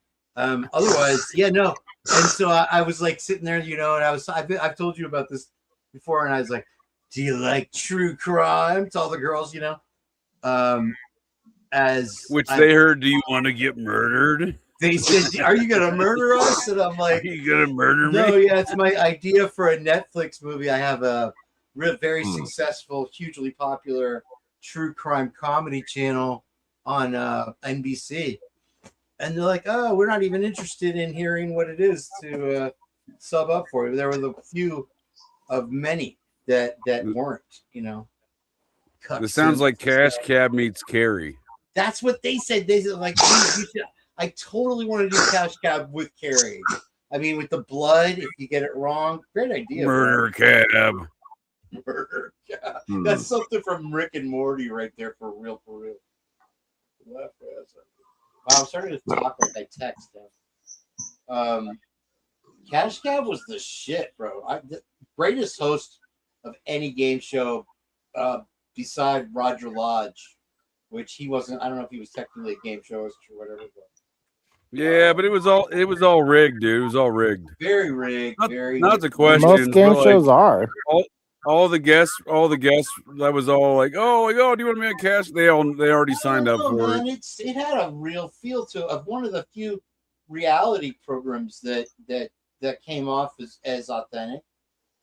otherwise, yeah, no. And so I was like sitting there, and I've told you about this before, and I was like, do you like true crime? To all the girls, they heard, do you want to get murdered? They said, are you going to murder us? And I'm like, are you going to murder me? No, yeah, it's my idea for a Netflix movie. I have a very successful, hugely popular true crime comedy channel on NBC. And they're like, oh, we're not even interested in hearing what it is to sub up for you. There were the few of many that weren't, It sounds like Cash Cab meets Carrie. That's what they said. They said, like, I totally want to do Cash Cab with Carrie. I mean, with the blood, if you get it wrong, great idea. Murder Cab. Murder Cab. That's something from Rick and Morty right there, for real, for real. Wow, I'm starting to talk like I text them. Cash Cab was the shit, bro. The greatest host of any game show beside Roger Lodge, which he wasn't. I don't know if he was technically a game show host or whatever. But, yeah, but it was all rigged, dude. It was all rigged. Very rigged. Not the question. Most game shows are. All the guests. That was all like, oh, do you want to be a Cash? They already signed up for it. It had a real feel to of one of the few reality programs that came off as authentic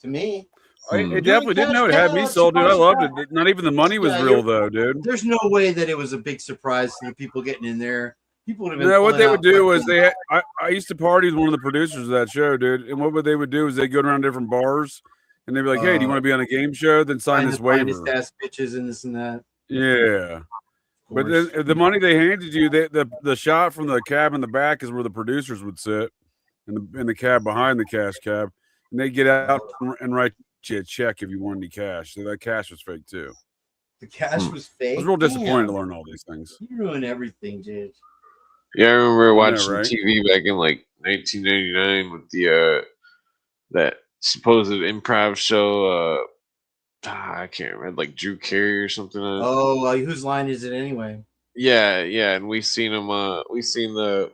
to me. It definitely didn't know it had me sold, dude. I loved it. Not even the money was real, though, dude. There's no way that it was a big surprise to the people getting in there. People would have been. No, what they would do was I used to party with one of the producers of that show, dude. And what they would do is they'd go around different bars and they'd be like, hey, do you want to be on a game show? Then sign this waiver. Ass bitches and this and that. Yeah. But then the money they handed you, the shot from the cab in the back is where the producers would sit in the cab behind the Cash Cab. And they'd get out and write you a check if you wanted any cash. So that cash was fake too. The cash was fake. I was real disappointed to learn all these things. You ruined everything, dude. Yeah, I remember watching TV back in like 1999 with the that supposed improv show. I can't remember, like Drew Carey or something. Oh, whose line is it anyway? Yeah, and we seen him. We seen the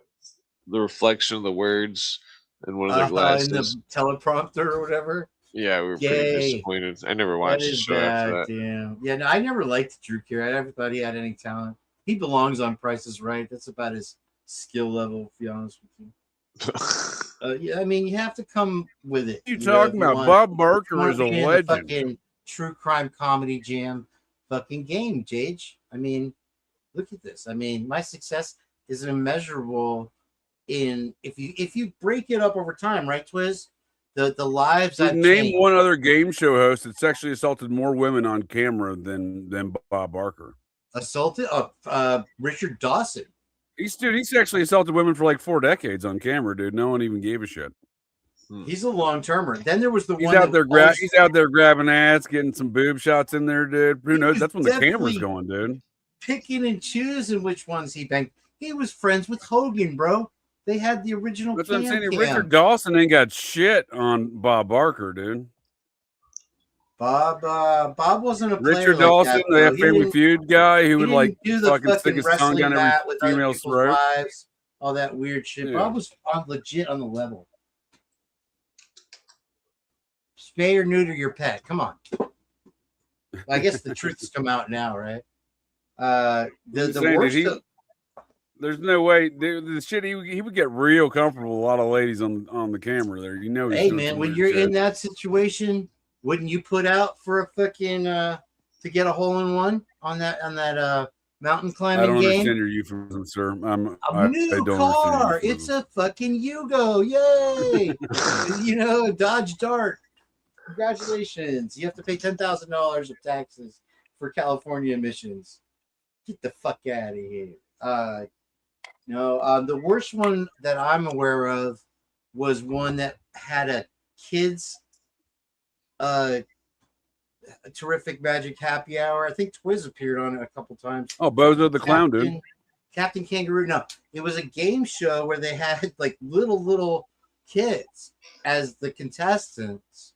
reflection of the words in one of the glasses, in the teleprompter or whatever. Yeah, we were pretty Yay. disappointed. I never That watched the is show after bad, that. damn. Yeah, no, I never liked Drew Carey. I never thought he had any talent. He belongs on Price is Right. That's about his skill level, to be honest with you. Yeah, I mean, you have to come with it. You know, talking if you about? want- Bob if you Barker wanna is a be in the legend. Fucking true crime comedy jam fucking game, Jage. I mean, look at this. I mean, my success is immeasurable in if you break it up over time, right, Twiz? The lives I've Name changed. one other game show host that sexually assaulted more women on camera than Bob Barker. Assaulted Richard Dawson. He sexually assaulted women for like 4 decades on camera, dude. No one even gave a shit. He's a long termer. Then there was the He's one out that there always- he's out there grabbing ass, getting some boob shots in there, dude. Who He knows? was That's when the camera's definitely- going, dude. picking and choosing which ones he banged. He was friends with Hogan, bro. They had the original. That's what I'm saying. Cam. Richard Dawson ain't got shit on Bob Barker, dude. Bob wasn't a player Richard like Dawson, that, the bro. He Family didn't- Feud guy who he would didn't like do the fucking stick his tongue wrestling down every mat with other female's people's throat. wives, all that weird shit. Yeah. Bob was legit on the level. Spay or neuter your pet. Come on. I guess the truth's come out now, right? I'm The saying, worst. dude, there's no way, dude. The shit he would get real comfortable with a lot of ladies on the camera there. You know. he's Hey doing man, some when weird you're shit. in that situation, wouldn't you put out for a fucking to get a hole in one on that mountain I climbing don't game? understand your euphemism, sir. A new car. It's a fucking Yugo. Yay! You know, Dodge Dart. Congratulations. You have to pay $10,000 of taxes for California emissions. Get the fuck out of here. No, the worst one that I'm aware of was one that had a kids terrific magic happy hour. I think Twiz appeared on it a couple times. Oh, Bozo the Clown, dude. Captain Kangaroo. No, it was a game show where they had like little kids as the contestants.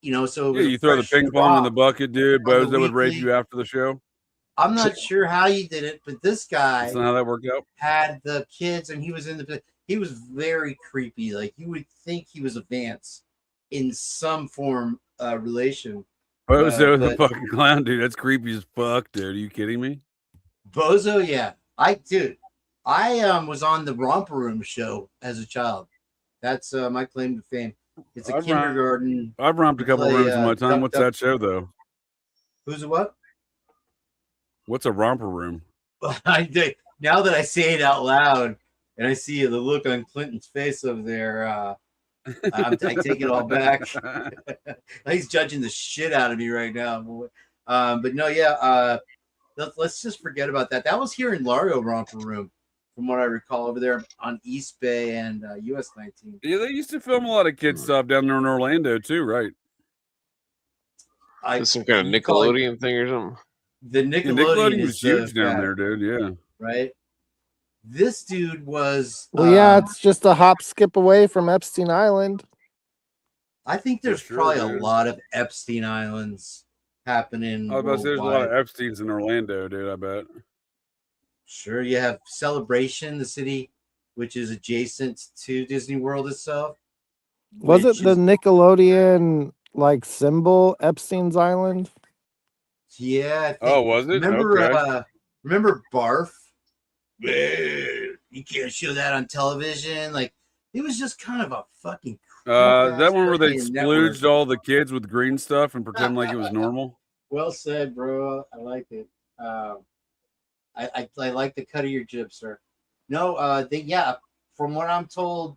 You know, so it Yeah, was you throw the fresh ping pong in the drop. bucket, dude. on the Bozo would rape weekly. you after the show. I'm not sure how you did it, but this guy That's not how that worked out. had the kids, and he was he was very creepy. Like you would think he was a Vance in some form relation. Bozo the but- fucking clown, dude. That's creepy as fuck, dude. Are you kidding me? Bozo, yeah. I was on the Romper Room show as a child. That's my claim to fame. It's a I've kindergarten. I've romped a couple Play, rooms in my time. Duck, What's Duck. that show though? Who's a what? What's a romper room? Now that I say it out loud and I see the look on Clinton's face over there, I take it all back. He's judging the shit out of me right now. But no, yeah. Let's just forget about that. That was here in Largo Romper Room, from what I recall, over there on East Bay and US 19. Yeah, they used to film a lot of kid stuff down there in Orlando too, right? It's some kind of you call it- Nickelodeon thing or something. The Yeah, Nickelodeon, was is huge down guy, there, dude. Yeah. right? This dude was. Well, yeah, it's just a hop skip away from Epstein Island. I think there's sure, probably a dude. lot of Epstein Islands happening. I was about to say there's a lot of worldwide. Epsteins in Orlando, dude. I bet. Sure, you have Celebration, the city, which is adjacent to Disney World itself. Was it which the is- Nickelodeon like symbol, Epstein's Island? Yeah. I think, Oh, was it? Remember, Okay. remember Barf? Man, you can't show that on television. Like it was just kind of a fucking. That one where they freaking network. splooged all the kids with green stuff and pretend like it was normal. Well said, bro. I like it. I like the cut of your jib, sir. No, from what I'm told,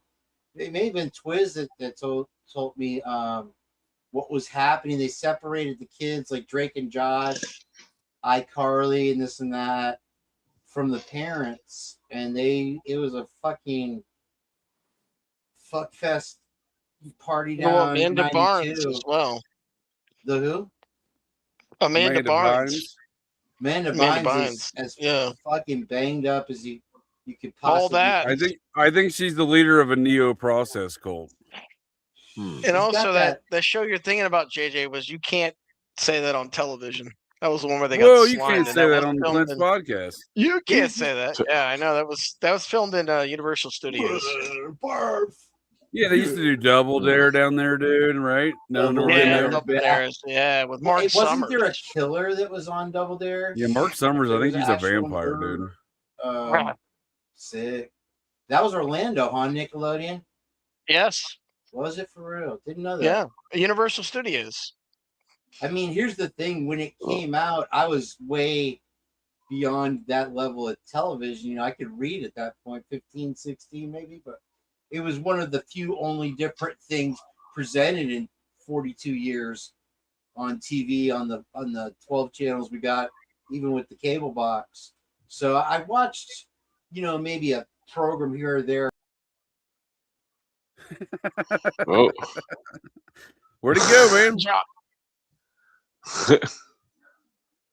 it may have been Twiz that told me what was happening. They separated the kids like Drake and Josh, iCarly, and this and that from the parents, and it was a fucking fuck fest party down. Well, Amanda 92. Barnes as well. The who? Amanda Barnes. Amanda Amanda Bynes Bynes, as yeah. fucking banged up as you could All possibly. that. I think she's the leader of a neo process cult. Hmm. She's And got also that show you're thinking about, JJ, was you can't say that on television. That was the one where they got Whoa, you slimed, can't and say that was on the filmed Clint's in- podcast. You can't say that. Yeah, I know that was filmed in Universal Studios. Barf. Yeah, they used to do Double Dare down there, dude. Right? No, Double no, Dare. Yeah, Never Double been- Dares. Yeah, with Mark Wasn't Summers. there a killer that was on Double Dare? Yeah, Mark Summers. I There think was he's an a actual vampire, dude. murderer. Right. Sick. That was Orlando on Nickelodeon. Yes. Was it for real? Didn't know that. Yeah. Universal Studios. I mean, here's the thing. When it came out, I was way beyond that level of television. You know, I could read at that point, 15, 16 maybe, but it was one of the few only different things presented in 42 years on TV on the 12 channels we got, even with the cable box. So I watched, you know, maybe a program here or there. Oh. Where'd he go, man?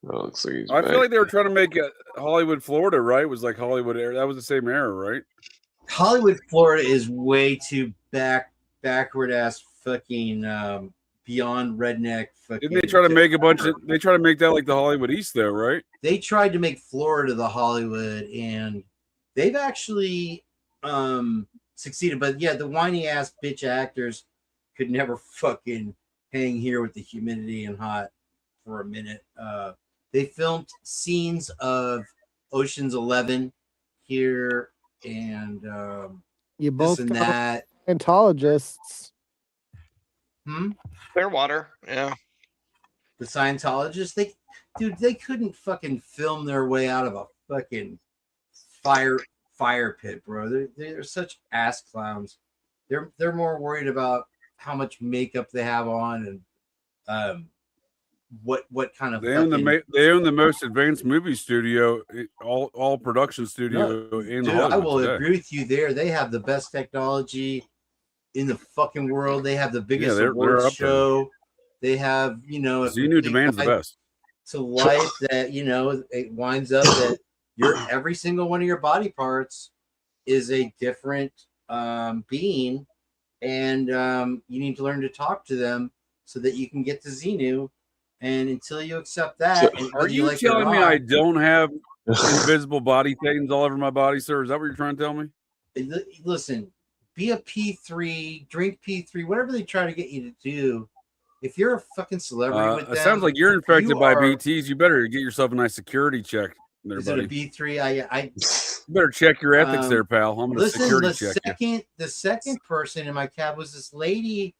Oh, looks like he's I back. feel like they were trying to make it Hollywood, Florida, right? It was like Hollywood era. That was the same era, right? Hollywood, Florida is way too backward ass fucking beyond redneck fucking. Didn't they try to make a bunch of? They try to make that like the Hollywood East, though, right? They tried to make Florida the Hollywood, and they've actually succeeded. But yeah, the whiny ass bitch actors could never fucking hang here with the humidity and hot for a minute. They filmed scenes of Ocean's 11 here, and You this both and are that. Scientologists. Clearwater. Yeah. The Scientologists, they couldn't fucking film their way out of a fucking fire pit, bro. They're such ass clowns. They're more worried about how much makeup they have on and what kind of They own the most advanced movie studio, all production studio in Dude, Hollywood I will today. agree with you there. They have the best technology in the fucking world. They have the biggest they're awards up show. They have, you know, Xenu demands the best. to life that, you know, it winds up that every single one of your body parts is a different being, and you need to learn to talk to them so that you can get to Xenu. And until you accept that, and Are whether you like it or telling me not, I don't have invisible body things all over my body, sir? Is that what you're trying to tell me? listen, be a P3, drink P3, whatever they try to get you to do. If you're a fucking celebrity with them, It sounds like you're infected you by are- BTs. You better get yourself a nice security check there, Is it a buddy. B3? I You better check your ethics there, pal. I'm gonna listen. security The check you. second person in my cab was this lady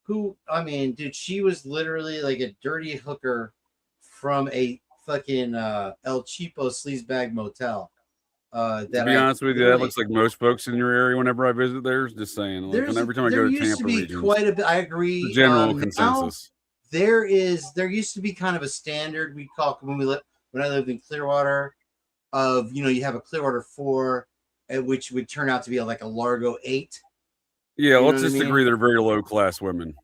who, I mean, dude, she was literally like a dirty hooker from a fucking El Cheapo sleazebag motel. To be honest with you, that looks like most folks in your area whenever I visit there. Just saying. Like, and every time I go to used Tampa to be regions, quite a bit. I agree. the general now consensus. there used to be kind of a standard we call when I lived in Clearwater, of, you know, you have a Clearwater 4, which would turn out to be like a Largo 8. Yeah, You know let's what I just mean? agree they're very low class women.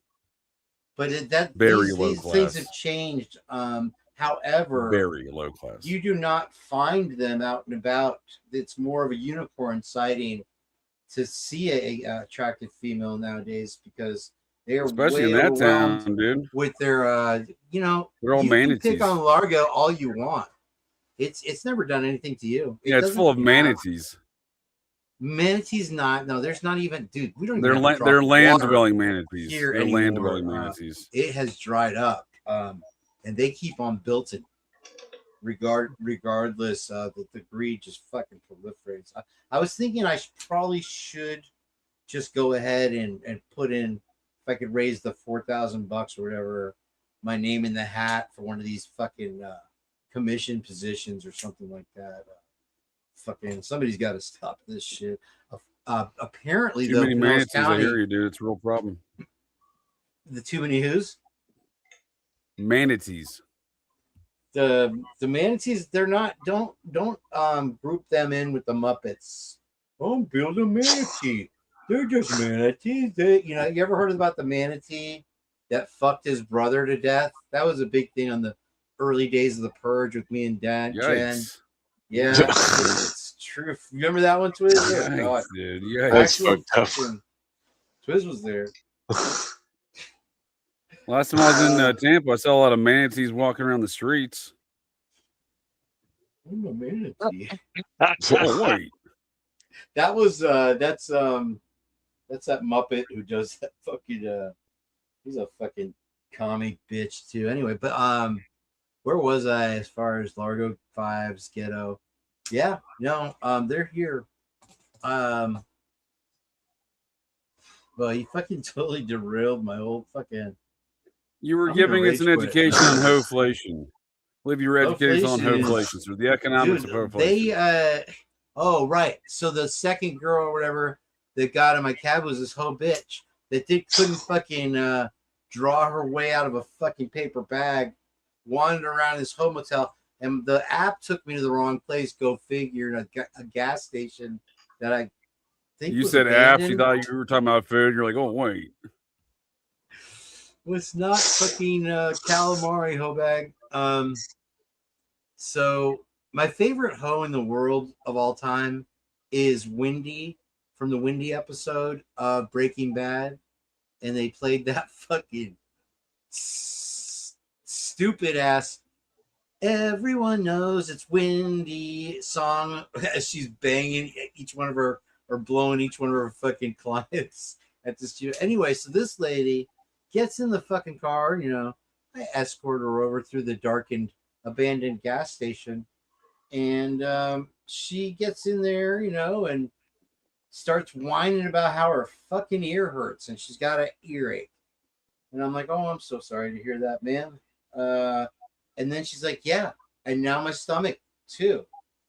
But Very low these things class. have changed. However, Very low class. you do not find them out and about. It's more of a unicorn sighting to see a attractive female nowadays, because they are Especially way in that overwhelmed town, dude. with their you know, They're all you can manatees. pick on Largo all you want. It's never done anything to you. Yeah, it's doesn't full of have- manatees. Manatees not. No, there's not even, dude. We don't. They're even have a drop they're of land water dwelling manatees. here They're anymore. land dwelling manatees. It has dried up, and they keep on building. Regardless, the greed just fucking proliferates. I was thinking I probably should just go ahead and put in, if I could raise the $4,000 or whatever, my name in the hat for one of these fucking commission positions or something like that. Fucking somebody's got to stop this shit. Apparently, Too though, many Pinellas manatees, I County, hear you, dude. It's a real problem. the too many who's. Manatees. The manatees, they're not, don't group them in with the Muppets. Oh, build a manatee. They're just manatees. You know, you ever heard about the manatee that fucked his brother to death? That was a big thing on the early days of the Purge with me and Dad. Jen. Yikes. Yeah, it's true. Remember that one, Twiz? Oh, God. Yikes, dude. Yikes. That's Actual fucked up. fucking- Twiz was there. Last time I was in Tampa, I saw a lot of manatees walking around the streets. I'm a manatee. Oh, wait. That was that's That's that Muppet who does that fucking. He's a fucking comic bitch too. Anyway, but where was I as far as Largo Fives Ghetto? Yeah, no, they're here. Well, you fucking totally derailed my whole fucking. You were I'm gonna giving us an rage quit. education on hoflation. I believe you were educating us on Hoflation is- hoflation, so the economics Dude, of hoflation. they oh right. So the second girl or whatever that got in my cab was this whole bitch that couldn't fucking draw her way out of a fucking paper bag, wandered around this whole motel, and the app took me to the wrong place. Go figure, a gas station that I think You was said apps. You abandoned. thought you were talking about food. You're like, oh wait. Was not fucking calamari hoe bag. So my favorite hoe in the world of all time is Wendy from the Wendy episode of Breaking Bad, and they played that fucking stupid ass "Everyone Knows It's Wendy" song as she's banging each one of her or blowing each one of her fucking clients at the studio. Anyway, so this lady gets in the fucking car, you know, I escort her over through the darkened, abandoned gas station. And she gets in there, you know, and starts whining about how her fucking ear hurts and she's got an earache. And I'm like, oh, I'm so sorry to hear that, man. And then she's like, yeah, and now my stomach too.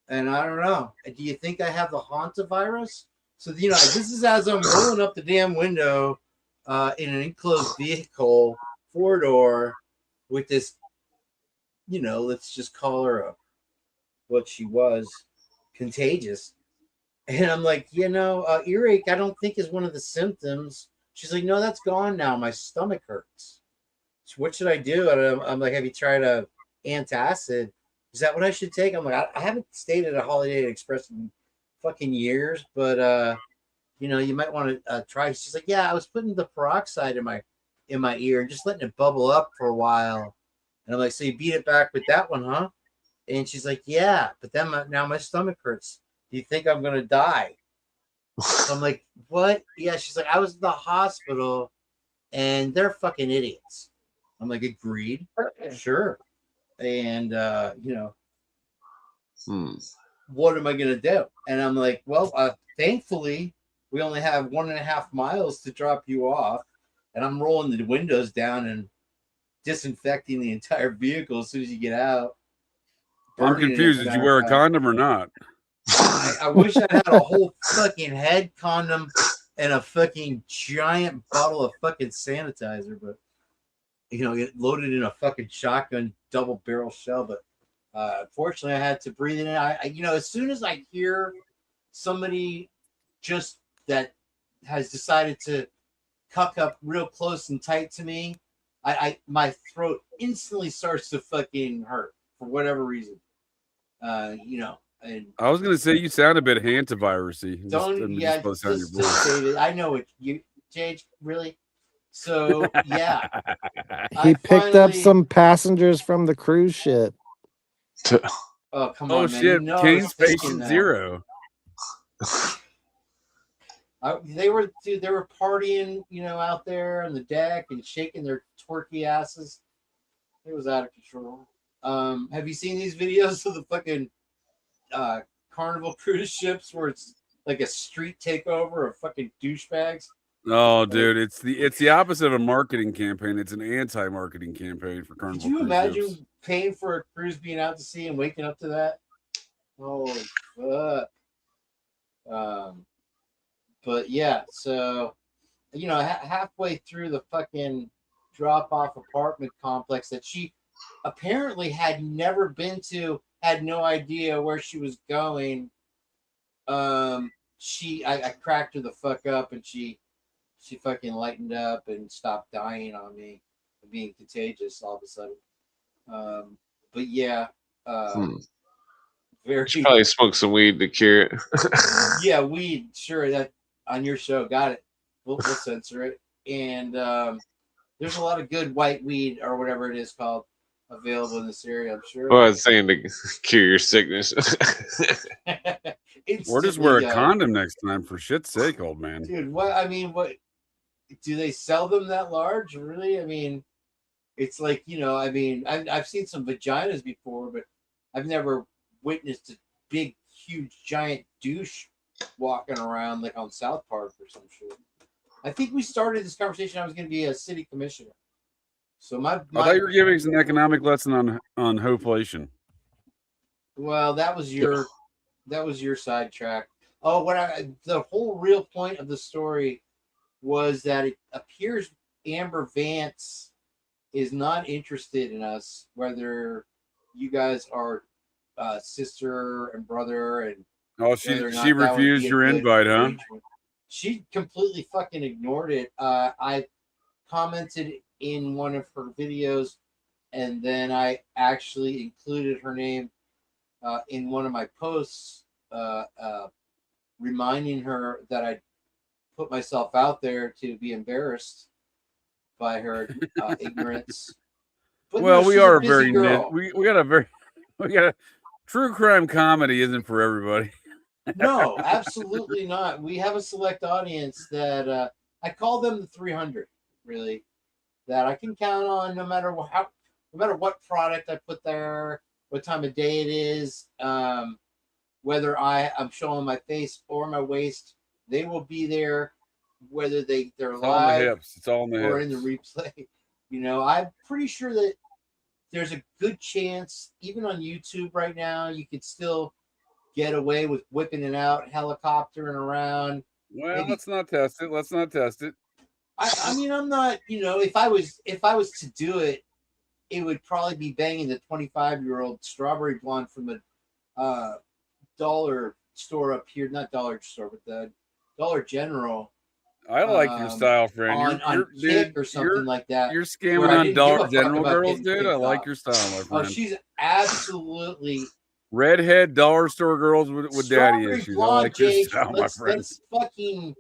And I don't know. Do you think I have the hantavirus? So, you know, this is as I'm rolling up the damn window in an enclosed vehicle, 4-door, with this, you know, let's just call her what she was, contagious. And I'm like, you know, earache, I don't think is one of the symptoms. She's like, no, that's gone now. My stomach hurts. So what should I do? And I'm like, have you tried a antacid? Is that what I should take? I'm like, I haven't stayed at a Holiday Inn Express in fucking years, but you know, you might want to try. She's like, yeah, I was putting the peroxide in my ear and just letting it bubble up for a while. And I'm like, so you beat it back with that one, huh? And she's like, yeah, but then now my stomach hurts. Do you think I'm gonna die? So I'm like, what? Yeah, she's like, I was in the hospital and they're fucking idiots. I'm like, agreed. Sure. And you know, what am I gonna do? And I'm like, well, thankfully we only have 1.5 miles to drop you off, and I'm rolling the windows down and disinfecting the entire vehicle as soon as you get out. I'm confused. Did you wear a condom or not? I wish I had a whole fucking head condom and a fucking giant bottle of fucking sanitizer, but you know, get loaded in a fucking shotgun double barrel shell. But unfortunately, I had to breathe it in. I you know, as soon as I hear somebody just that has decided to cuck up real close and tight to me, I my throat instantly starts to fucking hurt for whatever reason. You know. And I was gonna say you sound a bit hantavirusy. Just save it. I know it. You, Jage, really? So yeah, he picked up some passengers from the cruise ship. Oh come on! Oh man. shit! You know, Kane's patient zero. They were partying, you know, out there on the deck and shaking their twerky asses. It was out of control. Have you seen these videos of the fucking Carnival cruise ships where it's like a street takeover of fucking douchebags? Oh, dude, it's the opposite of a marketing campaign. It's an anti-marketing campaign for Carnival. Could you cruise imagine ships. paying for a cruise, being out to sea, and waking up to that? Oh fuck. But yeah, so you know, halfway through the fucking drop-off apartment complex that she apparently had never been to, had no idea where she was going. I cracked her the fuck up, and she fucking lightened up and stopped dying on me and being contagious all of a sudden. But yeah, very. She probably smoked some weed to cure it. Yeah, weed. Sure, that on your show. Got it. We'll censor it. And there's a lot of good white weed or whatever it is called available in this area, I'm sure. Well, I was saying to cure your sickness. Or just wear a instantly, condom next time, for shit's sake, old man. dude. What I mean, what do they sell them that large? Really? I mean, it's like, I mean, I've seen some vaginas before, but I've never witnessed a big, huge, giant douche walking around like on South Park or some shit. I think we started this conversation. I was going to be a city commissioner. So I thought you were giving us an economic lesson on hoflation. Well, that was your sidetrack. Oh, the whole real point of the story was that it appears Amber Vance is not interested in us, whether you guys are sister and brother, and she refused your invite, huh? She completely fucking ignored it. I commented in one of her videos, and then I actually included her name in one of my posts, reminding her that I put myself out there to be embarrassed by her ignorance. But well, no, we she's are a busy girl. we got a true crime comedy isn't for everybody. No, absolutely not. We have a select audience that I call them the 300, really, that I can count on no matter what product I put there, what time of day it is, whether I'm showing my face or my waist, they will be there, whether they're It's live all in the hips. It's all in the or hips. in the replay. I'm pretty sure that there's a good chance, even on YouTube right now, you could still get away with whipping it out, helicoptering around. Well, maybe. let's not test it. I mean, I'm not, if I was to do it, it would probably be banging the 25-year-old strawberry blonde from the dollar store up here, not dollar store, but the Dollar General. I like your style, friend. On Kick or something like that. You're scamming on Dollar General girls, dude. I like your style, my friend. Oh, she's absolutely redhead dollar store girls with daddy issues. I like your style, my friend. Let's fucking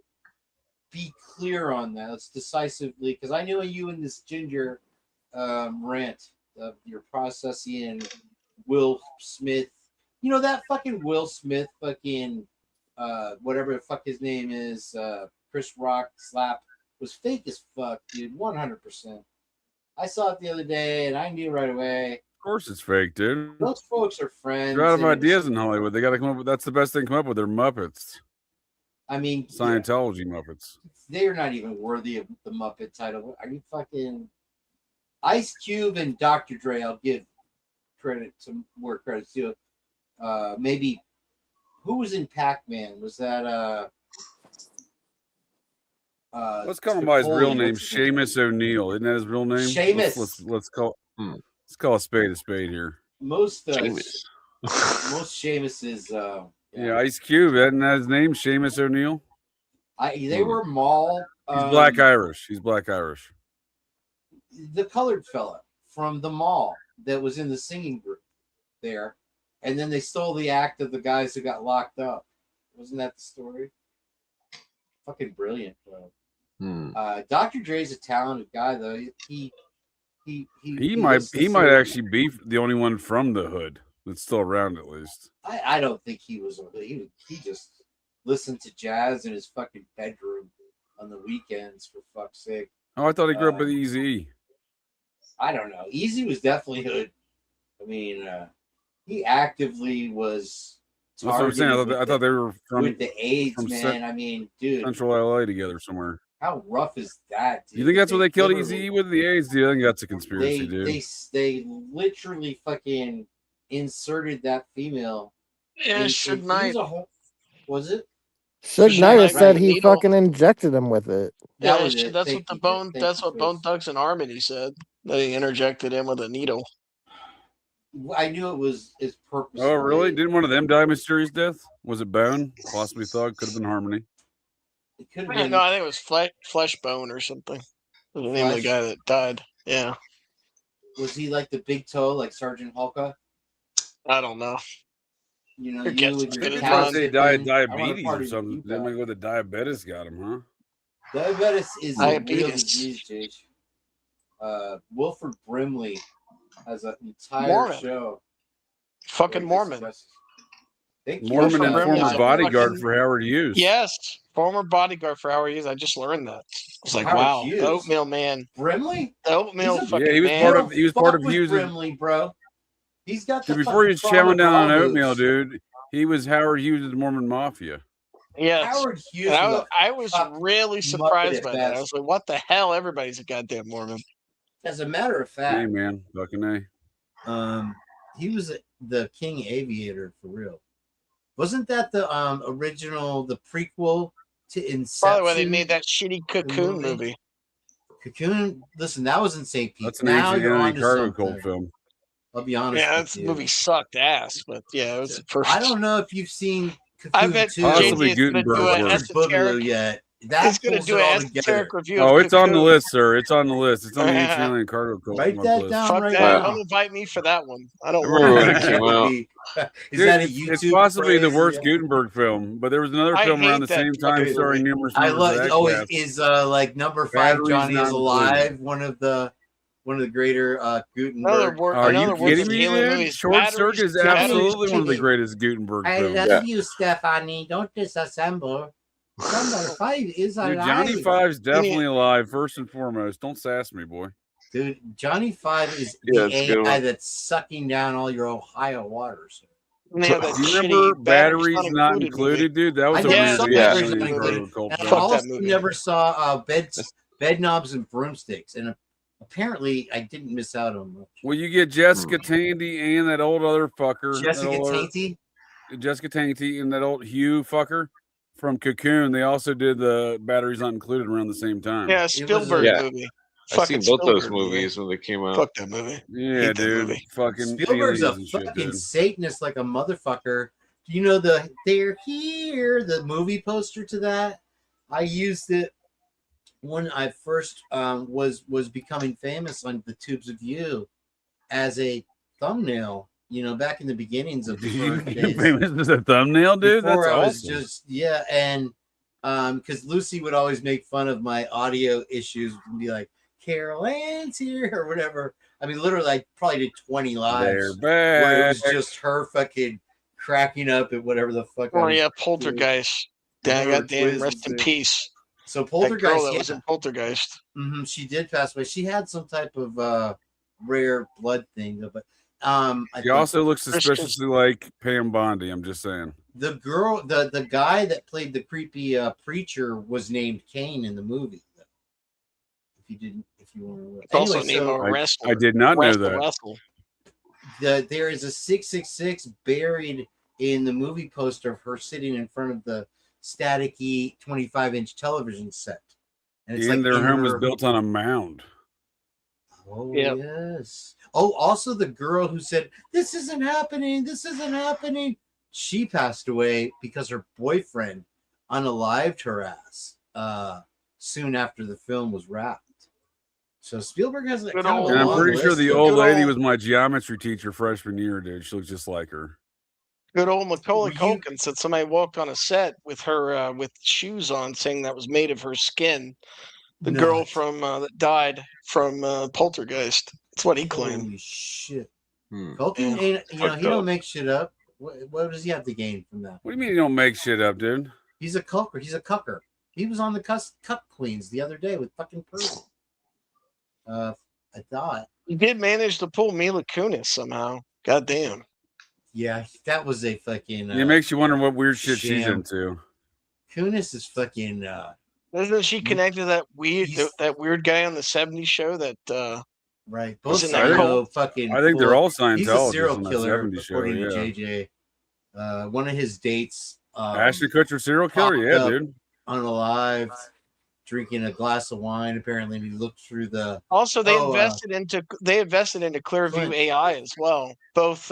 be clear on that. Let's decisively, because I know you and this ginger rant of your processing Will Smith. That fucking Will Smith fucking whatever the fuck his name is, Chris Rock slap was fake as fuck, dude. 100%. I saw it the other day and I knew right away. Of course it's fake, dude. Those folks are friends. They're out of ideas in Hollywood. They got to come up with, that's the best thing to come up with. They're Muppets. I mean, Scientology Muppets. They are not even worthy of the Muppet title. Are you fucking Ice Cube and Dr. Dre? I'll give credit, some more credit to. Maybe who was in Pac-Man? Was that let's call him by his real name, Seamus O'Neal. Isn't that his real name? Seamus. Let's call a spade here. Most Seamus's yeah, Ice Cube, isn't that his name? Seamus O'Neal. They were mall. He's Black Irish. He's Black Irish. The colored fella from the mall that was in the singing group there, and then they stole the act of the guys who got locked up. Wasn't that the story? Fucking brilliant, bro. Dr. Dre's a talented guy, though. He might actually be the only one from the hood that's still around, at least. I don't think he was. He just listened to jazz in his fucking bedroom on the weekends, for fuck's sake. Oh, I thought he grew up with Eazy-E. I don't know. Eazy was definitely hood. I mean, he actively was. That's what I'm saying. I thought they were from with the AIDS, man. I mean, dude, Central LA together somewhere. How rough is that, dude? You think that's what they killed Eazy-E with, the AIDS? Dude, I think that's a conspiracy, dude. They literally fucking inserted that female. Yeah, Suge Knight. Was it? Suge Knight said he fucking injected him with it. That's what Bone Thugs and Harmony said. They interjected him with a needle. I knew it was his purpose. Oh, really? Didn't one of them die mysterious death? Was it Bone? Possibly Thug. Could have been Harmony. It could have been. No, I think it was Flesh Bone or something. The name of the guy that died. Yeah. Was he like the big toe, like Sergeant Hulka? I don't know. You know, say diabetes or something. They might go the diabetes got him, huh? Diabetes is a real disease, Jake. Wilford Brimley has an entire show. Fucking Mormon. Mormon from and Brimley's former a bodyguard fucking- for Howard Hughes. Yes, former bodyguard for Howard Hughes. I just learned that. I was like, Howard wow, Hughes. the oatmeal man. Brimley? The oatmeal He's a- fucking Yeah, he was man. part Don't of. He was part of fuck with Hughes. Brimley, bro. He's got the Before he was fucking chowing down on Trauma oatmeal, moves. dude. He was Howard Hughes' Mormon Mafia. Yes. Howard Hughes. And was I was fuck really Muppet surprised at by that. I best. was like, what the hell? Everybody's a goddamn Mormon. as a matter of Hey fact, man, fucking A. he was the King Aviator for real. Wasn't that the original, the prequel to Inception? Probably why they made that shitty Cocoon movie. movie. Cocoon. Listen, that was in St. Pete. That's an Now ancient you're Anthony on to Cargo something. cult film. I'll be honest Yeah, with that you. movie sucked ass, but yeah, it was the first. I don't know if you've seen Cocoon I bet 2 Possibly JJ is going to do Gutenberg's an work. esoteric. Boogaloo yet. He's That going to pulls do it all an together. esoteric review. Oh, of it's on the Cocoon. list, sir. It's on the list. It's on the ancient Yeah. alien cargo cult Write month that list. down Fuck right that! now. Don't invite me for that one. I don't Remember want when it. it came out? Is Dude, that a it's YouTube? possibly the phrase? worst Yeah. Gutenberg film, but there was another I film around hate the same that time fucking starring movie. numerous I members love. of that Oh, cast. is like number 5 Batteries Johnny not is alive? One of the greater Gutenberg. Are you another kidding worst me, alien dude? movies. Short Batteries- Circuit is Batteries absolutely one of the cheating. greatest Gutenberg I films. love Yeah. you, Stephanie. Don't disassemble. Number 5 is Dude, alive. Johnny Five's definitely alive, first and foremost. Don't sass me, boy. Dude, Johnny 5 is Yeah, the that's a good AI one. that's sucking down all your Ohio waters. And they have that Do you shitty remember Batteries Batteries Not movie. Included, dude? That was I a never weird saw ancient Batteries alien Not cargo Included. cult And I film. Fuck that also movie. never saw bed knobs and broomsticks, and apparently I didn't miss out on much. Well, you get Jessica Tandy and that old other fucker. that Jessica old other- Tainty. Jessica Tanty and that old Hugh fucker from Cocoon. They also did the Batteries Not Included around the same time. Yeah, was Spielberg Yeah. movie. I've seen both those Spielberg movie. movies when they came out. Fuck that movie. Yeah, Hate that dude. movie. Fucking Spielberg's a aliens and shit, fucking dude. Satanist like a motherfucker. Do you know the "They're Here" the movie poster to that? I used it when I first was becoming famous on the Tubes of You as a thumbnail. You know, back in the beginnings of the Did you first get days. famous as a thumbnail, dude? Before That's I was awesome. just and because Lucy would always make fun of my audio issues and be like, "Carol Ann's here" or whatever. I mean, literally, I probably did 20 They're lives back. where it was just her fucking cracking up at whatever the fuck. Oh I was yeah, Poltergeist. Whatever Goddamn, quiz rest was in there. peace. So That girl Poltergeist, that yeah. was in Poltergeist. She did pass away. She had some type of rare blood thing, but I He think also looks suspiciously like Pam Bondi. I'm just saying. the girl, the guy that played the creepy preacher was named Kane in the movie. If you want to, It's also named a wrestler. I did not know Wrestle, that. wrestle. there is a 666 buried in the movie poster of her sitting in front of the staticky 25-inch television set. And it's And like their in home was her- built on a mound. Oh, Yep. yes. Oh, also the girl who said, "This isn't happening. This isn't happening." She passed away because her boyfriend unalived her ass soon after the film was wrapped. So Spielberg has like Good kind of old- a And I'm long pretty sure list the of- old good lady old- was my geometry teacher freshman year, dude. She looks just like her. Good old Macaulay Were you- Culkin said somebody walked on a set with her with shoes on, saying that was made of her skin. The girl Nuts. from that died from Poltergeist. That's what he claimed. Holy shit. Hmm. Culkin ain't, he Fucked don't up. make shit up. What does he have to gain from that? What do you mean you don't make shit up, dude? He's a cucker. He's a cucker. He was on the Cuck Queens the other day with fucking Purdy. I thought. He did manage to pull Mila Kunis somehow. God damn. Yeah, that was a fucking. It makes you wonder what weird shit she's sham. into. Kunis is fucking. Isn't she connected to that He's- that weird guy on the '70s show that Right. Was Both in that sides cult? fucking. I think they're full- all He's a Scientologists serial on that killer, 70s show. according to Yeah. JJ. One of his dates. Ashton Kutcher serial killer, popped yeah, up dude. Unalived, drinking a glass of wine. Apparently, and he looked through the. also they Oh, invested into Clearview Clint. AI as well. Both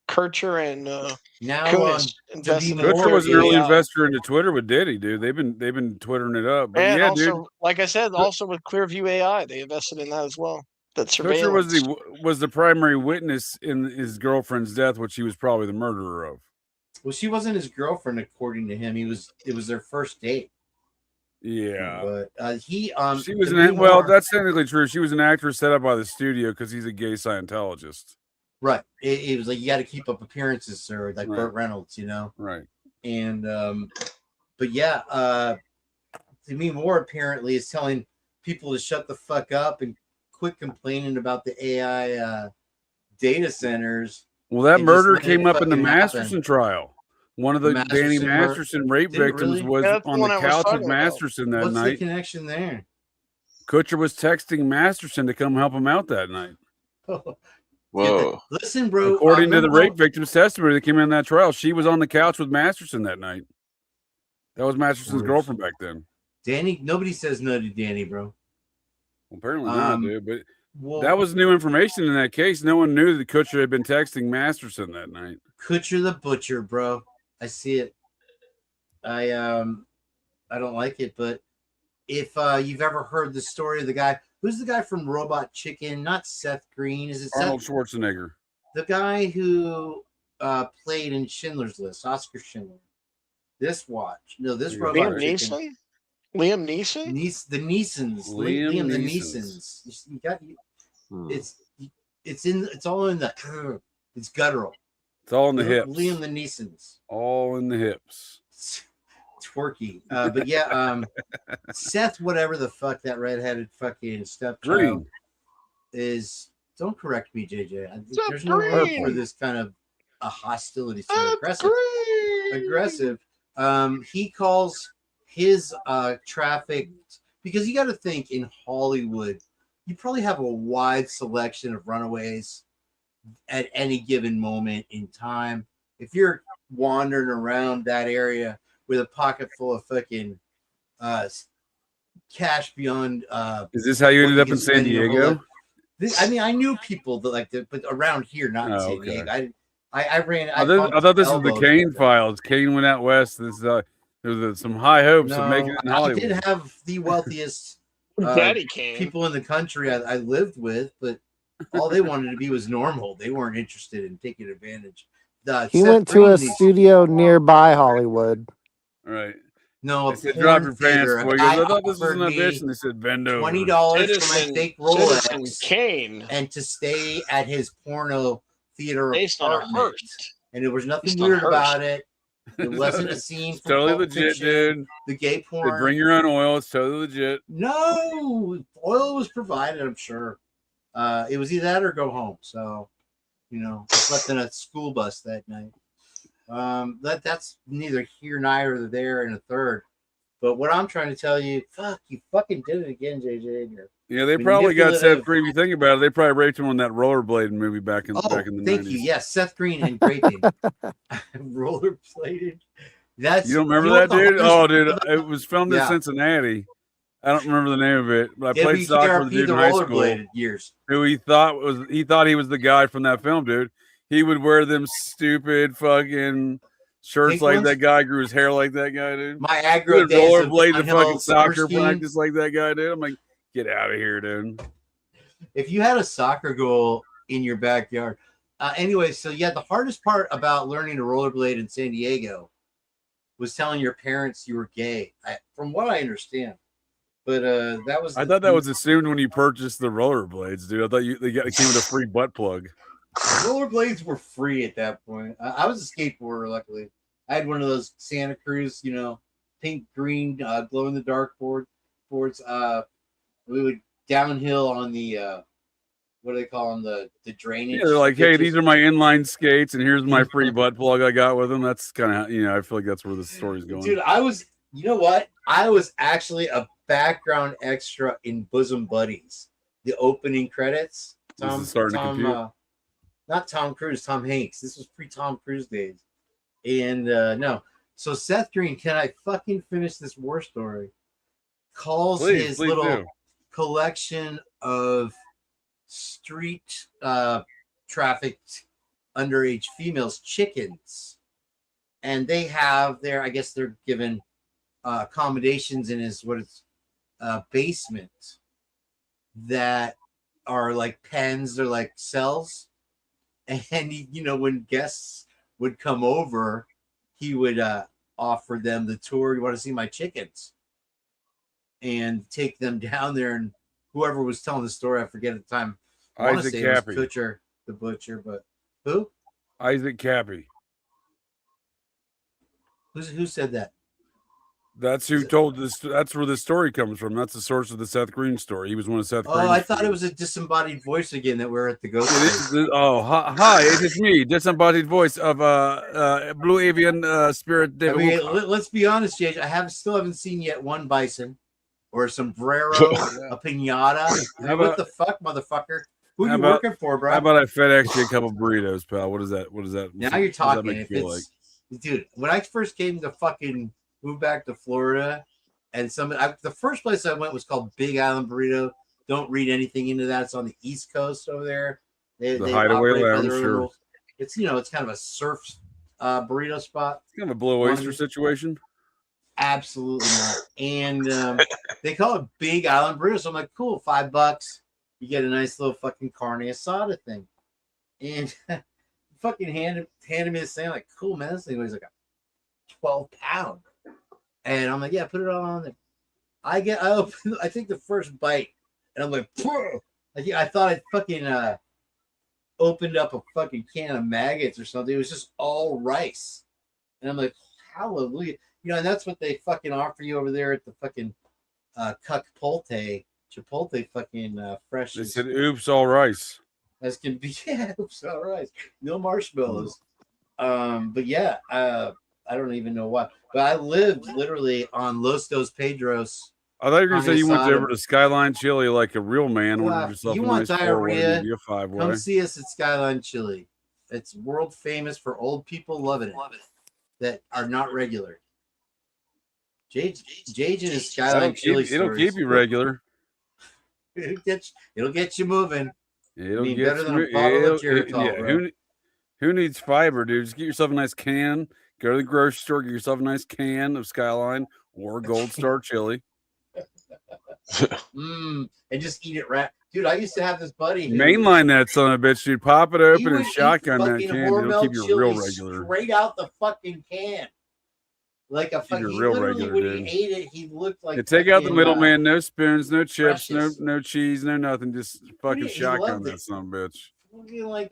Kircher and Now Kunis invested in more Kutcher was an Clearview early AI. investor into Twitter with Diddy, dude. They've been twittering it up. But And yeah, also, dude. like I said, also with Clearview AI, they invested in that as well. That Kutcher was surveillance. was the primary witness in his girlfriend's death, which he was probably the murderer of. Well, she wasn't his girlfriend, according to him. It was their first date. Yeah. But he She was to be well, more- that's technically true. She was an actress set up by the studio because he's a gay Scientologist. Right. It was like, you got to keep up appearances, sir. Like Right. Burt Reynolds, Right. And but yeah, to me, more apparently is telling people to shut the fuck up and quit complaining about the AI data centers. Well, that and just murder let it came up in the fucking happen. Masterson trial. One of the Danny Masterson Masterson rape Did it victims really? was Yeah, that's the on one the I was couch with talking about. Masterson that What's the night. connection there? Kutcher was texting Masterson to come help him out that night. Whoa. Listen, bro. According to the remember- rape victim's testimony that came in that trial, she was on the couch with Masterson that night. That was Masterson's Worse. girlfriend back then. Danny, nobody says no to Danny, bro. Well, apparently not, dude. But Well, that was new information in that case. No one knew that Kutcher had been texting Masterson that night. Kutcher the Butcher, bro. I see it. I don't like it, but if you've ever heard the story of the guy, who's the guy from Robot Chicken? Not Seth Green. Is it Arnold Seth? Schwarzenegger. The guy who played in Schindler's List, Oscar Schindler. This watch. No, this Liam Robot Liam Chicken. Neeson? Liam Neeson? The Neesons. Liam the Neesons. Neesons. You got Hmm. it's all in the it's guttural. It's all in the hips. Liam the Neesons. All in the hips. Twerky. But yeah, Seth, whatever the fuck that redheaded fucking stepchild Green. is. Don't correct me, JJ. Seth There's no room Green. for this kind of a hostility. So aggressive. He calls his traffic, because you got to think, in Hollywood, you probably have a wide selection of runaways at any given moment in time. If you're wandering around that area with a pocket full of fucking cash beyond Is this how you ended up in San Diego? I knew people that like that, but around here, not in Oh, San okay. Diego. I ran. I thought this was the elbows Kane with them. files. Kane went out west. This there was some high hopes of making it in I Hollywood. did have the wealthiest Daddy Kane. people in the country I lived with, but all they wanted to be was normal. They weren't interested in taking advantage. He Seth went to Green a needs- studio nearby Hollywood. Right. No, I a said, porn drop your pants, theater. boy. A He guy goes, I thought this was offered an me audition. They said, bend over. $20 for my Citizen, fake Citizen Rolex Kane. and to stay at his porno theater Based on a apartment. Hearst. And there was nothing Based on weird Hearst. about it. It wasn't a scene It's from totally Pulp legit, Fiction, dude. the gay They porn. bring your own oil. It's totally legit. No, oil was provided, I'm sure. It was either that or go home. So, I slept in a school bus that night. That's neither here nor there in a third. But what I'm trying to tell you, you fucking did it again, JJ. Yeah, they probably got Seth Manipulative. Green. If you think about it, they probably raped him on that rollerblading movie back in the Thank 90s. you. Yes, Seth Green and Graping. Rollerbladed. That's You don't remember what that, the dude? hardest- Oh, dude, it was filmed in Yeah. Cincinnati. I don't remember the name of it, but I It'd played be soccer with a TRP, dude the in high school rollerbladed years. who he thought he was the guy from that film, dude. He would wear them stupid fucking shirts Pink like ones? that guy, grew his hair like that guy, dude. My He aggro would days of rollerblade to downhill fucking soccer summer skiing. practice like that guy, dude. I'm like, get out of here, dude. If you had a soccer goal in your backyard. Anyway, so yeah, the hardest part about learning to rollerblade in San Diego was telling your parents you were gay, from what I understand. But that was. I thought that was assumed when you purchased the rollerblades, dude. I thought it came with a free butt plug. rollerblades were free at that point. I was a skateboarder, luckily. I had one of those Santa Cruz, pink, green, glow in the dark boards. We would downhill on the what do they call them? The drainage. Yeah, they're like, hey, ditches. these are my inline skates, and here's my free butt plug I got with them. That's kind of, I feel like that's where the story's going. Dude, you know what? I was actually a background extra in Bosom Buddies, the opening credits. This is starting to compute. Not Tom Cruise, Tom Hanks. This was pre-Tom Cruise days. And no. So Seth Green, can I fucking finish this war story? Calls his little do. collection of street trafficked underage females chickens, and they have their, I guess they're given accommodations in his basement that are like pens, they're like cells, and when guests would come over, he would offer them the tour. You want to see my chickens? And take them down there, and whoever was telling the story, I forget at the time. I want to Isaac say it was Cappy. Kutcher. the butcher, but who? Isaac Cappy. Who said that? That's who told this. That's where the story comes from. That's the source of the Seth Green story. He was one of Seth Green's. Oh, I thought it students. was a disembodied voice again that we're at the ghost. Oh, hi! It is me, disembodied voice of Blue Avian Spirit. I David mean, Woodcock. let's be honest, Jay. Still haven't seen yet one bison or a sombrero, a pinata. I mean, what the fuck, motherfucker? Who you working for, bro? How about I FedEx you a couple burritos, pal? What is that? What is that? Now you're what does that talking. make If you feel it's, dude, when I first came to fucking move back to Florida, and the first place I went was called Big Island Burrito. Don't read anything into that. It's on the East Coast over there. They Hideaway operate by Lounge, their own sure. rules. It's it's kind of a surf burrito spot. It's kind of a Blue Oyster situation. Absolutely not. And they call it Big Island Burrito. So I'm like, cool, $5. You get a nice little fucking carne asada thing. And fucking handed me this thing. I'm like, cool, man. This thing weighs like a 12-pound. And I'm like, yeah, put it all on there. I think the first bite, and I'm like, I thought I fucking opened up a fucking can of maggots or something. It was just all rice. And I'm like, hallelujah. And that's what they fucking offer you over there at the fucking Chipotle fucking fresh. They said, oops, all rice. As can be, yeah, oops, all rice. No marshmallows. But yeah, I don't even know why. But I lived literally on Los Dos Pedros. I thought you were going to say you went Carne over to Skyline Chili like a real man. Ordered yourself you a want nice diarrhea? Be a 5-way. Come see us at Skyline Chili. It's world famous for old people loving it that are not regular. Jage and his Skyline Chili it'll keep you regular. It'll get you moving. It'll get get better than a you. bottle of Geritol, bro. Who needs fiber, dude? Just get yourself a nice can. Go to the grocery store, get yourself a nice can of Skyline or Gold Star chili. And just eat it right. Dude, I used to have this buddy. Mainline that son of a bitch, dude. Pop it open and eat shotgun that fucking can. It'll Hormel keep you chili real regular. Straight out the fucking can. Like a fucking you real regular, when dude. he ate it, he looked like Take out the fucking, middleman, no spoons, no chips, Precious. no cheese, no nothing. Just fucking He shotgun loved that it. son of a bitch. Fucking like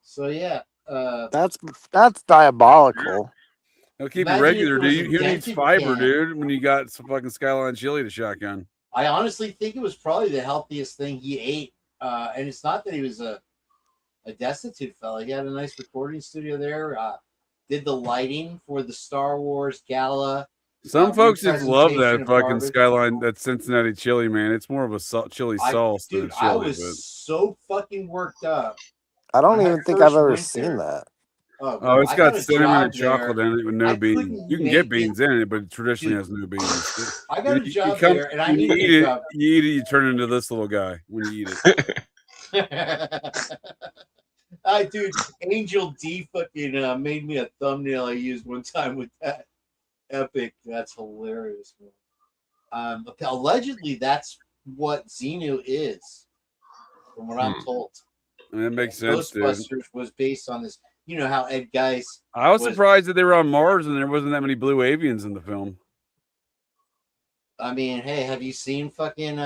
so yeah. That's diabolical. It'll keep Imagine you regular, if it was dude. a Who needs dented fiber, can. dude? When you got some fucking Skyline chili to shotgun. I honestly think it was probably the healthiest thing he ate. And it's not that he was a destitute fella. He had a nice recording studio there. Did the lighting for the Star Wars Gala. Some folks just love presentation that of fucking garbage. Skyline, that Cincinnati chili, man. It's more of a chili sauce than a Dude, chili. I was so fucking worked up. I don't I even had think first I've ever winter. seen that. Oh, it's I got a cinnamon and job there. chocolate in it with no I beans. couldn't You can make get beans it- in it, but it traditionally Dude, has no beans. I got a job come- there, and I when you needed eat a it, job. you eat it, you turn into this little guy when you eat it. Dude, Angel D fucking made me a thumbnail I used one time with that. Epic. That's hilarious, man. Allegedly, that's what Xenu is, from what I'm told. I mean, that makes sense, dude. Ghostbusters was based on this. You know how Ed Geis. I was surprised that they were on Mars and there wasn't that many blue avians in the film. I mean, hey, have you seen fucking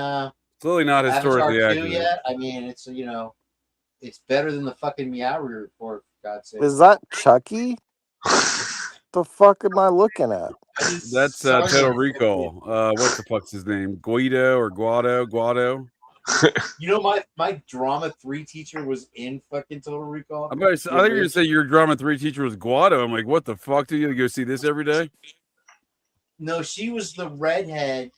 Clearly not historically Avatar 2 accurate. yet? I mean, it's it's better than the fucking Meowry report, for God's sake. Is that Chucky? The fuck am I looking at? That's Total Recall. What the fuck's his name? Guido or Guado? You know, my drama 3 teacher was in fucking Total Recall. I think you're gonna say your drama 3 teacher was Guado. I'm like, what the fuck? Do you go see this every day? No, she was the redhead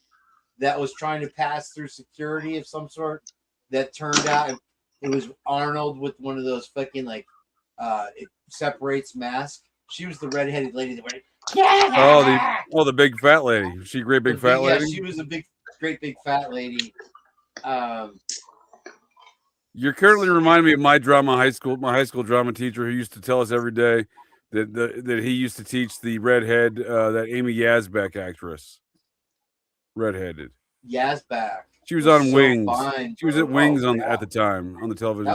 that was trying to pass through security of some sort. That turned out it was Arnold with one of those fucking it separates mask. She was the redheaded lady that went. The big fat lady. Was she a great big fat lady? Yeah, she was a great big fat lady. You're currently reminding me of my high school drama teacher who used to tell us every day that he used to teach the redhead, that Amy Yazbek actress. Redheaded. Yazbek. She was on so Wings. fine, She was bro. at Wings Oh, at the time on the television.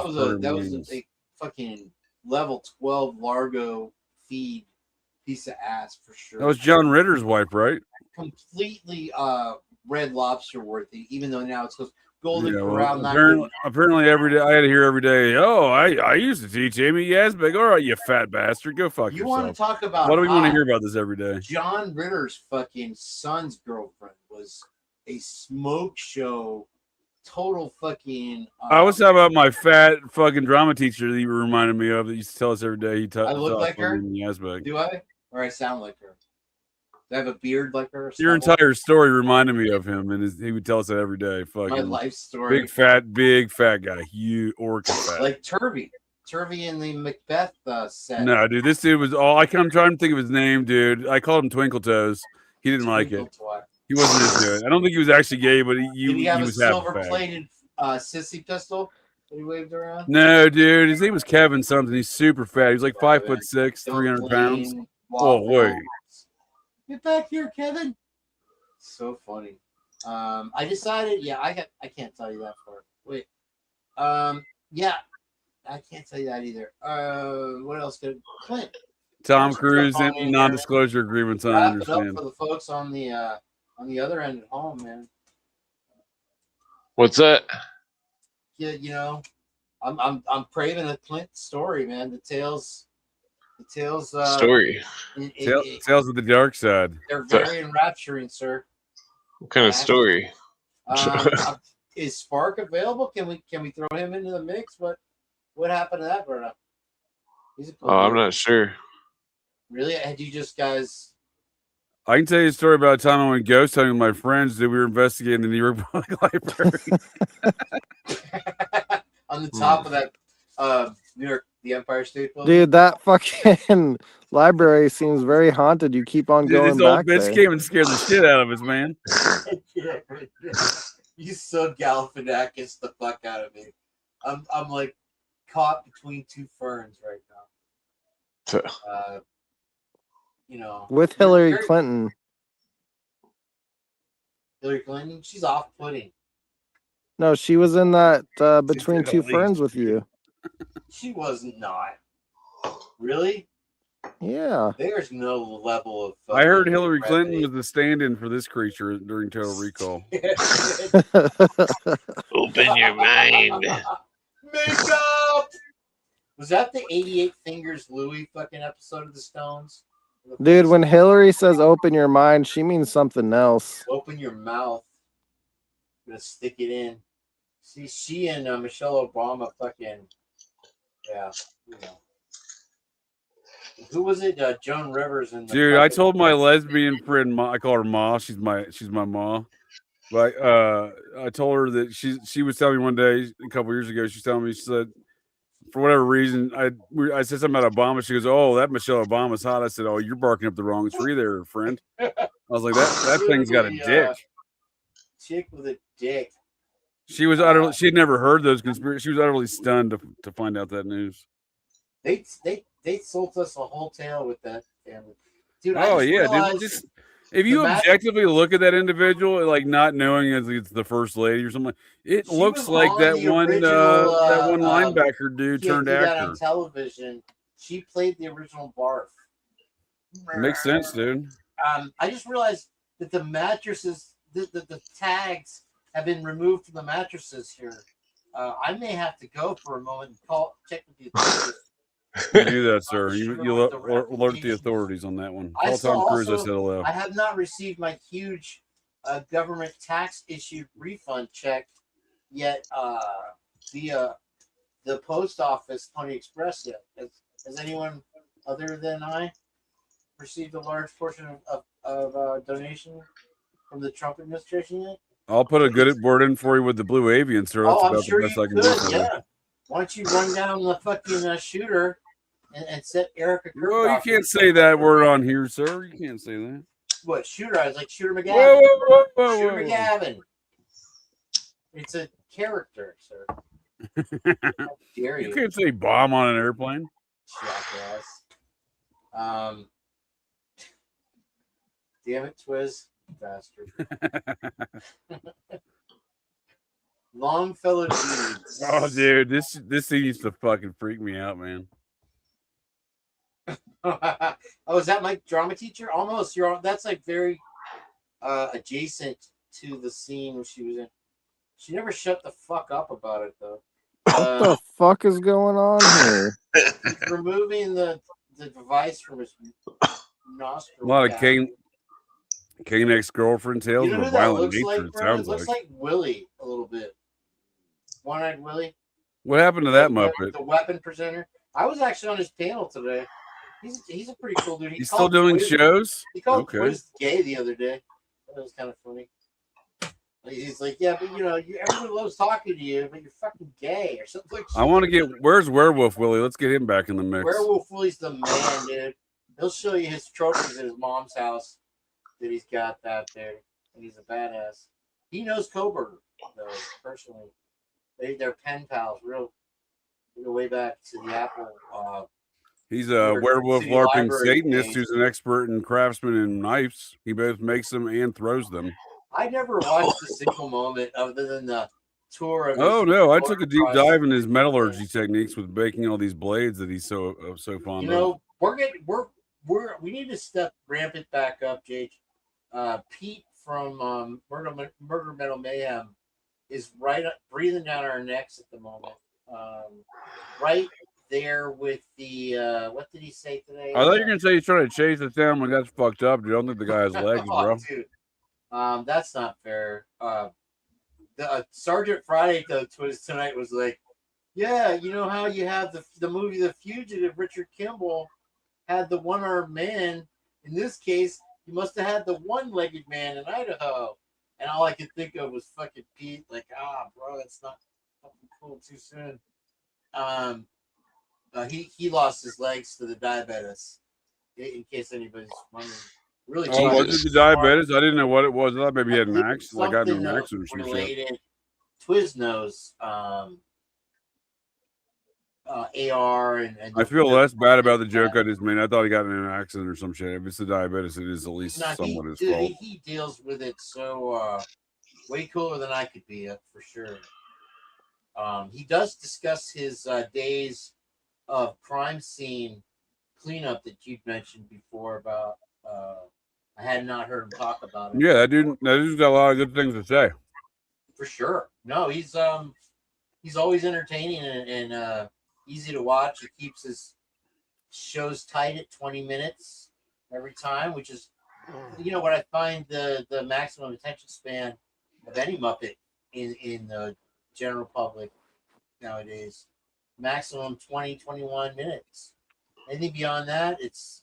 That was Wings. a fucking level 12 Largo feed piece of ass for sure. That was John Ritter's wife, right? Completely Red Lobster worthy, even though now it's close. Golden Yeah, Corral. well, Not apparently every day I had to hear every day. Oh, I used to teach Amy Yasbeck. All right, you fat bastard, go fuck You want to yourself. talk about Why do we want to hot? hear about this every day? John Ritter's fucking son's girlfriend was a smoke show. Total fucking. I was talking about my fat fucking drama teacher that you reminded me of that used to tell us every day. I look like her? Yasbeck. Do I? Or I sound like her? Do I have a beard like her? Your entire story reminded me of him, and he would tell us that every day. My Fucking life story. big fat guy, huge orca fat. Like Turvey in the Macbeth set. No, dude, this dude was all. I'm trying to think of his name, dude. I called him Twinkle Toes. He didn't like it. Twat. He wasn't into it. I don't think he was actually gay, but Did he have he a was half a silver fag. plated sissy pistol that he waved around? No, dude, his name was Kevin something. He's super fat. He's like 5'6", 300 pounds. Plain Oh wait, waffles. Get back here, Kevin. So funny. I decided, yeah, I can't tell you that part. Wait. Yeah, I can't tell you that either. What else could Clint? Tom There's Cruise stuff on in non-disclosure agreements. I Wrap it up understand. for the folks on the other end at home, man. What's that? Yeah, you know, I'm craving a Clint story, man. The tales. Story. Tales of the dark side. They're very enrapturing, sir. What kind of story? Is Spark available? Can we throw him into the mix? What happened to that, brother? He's a cool Oh, I'm dude. not sure. Really? Had you just guys? I can tell you a story about a time I went ghost hunting with my friends that we were investigating the New York Public Library. On the top of that New York, the Empire State Building. Dude, that fucking library seems very haunted. You keep on Dude, going this old back bitch there. came and scared the shit out of us, man. You so Galifianakis the fuck out of me. I'm like caught between two ferns right now. You know, With Hillary you're- Clinton. Hillary Clinton, she's off-putting. No, she was in that Between did Two at least. Ferns with you. She was not. Really? Yeah. There's no level of. I heard fucking Hillary Clinton brevity. was the stand-in for this creature during Total Recall. Open your mind. Makeup. Was that the 88 Fingers Louie fucking episode of the Stones? Dude, when Hillary says open your mind, she means something else. Open your mouth. I'm gonna stick it in. See, she and Michelle Obama fucking. Yeah, you know. Who was it? Joan Rivers and. Dude, I told my lesbian friend, Ma, I call her Ma. She's my ma. But I told her that she was telling me one day a couple years ago. She's telling me, she said, for whatever reason, I said something about Obama. She goes, "Oh, that Michelle Obama's hot." I said, "Oh, you're barking up the wrong tree there, friend." I was like, "That thing's got a dick." Chick with a dick. She had never heard those conspiracies. She was utterly stunned to find out that news. They sold us a whole tale with that family. Dude, Oh I yeah, realized dude. If you objectively look at that individual, like not knowing it's the first lady or something, it She looks was like on that the one original, linebacker dude can't turned do that actor. on television. She played the original Barf. Makes sense, dude. I just realized that the mattresses, the tags have been removed from the mattresses here. I may have to go for a moment and check with the authorities. You do that, sir. I'm You sure what the alert the ramifications- authorities on that one. I Call saw Tom Cruise. I also- said hello. I have not received my huge government tax issued refund check yet via the post office Pony Express yet. Has anyone other than I received a large portion of donation from the Trump administration yet? I'll put a good word in for you with the Blue Avian, sir. That's Oh, I'm about sure the you best I can do could. for you. Yeah. Why don't you run down the fucking shooter and set Erica Kirchhoff? Well, you can't say that word on here, sir. You can't say that. What shooter? I was like Shooter McGavin. Whoa, Shooter whoa. McGavin. It's a character, sir. How dare You you? can't say bomb on an airplane. Jackass. Damn it, Twiz, bastard. Longfellow Deeds. Oh, dude, this thing used to fucking freak me out, man. Oh, is that my drama teacher? Almost. That's like very adjacent to the scene she was in. She never shut the fuck up about it though. What the fuck is going on here? He's removing the device from his nostril. A lot of cavity. Kane ex-girlfriend tales You know of who a that violent looks nature. like, It bro? sounds It looks like. like Willie a little bit. One-eyed Willie. What happened to that The Muppet? weapon presenter. I was actually on his panel today. He's a pretty cool dude. He's still doing Twiz- shows? He called Okay. Twiz gay the other day. That was kind of funny. He's like, yeah, but everyone loves talking to you, but you're fucking gay or something like that. I want to get where's Werewolf Willie? Let's get him back in the mix. Werewolf Willie's the man, dude. He'll show you his trophies at his mom's house that he's got out there, and he's a badass. He knows Coburn, though, personally. They're pen pals, real way back to the Apple. He's a werewolf City LARPing Library Satanist days. who's an expert in craftsman and knives. He both makes them and throws them. I never watched a single moment other than the tour of. Oh his no, I took a deep process. dive in his metallurgy techniques with baking all these blades that he's so fond You know, we need to ramp it back up, Jake. Pete from Murder Metal Mayhem is right up, breathing down our necks at the moment. Right there with the what did he say today? I thought you were gonna say he's trying to chase us down when that's fucked up. Dude, I don't think the guy has legs, bro. Dude. That's not fair. Sergeant Friday tonight was like, yeah, you know how you have the movie The Fugitive, Richard Kimball had the one-armed man. In this case, you must have had the one-legged man in Idaho. And all I could think of was fucking Pete, like, bro, that's not fucking cool too soon. He lost his legs to the diabetes, in case anybody's wondering. Really, Oh, was it the diabetes? I didn't know what it was. I thought maybe he had an accident, like I had an something accident or some shit. related. Twizznos, AR, and I feel less bad about the joke I just made. I thought he got in an accident or some shit. If it's the diabetes, it is at least somewhat his fault. He deals with it so way cooler than I could be, for sure. He does discuss his days of crime scene cleanup that you've mentioned before about. I had not heard him talk about it. Yeah, that dude's got a lot of good things to say. For sure. No, he's always entertaining and easy to watch. He keeps his shows tight at 20 minutes every time, which is, what I find the maximum attention span of any Muppet in the general public nowadays. Maximum 20, 21 minutes. Anything beyond that, it's,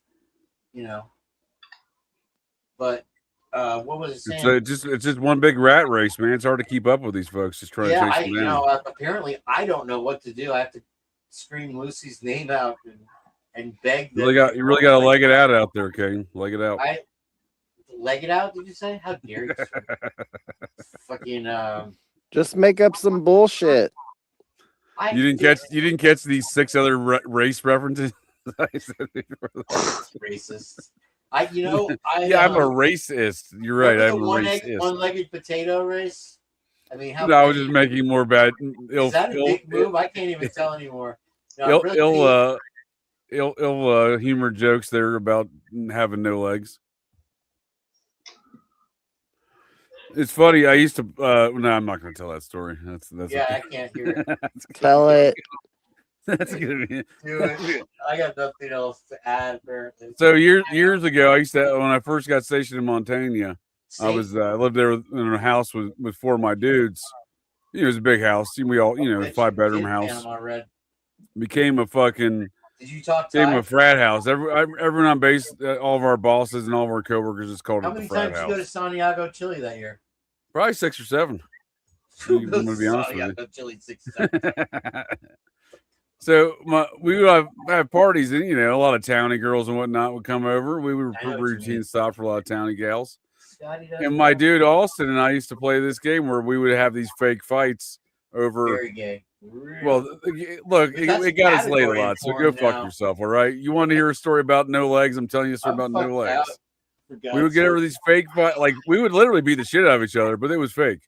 But what was it saying? It's just one big rat race, man. It's hard to keep up with these folks. Just trying to chase them down. Apparently I don't know what to do. I have to scream Lucy's name out and beg. You really got to leg it out there, King. Leg it out. Leg it out? Did you say? How dare you? Fucking. Just make up some bullshit. You didn't catch these 6 other race references. Racist. I'm a racist. You're right. I'm a racist. One-legged potato race. I mean, how? No, I was just making more bad. Is that a big move? I can't even tell anymore. No, ill humor jokes there about having no legs. It's funny. I used to. No, I'm not going to tell that story. That's. Yeah, I can't hear it. Tell it. That's gonna be. Dude, I got nothing else to add. Apparently. So years ago, I used to when I first got stationed in Montana. I lived there in a house with 4 of my dudes. It was a big house. We all, 5-bedroom house. Became a fucking. Did you talk to became a frat house. Everyone on base, all of our bosses and all of our coworkers just called it the frat house. How many times did you go to Santiago, Chile that year? Probably 6 or 7. I'm gonna be honest with you. Chile 6 or 7. So we would have parties, and a lot of towny girls and whatnot would come over. We would routine stop for a lot of towny gals. And my dude Austin and I used to play this game where we would have these fake fights over. Very gay. Well, look, it got us laid a lot, so go fuck yourself, all right? You want to hear a story about no legs? I'm telling you a story about no legs. We would get over these fake fights, like we would literally beat the shit out of each other, but it was fake.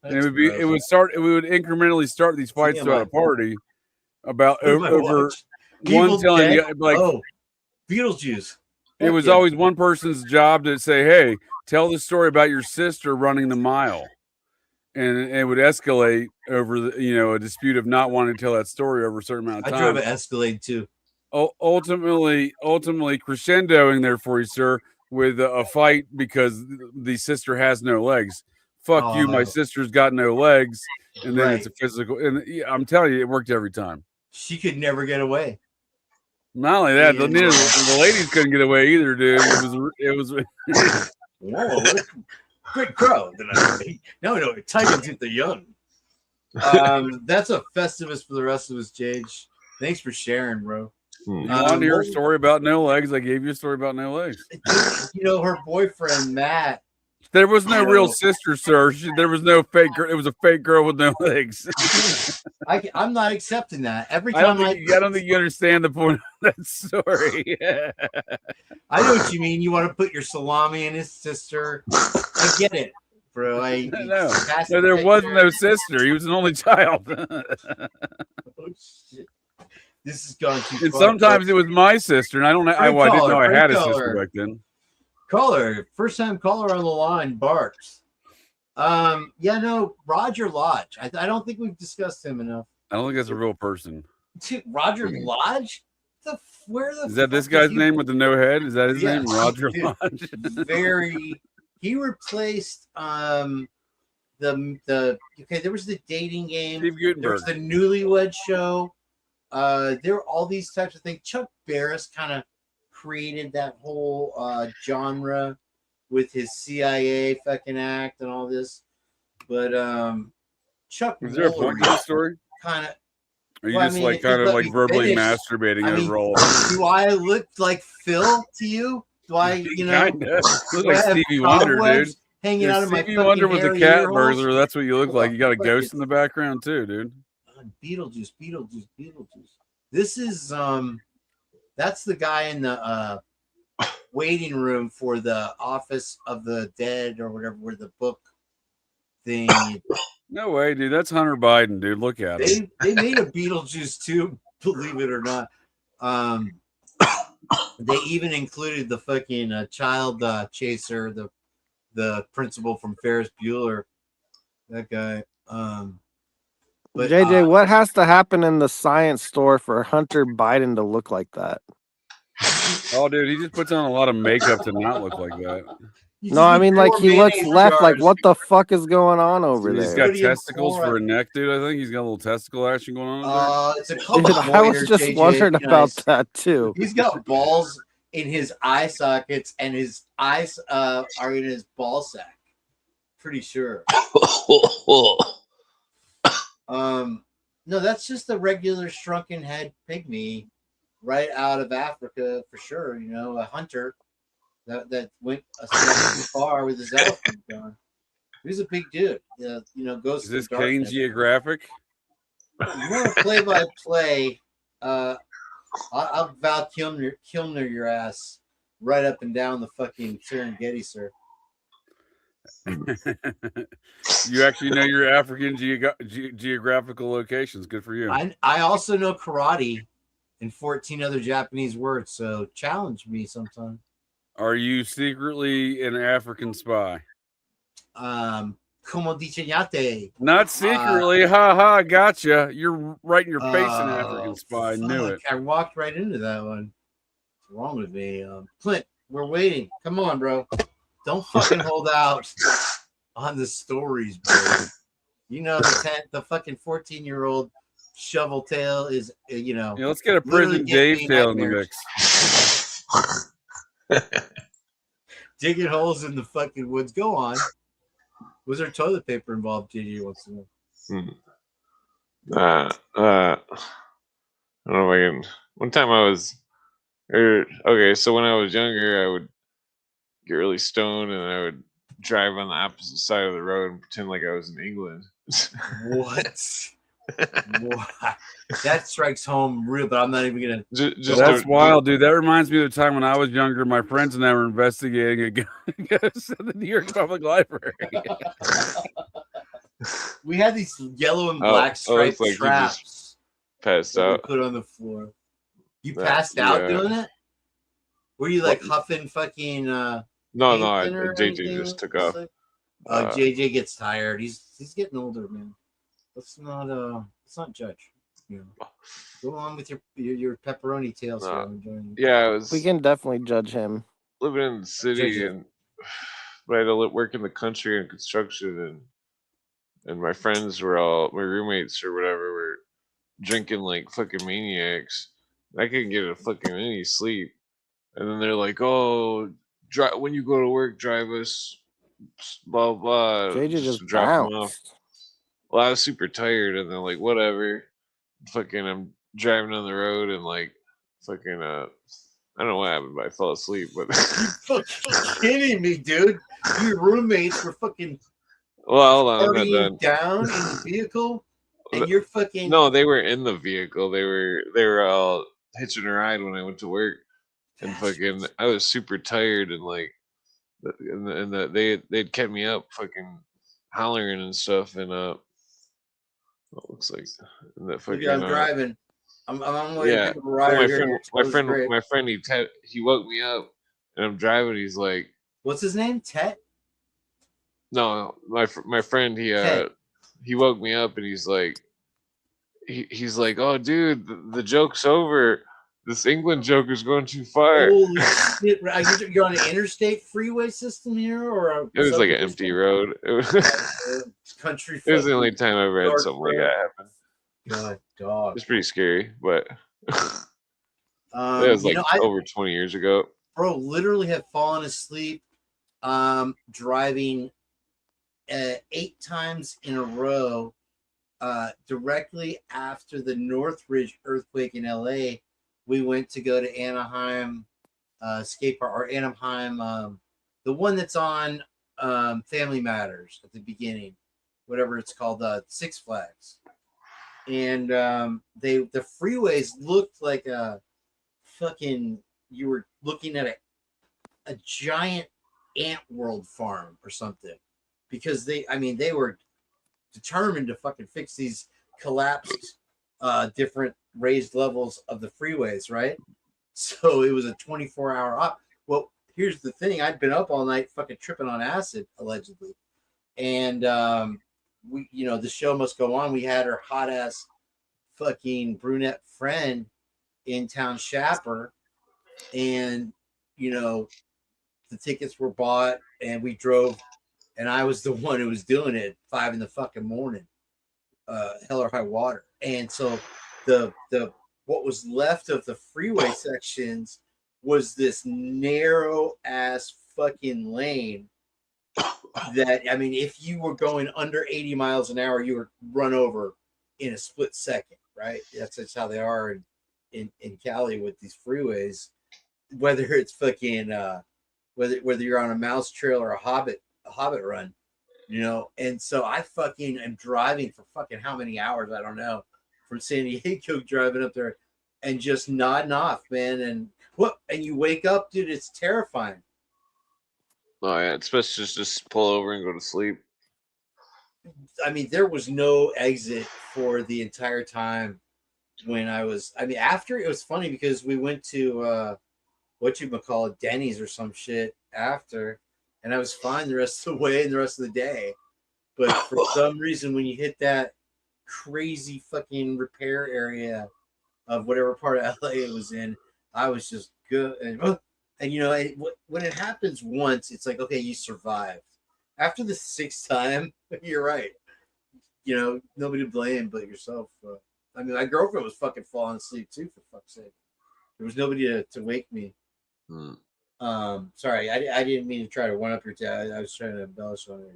And we would incrementally start these fights throughout a party about over one telling you, like, Beetlejuice. It was always one person's job to say, hey, tell the story about your sister running the mile. and it would escalate over a dispute of not wanting to tell that story over a certain amount of I time. drove an Escalade too. Ultimately crescendoing there for you, sir, with a fight because the sister has no legs. Fuck you, my Oh. sister's got no legs, and then it's a Right. physical. And I'm telling you, it worked every time. She could never get away. Not only that, Yeah. the ladies couldn't get away either, dude. It was. Whoa, what a great crowd tonight. Now we know Tigers get the young. That's a Festivus for the rest of us, Jage. Thanks for sharing, bro. You want to hear a story about no legs? I gave you a story about no legs. Her boyfriend Matt. There was no real sister, sir. There was no fake girl. It was a fake girl with no legs. I'm not accepting that. Every I time don't think you understand the point of that story. I know what you mean. You want to put your salami in his sister. I get it, bro. No, there was no sister. He was an only child. Oh, shit. This has gone too And far. sometimes it was my sister, and I didn't know I had a sister back then. Caller, first time caller on the line, Barks. Roger Lodge. I don't think we've discussed him enough. I don't think that's a real person. Roger Lodge? Where the Is that this fuck guy's did he- name with the no head? Is that his Yes. name? Roger Lodge. He replaced there was the dating game. Steve There was Gutenberg. the Newlywed Show. There were all these types of things. Chuck Barris kind of created that whole genre with his CIA fucking act and all this. But Chuck Is there a point to this story? kind of. Are you Well, I just mean, if you kind of let like me verbally finish, masturbating I in a mean, role? do I look like Phil to you? Do I, Kinda. Look do I like have Stevie Wonder, dude. cobwebs hanging If out of my Stevie fucking Wonder with the hairy cat ear holes? burglar, that's what you look like. You got a Fuck ghost it. in the background too, dude. Beetlejuice. This is that's the guy in the waiting room for the Office of the Dead or whatever, where the book thing. No way, dude. That's Hunter Biden, dude. Look at him. They made a Beetlejuice too, believe it or not. They even included the fucking child chaser, the principal from Ferris Bueller. That guy. But JJ, what has to happen in the science store for Hunter Biden to look like that? Oh, dude, he just puts on a lot of makeup to not look like that. No, I mean, like, he looks left. Like, what the fuck is going on over He's there? got testicles for a neck, dude. I think he's got a little testicle action going on. It's a couple Dude, I was just JJ, wondering about guys. that too. He's got balls in his eye sockets, and his eyes are in his ball sack. Pretty sure. No, that's just a regular shrunken head pygmy, right out of Africa for sure. You know, a hunter that went a step too far with his elephant gun. He's a big dude. Goes. Is this to the Kane darkness. Geographic? You want to play by play? I'll Val Kilmer your ass right up and down the fucking Serengeti, sir. You actually know your African geographical locations. Good for you. I also know karate and 14 other Japanese words, so challenge me sometime. Are you secretly an African spy? Como diseñate. Not secretly. Ha ha. Gotcha. You're right in your face, an African spy. I knew it. I walked right into that one. What's wrong with me? Clint, we're waiting. Come on, bro. Don't fucking hold out on the stories, bro. You know the fucking 14-year-old shovel tail is Yeah, let's get a prison Dave tail in the mix. Digging holes in the fucking woods. Go on. Was there toilet paper involved, JJ wants to know? I don't know if I can. One time I was, okay, so when I was younger, I would get really stoned and I would drive on the opposite side of the road and pretend like I was in England. What? What? That strikes home real, but I'm not even gonna. That's wild, dude. That reminds me of the time when I was younger. My friends and I were investigating a ghost at the New York Public Library. We had these yellow and black striped like traps passed that we out. put on the floor. You passed out doing it? Were you like huffing fucking? No, paint thinner or JJ anything? just took off. JJ gets tired. He's getting older, man. Let's not judge. You know, go on with your pepperoni tails. Yeah, I was We can definitely judge him. living in the city, and but I had to work in the country and construction, and my friends were all my roommates or whatever were drinking like fucking maniacs. I couldn't get a fucking any sleep, and then they're like, "Oh, when you go to work, drive us." Blah blah. JJ just drop them off. bounced. Well, I was super tired, and then like whatever. Fucking, I'm driving on the road, and like fucking I don't know what happened, but I fell asleep. But You're fucking kidding me, dude. Your roommates were fucking well, hold on, I'm not partying done. down in the vehicle, and you're fucking No, they were in the vehicle. They were all hitching a ride when I went to work, and fucking I was super tired, and like they'd kept me up fucking hollering and stuff, and it looks like that fucking I'm driving. I'm on my way to pick up a rider. My friend he woke me up, and I'm driving. He's like, "What's his name? Tet?" No, my friend he woke me up, and he's like, he's like, "Oh, dude, the joke's over. This England joke is going too far." Holy shit! You're on an interstate freeway system here, or it was like an empty road. It was country. It was the only time I ever had something like that happen. God, dog. It's pretty scary, but it was like over 20 years ago. Bro, literally have fallen asleep driving 8 times in a row directly after the Northridge earthquake in LA. We went to go to Anaheim skate park, or Anaheim, the one that's on Family Matters at the beginning, whatever it's called, Six Flags. And the freeways looked like a fucking, you were looking at a giant ant world farm or something, because they were determined to fucking fix these collapsed different raised levels of the freeways, right? So it was a 24-hour op. Well, here's the thing: I'd been up all night fucking tripping on acid, allegedly, and we, the show must go on. We had her hot ass fucking brunette friend in town chaper, and the tickets were bought, and we drove, and I was the one who was doing it at 5 in the fucking morning, hell or high water. And so the what was left of the freeway sections was this narrow ass fucking lane that, if you were going under 80 miles an hour, you were run over in a split second, right? That's just how they are in Cali with these freeways, whether it's fucking whether you're on a mouse trail or a hobbit run, and so I fucking am driving for fucking how many hours, I don't know, from San Diego, driving up there and just nodding off, man. And you wake up, dude, it's terrifying. Oh yeah, it's best to just pull over and go to sleep. There was no exit for the entire time when I was, after, it was funny because we went to Denny's or some shit after, and I was fine the rest of the way and the rest of the day. But for some reason, when you hit that crazy fucking repair area of whatever part of LA it was in, I was just good. And when it happens once, it's like, okay, you survived. After the 6th time, you're right. Nobody to blame but yourself. My girlfriend was fucking falling asleep too, for fuck's sake. There was nobody to wake me. Sorry, I didn't mean to try to one up your dad. I was trying to embellish on it.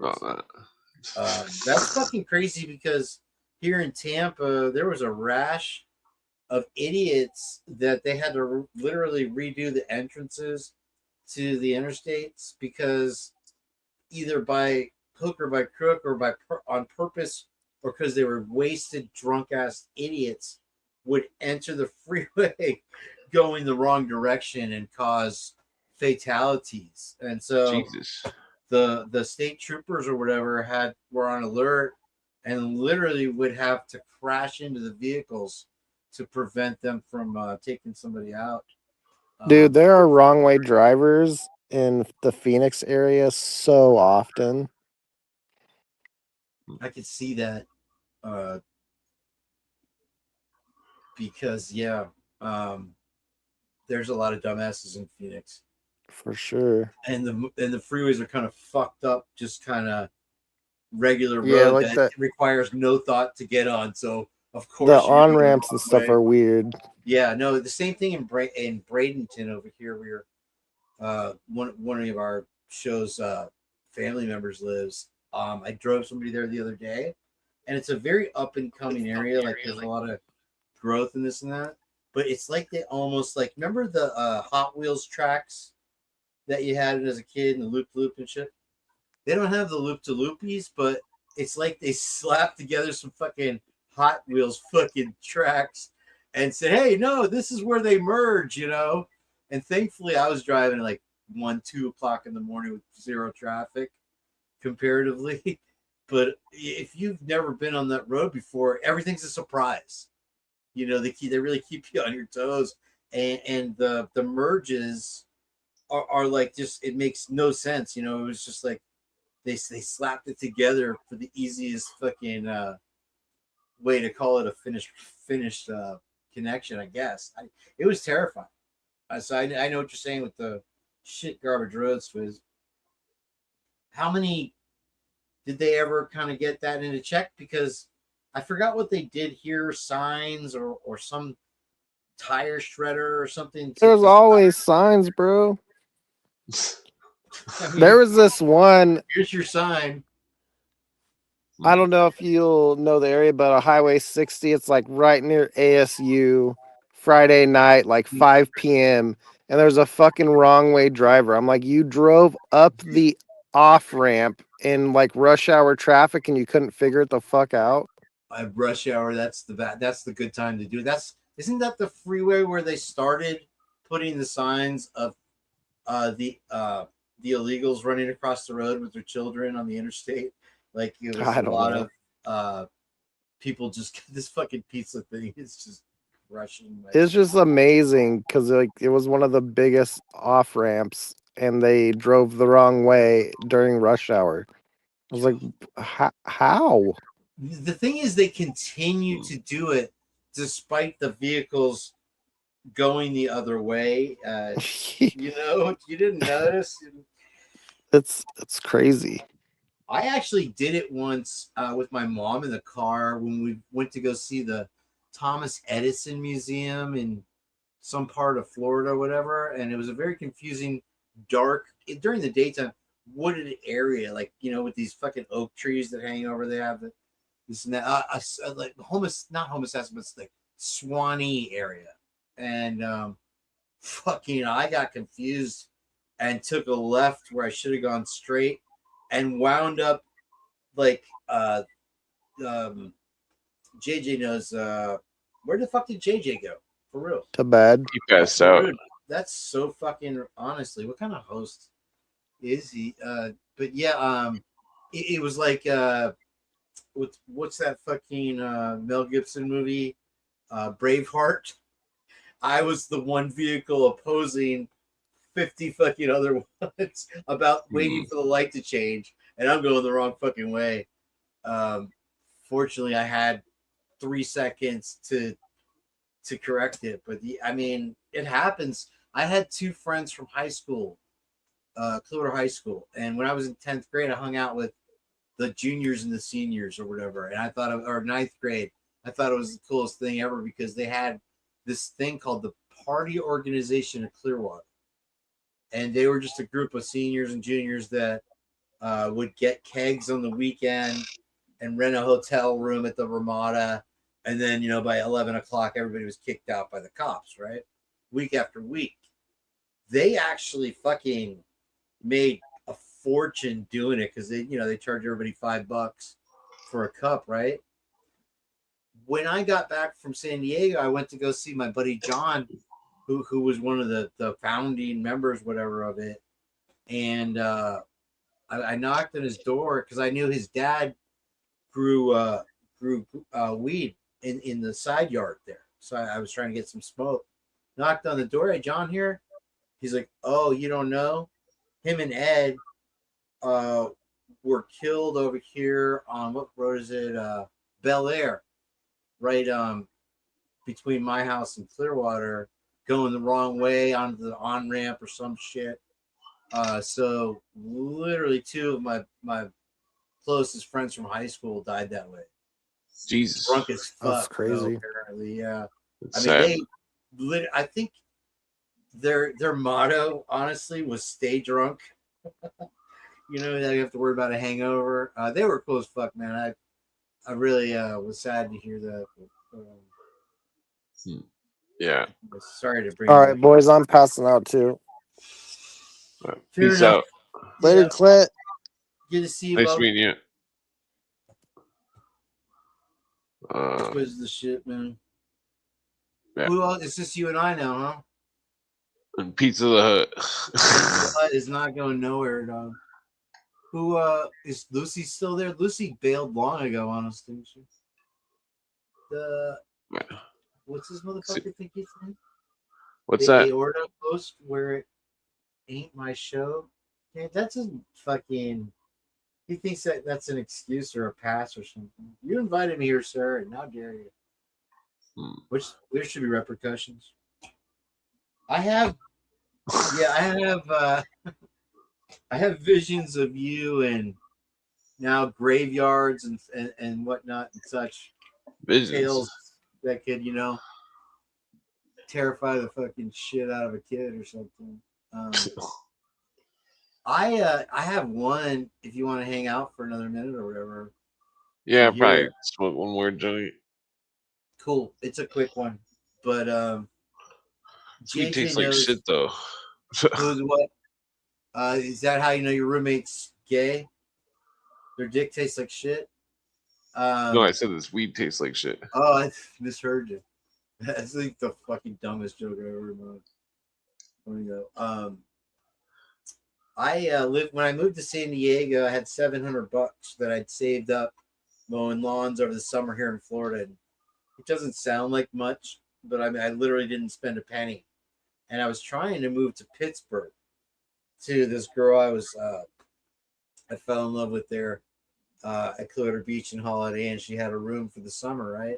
That's fucking crazy, because here in Tampa there was a rash of idiots that they had to literally redo the entrances to the interstates, because either by hook or by crook or on purpose, or because they were wasted drunk ass idiots would enter the freeway going the wrong direction and cause fatalities. And so Jesus. the state troopers or whatever were on alert and literally would have to crash into the vehicles to prevent them from taking somebody out. Dude, there are wrong way drivers in the Phoenix area so often. I could see that because there's a lot of dumbasses in Phoenix, For sure. and the freeways are kind of fucked up, just kind of regular Yeah, road like that the requires no thought to get on. So of the course you're on going the ramps and wrong stuff way. are weird. Yeah, no, the same thing in Bradenton over here. Where one of our shows family members lives. I drove somebody there the other day, and it's a very up and coming area. Like there's a lot of growth in this and that, but it's like they almost like remember the Hot Wheels tracks that you had as a kid and the loop loop and shit. They don't have the loop to loopies, but it's like they slapped together some fucking Hot Wheels fucking tracks and said, "Hey, no, this is where they merge," you know. And thankfully, I was driving at like 1, 2 o'clock in the morning with zero traffic, comparatively. But if you've never been on that road before, everything's a surprise. You know, they really keep you on your toes, and the merges are like just it makes no sense. You know, it was just like they slapped it together for the easiest fucking way to call it a finished connection, I guess. It was terrifying. So I know what you're saying with the shit garbage roads. Was how many did they ever kind of get that into check? Because I forgot what they did here, signs or some tire shredder or something. There's always signs, bro. I mean, There was this one. here's your sign. I don't know if you'll know the area, but a Highway 60, it's like right near ASU, Friday night, like 5 p.m. And there's a fucking wrong way driver. I'm like, you drove up the off ramp in like rush hour traffic and you couldn't figure it the fuck out. Rush hour. That's the good time to do it. Isn't that the freeway where they started putting the signs of the illegals running across the road with their children on the interstate? Like it was I a don't lot know. of people just this fucking pizza thing is just rushing. It's just amazing because like it was one of the biggest off ramps and they drove the wrong way during rush hour. I was like, how? The thing is, they continue to do it despite the vehicles going the other way. You know, you didn't notice. It's crazy. I actually did it once with my mom in the car when we went to go see the Thomas Edison Museum in some part of Florida or whatever. And it was a very confusing, dark, during the daytime, wooded area, like, you know, with these fucking oak trees that hang over there. Have this and that, like not Homosassa, but it's like Swanee area. And I got confused and took a left where I should have gone straight and wound up like JJ knows where the fuck did JJ go? For real. To bed. He passed out. Dude, that's so fucking honestly. What kind of host is he? But yeah, it was like what's that fucking Mel Gibson movie? Braveheart. I was the one vehicle opposing 50 fucking other ones about waiting for the light to change, and I'm going the wrong fucking way. Fortunately, I had 3 seconds to correct it, but I mean, it happens. I had 2 friends from high school, Clearwater High School, and when I was in 10th grade, I hung out with the juniors and the seniors or whatever, and I thought, or 9th grade, I thought it was the coolest thing ever because they had this thing called the Party Organization of Clearwater. And they were just a group of seniors and juniors that would get kegs on the weekend and rent a hotel room at the Ramada. And then, you know, by 11 o'clock, everybody was kicked out by the cops, right? Week after week. They actually fucking made a fortune doing it because they charge everybody $5 for a cup, right? When I got back from San Diego, I went to go see my buddy John, who was one of the founding members, whatever, of it. And I knocked on his door because I knew his dad grew weed in the side yard there. So I was trying to get some smoke. Knocked on the door. Hey, John here? He's like, oh, you don't know? Him and Ed were killed over here on what road is it? Bel Air, right? Between my house and Clearwater, going the wrong way onto the on ramp or some shit. So literally 2 of my closest friends from high school died that way. Jesus. Drunk as fuck. That's crazy. Apparently, yeah. It's I sad. mean, I think their motto, honestly, was "Stay drunk." You know, that you have to worry about a hangover. They were cool as fuck, man. I really was sad to hear that. Yeah. Sorry to bring. All it right, up. boys, I'm passing out too. Fair Peace enough. out. Later, Yeah. Clint. Good to see you, Nice bub. meeting you. Was the shit, man. Yeah. Who else? It's just you and I now, huh? And Pizza the Pizza Hut. Hut is not going nowhere, dog. Who is Lucy still there? Lucy bailed long ago on us, didn't she? What's this motherfucker think he's in? What's that? Aorta post where it ain't my show. Man, that's a fucking. He thinks that's an excuse or a pass or something. You invited me here, sir, and how dare you? Which there should be repercussions. I have I have visions of you and now graveyards and whatnot and such Visions. tales that could, terrify the fucking shit out of a kid or something. I have one if you want to hang out for another minute or whatever. Yeah, You probably hear it. smoke one more joint. Cool. It's a quick one. But Sweet JJ tastes like knows shit though. who's what. Is that how you know your roommate's gay? Their dick tastes like shit? No, I said this weed tastes like shit. Oh, I misheard you. That's like the fucking dumbest joke I ever heard. There you go. I lived when I moved to San Diego. I had $700 that I'd saved up mowing lawns over the summer here in Florida. It doesn't sound like much, but I mean, I literally didn't spend a penny. And I was trying to move to Pittsburgh to this girl I fell in love with there at Clearwater Beach and Holiday Inn. She had a room for the summer, right?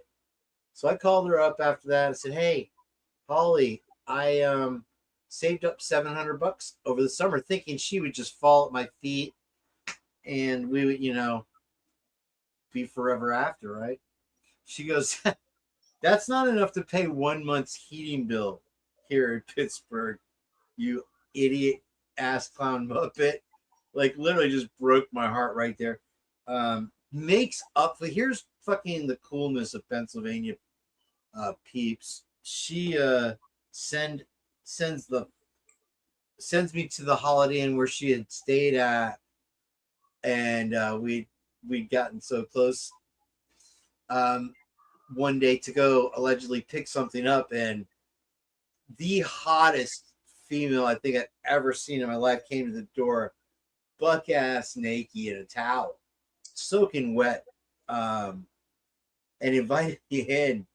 So I called her up after that. I said, "Hey, Holly, I saved up $700 over the summer, thinking she would just fall at my feet, and we would, be forever after, right?" She goes, "That's not enough to pay 1 month's heating bill here in Pittsburgh, you idiot ass clown muppet." Like literally just broke my heart right there. Makes up for here's fucking the coolness of Pennsylvania peeps. She sends me to the Holiday Inn where she had stayed at, and we'd gotten so close one day to go allegedly pick something up, and the hottest female I think I've ever seen in my life came to the door, buck ass naked in a towel, soaking wet, and invited me in.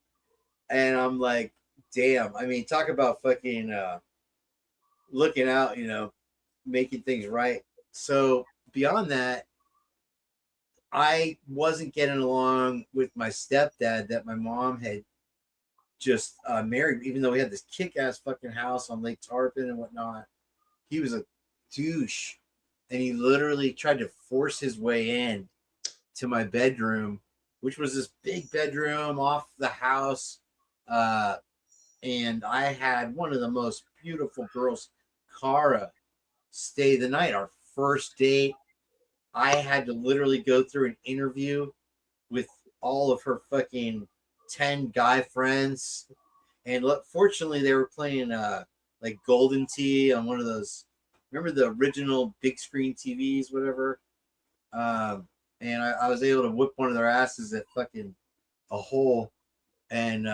And I'm like, damn. I mean, talk about fucking looking out, making things right. So beyond that, I wasn't getting along with my stepdad that my mom had just married, even though we had this kick-ass fucking house on Lake Tarpon and whatnot. He was a douche, and he literally tried to force his way in to my bedroom, which was this big bedroom off the house. And I had one of the most beautiful girls, Cara, stay the night. Our first date, I had to literally go through an interview with all of her fucking 10 guy friends. And look, fortunately, they were playing like Golden Tee on one of those. Remember the original big screen TVs, whatever? And I was able to whip one of their asses at fucking a hole and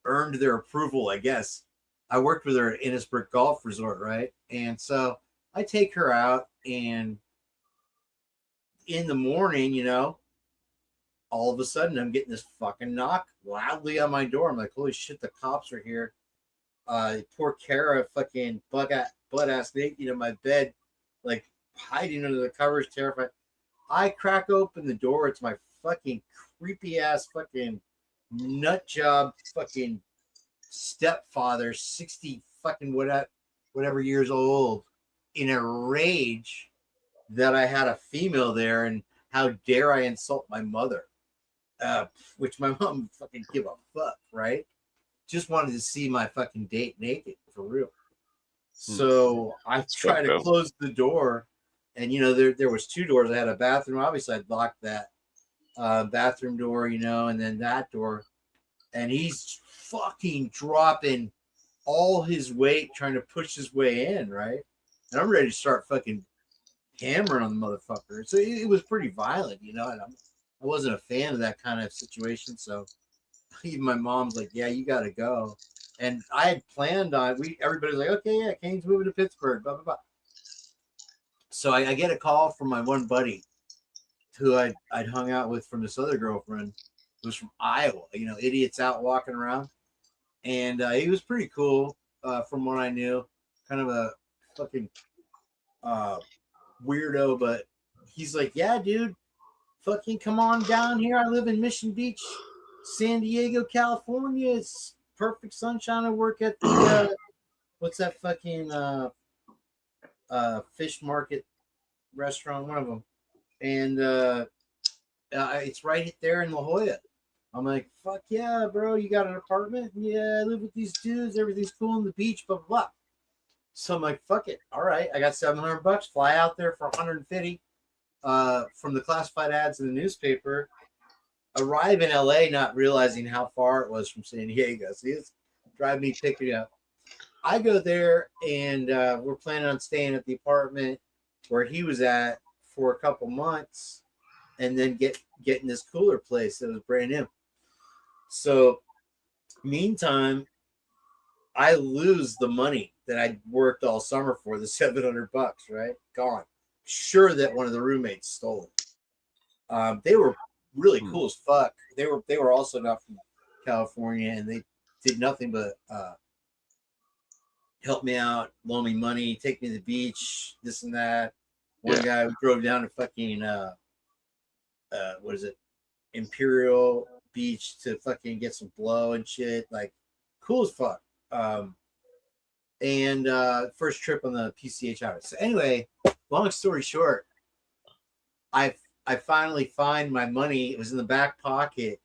earned their approval, I guess. I worked with her at Innisbrook Golf Resort, right? And so I take her out, and in the morning, all of a sudden I'm getting this fucking knock loudly on my door. I'm like, holy shit, the cops are here. Poor Kara fucking butt ass naked in my bed, like hiding under the covers, terrified. I crack open the door. It's my fucking creepy ass fucking nut job fucking stepfather, 60 fucking whatever years old, in a rage that I had a female there, and how dare I insult my mother, which my mom fucking give a fuck, right? Just wanted to see my fucking date naked, for real. So I try to close the door, and there was 2 doors. I had a bathroom. Obviously, I'd locked that bathroom door, and then that door. And he's fucking dropping all his weight, trying to push his way in, right? And I'm ready to start fucking hammering on the motherfucker. So it was pretty violent, and I wasn't a fan of that kind of situation. So even my mom's like, yeah, you got to go. And I had planned on, everybody's like, okay, yeah, Kane's moving to Pittsburgh, blah, blah, blah. So I get a call from my one buddy who I'd hung out with from this other girlfriend, who was from Iowa, idiots out walking around. And he was pretty cool from what I knew. Kind of a fucking weirdo, but he's like, yeah, dude, fucking come on down here. I live in Mission Beach, San Diego, California. It's perfect sunshine. I work at the what's that fucking fish market restaurant, one of them, and it's right there in La Jolla. I'm like, fuck yeah, bro, you got an apartment? Yeah, I live with these dudes, everything's cool on the beach, blah blah blah. So I'm like, fuck it, all right, I got $700, fly out there for 150 from the classified ads in the newspaper. Arrive in LA not realizing how far it was from San Diego. So he's driving me, picking up. I go there, and we're planning on staying at the apartment where he was at for a couple months, and then getting this cooler place that was brand new. So meantime, I lose the money that I worked all summer for, the $700, right? Gone. Sure that one of the roommates stole it. They were really cool as fuck. They were also not from California, and they did nothing but help me out, loan me money, take me to the beach, this and that. One guy drove down to fucking what is it, Imperial Beach to fucking get some blow and shit. Like, cool as fuck. And first trip on the PCH highway. So anyway, long story short, I finally find my money. It was in the back pocket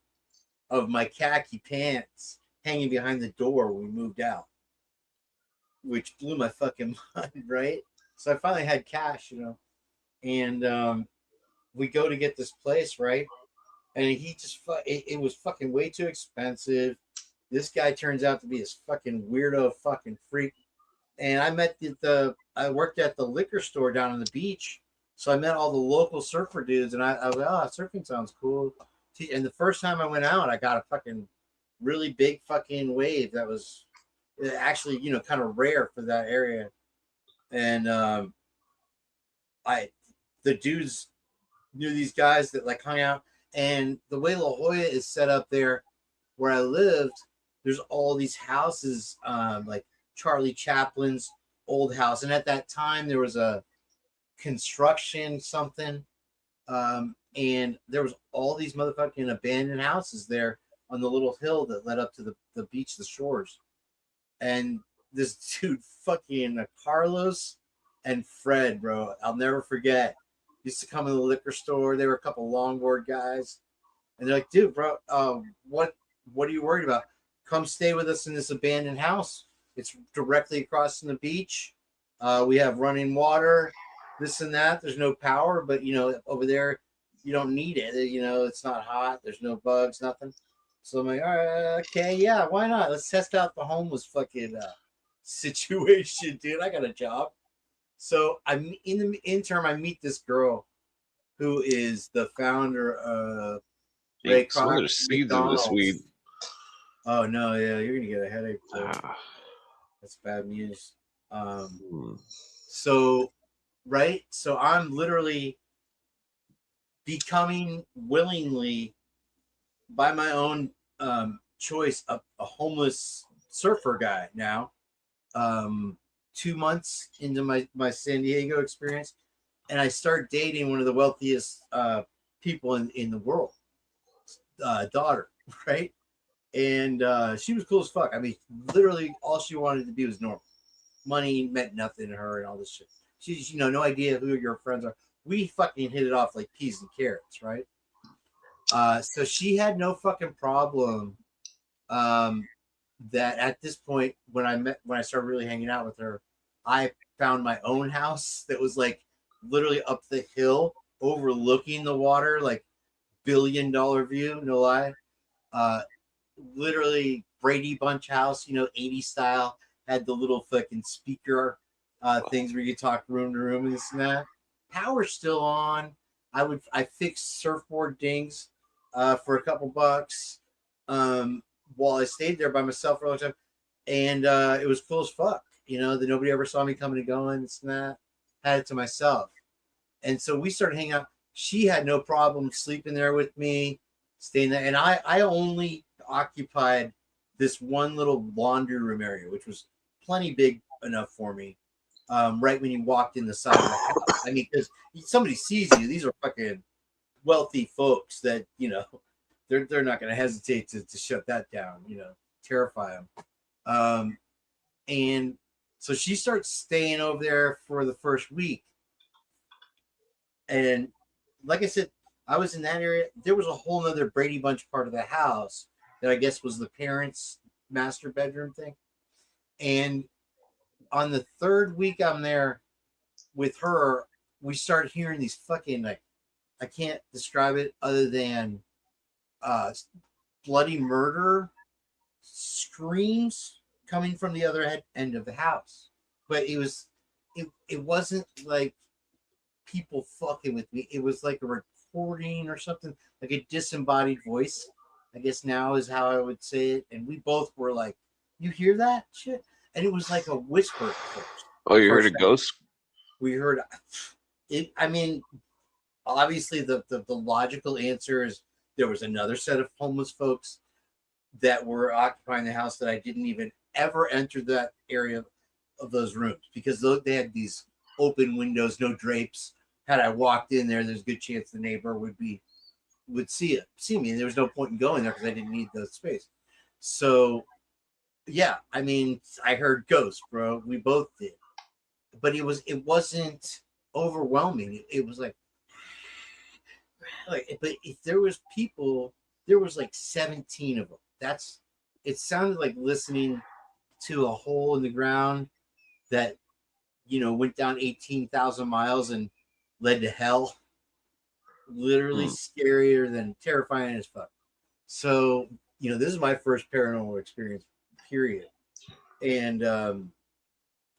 of my khaki pants, hanging behind the door when we moved out, which blew my fucking mind, right? So I finally had cash, and we go to get this place, right? And he just it was fucking way too expensive. This guy turns out to be this fucking weirdo fucking freak. And I met I worked at the liquor store down on the beach. So I met all the local surfer dudes, and I was like, oh, surfing sounds cool. And the first time I went out, I got a fucking really big fucking wave that was actually, kind of rare for that area. And the dudes knew these guys that like hung out. And the way La Jolla is set up there where I lived, there's all these houses, like Charlie Chaplin's old house. And at that time, there was a construction something, and there was all these motherfucking abandoned houses there on the little hill that led up to the beach, the shores. And this dude, fucking Carlos and Fred, bro, I'll never forget, used to come in the liquor store. They were a couple longboard guys, and they're like, dude, bro, what are you worried about? Come stay with us in this abandoned house. It's directly across from the beach. We have running water, this and that. There's no power, but over there you don't need it. It's not hot. There's no bugs, nothing. So I'm like, all right, okay, yeah, why not? Let's test out the homeless fucking situation, dude. I got a job. So I'm in the interim. I meet this girl who is the founder of Ray Kroc. There's seeds in this weed. Oh no, yeah, you're gonna get a headache. That's bad news. So I'm literally becoming willingly, by my own choice, a homeless surfer guy now. 2 months into my San Diego experience, and I start dating one of the wealthiest people in the world, daughter, right? And she was cool as fuck. I mean, literally all she wanted to be was normal. Money meant nothing to her and all this shit. She's, no idea who your friends are. We fucking hit it off like peas and carrots, right? So she had no fucking problem that at this point, when I started really hanging out with her, I found my own house that was like literally up the hill overlooking the water, like $1 billion view, no lie. Literally Brady Bunch house, 80s style, had the little fucking speaker things where you talk room to room and this and that. Power's still on. I fixed surfboard dings for a couple bucks while I stayed there by myself for a long time, and it was cool as fuck. That nobody ever saw me coming and going. This and that. Had it to myself, and so we started hanging out. She had no problem sleeping there with me, staying there, and I only occupied this one little laundry room area, which was plenty big enough for me. Right when you walked in the side of the house. I mean, because somebody sees you, these are fucking wealthy folks that, they're not going to hesitate to shut that down, terrify them. And so she starts staying over there for the first week. And like I said, I was in that area. There was a whole nother Brady Bunch part of the house that I guess was the parents' master bedroom thing. And on the third week I'm there with her, we started hearing these fucking, like, I can't describe it other than bloody murder screams coming from the other end of the house. But it wasn't like people fucking with me. It was like a recording or something, like a disembodied voice, I guess now is how I would say it. And we both were like, you hear that shit? And it was like a whisper at first. Oh, you heard a ghost? We heard it. I mean, obviously the logical answer is there was another set of homeless folks that were occupying the house that I didn't even ever enter that area of those rooms, because they had these open windows, no drapes. Had I walked in there, there's a good chance the neighbor would see me, and there was no point in going there because I didn't need the space. So yeah, I mean, I heard ghosts, bro. We both did, but it wasn't overwhelming. It was like, but if there was people, there was like 17 of them. It sounded like listening to a hole in the ground that, went down 18,000 miles and led to hell. Literally scarier than terrifying as fuck. So, this is my first paranormal experience, period. And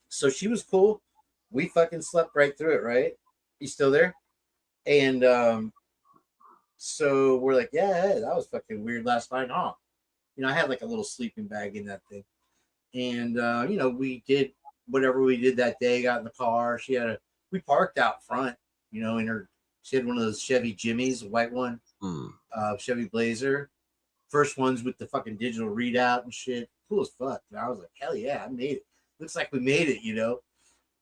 so she was cool. We fucking slept right through it, right? You still there? And so we're like, yeah, hey, that was fucking weird last night, huh? I had like a little sleeping bag in that thing. And we did whatever we did that day, got in the car. We parked out front, she had one of those Chevy Jimmys, a white one, Chevy Blazer. First ones with the fucking digital readout and shit. Cool as fuck. And I was like, hell yeah, I made it. Looks like we made it,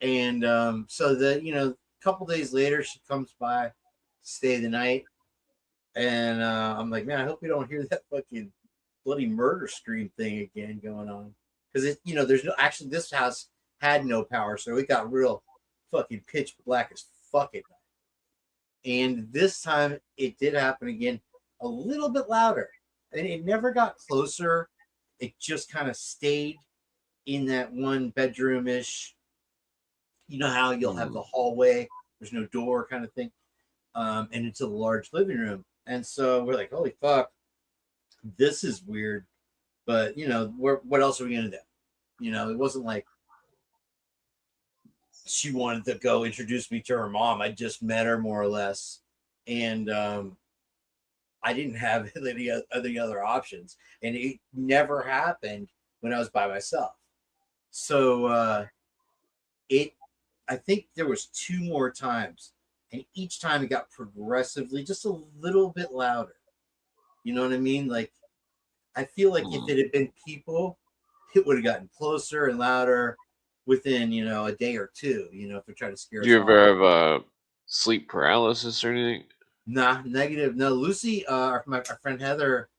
And so a couple days later, she comes by, stay the night. And I'm like, man, I hope we don't hear that fucking bloody murder scream thing again going on. Because there's no, actually, this house had no power, so it got real fucking pitch black as fuck at night. And this time it did happen again, a little bit louder. And it never got closer. It just kind of stayed in that one bedroom-ish. You know how you'll have the hallway, there's no door kind of thing. And it's a large living room. And so we're like, holy fuck, this is weird. But, what else are we going to do? It wasn't like she wanted to go introduce me to her mom. I just met her more or less. And I didn't have any other options. And it never happened when I was by myself. So I think there was 2 more times. And each time it got progressively just a little bit louder. You know what I mean? Like, I feel like if it had been people, it would have gotten closer and louder within, a day or two, if they're trying to scare us. Do you ever have sleep paralysis or anything? Nah, negative. No, Lucy, our friend Heather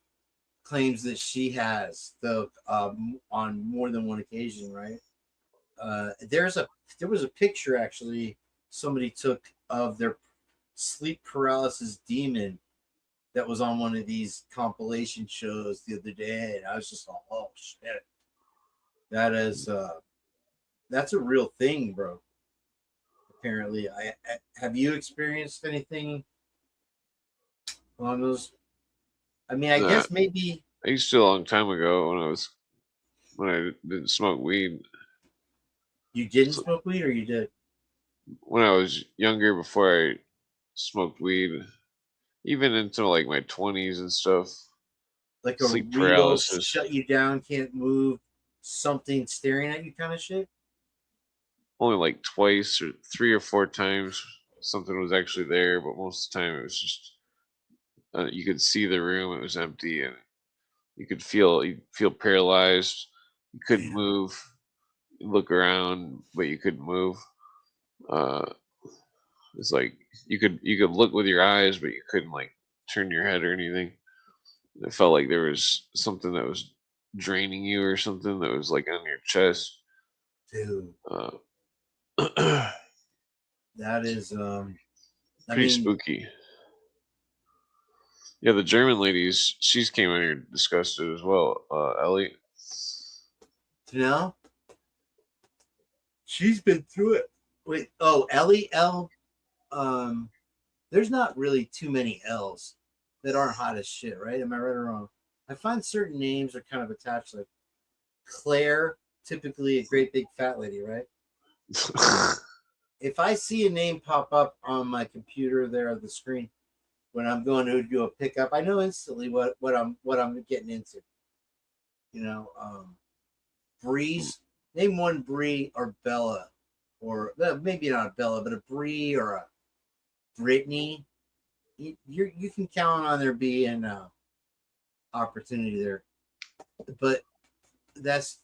claims that she has the on more than one occasion, right? There was a picture actually somebody took of their sleep paralysis demon that was on one of these compilation shows the other day, and I was just like, oh shit, that is that's a real thing, bro. Apparently, I have you experienced anything along those? I mean, I Nah, guess maybe I used to a long time ago when I didn't smoke weed. you didn't So smoke weed, or you did. when I was younger, before I smoked weed, even into like my 20s and stuff, Like a sleep real paralysis. shut you down, can't move, something staring at you kind of shit. Only like twice or 3 or 4 times something was actually there, but most of the time it was just you could see the room; it was empty, and you feel paralyzed. You couldn't move, look around, but you couldn't move. Uh, it's like you could look with your eyes, but you couldn't like turn your head or anything. It felt like there was something that was draining you or something that was like on your chest. Dude, Uh, that is I pretty mean, spooky. Yeah, the German ladies, she's came in here discussed it as well. Ellie. you know, she's been through it. Wait, oh, Ellie L. There's not really too many L's that aren't hot as shit, right? Am I right or wrong? I find certain names are kind of attached, like Claire, typically a great big fat lady, right? If I see a name pop up on my computer there on the screen when I'm going to do a pickup, I know instantly what I'm getting into. You know, Breeze. Name one Bree or Bella, or maybe not a Bella, but a Bree or a Brittany. You can count on there being opportunity there. But that's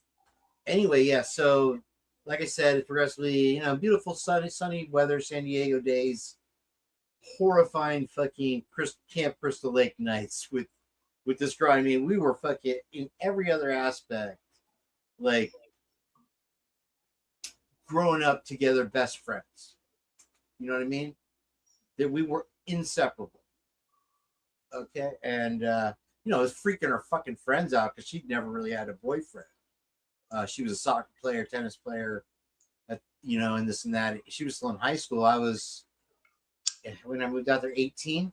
anyway. Yeah. So, like I said, it's progressively beautiful sunny weather, San Diego days. Horrifying fucking Camp Crystal Lake nights with this girl. I mean, we were fucking in every other aspect, like growing up together, best friends. You know what I mean? That we were inseparable. Okay, and it was freaking her fucking friends out because she'd never really had a boyfriend. She was a soccer player, tennis player, and this and that. She was still in high school. I was when I moved out there, 18.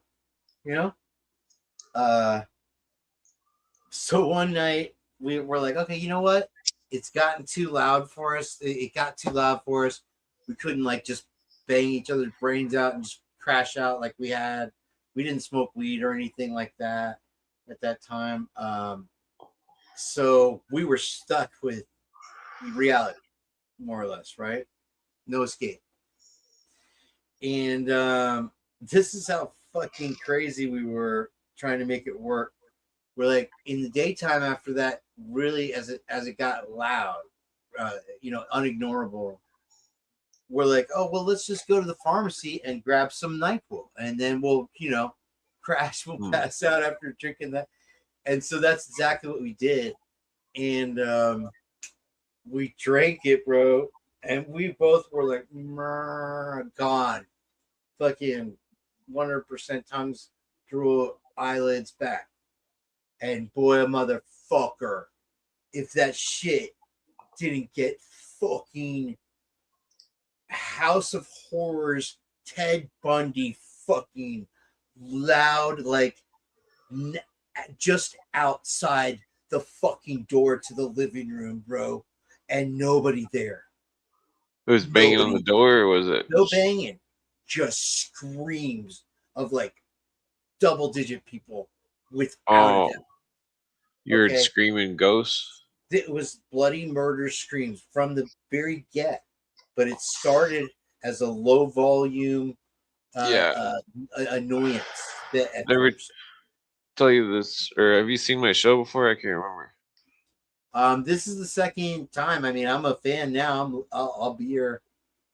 So one night we were like, okay, you know what? It's gotten too loud for us. It got too loud for us. We couldn't like just bang each other's brains out and just crash out like we had. We didn't smoke weed or anything like that at that time. So we were stuck with reality, more or less, right? No escape. And this is how fucking crazy we were trying to make it work. We're like in the daytime after that, really as it got loud, unignorable. We're like, oh well, let's just go to the pharmacy and grab some NyQuil, and then we'll crash, we'll pass out after drinking that. And so that's exactly what we did, and we drank it, bro, and we both were like, gone, fucking 100% tongues through eyelids back. And boy, a motherfucker, if that shit didn't get fucking House of Horrors, Ted Bundy fucking loud, like just outside the fucking door to the living room, bro, and nobody there. It was banging on the door, or was it? No banging, just screams of like double-digit people without them. You heard screaming ghosts? It was bloody murder screams from the very get, but it started as a low volume annoyance. Never tell you this, or have you seen my show before? I can't remember. This is the second time. I mean, I'm a fan now. I'll be your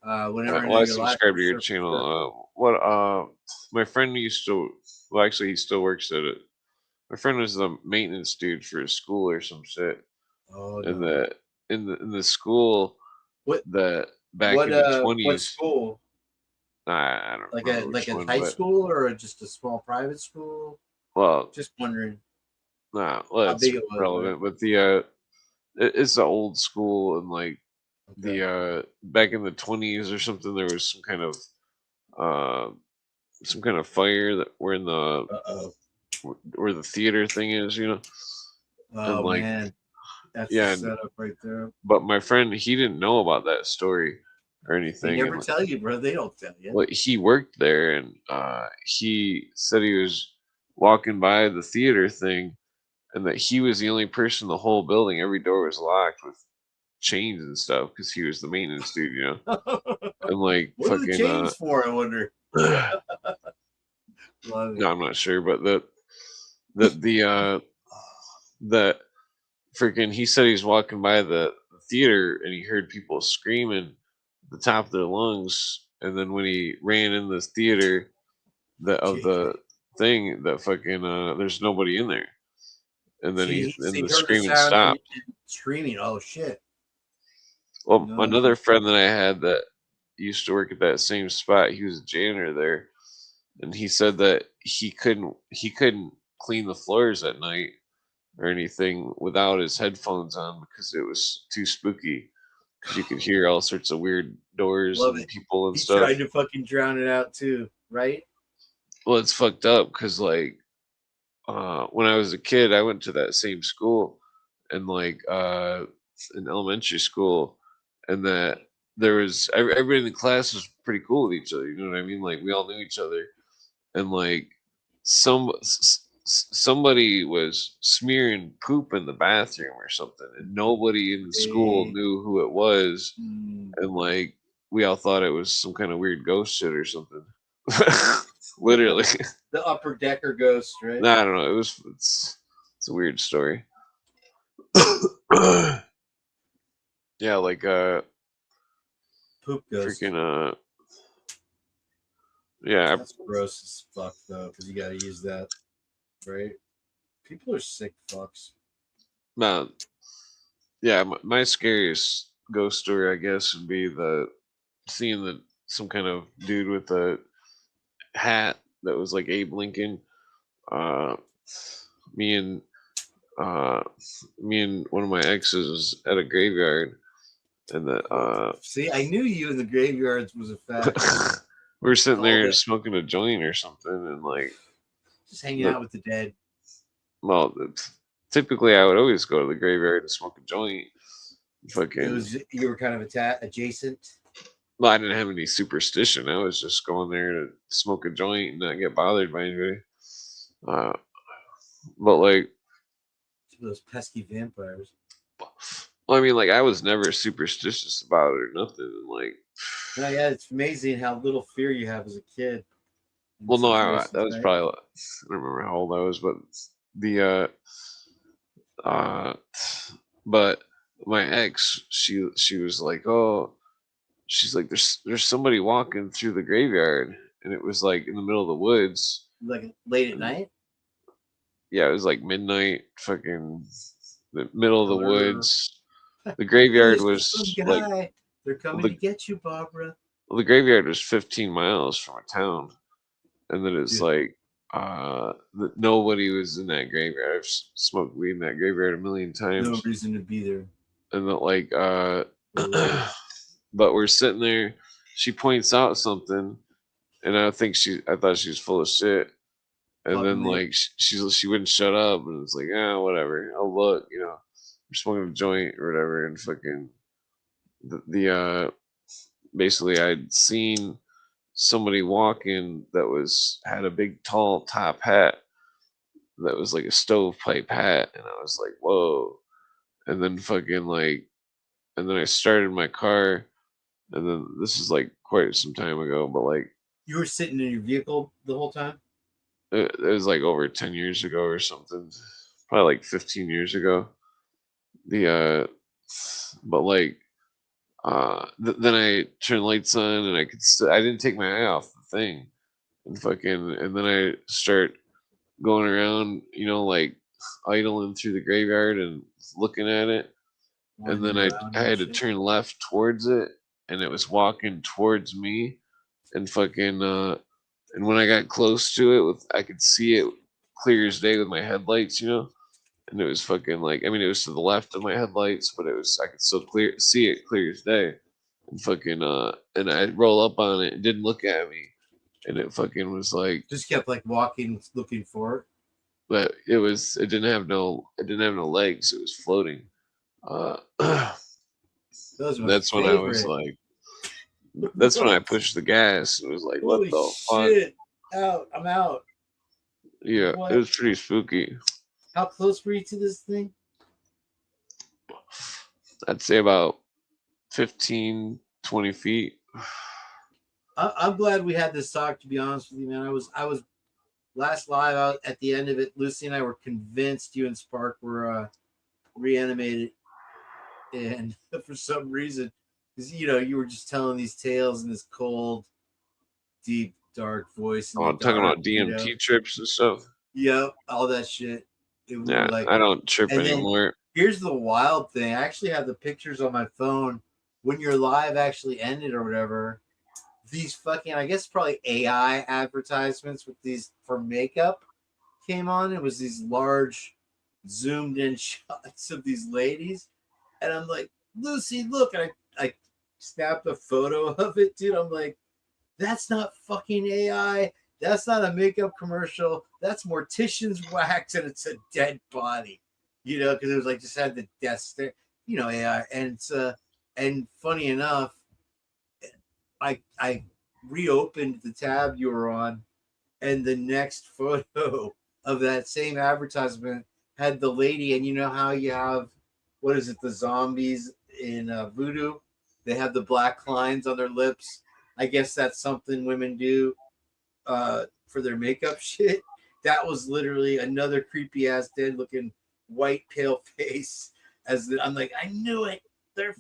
Whenever I know Well, I you're live, subscribe to your sure, for sure. channel. What? My friend used to. Well, actually, he still works at it. My friend was the maintenance dude for his school or some shit. Oh And no. in the school What that back in the what 20s. school? I don't Like remember a which one, high but school or just a small private school? well, Just wondering well, how it's big it was. relevant. But it's the old school, and like Right? Okay. back in the 20s or something, there was some kind of fire that where in the Uh-oh. where the theater thing is, and Oh like man. That's the yeah, setup right there. but my friend, he didn't know about that story or They anything, never and tell you, bro. They don't tell you. well, he worked there, and he said he was walking by the theater thing, and that he was the only person in the whole building. Every door was locked with chains and stuff because he was the maintenance dude, and like What are the fucking. chains for? I wonder. No, Love it. I'm not sure, but that freaking he said he was walking by the theater and he heard people screaming at the top of their lungs, and then when he ran in the theater of the thing, that fucking there's nobody in there, and then So the he heard the screaming sound and stopped. screaming. Oh shit! Well, No, another friend that I had that used to work at that same spot, he was a janitor there, and he said that he couldn't clean the floors at night or anything without his headphones on because it was too spooky. Because you could hear all sorts of weird doors love and it. people and He stuff. tried to fucking drown it out too, right? Well, it's fucked up because like when I was a kid, I went to that same school, and like in elementary school, and that there was everybody in the class was pretty cool with each other. You know what I mean? Like we all knew each other, and like somebody was smearing poop in the bathroom or something, and nobody in the school Hey. knew who it was, Mm. and like we all thought it was some kind of weird ghost shit or something. Literally. The upper decker ghost, right? No, I don't know. It's a weird story. Yeah, like Poop ghost. freaking yeah, That's gross as fuck though, because you gotta use that, right? People are sick fucks. no, yeah. My scariest ghost story, I guess, would be seeing some kind of dude with a hat that was like Abe Lincoln. Uh, me and one of my exes was at a graveyard, and See, I knew you in the graveyards was a fact. we were sitting there Called it. smoking a joint or something, and like, Just hanging out with the dead. well, typically I would always go to the graveyard and smoke a joint. Fucking, You were kind of adjacent. well, I didn't have any superstition. I was just going there to smoke a joint and not get bothered by anybody. But like, Those pesky vampires. well, I mean, like I was never superstitious about it or nothing. Like, No, yeah, it's amazing how little fear you have as a kid. well, no, that Situations, was right? probably, I don't remember how old I was, but but my ex, she was like, oh, she's like, there's somebody walking through the graveyard, and it was like in the middle of the woods. Like late at night. Yeah, it was like midnight, fucking the middle of the Hello. woods. The graveyard Hey, was some like, guy. They're coming the- to get you, Barbara. well, the graveyard was 15 miles from a town, and then it's Dude. like nobody was in that graveyard. I've smoked weed in that graveyard a million times. No reason to be there. And that like but we're sitting there, she points out something, and I thought she was full of shit, and then Probably. like she wouldn't shut up, and it's like, whatever, I'll look, we're smoking a joint or whatever, and fucking the basically I'd seen somebody walking that had a big tall top hat that was like a stovepipe hat, and I was like, whoa. And then fucking like, and then I started my car, and then this is like quite some time ago, but like You were sitting in your vehicle the whole time? it was like over 10 years ago or something, probably like 15 years ago. But like then I turned lights on, and I didn't take my eye off the thing, and then I start going around, like idling through the graveyard and looking at it, and then I had to turn left towards it, and it was walking towards me, and and when I got close to it, I could see it clear as day with my headlights, and it was it was to the left of my headlights, but I could still see it clear as day, and I roll up on it, and didn't look at me, and it was like, Just kept like walking, looking for it. but it didn't have no legs, it was floating. Those are my That's when I was favorite. like, that's when I pushed the gas. It was like, what Holy the fuck? shit! Out! I'm out. Yeah, What? it was pretty spooky. How close were you to this thing? I'd say about 15, 20 feet. I'm glad we had this talk. To be honest with you, man, I was last live out at the end of it. Lucy and I were convinced you and Spark were reanimated, and for some reason, because you were just telling these tales in this cold, deep, dark voice. Oh, I'm talking about DMT trips and stuff. Yep, all that shit. Yeah, I don't trip anymore. Here's the wild thing. I actually have the pictures on my phone when your live actually ended or whatever. These fucking, I guess probably AI advertisements with these for makeup came on. It was these large zoomed in shots of these ladies. And I'm like, Lucy, look. And I snapped a photo of it, dude. I'm like, that's not fucking AI. That's not a makeup commercial. That's Mortician's wax, and it's a dead body. Because it was like just had the death stare. AI. And it's and funny enough, I reopened the tab you were on, and the next photo of that same advertisement had the lady, and you know how you have, what is it, the zombies in Voodoo? They have the black lines on their lips. I guess that's something women do for their makeup shit. That was literally another creepy ass dead looking white pale face. I'm like, I knew it. They're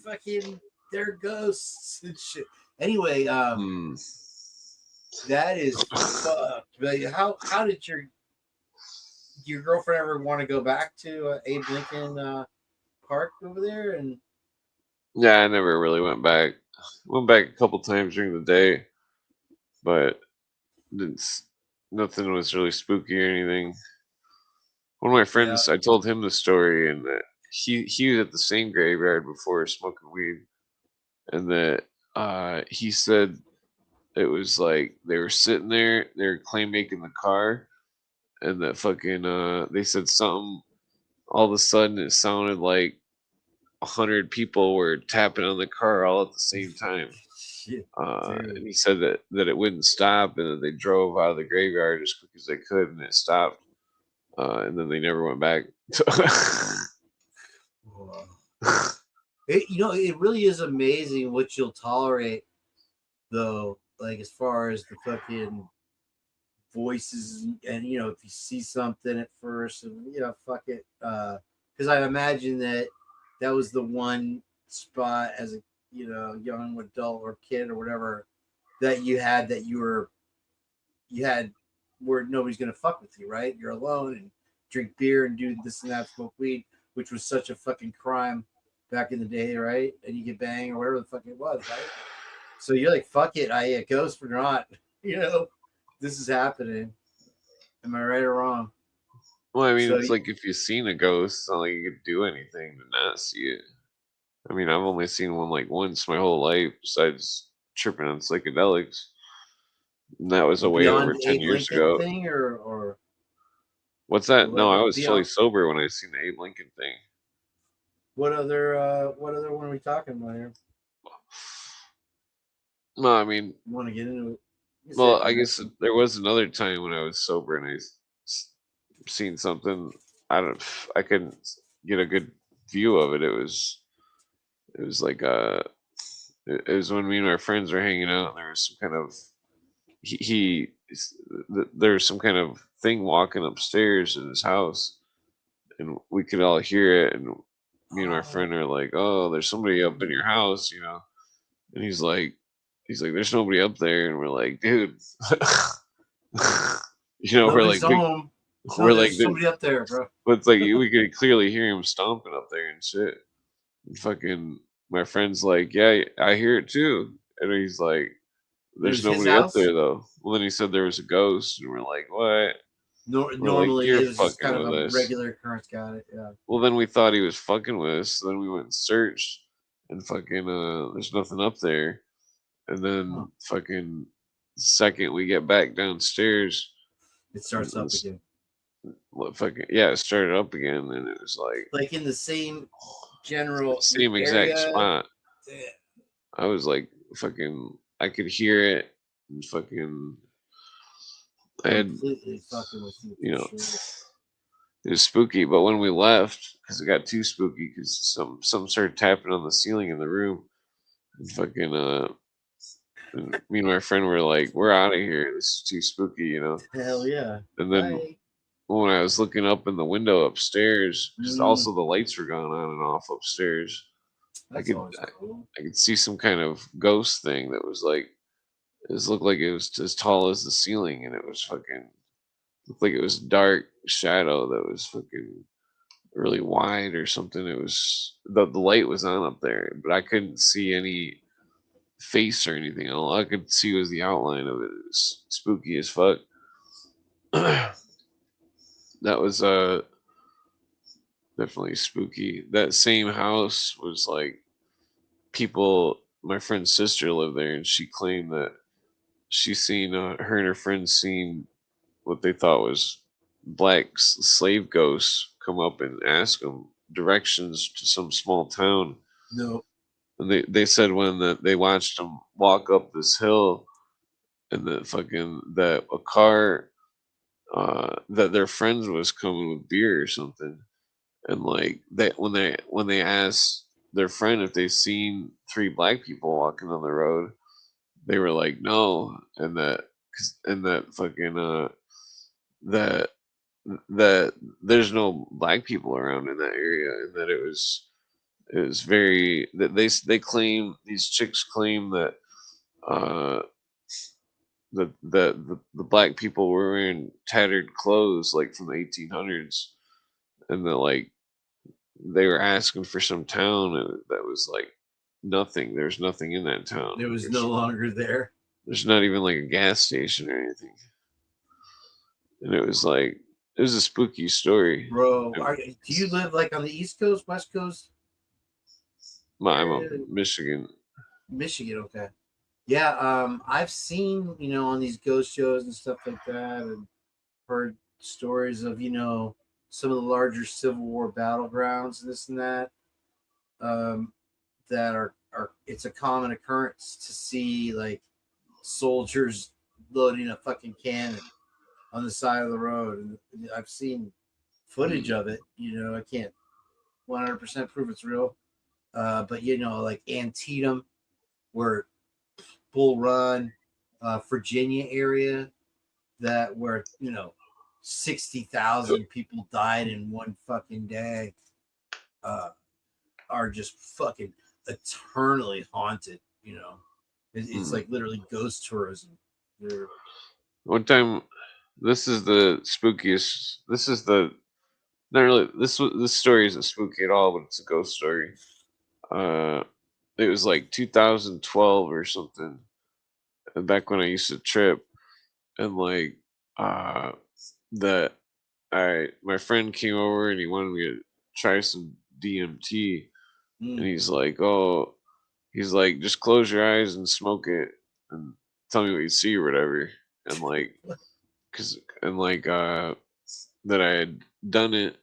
ghosts and shit. Anyway, that is fucked. But how did your girlfriend ever want to go back to Abe Lincoln Park over there? And yeah, I never really went back. Went back a couple times during the day, but nothing was really spooky or anything. One of my friends, I told him the story, and that he was at the same graveyard before smoking weed, and that he said it was like they were sitting there, they were claim making the car, and that they said something. All of a sudden, it sounded like 100 people were tapping on the car all at the same time. And he said that it wouldn't stop, and that they drove out of the graveyard as quick as they could, and it stopped. And then they never went back. It really is amazing what you'll tolerate, though. Like as far as the fucking voices, and if you see something at first, and fuck it, because I imagine that was the one spot as a young adult or kid or whatever that you had where nobody's gonna fuck with you, right? You're alone and drink beer and do this and that, smoke weed, which was such a fucking crime back in the day, right? And you get banged or whatever the fuck it was, right? So you're like, fuck it, I ghost or not, this is happening. Am I right or wrong? Well, I mean, it's like if you've seen a ghost, it's not like you could do anything to not see it. I mean, I've only seen one like once my whole life, besides tripping on psychedelics. And that was way over 10 years ago. Thing or what's that? No, I was fully sober when I seen the Abe Lincoln thing. What other one are we talking about here? No, I mean, you want to get into it? Well, I guess there was another time when I was sober and I seen something. I couldn't get a good view of it. It was like it was when me and my friends were hanging out, and there was some kind of there was some kind of thing walking upstairs in his house, and we could all hear it, and me and my friend are like, "Oh, there's somebody up in your house," And he's like, there's nobody up there, and we're like, dude, we're Nobody's like, home. No, we're like, there's somebody up there, bro. but it's like we could clearly hear him stomping up there and shit. And fucking my friend's like, yeah, I hear it too, and he's like, there's It was his nobody up house? there though. Well, then he said there was a ghost, and we're like, what? No, We're like, normally you're it was just fucking kind of with a us. regular occurrence. Got it. Yeah. Well, then we thought he was fucking with us. So then we went and searched, and fucking there's nothing up there. And then Huh. fucking second we get back downstairs, It starts up it's- again. it started up again, and it was like Like in the same general same exact area. spot. Yeah. I was like, fucking, I could hear it, and fucking, I had, Completely fucking with you. you know, for sure. it was spooky. But when we left, because it got too spooky, because some started tapping on the ceiling in the room, and fucking, and me and my friend were like, we're out of here. This is too spooky, you know. Hell yeah. And then Bye. when I was looking up in the window upstairs, because Mm. also the lights were going on and off upstairs, That's could- always cool. I could see some kind of ghost thing that was like, looked like it was as tall as the ceiling, and it was fucking looked like it was a dark shadow that was fucking really wide or something. It was the light was on up there, but I couldn't see any face or anything. All I could see was the outline of it. It was spooky as fuck. That was definitely spooky. That same house was like people. My friend's sister lived there, and she claimed that she seen her and her friends seen what they thought was black slave ghosts come up and ask them directions to some small town. No. And they said when they watched them walk up this hill, and that a car that their friends was coming with beer or something, and like when they asked their friend if they seen 3 black people walking on the road, they were like no, and that fucking that there's no black people around in that area, and that it was very that they claim, these chicks claim that the black people were wearing tattered clothes like from the 1800s, and that like they were asking for some town, and that was like nothing. There's nothing in that town. It was no longer there. There's not even like a gas station or anything. And it was like, it was a spooky story. Bro, do you live like on the East Coast, West Coast? I'm up in Michigan. Michigan, okay. Yeah, I've seen, on these ghost shows and stuff like that, and heard stories of, some of the larger Civil War battlegrounds and this and that. That are it's a common occurrence to see like soldiers loading a fucking cannon on the side of the road, and I've seen footage of it. I can't 100% prove it's real, but like Antietam, where Bull Run, Virginia area, that where 60,000 people died in one fucking day, are just fucking eternally haunted. It's like literally ghost tourism. One time, this is the spookiest. This is the not really. This story isn't spooky at all, but it's a ghost story. It was like 2012 or something, back when I used to trip, and like my friend came over and he wanted me to try some DMT, and he's like, just close your eyes and smoke it and tell me what you see or whatever, and like, that I had done it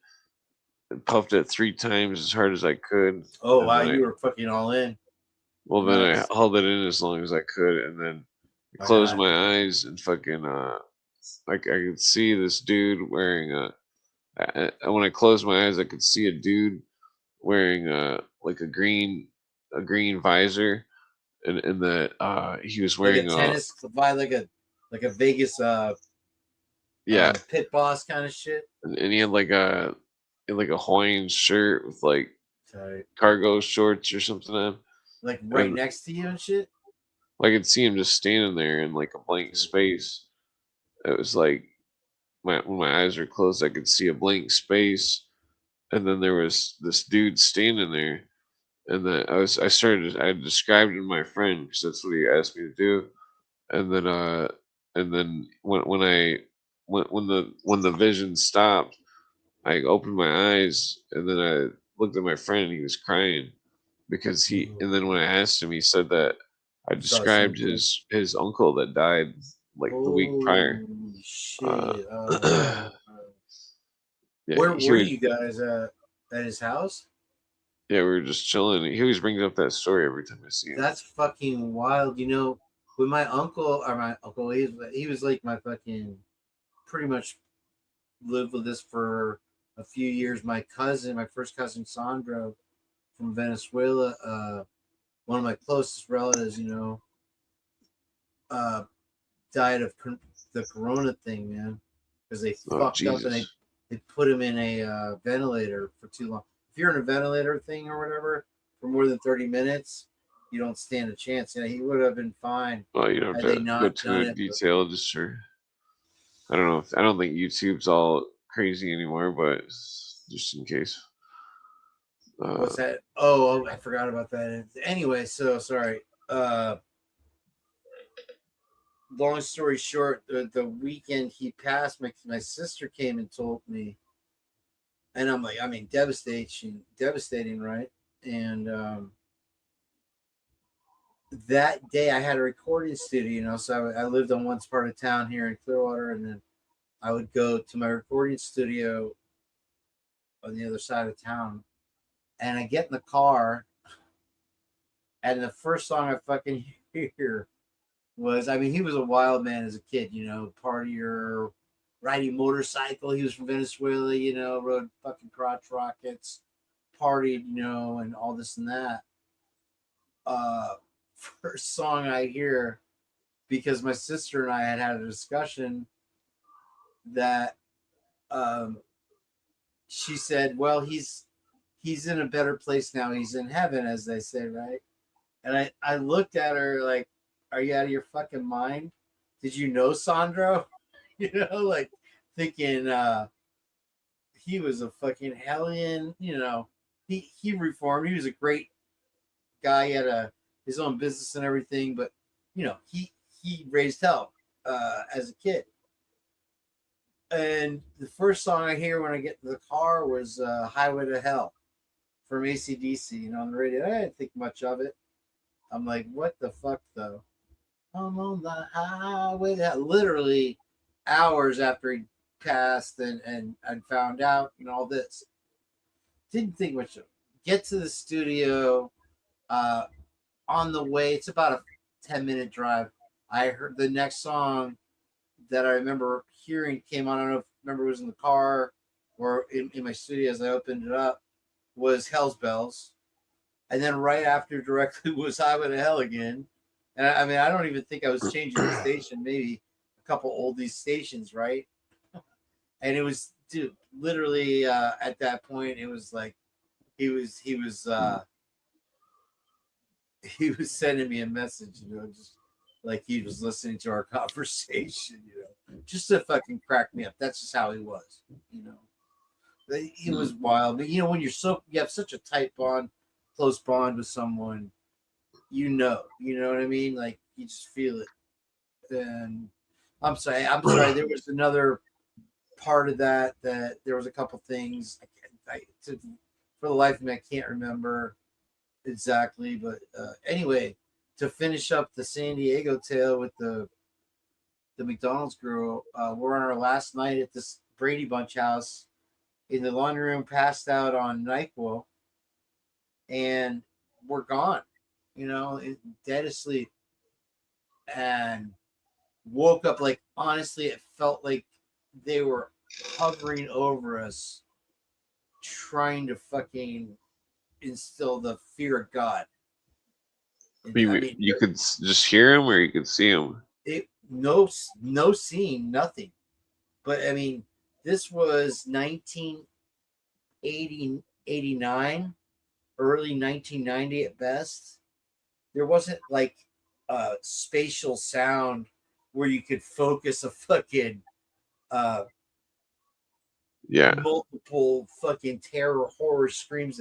and puffed it 3 times as hard as I could. Oh and wow, then you were fucking all in. Well, then Nice. I held it in as long as I could, and then I closed my eyes and fucking like I could see this dude wearing when I closed my eyes, I could see a dude wearing like a green visor, and that he was wearing like a tennis like a Vegas pit boss kind of shit. And he had like a Hawaiian shirt with like Tight. cargo shorts or something on. Like right And next to you and shit. I could see him just standing there in like a blank space. It was like when my eyes were closed, I could see a blank space, and then there was this dude standing there, and then I described it to my friend because that's what he asked me to do, and then when the vision stopped, I opened my eyes, and then I looked at my friend, and he was crying because and then when I asked him, he said that I Saw the same described thing. his uncle that died like the week prior. Holy shit. Yeah, Where he were would. you guys at his house? Yeah, we were just chilling. He always brings up that story every time I see him. That's fucking wild. You know, when my uncle, he was like my fucking pretty much lived with us for a few years. My first cousin Sandro from Venezuela, one of my closest relatives, you know, died of the corona thing, man, because they fucked up and Jesus. they put him in a ventilator for too long. If you're in a ventilator thing or whatever for more than 30 minutes, you don't stand a chance. You know, he would have been fine Well, you don't had have they to go not too done in it. But detail, just for. I don't know. I don't think YouTube's all crazy anymore, but just in case. what's that? Oh, I forgot about that. Anyway, so sorry. Long story short, the weekend he passed, my sister came and told me, and I'm like, I mean, devastating, right? And that day I had a recording studio, you know, so I lived on one part of town here in Clearwater, and then I would go to my recording studio on the other side of town, and I get in the car, and the first song I fucking hear was, I mean, he was a wild man as a kid, you know, partier, riding motorcycle. He was from Venezuela, you know, rode fucking crotch rockets, partied, you know, and all this and that. First song I hear, because my sister and I had a discussion that she said, well, he's in a better place now. He's in heaven, as they say, right? And I looked at her like, are you out of your fucking mind? Did you know Sandro? You know, like thinking he was a fucking hellion, you know. He reformed. He was a great guy. He had his own business and everything, but you know, he raised hell as a kid. And the first song I hear when I get to the car was Highway to Hell from AC/DC, you know, on the radio. I didn't think much of it. I'm like, what the fuck, though? I'm on the highway to hell. Literally hours after he passed and found out and all this. Didn't think much of it. Get to the studio. On the way, it's about a 10-minute drive. I heard the next song that I remember hearing came on. I don't know if remember it was in the car or in my studio as I opened it up, was Hell's Bells. And then right after directly was Highway to Hell again. And I mean, I don't even think I was changing the station, maybe a couple oldies stations, right? And it was, dude, literally at that point, it was like he was sending me a message, you know, just like he was listening to our conversation, you know, just to fucking crack me up. That's just how he was, you know. He was wild, but you know, when you have such a tight bond, close bond with someone, you know what I mean? Like you just feel it. And I'm sorry. There was another part of that there was a couple things for the life of me I can't remember exactly, but anyway, to finish up the San Diego tale with the McDonald's girl, we're on our last night at this Brady Bunch house in the laundry room, passed out on NyQuil, and we're gone, you know, dead asleep, and woke up like, honestly, it felt like they were hovering over us, trying to fucking instill the fear of God. I mean, You could just hear him, or you could see him. No seeing, nothing. But I mean, this was 1989, early 1990 at best. there wasn't like spatial sound where you could focus a fucking Yeah. multiple fucking terror horror screams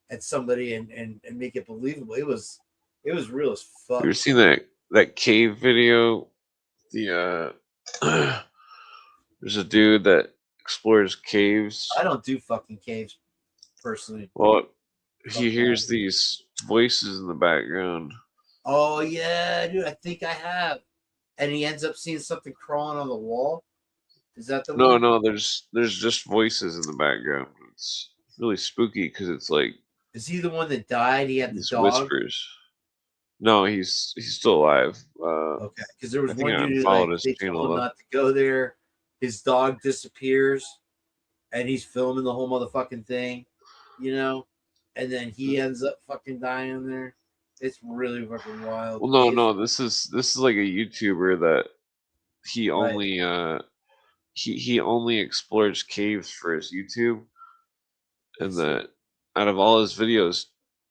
at somebody and make it believable. It was real as fuck. You ever seen that cave video? The there's a dude that explores caves. I don't do fucking caves personally. Well, Fuck he hears that. these voices in the background. Oh yeah, dude, I think I have. And he ends up seeing something crawling on the wall. Is that the No, one? no, there's just voices in the background. It's really spooky because it's like Is he the one that died? He had the these dog. whispers. No, he's still alive. Okay, because there was I think one I dude who, unfollowed like, his they channel, told him though. not to go there. His dog disappears, and he's filming the whole motherfucking thing, you know. And then he ends up fucking dying there. It's really fucking wild. Well, no, Caves- no, this is like a YouTuber that he Right. only he only explores caves for his YouTube, and that out of all his videos,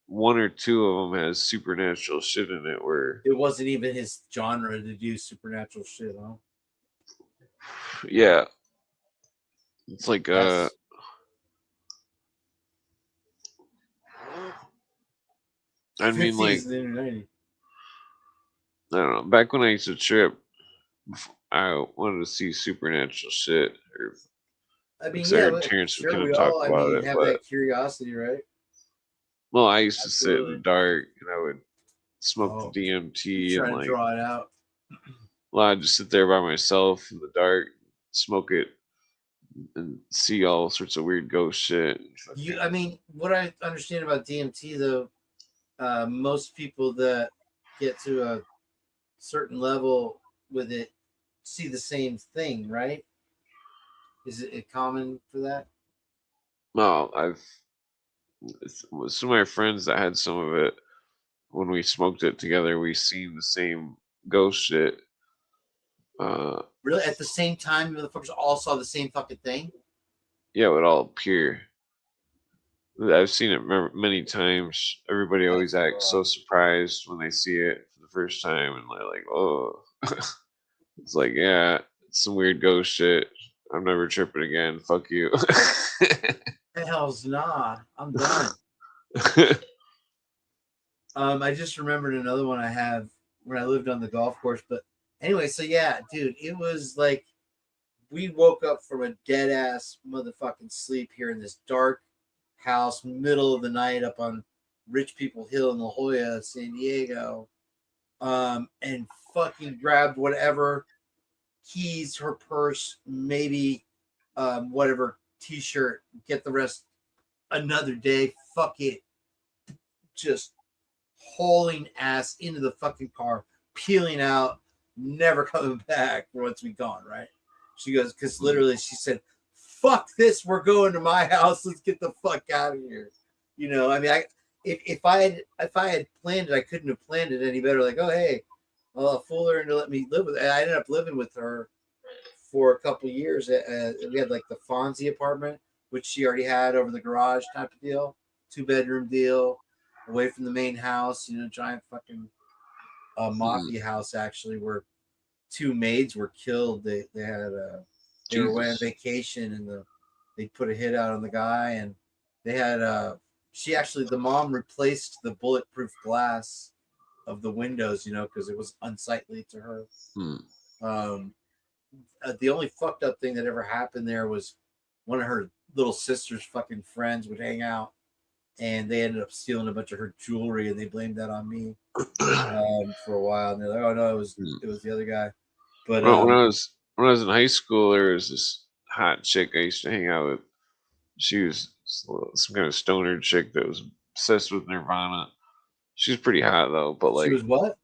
one or two of them has supernatural shit in it. Where It wasn't even his genre to do supernatural shit, huh? yeah, it's like That's I mean, 50s like, and 90s. I don't know. Back when I used to trip, I wanted to see supernatural shit. Or I mean, because I yeah, heard but Terrence would sure, kind we of talk all, I about mean, it, have but that curiosity, right? well, I used to sit in the Absolutely. dark and I would smoke Oh, the DMT and trying to like, draw it out. well, I'd just sit there by myself in the dark, smoke it, and see all sorts of weird ghost shit. I mean, what I understand about DMT though, most people that get to a certain level with it see the same thing, right? Is it common for that? No, some of my friends that had some of it when we smoked it together, we seen the same ghost shit. Really, at the same time, you motherfuckers all saw the same fucking thing. Yeah, it would all appear. I've seen it many times. Everybody always acts so surprised when they see it for the first time, and they're like, "Oh." It's like, yeah, it's some weird ghost shit. I'm never tripping again. Fuck you. Hell's nah, I'm done. I just remembered another one I have when I lived on the golf course. But anyway, so yeah, dude, it was like we woke up from a dead ass motherfucking sleep here in this dark house, middle of the night up on Rich People Hill in La Jolla, San Diego, and fucking grabbed whatever keys, her purse, maybe whatever t-shirt, get the rest another day. Fuck it. Just hauling ass into the fucking car, peeling out, never coming back once we gone, right? She goes, because literally she said, fuck this, we're going to my house, let's get the fuck out of here. You know, I mean, if I had planned it, I couldn't have planned it any better. Like, oh hey, I'll fool her into let me live with it. I ended up living with her for a couple of years. We had like the Fonzie apartment, which she already had over the garage type of deal, 2-bedroom deal, away from the main house, you know, giant fucking mafia house actually, where 2 maids were killed. They were away on vacation and they put a hit out on the guy, and they had the mom replaced the bulletproof glass of the windows, you know, because it was unsightly to her. The only fucked up thing that ever happened there was one of her little sister's fucking friends would hang out, and they ended up stealing a bunch of her jewelry, and they blamed that on me for a while. And they're like, "Oh no, it was the other guy." But when I was in high school, there was this hot chick I used to hang out with. She was some kind of stoner chick that was obsessed with Nirvana. She was pretty hot though, but like she was what?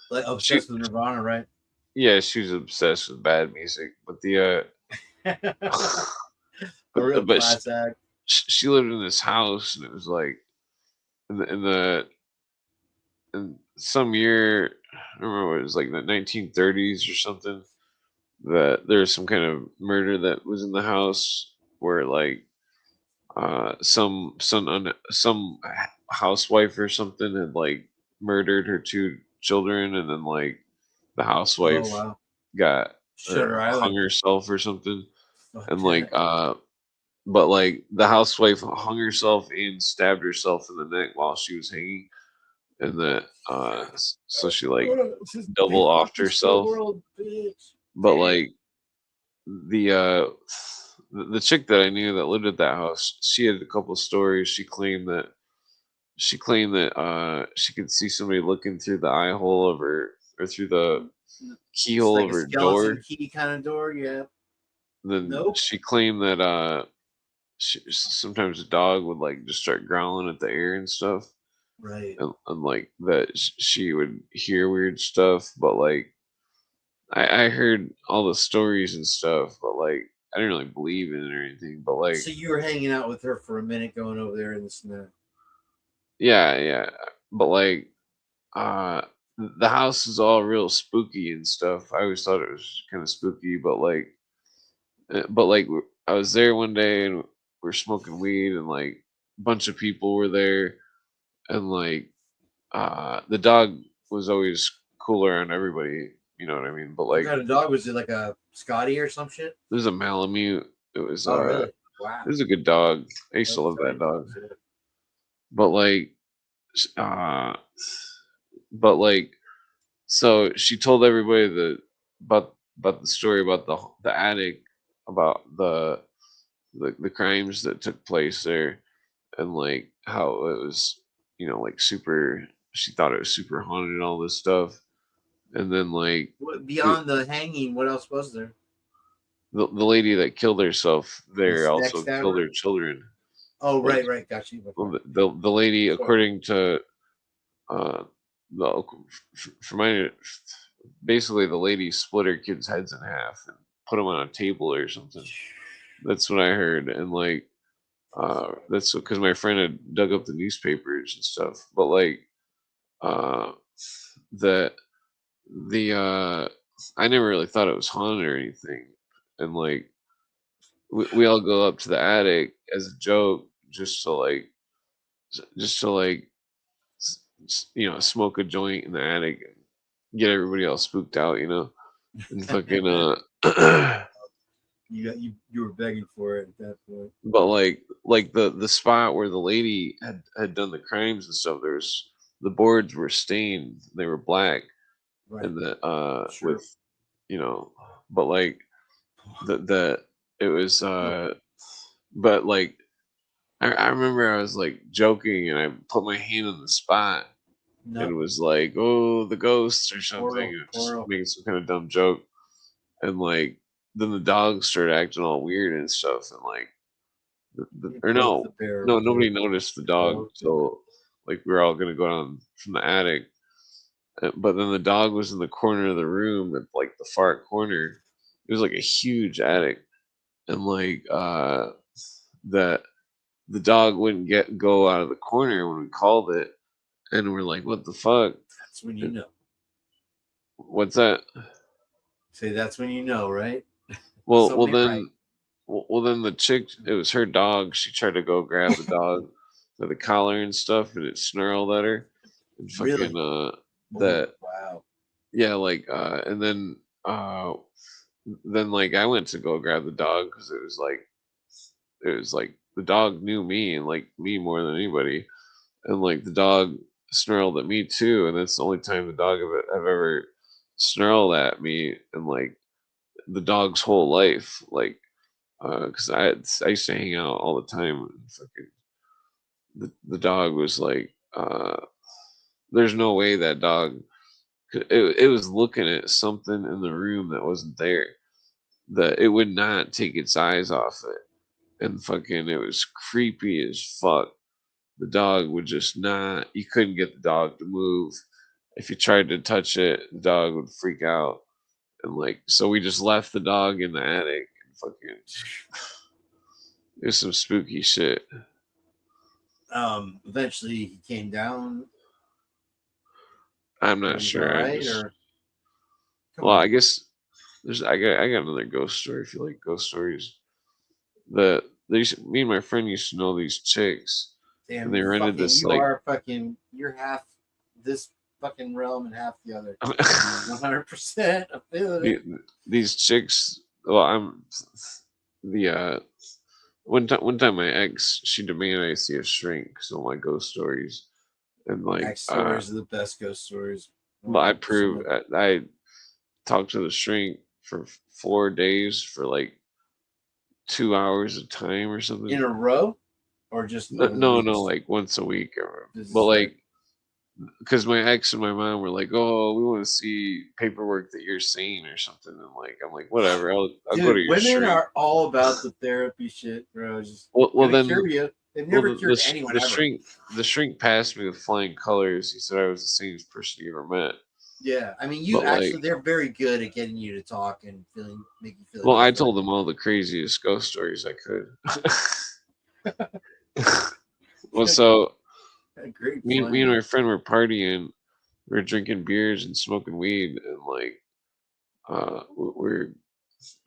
Like obsessed with Nirvana, right? Yeah, she was obsessed with bad music, but the A real but class act. she lived in this house, and it was like in some year, I don't remember, it was like the 1930s or something, that there was some kind of murder that was in the house where like some housewife or something had like murdered her 2 children, and then like the Oh housewife wow. got Shutter hung Island. herself or something, Fuck and that. like but like the housewife hung herself and stabbed herself in the neck while she was hanging, and that so she like double offed herself. But like the the chick that I knew that lived at that house, she had a couple stories. She claimed that she could see somebody looking through the eye hole of her, or through the It's keyhole like of a her skeleton door. key kind of door. Yeah. Then Nope. she claimed that sometimes the dog would like just start growling at the air and stuff, Right. and like that she would hear weird stuff. But like I heard all the stories and stuff, but like I didn't really believe in it or anything. But like So you were hanging out with her for a minute, going over there in the snow. yeah, but like uh the house is all real spooky and stuff. I always thought it was kind of spooky, but like I was there one day and we're smoking weed, and like a bunch of people were there, and like the dog was always cool around everybody, you know what I mean? But What like kind of dog was it? Like a Scotty or some shit? it was a Malamute. It was Oh, really? Wow. it was a good dog. I used to love that dog. But like uh but like so she told everybody about the story about the attic, about the crimes that took place there, and like how it was, like super, she thought it was super haunted and all this stuff. And then like What, beyond the hanging, what else was there? the lady that killed herself there The also backstabber? killed her children. Oh, Like, right. Got you. well, the lady, according to the for my basically the lady split her kids' heads in half and put them on a table or something. That's what I heard. And like that's because my friend had dug up the newspapers and stuff. But like uh the I never really thought it was haunted or anything. And like we all go up to the attic as a joke, just to like smoke a joint in the attic and get everybody all spooked out, and fucking You were begging for it at that point. but like the spot where the lady had done the crimes and stuff, there's the boards were stained, they were black, Right. and the Sure. with but like the it was but like I remember I was like joking and I put my hand on the spot and it No. was like, oh, the ghosts or something, Portal, and just portal. making some kind of dumb joke. And like then the dogs started acting all weird and stuff, and like You or poked the bear with nobody it. noticed the dog Oh, till like we were all gonna go down from the attic. But then the dog was in the corner of the room at like the far corner. It was like a huge attic, and like that the dog wouldn't go out of the corner when we called it, and we're like, what the fuck? That's when you know. What's that? Say that's when you know, right? Well, Something then, right. well, then the chick, it was her dog. She tried to go grab the dog by the collar and stuff, and it snarled at her. And Really? fucking that, Wow. yeah, like and then like I went to go grab the dog because it was like the dog knew me and like me more than anybody, and like the dog snarled at me too, and that's the only time the dog have ever snarled at me, and like the dog's whole life, like because I used to hang out all the time, and fucking the dog was like there's no way that dog it was looking at something in the room that wasn't there, that it would not take its eyes off it, and fucking it was creepy as fuck. The dog would just not, you couldn't get the dog to move. If you tried to touch it, the dog would freak out. And like so we just left the dog in the attic, and fucking it was some spooky shit. Eventually he came down. I'm not Was he sure. alright, or Well, I guess I got another ghost story if you like ghost stories. Me and my friend used to know these chicks, damn, and they rented this you like are fucking, you're half this fucking realm and half the other. 100%. I'm feeling it. These chicks. Well, I'm the one time my ex, she demanded I see a shrink, so my ghost stories, and like Max stories are the best ghost stories. but I proved I talked to the shrink for 4 days for like 2 hours a time or something. In a row, or just No, like once a week. But like, because my ex and my mom were like, "Oh, we want to see paperwork that you're seeing or something," and like, I'm like, "Whatever, I'll go to your women shrink." are all about the therapy shit, bro. Just well then cure you. They've never cured anyone ever. The shrink passed me with flying colors. He said I was the sanest person he ever met. Yeah, I mean, they're very good at getting you to talk and make you feel. Well, I told them all the craziest ghost stories I could. Well, so me and my friend were partying. We were drinking beers and smoking weed, and like, we're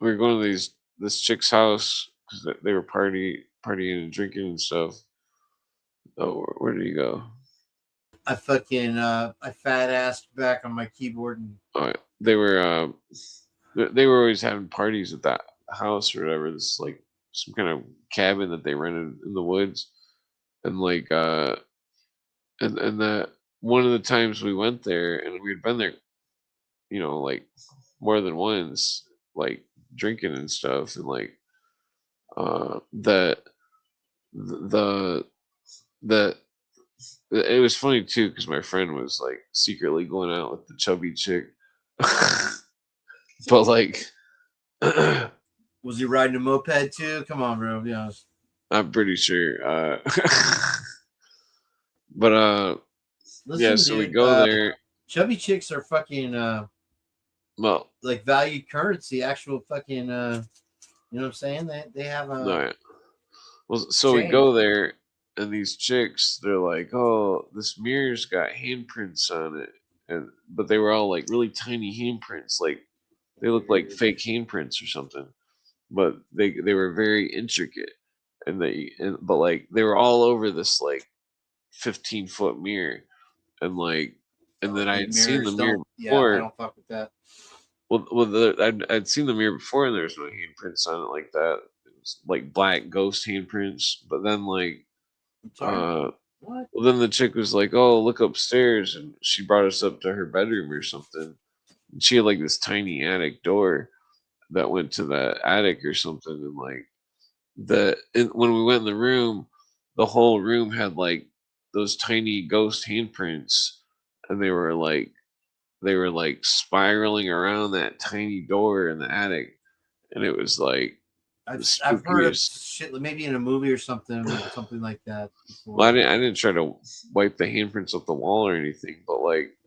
going to this chick's house because they were partying and drinking and stuff. Oh, where did he go? I fucking I fat assed back on my keyboard and they were always having parties at that house or whatever. This like some kind of cabin that they rented in the woods, and like and that one of the times we went there and we'd been there, like more than once, like drinking and stuff, and like that the it was funny too because my friend was like secretly going out with the chubby chick, but like, was he riding a moped too? Come on, bro, be honest. I'm pretty sure. But listen, yeah, so dude, we go there. Chubby chicks are fucking well, like valued currency, actual fucking you know what I'm saying? They have a no, yeah. Well, so we go there, and these chicks, they're like, "Oh, this mirror's got handprints on it," but they were all like really tiny handprints, like they looked like fake handprints or something, but they were very intricate, but like they were all over this like 15-foot mirror, and like, and then I had seen the mirror before. I don't fuck with that. I'd seen the mirror before, and there's no handprints on it like that. It was like black ghost handprints. But then like, what? Well, then the chick was like, "Oh, look upstairs," and she brought us up to her bedroom or something. And she had like this tiny attic door that went to the attic or something, and like when we went in the room, the whole room had like those tiny ghost handprints, and they were like spiraling around that tiny door in the attic, and it was like I've heard of shit maybe in a movie or something like that before. Well, I didn't try to wipe the handprints off the wall or anything, but like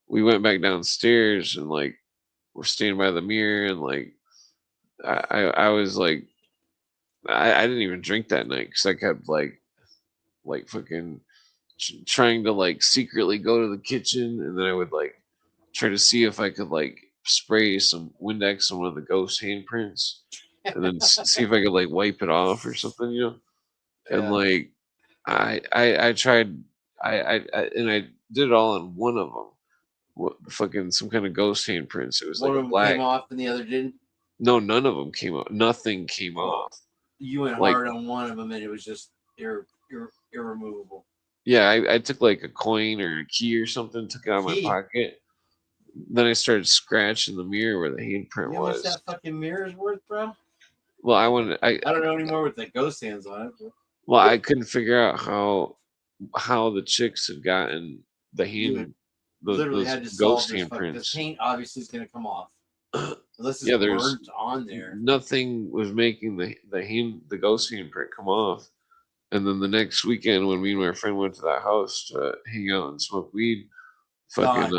we went back downstairs and like we're standing by the mirror, and like I was like I didn't even drink that night because I kept like fucking trying to like secretly go to the kitchen, and then I would like try to see if I could like spray some Windex on one of the ghost handprints, and then see if I could like wipe it off or something, And like I tried, and I did it all on one of them. Fucking some kind of ghost handprints. It was one like of them black. Came off and the other didn't. No, none of them came off. Nothing came off. You went like, hard on one of them, and it was just irremovable. Yeah, I took like a coin or a key or something, took it out of my pocket. Then I started scratching the mirror where the handprint was. What's that fucking mirror's worth, bro? Well, I don't know anymore with the ghost hands on it. But... Well, I couldn't figure out how the chicks had gotten the hand. Literally had to ghost solve handprints. The paint obviously is going to come off. Unless it's there's burnt on there. Nothing was making the ghost handprint come off. And then the next weekend, when me and my friend went to that house to hang out and smoke weed, fucking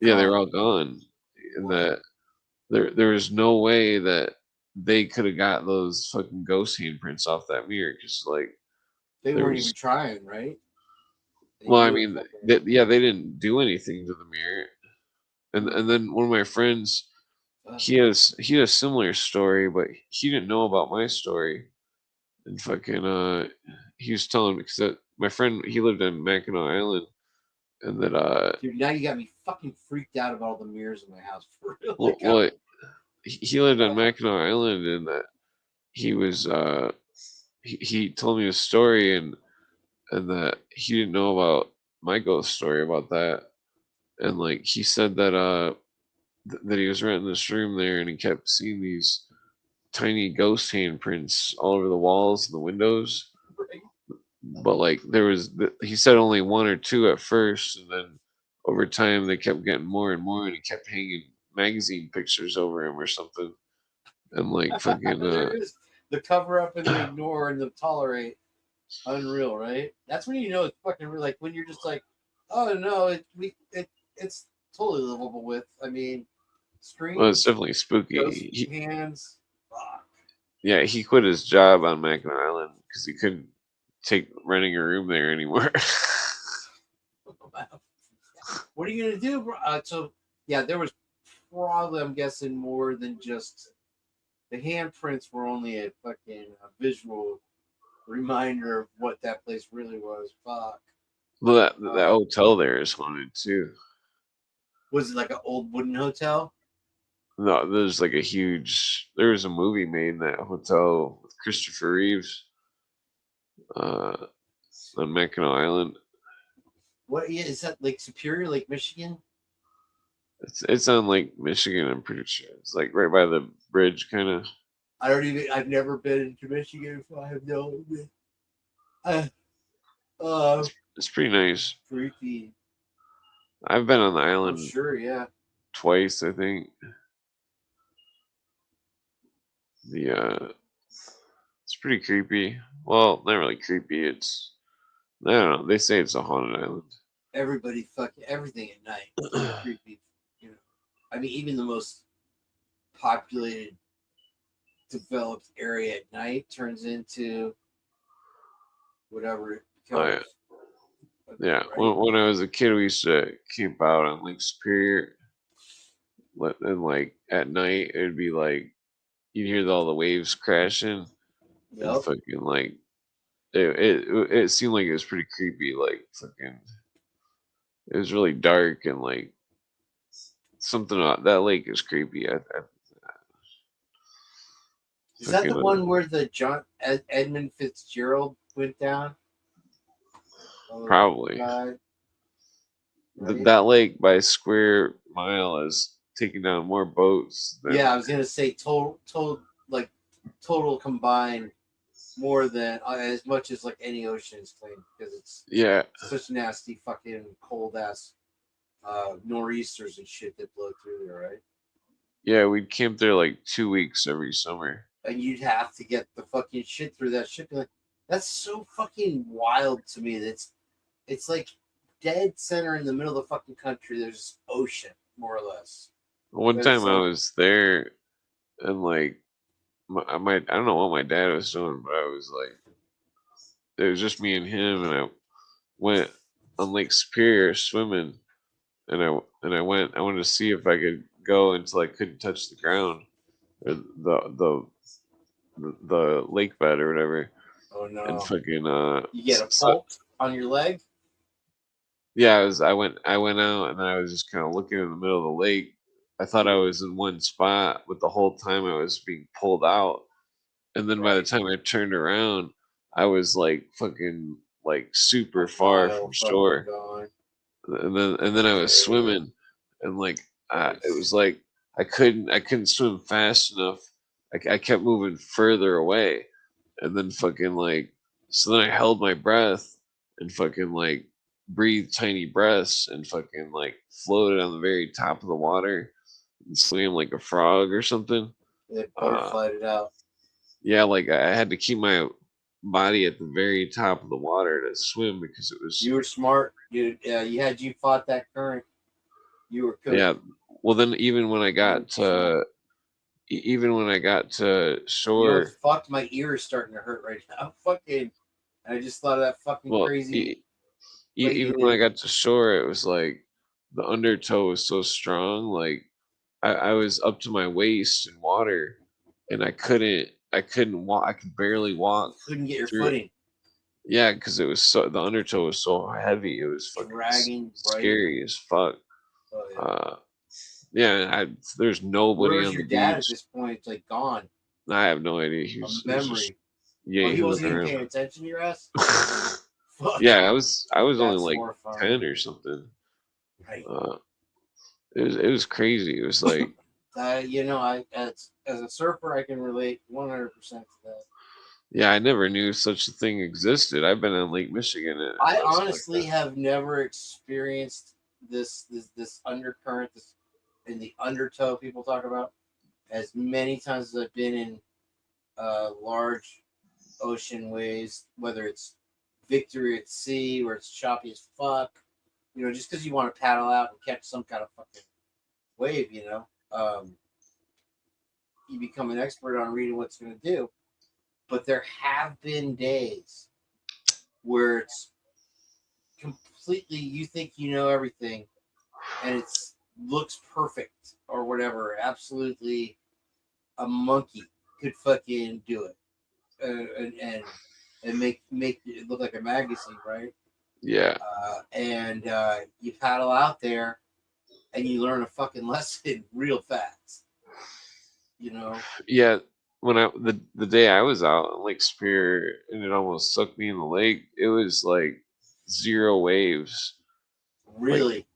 they were all gone. And that there was no way that they could have got those fucking ghost handprints off that mirror, because like they weren't even trying, right? Well, I mean, they didn't do anything to the mirror. And then one of my friends, he had a similar story, but he didn't know about my story. And fucking he was telling me, because my friend, he lived in Mackinac Island, and then Dude, now you got me fucking freaked out about all the mirrors in my house. For real. well, Like, well he lived on Mackinac Island, and that he was he told me a story, and that he didn't know about my ghost story about that, and like he said that that he was renting this room there, and he kept seeing these tiny ghost handprints all over the walls and the windows. But like he said only one or two at first, and then over time they kept getting more and more, and he kept hanging magazine pictures over him or something, and like fucking there it is. The cover up and the ignore and the tolerate. Unreal, right? That's when you know it's fucking real. Like when you're just like, oh no, it's totally livable with. I mean, screens, well, it's definitely spooky. ghost hands. Fuck. Yeah, he quit his job on Mackinac Island because he couldn't take renting a room there anymore. What are you gonna do, bro? So yeah, there was probably, I'm guessing, more than just the handprints were only a fucking visual reminder of what that place really was. Fuck. Well, that hotel there is haunted too. Was it like an old wooden hotel? No, there's like there was a movie made in that hotel with Christopher Reeves on Mackinac Island. What is that? Lake Superior, Lake Michigan? It's on Lake Michigan, I'm pretty sure. It's like right by the bridge, kind of. I've never been to Michigan, so I have no idea. It's pretty nice. Freaky. I've been on the Oh, island sure, yeah. twice, I think. It's pretty creepy. Well, not really creepy. I don't know. They say it's a haunted island. Everybody fucking everything at night is creepy. You know, I mean, even the most populated, developed area at night turns into whatever it becomes. Oh, yeah. Right? When I was a kid, we used to camp out on Lake Superior. And like at night, it'd be like you'd hear all the waves crashing, and Yep. fucking like it seemed like it was pretty creepy. Like fucking, it was really dark, and like something about that lake is creepy. Is that the one where the Edmund Fitzgerald went down? Probably. Right? That lake by square mile is taking down more boats. Yeah, I was gonna say total combined more than as much as like any ocean is claimed, because it's such nasty fucking cold ass nor'easters and shit that blow through there, right? Yeah, we'd camp there like 2 weeks every summer. And you'd have to get the fucking shit through that shit. Like, that's so fucking wild to me. It's like dead center in the middle of the fucking country. There's ocean, more or less. One time I was there, and like I don't know what my dad was doing, but I was like, it was just me and him, and I went on Lake Superior swimming, and I wanted to see if I could go until I couldn't touch the ground, or the lake bed or whatever. Oh no! And fucking you get a pulp on your leg. Yeah, I went out, and I was just kind of looking in the middle of the lake. I thought I was in one spot, but the whole time I was being pulled out. And then by the time I turned around, I was like fucking like super far from shore. And then I was swimming, and like it was like I couldn't swim fast enough. I kept moving further away, and then fucking like so then I held my breath and fucking like breathed tiny breaths and fucking like floated on the very top of the water and swam like a frog or something. It butterflied it out. Yeah, like I had to keep my body at the very top of the water to swim because it was. You were smart, dude. Yeah, you fought that current. You were good. Yeah. Well, then even when I got to shore, you know, fucked, my ear is starting to hurt right now. Fucking, I just thought of that fucking crazy. Even when I got to shore, it was like the undertow was so strong. Like I was up to my waist in water, and I couldn't walk. I could barely walk. Couldn't get your footing. Yeah, because it was the undertow was so heavy. It was fucking Dragging, right? scary as fuck. Oh, yeah. Yeah, there's nobody Where's on your the dad at beach. this point? It's like gone. I have no idea. He A was just memory. yeah. Oh, He he wasn't wasn't even around. paying attention to your ass? Fuck. Yeah, I was only That's like horrifying. 10 or something. Right. It was crazy. It was like You know, I as a surfer, I can relate 100% to that. yeah, I never knew such a thing existed. I've been in Lake Michigan. And it I wasn't honestly like have never experienced this undercurrent, this in the undertow people talk about, as many times as I've been in large ocean waves, whether it's Victory at sea where it's choppy as fuck, you know, just because you want to paddle out and catch some kind of fucking wave, you know, you become an expert on reading what's going to do. But there have been days where it's completely, you think you know everything, and it's looks perfect or whatever. Absolutely, a monkey could fucking do it, and make it look like a magazine, right? yeah. And you paddle out there, and you learn a fucking lesson real fast. You know. Yeah, when the day I was out in Lake Superior and it almost sucked me in the lake, it was like 0 waves. Really. Like,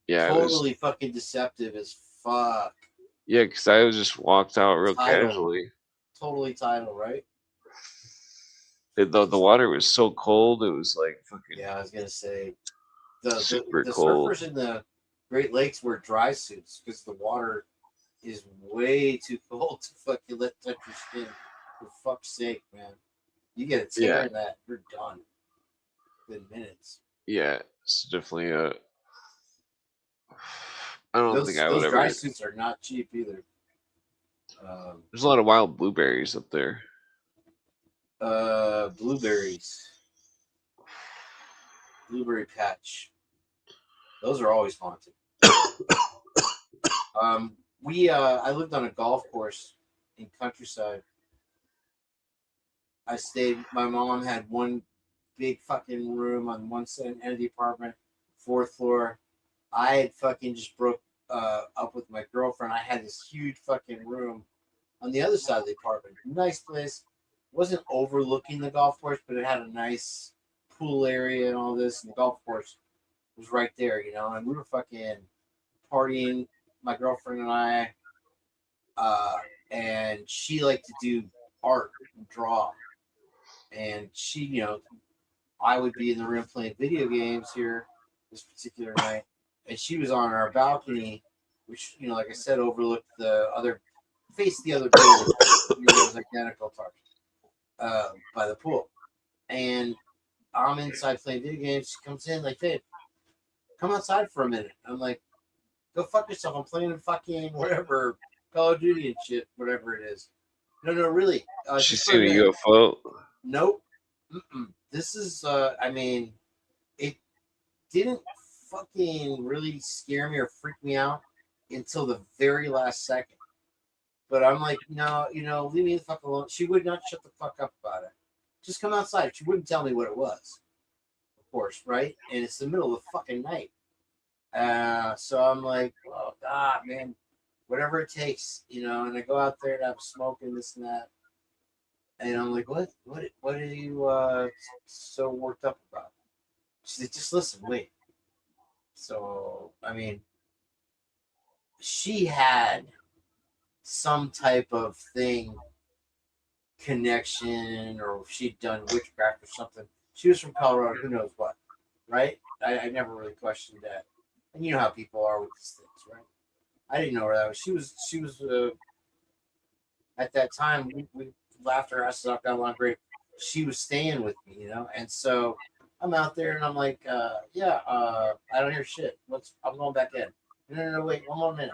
yeah, totally fucking deceptive as fuck. Yeah, because I was just walked out real Tidal. casually. Totally tidal, right? The water was so cold, it was like fucking Yeah, I was gonna say super the cold. surfers in the Great Lakes wear dry suits because the water is way too cold to fucking let touch your skin. For fuck's sake, man. You get a tear Yeah. in that, you're done. Within minutes. Yeah, it's definitely a. I don't think I would Those dry ever. suits are not cheap either. There's a lot of wild blueberries up there. Blueberries. Blueberry patch. Those are always haunted. I lived on a golf course in Countryside. I stayed. My mom had one big fucking room on one side end of the apartment, 4th floor. I had fucking just broke up with my girlfriend. I had this huge fucking room on the other side of the apartment. Nice place. Wasn't overlooking the golf course, but it had a nice pool area and all this. And the golf course was right there, you know. And we were fucking partying, my girlfriend and I. And she liked to do art and draw. And she, you know, I would be in the room playing video games here this particular night, and she was on our balcony, which, you know, like I said, overlooked faced the other building. It was identical target by the pool. And I'm inside playing video games. She comes in like, "Hey, come outside for a minute." I'm like, "Go fuck yourself. I'm playing fucking whatever, Call of Duty and shit, whatever it is." No, really. She's just for seen a minute. UFO. Nope. This is, I mean, it didn't fucking really scare me or freak me out until the very last second. But I'm like, no, you know, leave me the fuck alone. She would not shut the fuck up about it. Just come outside. She wouldn't tell me what it was, of course, right? And it's the middle of the fucking night. So I'm like, oh, God, man, whatever it takes, you know. And I go out there and I'm smoking this and that. And I'm like, what are you so worked up about? She said, just listen, wait. So, I mean, she had some type of thing, connection, or she'd done witchcraft or something. She was from Colorado, who knows what, right? I never really questioned that. And you know how people are with these things, right? I didn't know where that was. She was at that time, we laughed our asses off, got along great. She was staying with me, you know? And so I'm out there and I'm like, I don't hear shit. I'm going back in. No, wait, one more minute.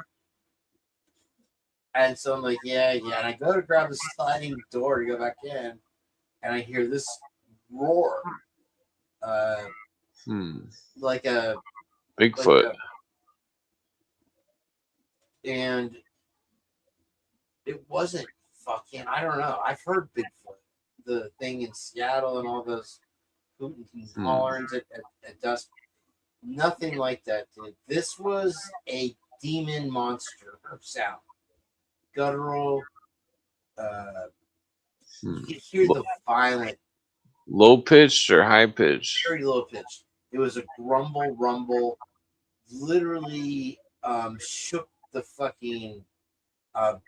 And so I'm like, yeah. And I go to grab the sliding door to go back in, and I hear this roar. Like a Bigfoot. And it wasn't fucking, I don't know. I've heard Bigfoot, the thing in Seattle and all those hooting and hollering at dusk. Nothing like that, dude. This was a demon monster of sound. Guttural. You could hear the violent, low pitched or high pitched? very low pitch. It was a grumble, rumble. Literally shook the fucking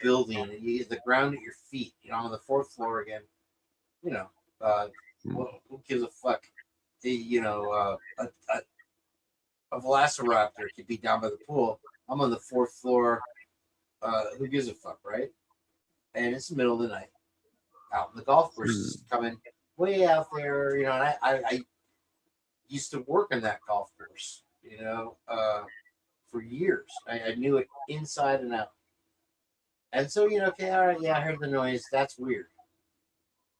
building. You, the ground at your feet. You know, I'm on the 4th floor again. You know, who gives a fuck? A velociraptor could be down by the pool. I'm on the 4th floor. Who gives a fuck, right? And it's the middle of the night. Out in the golf course is coming way out there, you know. And I used to work in that golf course, you know, for years. I knew it inside and out. And so, you know, okay, all right, yeah, I heard the noise. That's weird.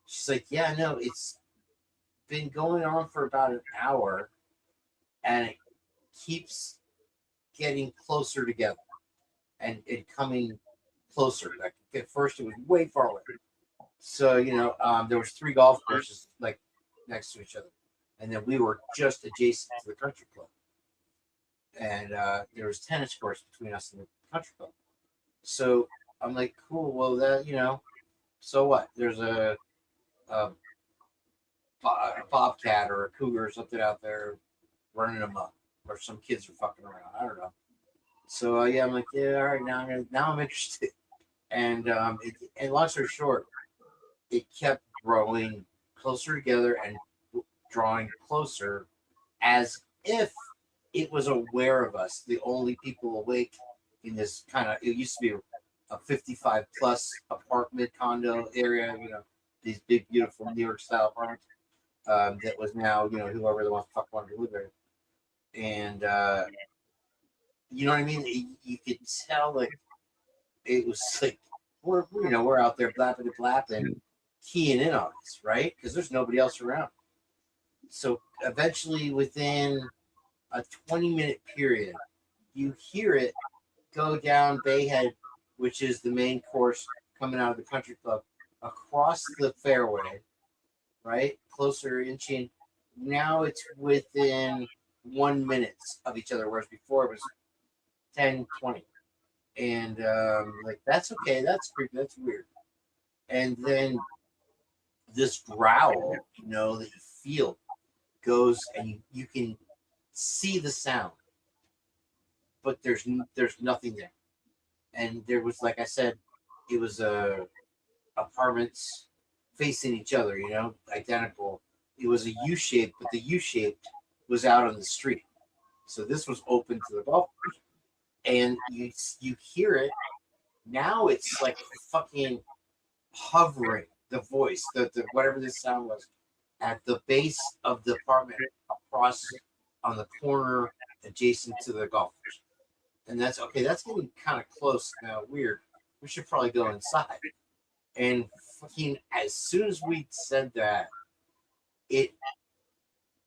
She's like, yeah, no, it's been going on for about an hour, and it keeps getting closer together and it coming closer. Like at first it was way far away. So, you know, there was 3 golf courses like next to each other. And then we were just adjacent to the country club. And there was tennis courts between us and the country club. So I'm like, cool, well, that, you know, so what? There's a bobcat or a cougar or something out there running them up, or some kids are fucking around. I don't know. So yeah, I'm like, yeah, all right, now I'm interested. And and long story short, it kept growing closer together and drawing closer, as if it was aware of us, the only people awake in this kind of, it used to be a 55 plus apartment condo area, you know, these big, beautiful New York style apartments. That was now, you know, whoever the one fuck wanted to live there. And, you know what I mean? You could tell, like, it was like, we're out there blapping, keying in on us, right? Because there's nobody else around. So eventually, within a 20-minute period, you hear it go down Bayhead, which is the main course coming out of the country club, across the fairway, right? Closer inching. Now it's within 1 minute of each other, whereas before it was 10, 20. And like, that's okay. That's creepy. That's weird. And then this growl, you know, that you feel goes, and you can see the sound, but there's nothing there. And there was, like I said, it was apartments facing each other, you know, identical. It was a U shape, but the U shaped was out on the street. So this was open to the golf course. And you hear it. Now it's like fucking hovering, the voice, the whatever this sound was, at the base of the apartment across on the corner adjacent to the golf course. And that's okay, that's getting kind of close now. Weird. We should probably go inside. And fucking as soon as we said that, it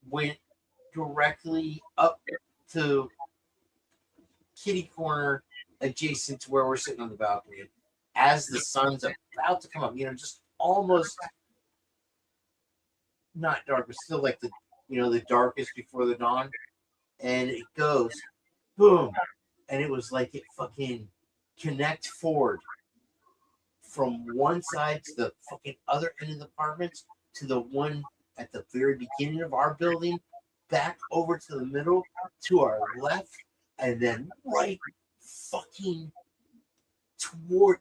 went directly up to kitty corner adjacent to where we're sitting on the balcony. As the sun's about to come up, you know, just almost not dark, but still like the, you know, the darkest before the dawn. And it goes boom. And it was like it fucking connect forward from one side to the fucking other end of the apartments to the one at the very beginning of our building, back over to the middle to our left, and then right fucking toward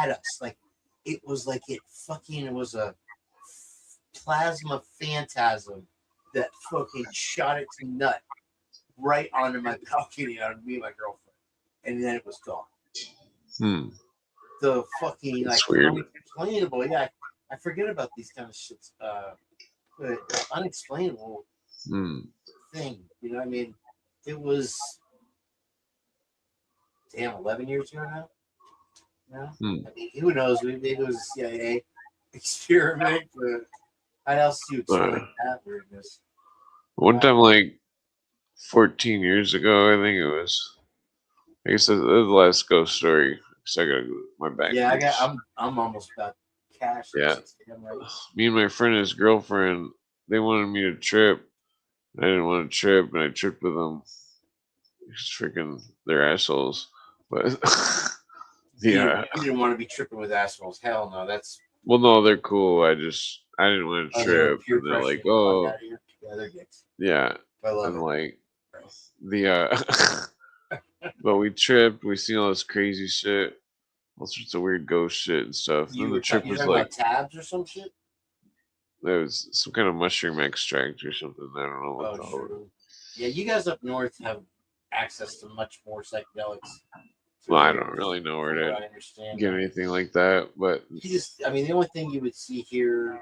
at us. Like it was like it was a plasma phantasm that fucking shot its nut right onto my balcony on me and my girlfriend. And then it was gone. The fucking like unexplainable. Yeah, I forget about these kind of shits. Unexplainable thing. You know what I mean? It was 11 years ago now. I mean, who knows? Maybe it was a CIA experiment, but how else do you explain that weirdness? One time, like 14 years ago, I think it was. I guess that's the last ghost story. So I gotta go my back. Yeah, I'm almost about cash. Yeah. Me and my friend and his girlfriend they wanted me to trip. I didn't want to trip, and I tripped with them. It's freaking, they're assholes. But yeah, You didn't want to be tripping with assholes. Hell no. That's well, no, they're cool. I didn't want to they were trip, peer and they're pressure. like, oh, Yeah, they're dicks. yeah, I love and it. like the but we tripped. We seen all this crazy shit, all sorts of weird ghost shit and stuff. You Then were the trip talking was about like, tabs or some shit? there was some kind of mushroom extract or something. I don't know what Oh, the hell. true. Yeah, you guys up north have access to much more psychedelics. Well, I don't really know where From what to I understand. get anything like that, but You just, I mean, the only thing you would see here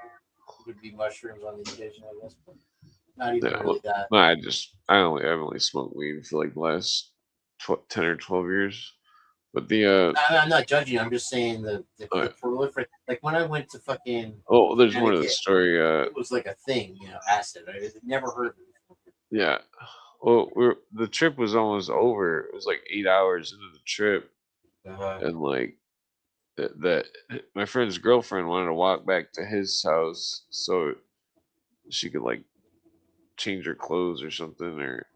would be mushrooms on the occasion, I guess. But not even yeah, really that. no, I've only smoked weed for like the last 10 or 12 years. But the I'm not judging. I'm just saying the Alright. proliferate. Like when I went to fucking, oh, there's more to the Connecticut, story. it was like a thing, you know, acid. I never heard of it before. Yeah. Well, the trip was almost over. It was like 8 hours into the trip, and like that my friend's girlfriend wanted to walk back to his house so she could like change her clothes or something, or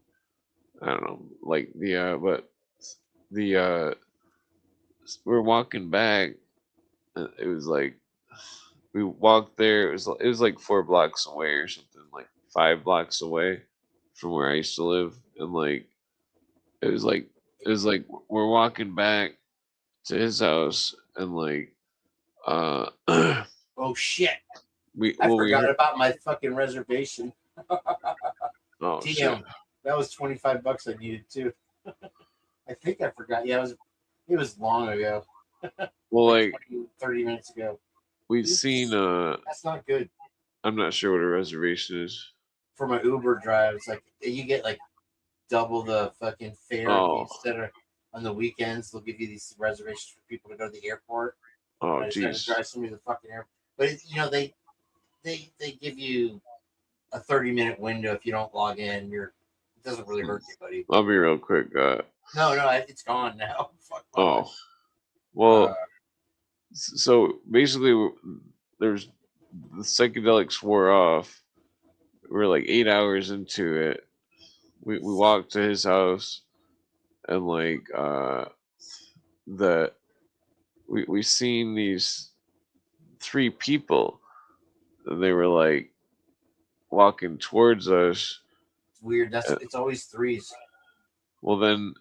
I don't know, like but the we're walking back. It was like we walked there. It was like 4 blocks away or something, like 5 blocks away from where I used to live, and like it was like we're walking back to his house, and like Oh shit! we I well we forgot heard, about my fucking reservation. oh shit. Damn, that was $25 I needed too. I think I forgot. Yeah, it was long ago. Well, like 30 minutes ago. we've seen That's not good I'm not sure what a reservation is. for my Uber drive. It's like you get like double the fucking fare Oh. instead of on the weekends. They'll give you these reservations for people to go to the airport. Oh I just had to jeez. drive somebody to the fucking airport. But you know they give you a 30-minute window. If you don't log in, it doesn't really hurt anybody. I'll be real quick. No, it's gone now. Fuck. Oh. Well, so basically there's the psychedelics wore off. We're like 8 hours into it. We walked to his house, and like we seen these 3 people. They were like walking towards us. It's weird. It's always threes. Well, then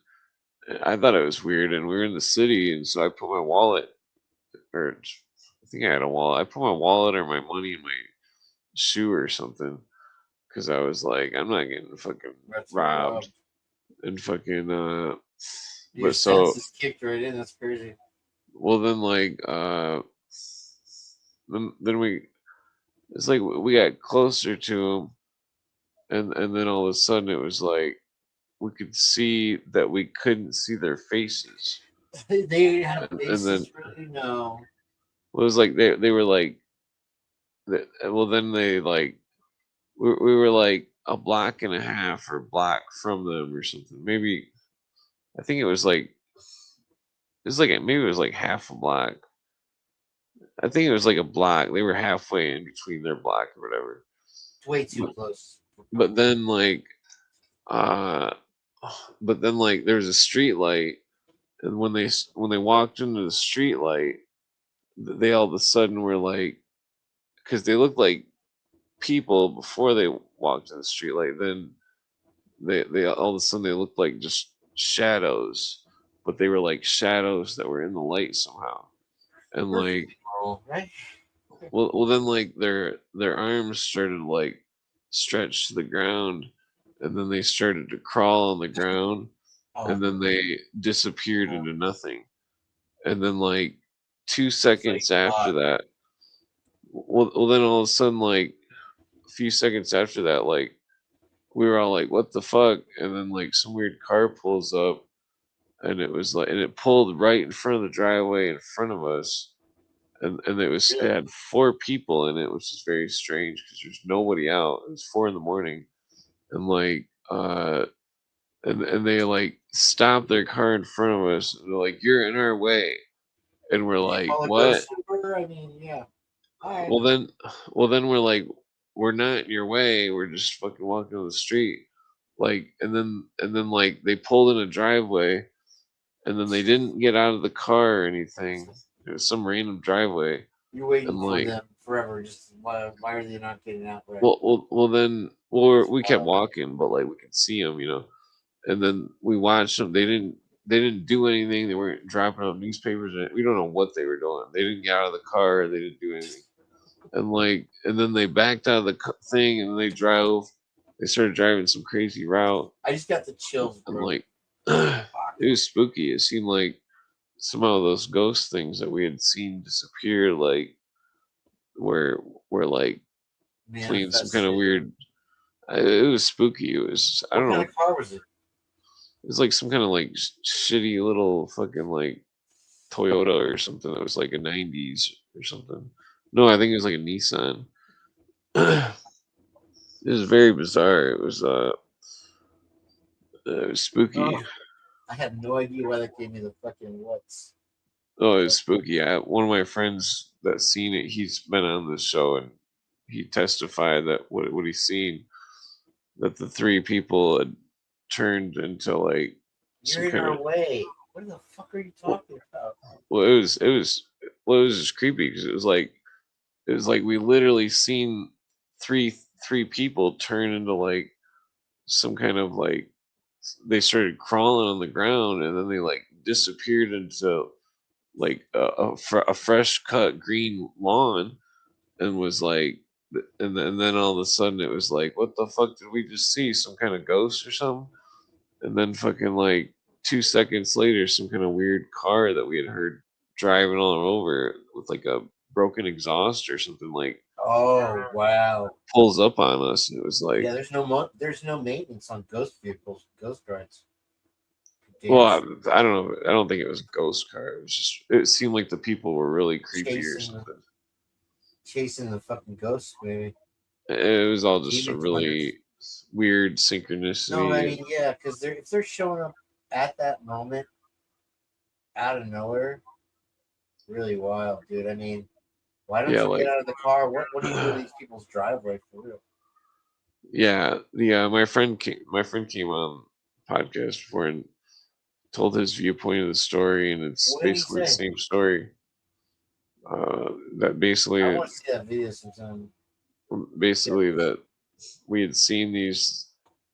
I thought it was weird, and we were in the city, and so I put my wallet, or I think I had a wallet. I put my wallet or my money in my shoe or something, because I was like, I'm not getting fucking robbed and fucking Your but so senses kicked right in. That's crazy. well then like then we it's like we got closer to him, and then all of a sudden it was like we could see that we couldn't see their faces. They had And faces. then Really? No. it was like they were like well then they like we were like a block and a half or block from them or something. Maybe I think it was like maybe it was like half a block. I think it was like a block. They were halfway in between their block or whatever. It's way too close. But then like there's a street light, and when they walked into the street light, they all of a sudden were like, because they looked like people before they walked to the street light, then they all of a sudden they looked like just shadows, but they were like shadows that were in the light somehow, and like Right? well then like their arms started to like stretch to the ground, and then they started to crawl on the ground, and then they disappeared into nothing, and then like 2 seconds after that, well then all of a sudden like a few seconds after that, like we were all like, what the fuck? And then like some weird car pulls up, and it was like, and it pulled right in front of the driveway in front of us, and it had 4 people in it, which is very strange because there's nobody out. It was 4 a.m, and like and they like stopped their car in front of us, and they're like, you're in our way, and we're like, what? I mean, yeah. All right. Well then we're like, we're not in your way. We're just fucking walking on the street. Like, and then like they pulled in a driveway, and then they didn't get out of the car or anything. It was some random driveway. You're waiting And for like, them forever. Just why are they not getting out right? we kept walking, but like we could see them, you know. And then we watched them. They didn't do anything. They weren't dropping out newspapers. We don't know what they were doing. They didn't get out of the car. They didn't do anything. And then they backed out of the thing, and they drove. They started driving some crazy route. I just got the chills, And bro. like, it was spooky. It seemed like some of those ghost things that we had seen disappear, like were like playing some kind of Manifested. weird. It was spooky. It was, I What don't kind know. of car was it? It was like some kind of like shitty little fucking like Toyota or something that was like a 90s or something. No, I think it was like a Nissan. It was very bizarre. It was spooky. Oh, I have no idea why that gave me the fucking what's. Oh, it was spooky. One of my friends that's seen it, he's been on this show, and he testified that what he's seen, that the three people had turned into like You're in our way. What the fuck are you talking about? Well, it was just creepy because it was like we literally seen three people turn into like some kind of like, they started crawling on the ground, and then they like disappeared into like a fresh cut green lawn, and was like, and then all of a sudden it was like, what the fuck did we just see? Some kind of ghost or something? And then fucking like 2 seconds later, some kind of weird car that we had heard driving all over with like a broken exhaust or something, like Oh wow. pulls up on us, and it was like, Yeah, there's no maintenance on ghost vehicles, ghost rides. well, I don't know. I don't think it was a ghost car. It was just, it seemed like the people were really creepy or something. Chasing the fucking ghosts, maybe. It was all just a Demons really weird synchronicity. No, I mean, yeah, because if they're showing up at that moment out of nowhere, really wild, dude. I mean, why don't you get out of the car? What do you do in these people's driveway for real? Yeah, my friend came on podcast before and told his viewpoint of the story, and it's What did he basically the say? same story. That basically, I want to see that video sometime. basically that we had seen these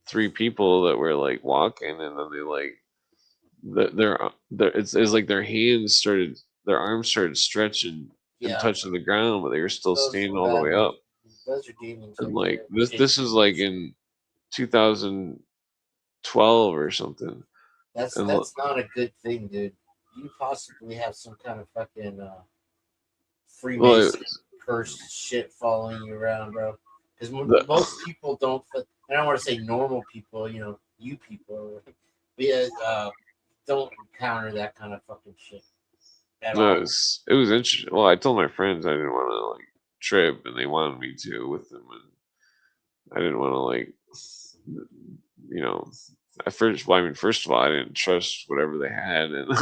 three people that were like walking, and then they like it's like their arms started stretching and touching the ground, but they were still standing all the way up. Those are demons. And like this is like in 2012 or something. That's not a good thing, dude. You possibly have some kind of fucking Freemason cursed shit following you around, bro. Because most people don't. I don't want to say normal people, you people, don't encounter that kind of fucking shit. No, it was interesting. Well, I told my friends I didn't want to like trip, and they wanted me to with them, and I didn't want to like, first of all, I didn't trust whatever they had, and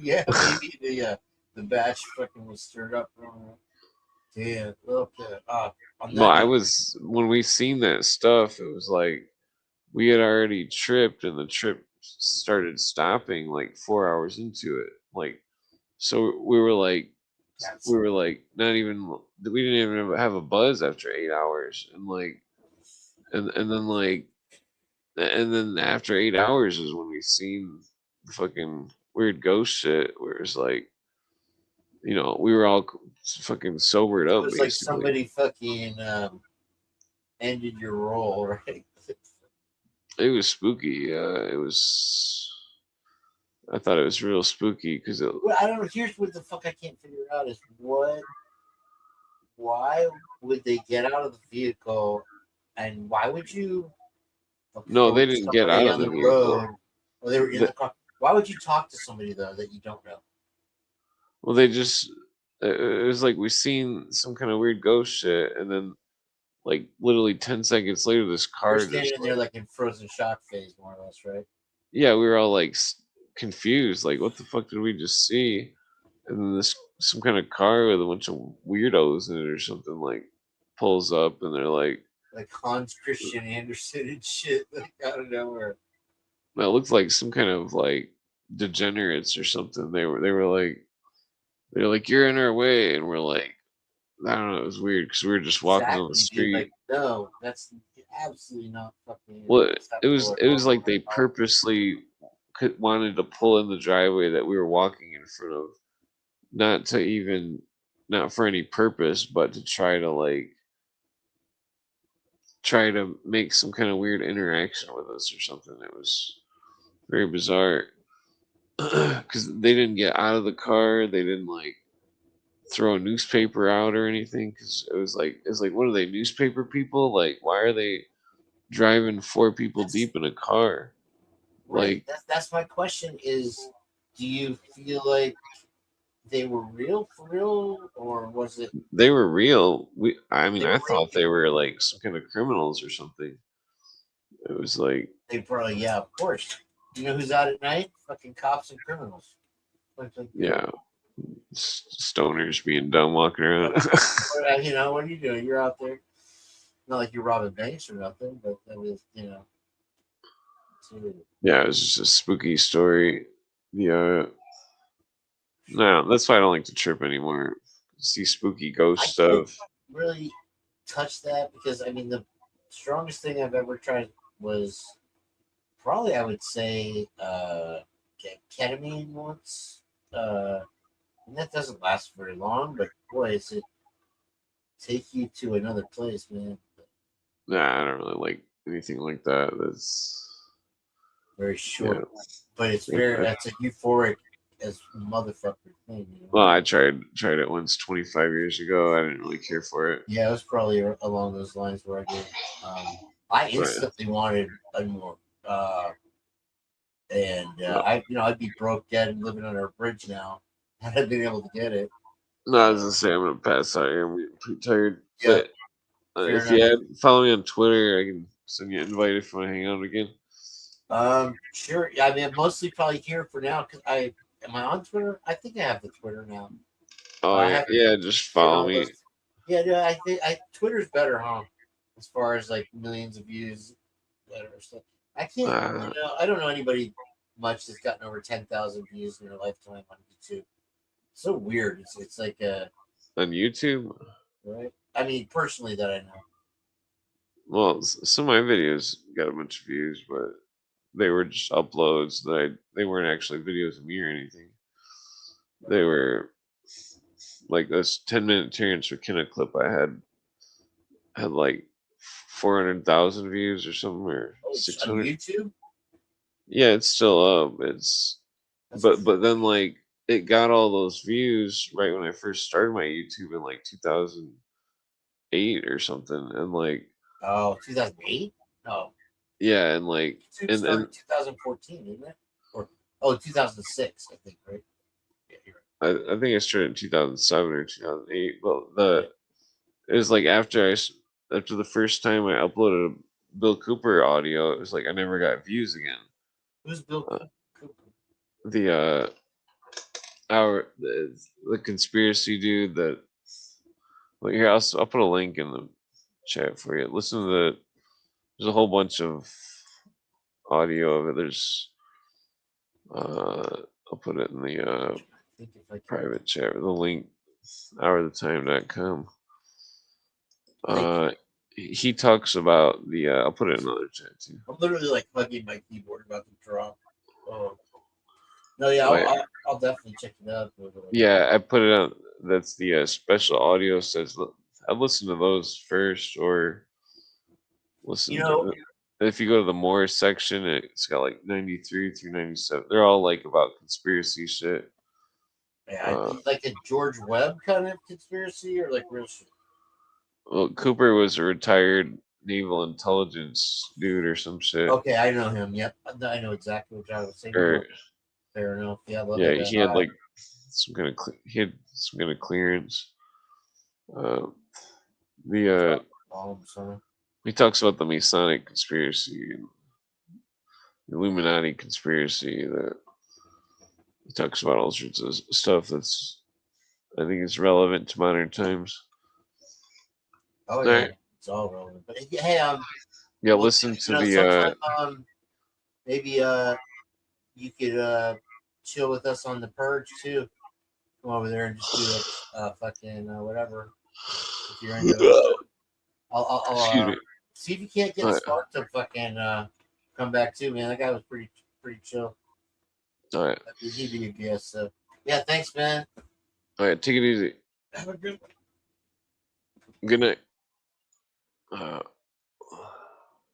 yeah, maybe the batch fucking was stirred up. Yeah, okay. When we seen that stuff, it was like we had already tripped, and the trip started stopping like 4 hours into it. Like, so we were like not even, we didn't even have a buzz after 8 hours, and like, and then after 8 hours is when we seen the fucking weird ghost shit, where it's like, we were all fucking sobered up. It was like somebody fucking ended your role, right? It was spooky. I thought it was real spooky because I don't know. Here's what the fuck I can't figure out is why would they get out of the vehicle, and why would you? No, they didn't get out of the vehicle. Road, or they were in the car. Why would you talk to somebody though that you don't know? Well, it was like we seen some kind of weird ghost shit, and then like literally 10 seconds later, this car just standing there like in frozen shock phase, more or less, right? Yeah, we were all like confused, like what the fuck did we just see? And then some kind of car with a bunch of weirdos in it or something like pulls up and they're like Hans Christian Andersen and shit, like out of nowhere. it looked like some kind of like degenerates or something. They were like you're in our way, and we're like I don't know. It was weird because we were just walking on the Exactly, dude. street. Like, no, that's absolutely not fucking. Well, it was acceptable. like they purposely wanted to pull in the driveway that we were walking in front of, not for any purpose, but to try to make some kind of weird interaction with us or something. It was very bizarre because they didn't get out of the car. They didn't like throw a newspaper out or anything because it was like what are they, newspaper people? Like why are they driving 4 people deep in a car? Right. Like That's my question. Is do you feel like they were real for real, or was it? they were real. I They I were real thought they were like some kind of criminals or something. It was like They probably, yeah, of course. You know who's out at night? Fucking cops and criminals. Like, yeah, stoners being dumb walking around. you know, what are you doing? You're out there. Not like you're robbing banks or nothing, but that was, you know. Yeah, it was just a spooky story. Yeah. No, that's why I don't like to trip anymore. See spooky ghost stuff. Really touch that because I mean the strongest thing I've ever tried was probably I would say ketamine once. And that doesn't last very long, but boy, does it take you to another place, man. Nah, I don't really like anything like that. That's Very short, yeah. but it's very that's a euphoric as motherfucker thing. You know? Well, I tried it once 25 years ago. I didn't really care for it. Yeah, it was probably along those lines where I did. I instantly wanted more. I'd be broke dead and living under a bridge now had I been able to get it. No, I was gonna say I'm gonna pass out here. I'm getting pretty tired. Yeah, But if you follow me on Twitter, I can send you an invite if you want to hang out again. Sure. I mean, I'm mostly probably here for now because am I on Twitter? I think I have the Twitter now. Oh yeah, just follow me. Yeah, no, I think Twitter's better, huh? As far as like millions of views, better stuff. I can't. I don't know anybody much that's gotten over 10,000 views in their lifetime on YouTube. So weird. It's like on YouTube, right? I mean, personally, that I know. Well, some of my videos got a bunch of views, but they were just uploads they weren't actually videos of me or anything. They were like this 10-minute Terrence McKenna clip I had like 400,000 views or something, or 600. On YouTube? Yeah, it's still up. But then like it got all those views right when I first started my YouTube in like 2008 or something, and like 2008? No. Yeah, and like and 2014, isn't it? Or 2006, I think, right? Yeah, you're right. I think I started in 2007 or 2008. Well, it was like after the first time I uploaded a Bill Cooper audio, it was like I never got views again. Who's Bill Cooper? The conspiracy dude that. Well, here I'll put a link in the chat for you. Listen to there's a whole bunch of audio of it. There's I'll put it in the private chat. The link hourthetime.com. He talks about the I'll put it in another chat too. I'm literally like hugging my keyboard about to drop. No, yeah, I'll definitely check it out. Yeah, I put it on. That's the special audio sets. I listen to those first, or listen to if you go to the more section, it's got like 93 through 97. They're all like about conspiracy shit. Yeah, like a George Webb kind of conspiracy, or like real shit. Well, Cooper was a retired naval intelligence dude or some shit. Okay, I know him. Yep, I know exactly what I was saying. Fair enough. Yeah. He had like some kind of clearance. He talks about the Masonic conspiracy and the Illuminati conspiracy. That he talks about all sorts of stuff that's I think is relevant to modern times. Oh All yeah, right. it's all relevant. But hey, Yeah, well, listen you to know, the sometime maybe you could chill with us on the Purge too. Come over there and just do a fucking whatever if you're into it. I'll excuse me. see if you can't All get right. Spark to fucking come back too, man. That guy was pretty chill. All right. He'd be a guest. So yeah, thanks, man. All right. Take it easy. Have a good one. Good night.